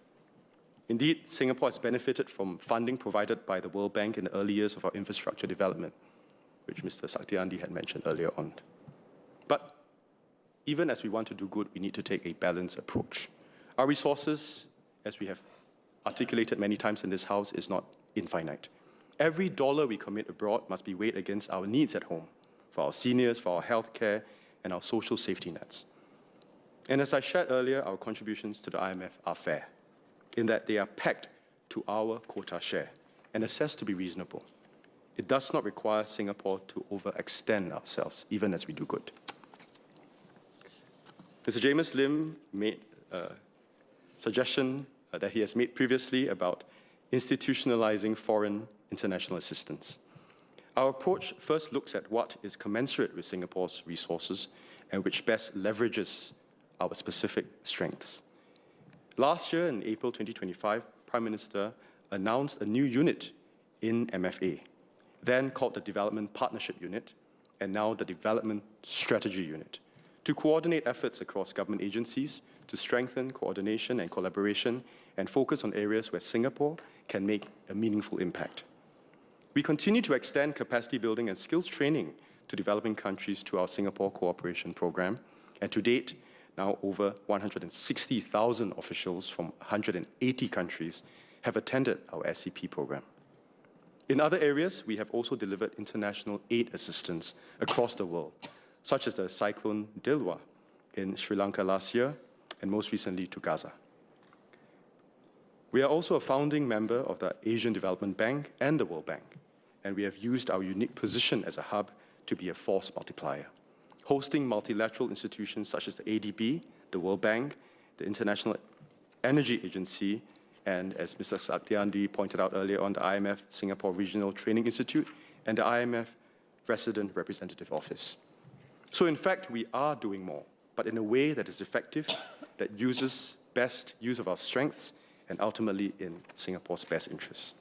Indeed, Singapore has benefited from funding provided by the World Bank in the early years of our infrastructure development, which Mr. Saktiandi had mentioned earlier on. But even as we want to do good, we need to take a balanced approach. Our resources, as we have articulated many times in this House, is not infinite. Every dollar we commit abroad must be weighed against our needs at home, for our seniors, for our health care, and our social safety nets. And as I shared earlier, our contributions to the IMF are fair, in that they are pegged to our quota share and assessed to be reasonable. It does not require Singapore to overextend ourselves, even as we do good. Mr. James Lim made a suggestion that he has made previously about institutionalizing foreign international assistance. Our approach first looks at what is commensurate with Singapore's resources and which best leverages our specific strengths. Last year, in April 2025, Prime Minister announced a new unit in MFA, then called the Development Partnership Unit, and now the Development Strategy Unit, to coordinate efforts across government agencies to strengthen coordination and collaboration and focus on areas where Singapore can make a meaningful impact. We continue to extend capacity building and skills training to developing countries through our Singapore Cooperation Program, and to date, now over 160,000 officials from 180 countries have attended our SCP program. In other areas, we have also delivered international aid assistance across the world, such as the Cyclone Dilwa in Sri Lanka last year, and most recently to Gaza. We are also a founding member of the Asian Development Bank and the World Bank, and we have used our unique position as a hub to be a force multiplier, hosting multilateral institutions such as the ADB, the World Bank, the International Energy Agency, and as Mr. Saktiandi pointed out earlier on, the IMF Singapore Regional Training Institute and the IMF Resident Representative Office. So in fact, we are doing more, but in a way that is effective, that uses best use of our strengths, and ultimately in Singapore's best interests.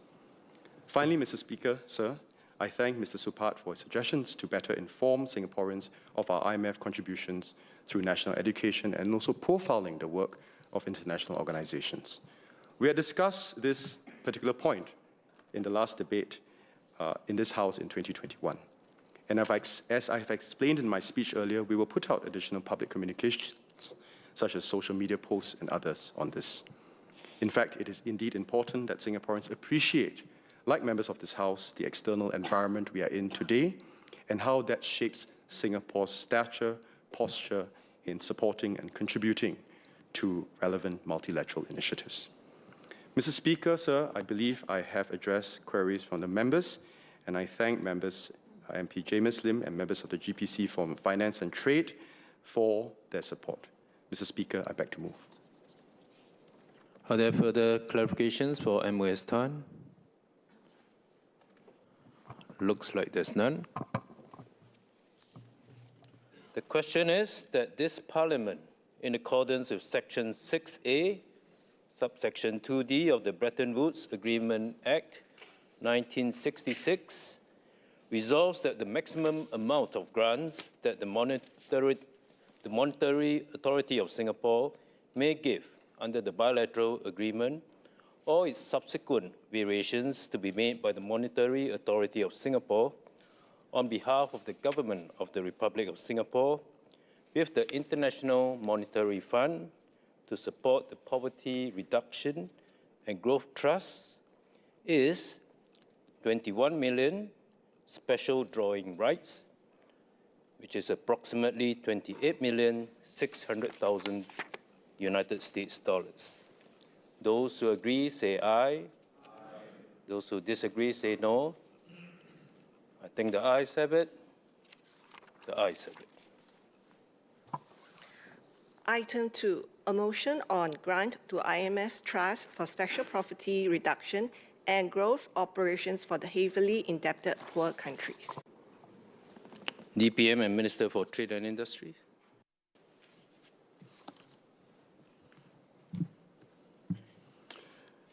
Finally, Mr. Speaker, sir, I thank Mr. Supat for his suggestions to better inform Singaporeans of our IMF contributions through national education and also profiling the work of international organizations. We had discussed this particular point in the last debate in this House in 2021. And as I have explained in my speech earlier, we will put out additional public communications, such as social media posts and others on this. In fact, it is indeed important that Singaporeans appreciate, like members of this House, the external environment we are in today and how that shapes Singapore's stature, posture in supporting and contributing to relevant multilateral initiatives. Mr. Speaker, sir, I believe I have addressed queries from the members, and I thank members, MP James Lim and members of the GPC from Finance and Trade for their support. Mr. Speaker, I beg to move. Are there further clarifications for MOS Tan? Looks like there's none. The question is that this Parliament, in accordance with Section 6A, subsection 2D of the Bretton Woods Agreement Act 1966, resolves that the maximum amount of grants that the Monetary Authority of Singapore may give under the bilateral agreement or its subsequent variations to be made by the Monetary Authority of Singapore on behalf of the Government of the Republic of Singapore with the International Monetary Fund to support the Poverty Reduction and Growth Trust is 21 million special drawing rights, which is approximately 28,600,000 United States dollars. Those who agree say aye. Those who disagree say no. I think the ayes have it. The ayes have it. Item 2, a motion on grant to IMF Trust for Special Poverty Reduction and Growth Operations for the Heavily Indebted Poor Countries. DPM and Minister for Trade and Industry.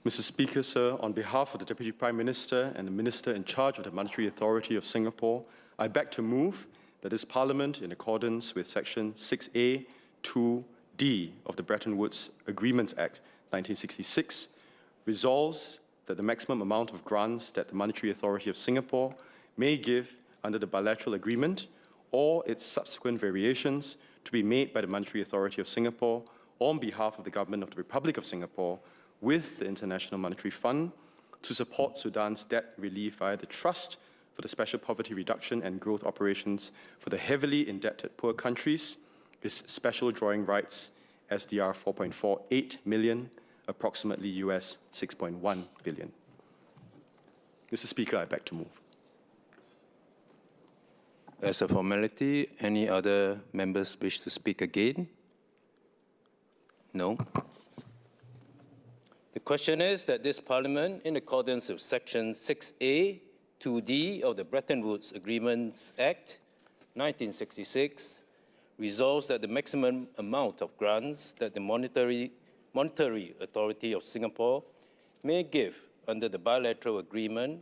Mr. Speaker, sir, on behalf of the Deputy Prime Minister and the Minister in charge of the Monetary Authority of Singapore, I beg to move that this Parliament, in accordance with Section 6A, 2D of the Bretton Woods Agreements Act 1966, resolves that the maximum amount of grants that the Monetary Authority of Singapore may give under the bilateral agreement or its subsequent variations to be made by the Monetary Authority of Singapore on behalf of the Government of the Republic of Singapore with the International Monetary Fund to support Sudan's debt relief via the Trust for the Special Poverty Reduction and Growth Operations for the Heavily Indebted Poor Countries is special drawing rights SDR 4.48 million, approximately US 6.1 billion. Mr. Speaker, I beg to move. As a formality, any other members wish to speak again? No. The question is that this Parliament, in accordance with Section 6A, 2D of the Bretton Woods Agreements Act 1966, resolves that the maximum amount of grants that the Monetary Authority of Singapore may give under the bilateral agreement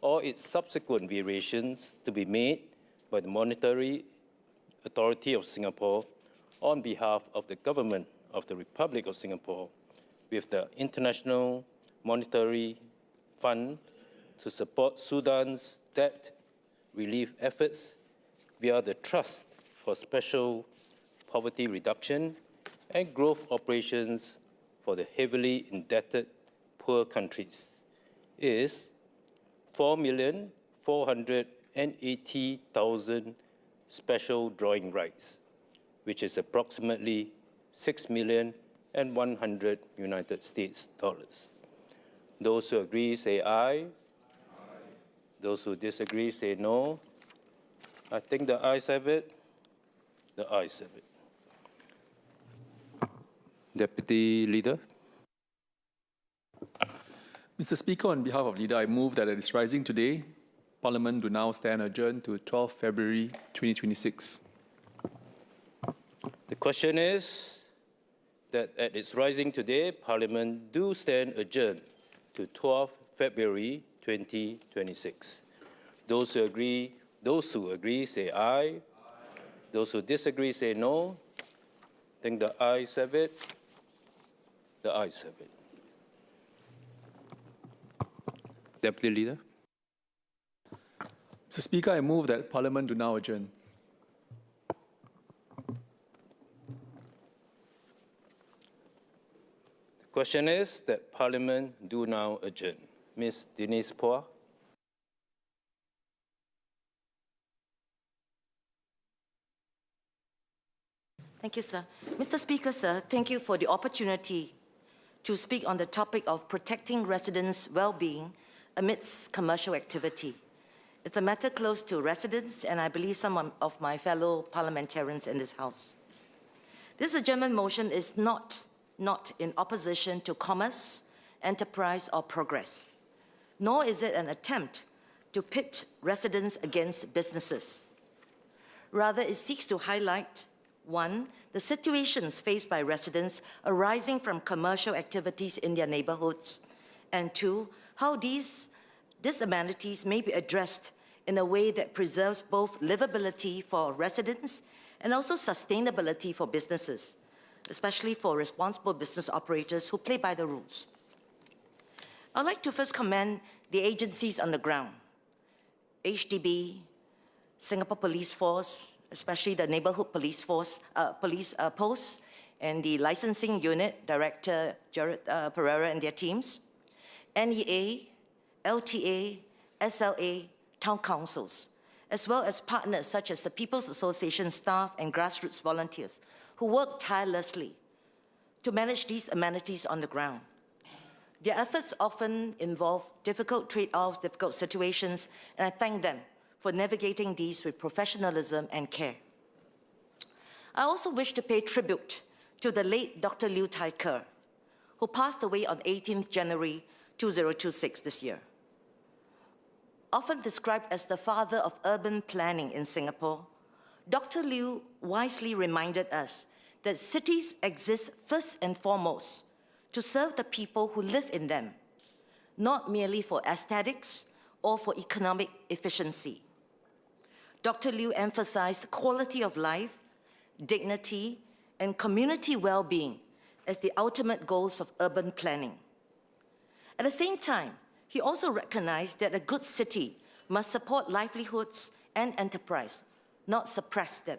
or its subsequent variations to be made by the Monetary Authority of Singapore on behalf of the Government of the Republic of Singapore with the International Monetary Fund to support Sudan's debt relief efforts via the Trust for Special Poverty Reduction and Growth Operations for the Heavily Indebted Poor Countries is 4,480,000 special drawing rights, which is approximately 6,100,000 United States dollars. Those who agree say aye. Those who disagree say no. I think the ayes have it. The ayes have it. Deputy Leader. Mr. Speaker, on behalf of Leader, I move that at its rising today, Parliament do now stand adjourned to 12 February 2026. The question is that at its rising today, Parliament do stand adjourned to 12 February 2026. Those who agree say aye. Those who disagree say no. I think the ayes have it. The ayes have it. Deputy Leader. Mr. Speaker, I move that Parliament do now adjourn. The question is that Parliament do now adjourn. Ms. Denise Phua. Thank you, sir. Mr. Speaker, sir, thank you for the opportunity to speak on the topic of protecting residents' well-being amidst commercial activity. It's a matter close to residents and I believe some of my fellow parliamentarians in this House. This adjournment motion is not in opposition to commerce, enterprise, or progress, nor is it an attempt to pit residents against businesses. Rather, it seeks to highlight, one, the situations faced by residents arising from commercial activities in their neighborhoods, and two, how these amenities may be addressed in a way that preserves both livability for residents and also sustainability for businesses, especially for responsible business operators who play by the rules. I'd like to first commend the agencies on the ground, HDB, Singapore Police Force, especially the Neighbourhood Police Force, posts, and the licensing unit, Director Jared Pereira and their teams, NEA, LTA, SLA, town councils, as well as partners such as the People's Association staff and grassroots volunteers who work tirelessly to manage these amenities on the ground. Their efforts often involve difficult trade-offs, difficult situations, and I thank them for navigating these with professionalism and care. I also wish to pay tribute to the late Dr. Liu Tai-Ker, who passed away on 18th January 2026 this year. Often described as the father of urban planning in Singapore, Dr. Liu wisely reminded us that cities exist first and foremost to serve the people who live in them, not merely for aesthetics or for economic efficiency. Dr. Liu emphasized quality of life, dignity, and community well-being as the ultimate goals of urban planning. At the same time, he also recognized that a good city must support livelihoods and enterprise, not suppress them.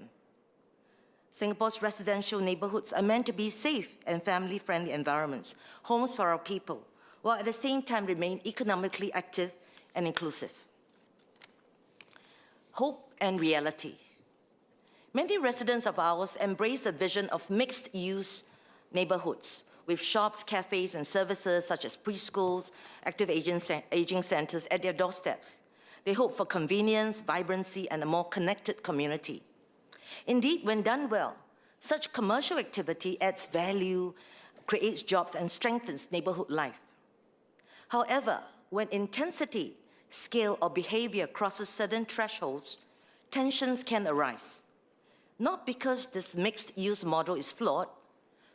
Singapore's residential neighborhoods are meant to be safe and family-friendly environments, homes for our people, while at the same time remain economically active and inclusive. Hope and reality. Many residents of ours embrace the vision of mixed-use neighborhoods with shops, cafes, and services such as preschools, active aging centers at their doorsteps. They hope for convenience, vibrancy, and a more connected community. Indeed, when done well, such commercial activity adds value, creates jobs, and strengthens neighborhood life. However, when intensity, scale, or behavior crosses certain thresholds, tensions can arise. Not because this mixed-use model is flawed,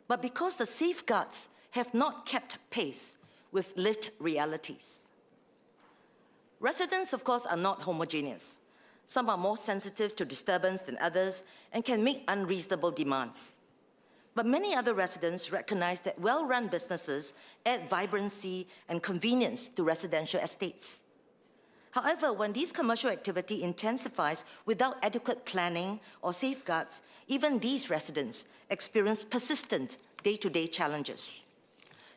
but because the safeguards have not kept pace with lived realities. Residents, of course, are not homogeneous. Some are more sensitive to disturbance than others and can make unreasonable demands. But many other residents recognize that well-run businesses add vibrancy and convenience to residential estates. However, when these commercial activity intensifies without adequate planning or safeguards, even these residents experience persistent day-to-day challenges.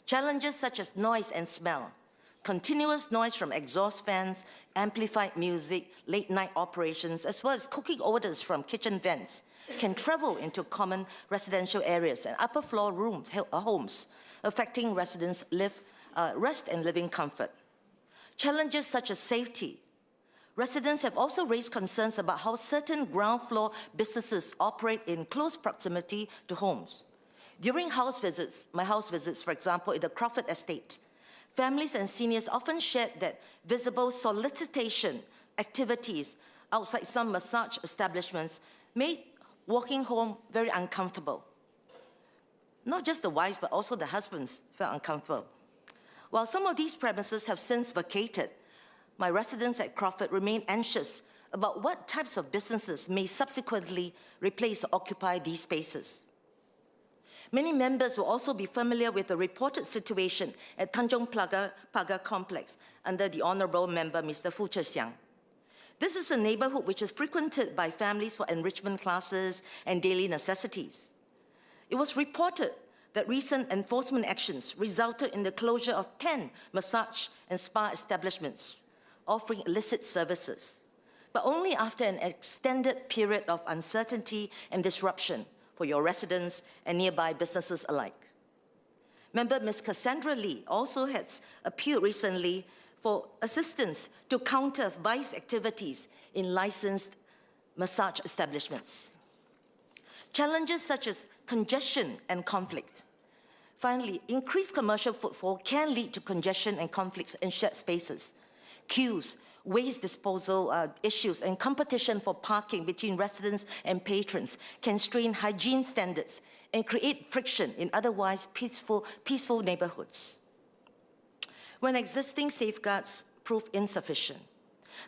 Challenges such as noise and smell, continuous noise from exhaust fans, amplified music, late-night operations, as well as cooking odors from kitchen vents, can travel into common residential areas and upper-floor rooms, homes, affecting residents' rest and living comfort. Challenges such as safety. Residents have also raised concerns about how certain ground floor businesses operate in close proximity to homes. During house visits, my house visits, for example, in the Crawford estate, families and seniors often shared that visible solicitation activities outside some massage establishments made walking home very uncomfortable. Not just the wives, but also the husbands felt uncomfortable. While some of these premises have since vacated, my residents at Crawford remain anxious about what types of businesses may subsequently replace or occupy these spaces. Many members will also be familiar with the reported situation at Tanjong Pagar Complex under the Honourable Member Mr. Fu Zhexiang. This is a neighbourhood which is frequented by families for enrichment classes and daily necessities. It was reported that recent enforcement actions resulted in the closure of 10 massage and spa establishments offering illicit services, but only after an extended period of uncertainty and disruption for your residents and nearby businesses alike. Member Ms. Cassandra Lee also has appealed recently for assistance to counter vice activities in licensed massage establishments. Challenges such as congestion and conflict. Finally, increased commercial footfall can lead to congestion and conflicts in shared spaces. Queues, waste disposal issues, and competition for parking between residents and patrons can strain hygiene standards and create friction in otherwise peaceful neighborhoods when existing safeguards prove insufficient.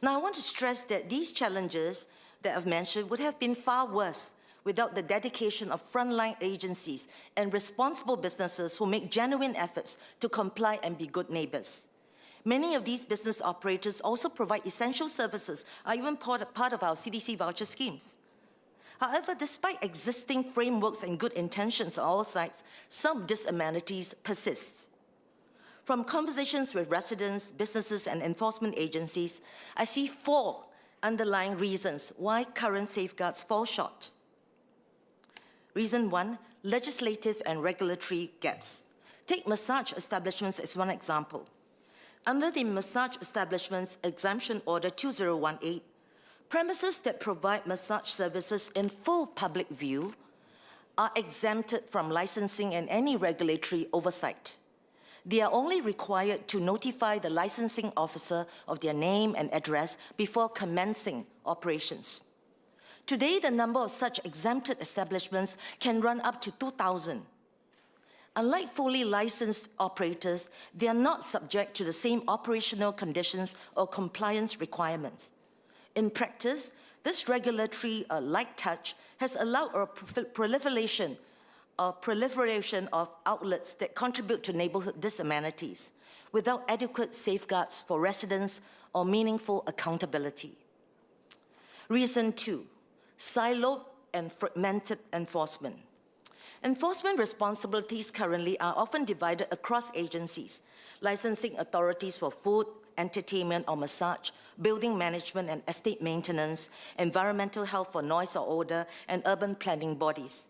Now, I want to stress that these challenges that I've mentioned would have been far worse without the dedication of frontline agencies and responsible businesses who make genuine efforts to comply and be good neighbors. Many of these business operators also provide essential services, are even part of our CDC voucher schemes. However, despite existing frameworks and good intentions on all sides, some of these amenities persist. From conversations with residents, businesses, and enforcement agencies, I see 4 underlying reasons why current safeguards fall short. Reason 1, legislative and regulatory gaps. Take massage establishments as one example. Under the Massage Establishments Exemption Order 2018, premises that provide massage services in full public view are exempted from licensing and any regulatory oversight. They are only required to notify the licensing officer of their name and address before commencing operations. Today, the number of such exempted establishments can run up to 2,000. Unlike fully licensed operators, they are not subject to the same operational conditions or compliance requirements. In practice, this regulatory light touch has allowed a proliferation of outlets that contribute to neighborhood disamenities without adequate safeguards for residents or meaningful accountability. Reason 2, siloed and fragmented enforcement. Enforcement responsibilities currently are often divided across agencies, licensing authorities for food, entertainment or massage, building management and estate maintenance, environmental health for noise or odor, and urban planning bodies.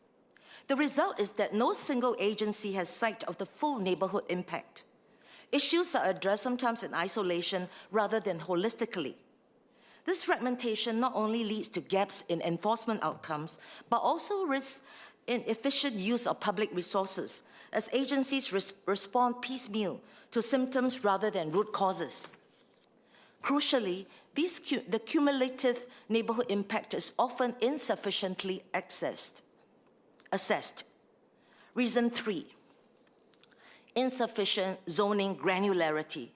The result is that no single agency has sight of the full neighborhood impact. Issues are addressed sometimes in isolation rather than holistically. This fragmentation not only leads to gaps in enforcement outcomes, but also risks inefficient use of public resources as agencies respond piecemeal to symptoms rather than root causes. Crucially, the cumulative neighborhood impact is often insufficiently assessed. Reason 3, insufficient zoning granularity.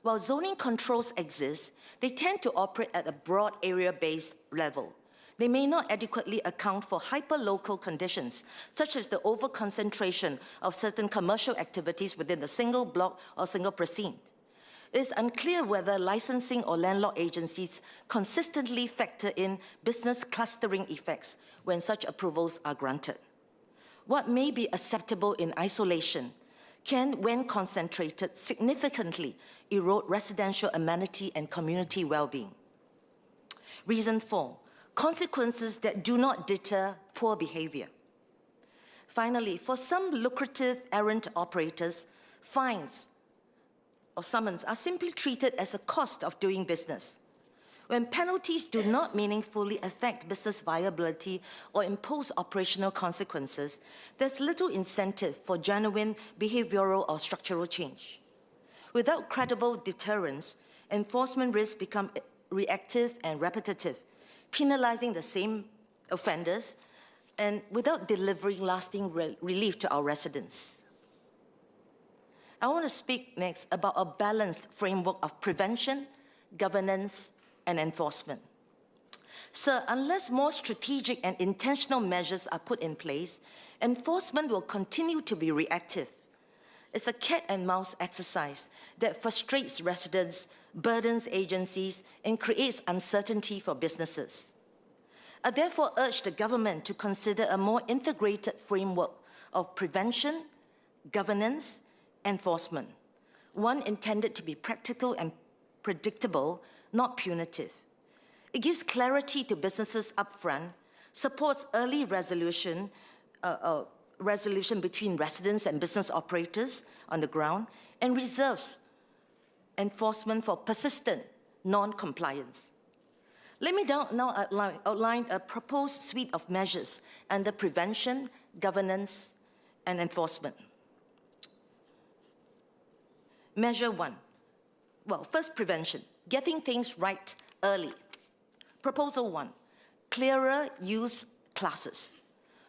While zoning controls exist, they tend to operate at a broad area-based level. They may not adequately account for hyper-local conditions, such as the over-concentration of certain commercial activities within a single block or single precinct. It is unclear whether licensing or landlord agencies consistently factor in business clustering effects when such approvals are granted. What may be acceptable in isolation can, when concentrated, significantly erode residential amenity and community well-being. Reason 4, consequences that do not deter poor behavior. Finally, for some lucrative errant operators, fines or summons are simply treated as a cost of doing business. When penalties do not meaningfully affect business viability or impose operational consequences, there's little incentive for genuine behavioral or structural change. Without credible deterrence, enforcement risks become reactive and repetitive, penalizing the same offenders and without delivering lasting relief to our residents. I want to speak next about a balanced framework of prevention, governance, and enforcement. Sir, unless more strategic and intentional measures are put in place, enforcement will continue to be reactive. It's a cat and mouse exercise that frustrates residents, burdens agencies, and creates uncertainty for businesses. I therefore urge the government to consider a more integrated framework of prevention, governance, enforcement, one intended to be practical and predictable, not punitive. It gives clarity to businesses upfront, supports early resolution between residents and business operators on the ground, and reserves enforcement for persistent non-compliance. Let me now outline a proposed suite of measures under prevention, governance, and enforcement. Measure 1. Well, first, prevention, getting things right early. Proposal 1, clearer use classes.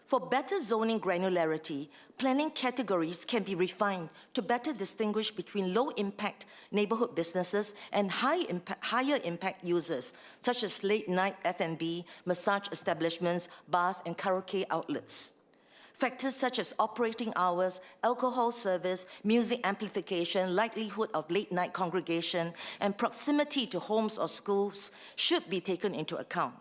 For better zoning granularity, planning categories can be refined to better distinguish between low-impact neighborhood businesses and higher-impact users, such as late-night F&B, massage establishments, bars, and karaoke outlets. Factors such as operating hours, alcohol service, music amplification, likelihood of late-night congregation, and proximity to homes or schools should be taken into account.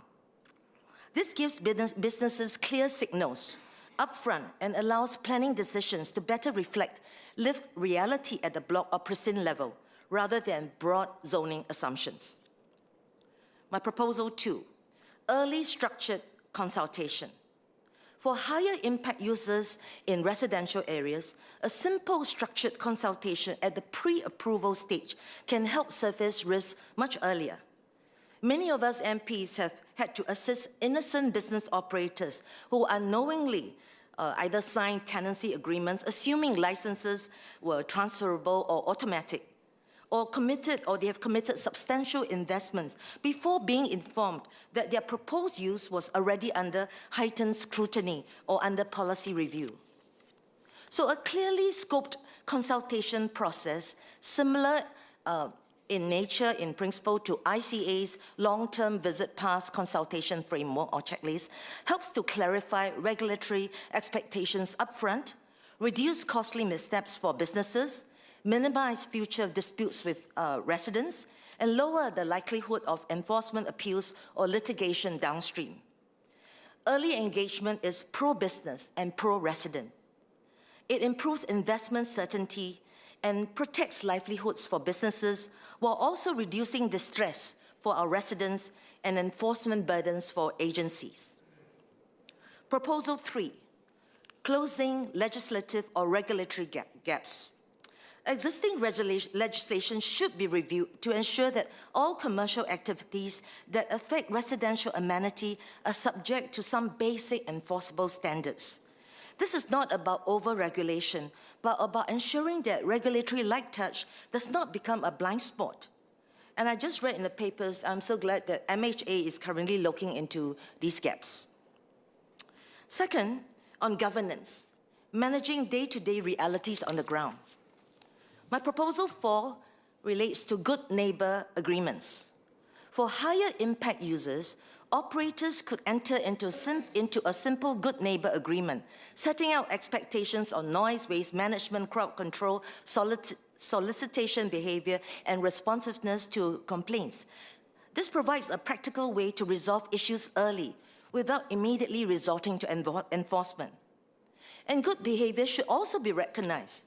This gives businesses clear signals upfront and allows planning decisions to better reflect lived reality at the block or precinct level, rather than broad zoning assumptions. My proposal 2, early structured consultation. For higher impact users in residential areas, a simple structured consultation at the pre-approval stage can help surface risks much earlier. Many of us MPs have had to assist innocent business operators who unknowingly either signed tenancy agreements assuming licenses were transferable or automatic, or they have committed substantial investments before being informed that their proposed use was already under heightened scrutiny or under policy review. So a clearly scoped consultation process, similar in nature, in principle, to ICA's long-term visit pass consultation framework or checklist, helps to clarify regulatory expectations upfront, reduce costly missteps for businesses, minimize future disputes with residents, and lower the likelihood of enforcement appeals or litigation downstream. Early engagement is pro-business and pro-resident. It improves investment certainty and protects livelihoods for businesses while also reducing distress for our residents and enforcement burdens for agencies. Proposal 3, closing legislative or regulatory gaps. Existing legislation should be reviewed to ensure that all commercial activities that affect residential amenity are subject to some basic enforceable standards. This is not about over-regulation, but about ensuring that regulatory light touch does not become a blind spot. And I just read in the papers, I'm so glad that MHA is currently looking into these gaps. Second, on governance, managing day-to-day realities on the ground. My proposal 4 relates to good neighbor agreements. For higher impact users, operators could enter into a simple good neighbor agreement, setting out expectations on noise, waste management, crowd control, solicitation behavior, and responsiveness to complaints. This provides a practical way to resolve issues early without immediately resorting to enforcement. And good behavior should also be recognized.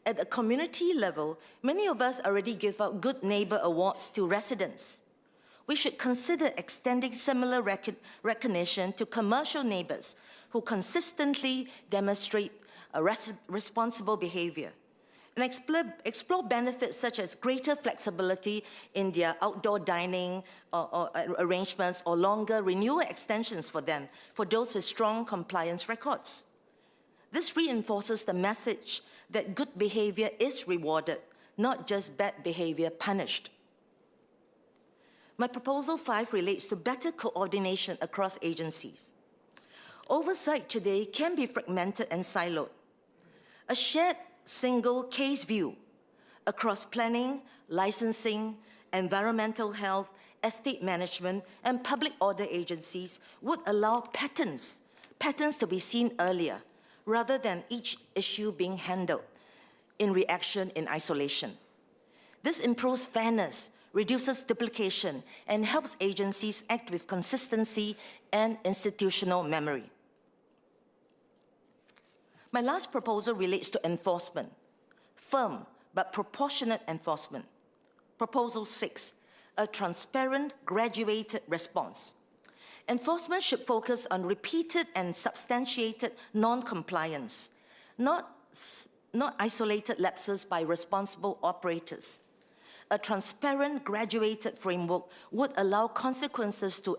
At a community level, many of us already give out good neighbor awards to residents. We should consider extending similar recognition to commercial neighbors who consistently demonstrate responsible behavior, and explore benefits such as greater flexibility in their outdoor dining or arrangements, or longer renewal extensions for them, for those with strong compliance records. This reinforces the message that good behavior is rewarded, not just bad behavior punished. My proposal 5 relates to better coordination across agencies. Oversight today can be fragmented and siloed. A shared single case view across planning, licensing, environmental health, estate management, and public order agencies would allow patterns to be seen earlier, rather than each issue being handled in reaction in isolation. This improves fairness, reduces duplication, and helps agencies act with consistency and institutional memory. My last proposal relates to enforcement, firm but proportionate enforcement. Proposal 6, a transparent, graduated response. Enforcement should focus on repeated and substantiated non-compliance, not isolated lapses by responsible operators. A transparent, graduated framework would allow consequences to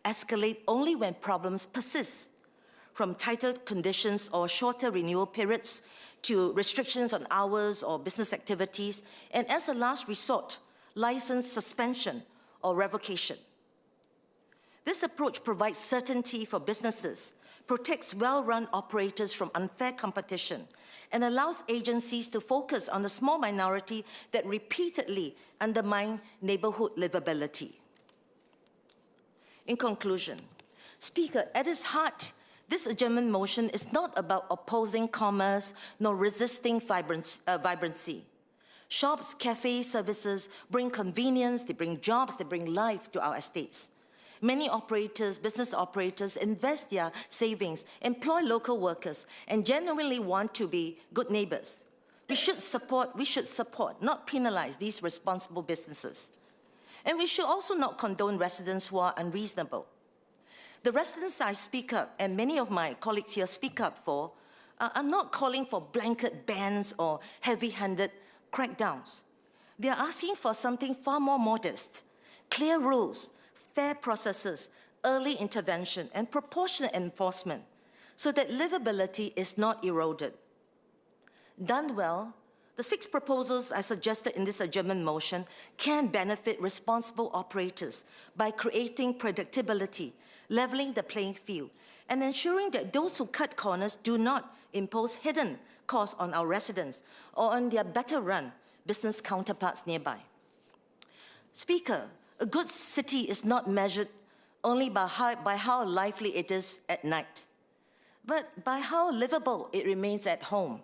escalate only when problems persist, from tighter conditions or shorter renewal periods to restrictions on hours or business activities, and as a last resort, license suspension or revocation. This approach provides certainty for businesses, protects well-run operators from unfair competition, and allows agencies to focus on the small minority that repeatedly undermine neighborhood livability. In conclusion, Speaker, at its heart, This adjournment motion is not about opposing commerce nor resisting vibrancy. Shops, cafes, services bring convenience, they bring jobs, they bring life to our estates. Many operators, business operators, invest their savings, employ local workers, and genuinely want to be good neighbors. We should support, not penalize these responsible businesses. And we should also not condone residents who are unreasonable. The residents I speak up, and many of my colleagues here speak up for, are not calling for blanket bans or heavy-handed crackdowns. They are asking for something far more modest: clear rules, fair processes, early intervention, and proportionate enforcement, so that livability is not eroded. Done well, the 6 proposals I suggested in this adjournment motion can benefit responsible operators by creating predictability, leveling the playing field, and ensuring that those who cut corners do not impose hidden costs on our residents or on their better-run business counterparts nearby. Speaker, a good city is not measured only by how lively it is at night, but by how livable it remains at home.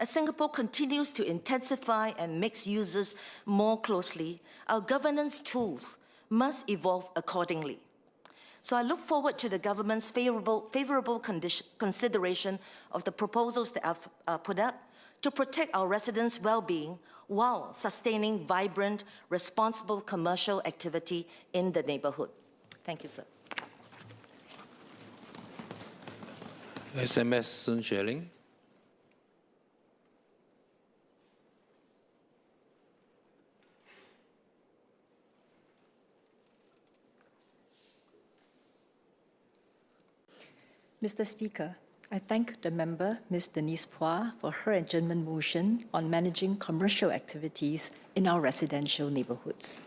As Singapore continues to intensify and mix users more closely, our governance tools must evolve accordingly. So I look forward to the government's favorable consideration of the proposals that I've put up to protect our residents' well-being while sustaining vibrant, responsible commercial activity in the neighborhood. Thank you, sir. SMS Sun Xueling. Mr. Speaker, I thank the member, Ms. Denise Phua, for her adjournment motion on managing commercial activities in our residential neighborhoods.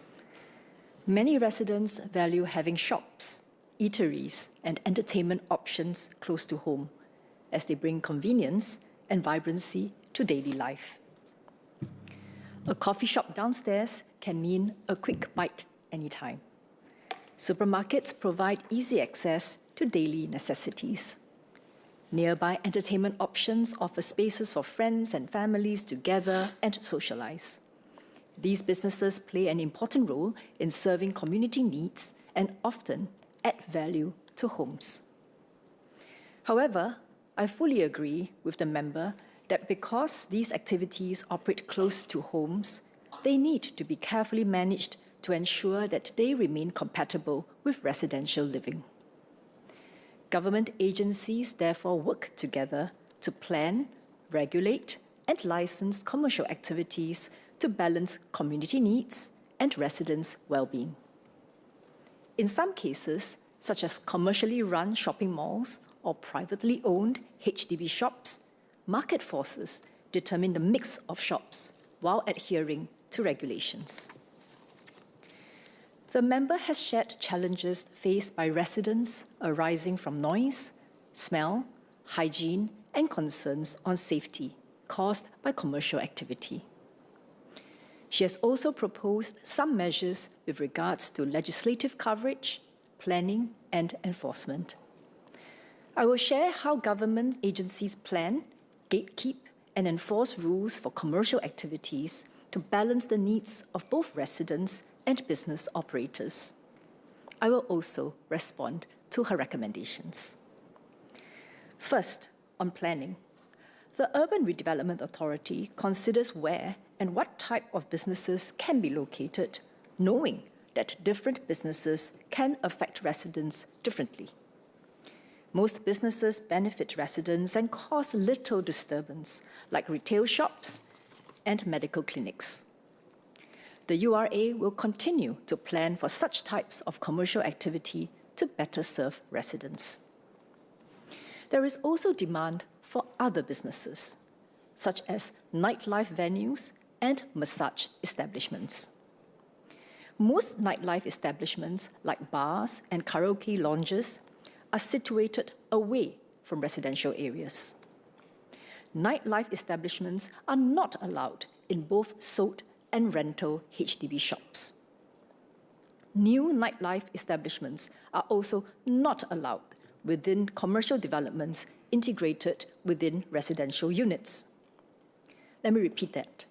Many residents value having shops, eateries, and entertainment options close to home, as they bring convenience and vibrancy to daily life. A coffee shop downstairs can mean a quick bite anytime. Supermarkets provide easy access to daily necessities. Nearby entertainment options offer spaces for friends and families to gather and socialize. These businesses play an important role in serving community needs and often add value to homes. However, I fully agree with the member that because these activities operate close to homes, they need to be carefully managed to ensure that they remain compatible with residential living. Government agencies therefore work together to plan, regulate, and license commercial activities to balance community needs and residents' well-being. In some cases, such as commercially run shopping malls or privately owned HDB shops, market forces determine the mix of shops while adhering to regulations. The member has shared challenges faced by residents arising from noise, smell, hygiene, and concerns on safety caused by commercial activity. She has also proposed some measures with regards to legislative coverage, planning, and enforcement. I will share how government agencies plan, gatekeep, and enforce rules for commercial activities to balance the needs of both residents and business operators. I will also respond to her recommendations. First, on planning. The Urban Redevelopment Authority considers where and what type of businesses can be located, knowing that different businesses can affect residents differently. Most businesses benefit residents and cause little disturbance, like retail shops and medical clinics. The URA will continue to plan for such types of commercial activity to better serve residents. There is also demand for other businesses, such as nightlife venues and massage establishments. Most nightlife establishments, like bars and karaoke lounges, are situated away from residential areas. Nightlife establishments are not allowed in both sold and rental HDB shops. New nightlife establishments are also not allowed within commercial developments integrated within residential units. Let me repeat that.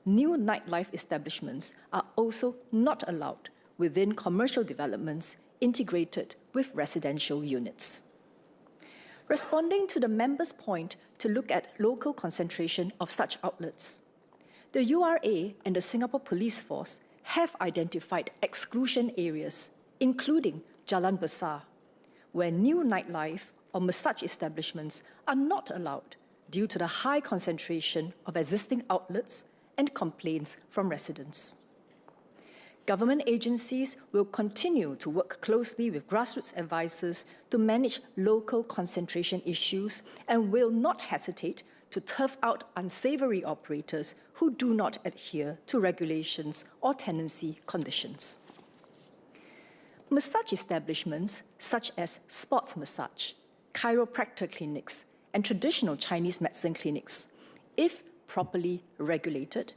New nightlife establishments are also not allowed within commercial developments integrated with residential units. Responding to the member's point to look at local concentration of such outlets, the URA and the Singapore Police Force have identified exclusion areas, including Jalan Besar, where new nightlife or massage establishments are not allowed due to the high concentration of existing outlets and complaints from residents. Government agencies will continue to work closely with grassroots advisors to manage local concentration issues and will not hesitate to turf out unsavory operators who do not adhere to regulations or tenancy conditions. Massage establishments such as sports massage, chiropractor clinics, and traditional Chinese medicine clinics, if properly regulated,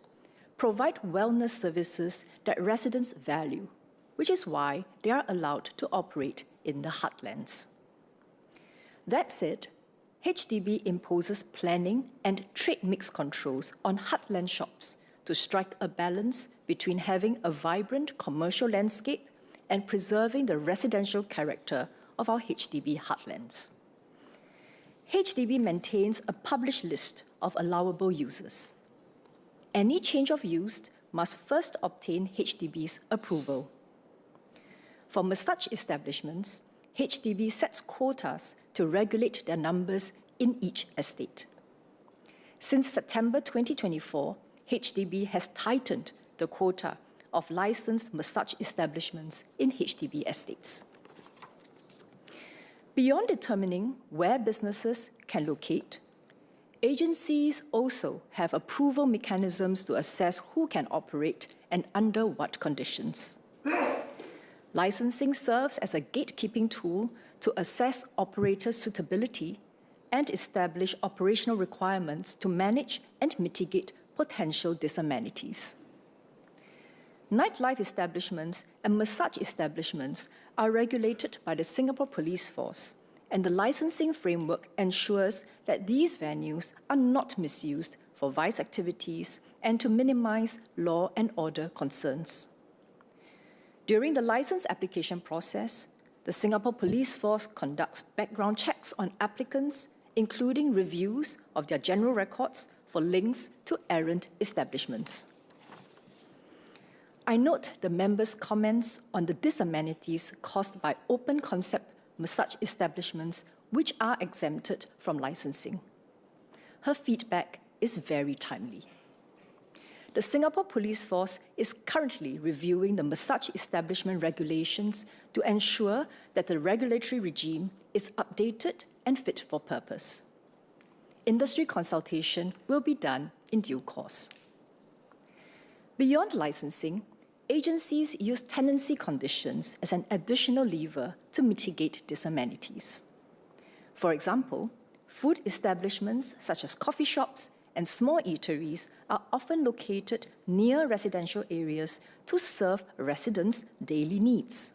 provide wellness services that residents value, which is why they are allowed to operate in the heartlands. That said, HDB imposes planning and trade mix controls on heartland shops to strike a balance between having a vibrant commercial landscape and preserving the residential character of our HDB heartlands. HDB maintains a published list of allowable uses. Any change of use must first obtain HDB's approval. For massage establishments, HDB sets quotas to regulate their numbers in each estate. Since September 2024, HDB has tightened the quota of licensed massage establishments in HDB estates. Beyond determining where businesses can locate, agencies also have approval mechanisms to assess who can operate and under what conditions. Licensing serves as a gatekeeping tool to assess operator suitability and establish operational requirements to manage and mitigate potential disamenities. Nightlife establishments and massage establishments are regulated by the Singapore Police Force, and the licensing framework ensures that these venues are not misused for vice activities and to minimize law and order concerns. During the license application process, the Singapore Police Force conducts background checks on applicants, including reviews of their general records for links to errant establishments. I note the members' comments on the disamenities caused by open-concept massage establishments which are exempted from licensing. Her feedback is very timely. The Singapore Police Force is currently reviewing the massage establishment regulations to ensure that the regulatory regime is updated and fit for purpose. Industry consultation will be done in due course. Beyond licensing, agencies use tenancy conditions as an additional lever to mitigate disamenities. For example, food establishments such as coffee shops and small eateries are often located near residential areas to serve residents' daily needs.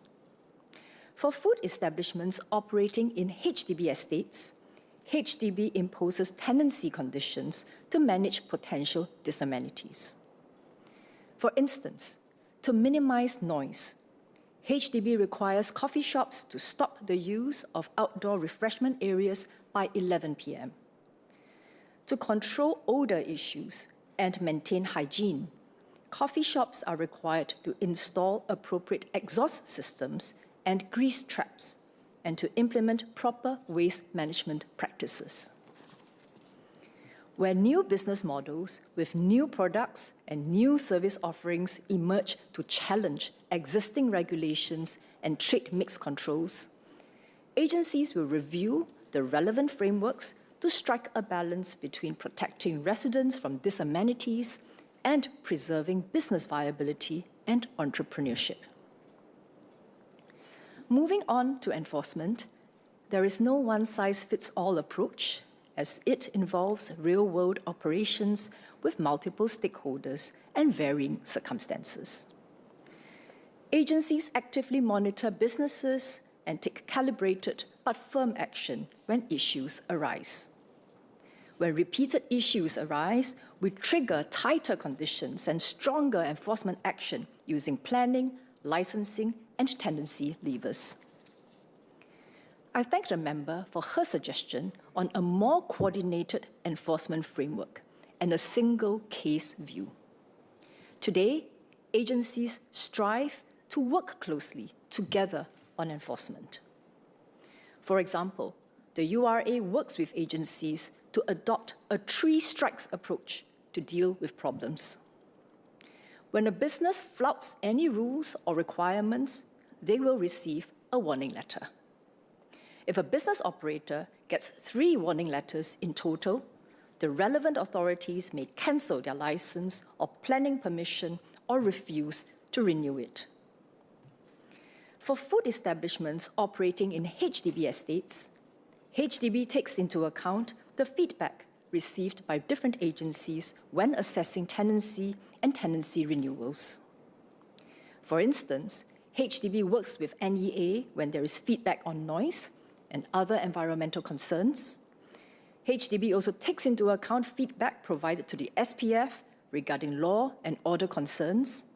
For food establishments operating in HDB estates, HDB imposes tenancy conditions to manage potential disamenities. For instance, to minimize noise, HDB requires coffee shops to stop the use of outdoor refreshment areas by 11 p.m. To control odor issues and maintain hygiene, coffee shops are required to install appropriate exhaust systems and grease traps, and to implement proper waste management practices. Where new business models with new products and new service offerings emerge to challenge existing regulations and trade mix controls, agencies will review the relevant frameworks to strike a balance between protecting residents from disamenities and preserving business viability and entrepreneurship. Moving on to enforcement, there is no one-size-fits-all approach, as it involves real-world operations with multiple stakeholders and varying circumstances. Agencies actively monitor businesses and take calibrated, but firm action when issues arise. When repeated issues arise, we trigger tighter conditions and stronger enforcement action using planning, licensing, and tenancy levers. I thank the member for her suggestion on a more coordinated enforcement framework and a single case view. Today, agencies strive to work closely together on enforcement. For example, the URA works with agencies to adopt a 3 strikes approach to deal with problems. When a business flouts any rules or requirements, they will receive a warning letter. If a business operator gets 3 warning letters in total, the relevant authorities may cancel their license or planning permission or refuse to renew it. For food establishments operating in HDB estates, HDB takes into account the feedback received by different agencies when assessing tenancy and tenancy renewals. For instance, HDB works with NEA when there is feedback on noise and other environmental concerns. HDB also takes into account feedback provided to the SPF regarding law and order concerns,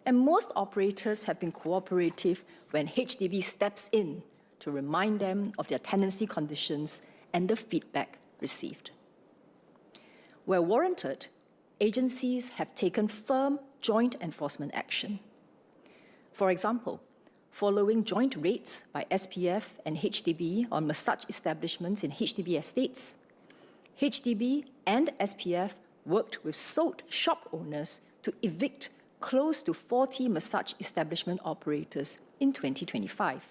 and most operators have been cooperative when HDB steps in to remind them of their tenancy conditions and the feedback received. Where warranted, agencies have taken firm joint enforcement action. For example, following joint raids by SPF and HDB on massage establishments in HDB estates, HDB and SPF worked with sold shop owners to evict close to 40 massage establishment operators in 2025.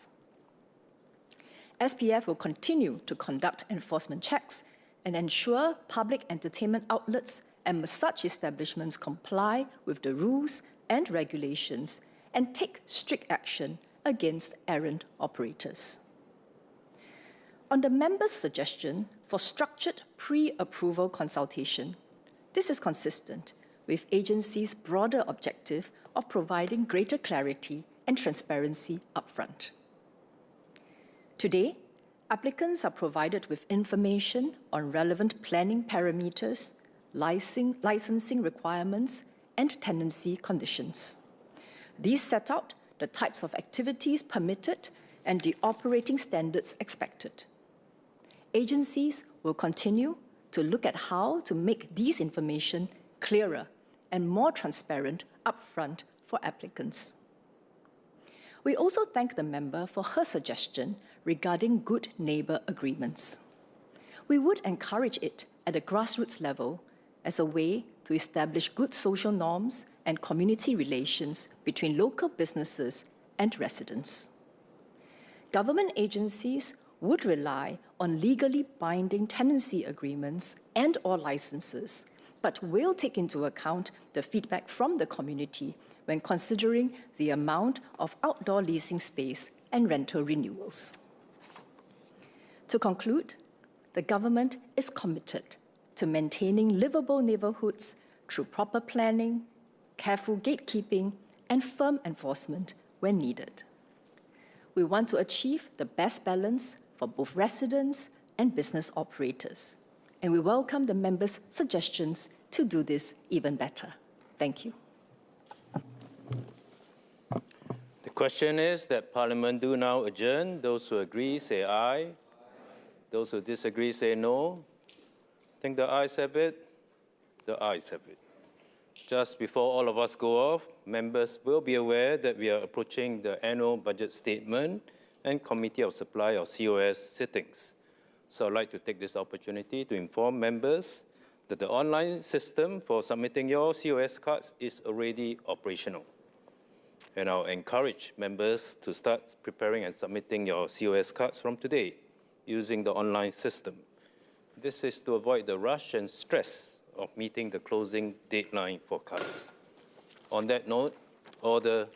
SPF will continue to conduct enforcement checks and ensure public entertainment outlets and massage establishments comply with the rules and regulations and take strict action against errant operators. On the member's suggestion for structured pre-approval consultation, this is consistent with agencies' broader objective of providing greater clarity and transparency upfront. Today, applicants are provided with information on relevant planning parameters, licensing requirements, and tenancy conditions. These set out the types of activities permitted and the operating standards expected. Agencies will continue to look at how to make these information clearer and more transparent upfront for applicants. We also thank the member for her suggestion regarding good neighbour agreements. We would encourage it at a grassroots level as a way to establish good social norms and community relations between local businesses and residents. Government agencies would rely on legally binding tenancy agreements and/or licenses, but will take into account the feedback from the community when considering the amount of outdoor leasing space and rental renewals. To conclude, the government is committed to maintaining livable neighbourhoods through proper planning, careful gatekeeping, and firm enforcement when needed. We want to achieve the best balance for both residents and business operators, and we welcome the members' suggestions to do this even better. Thank you. The question is that Parliament do now adjourn. Those who agree, say aye. Those who disagree, say no. I think the ayes have it. The ayes have it. Just before all of us go off, members will be aware that we are approaching the annual budget statement and Committee of Supply or COS sittings. So I'd like to take this opportunity to inform members that the online system for submitting your COS cards is already operational. And I'll encourage members to start preparing and submitting your COS cards from today using the online system. This is to avoid the rush and stress of meeting the closing deadline for cards. On that note, order.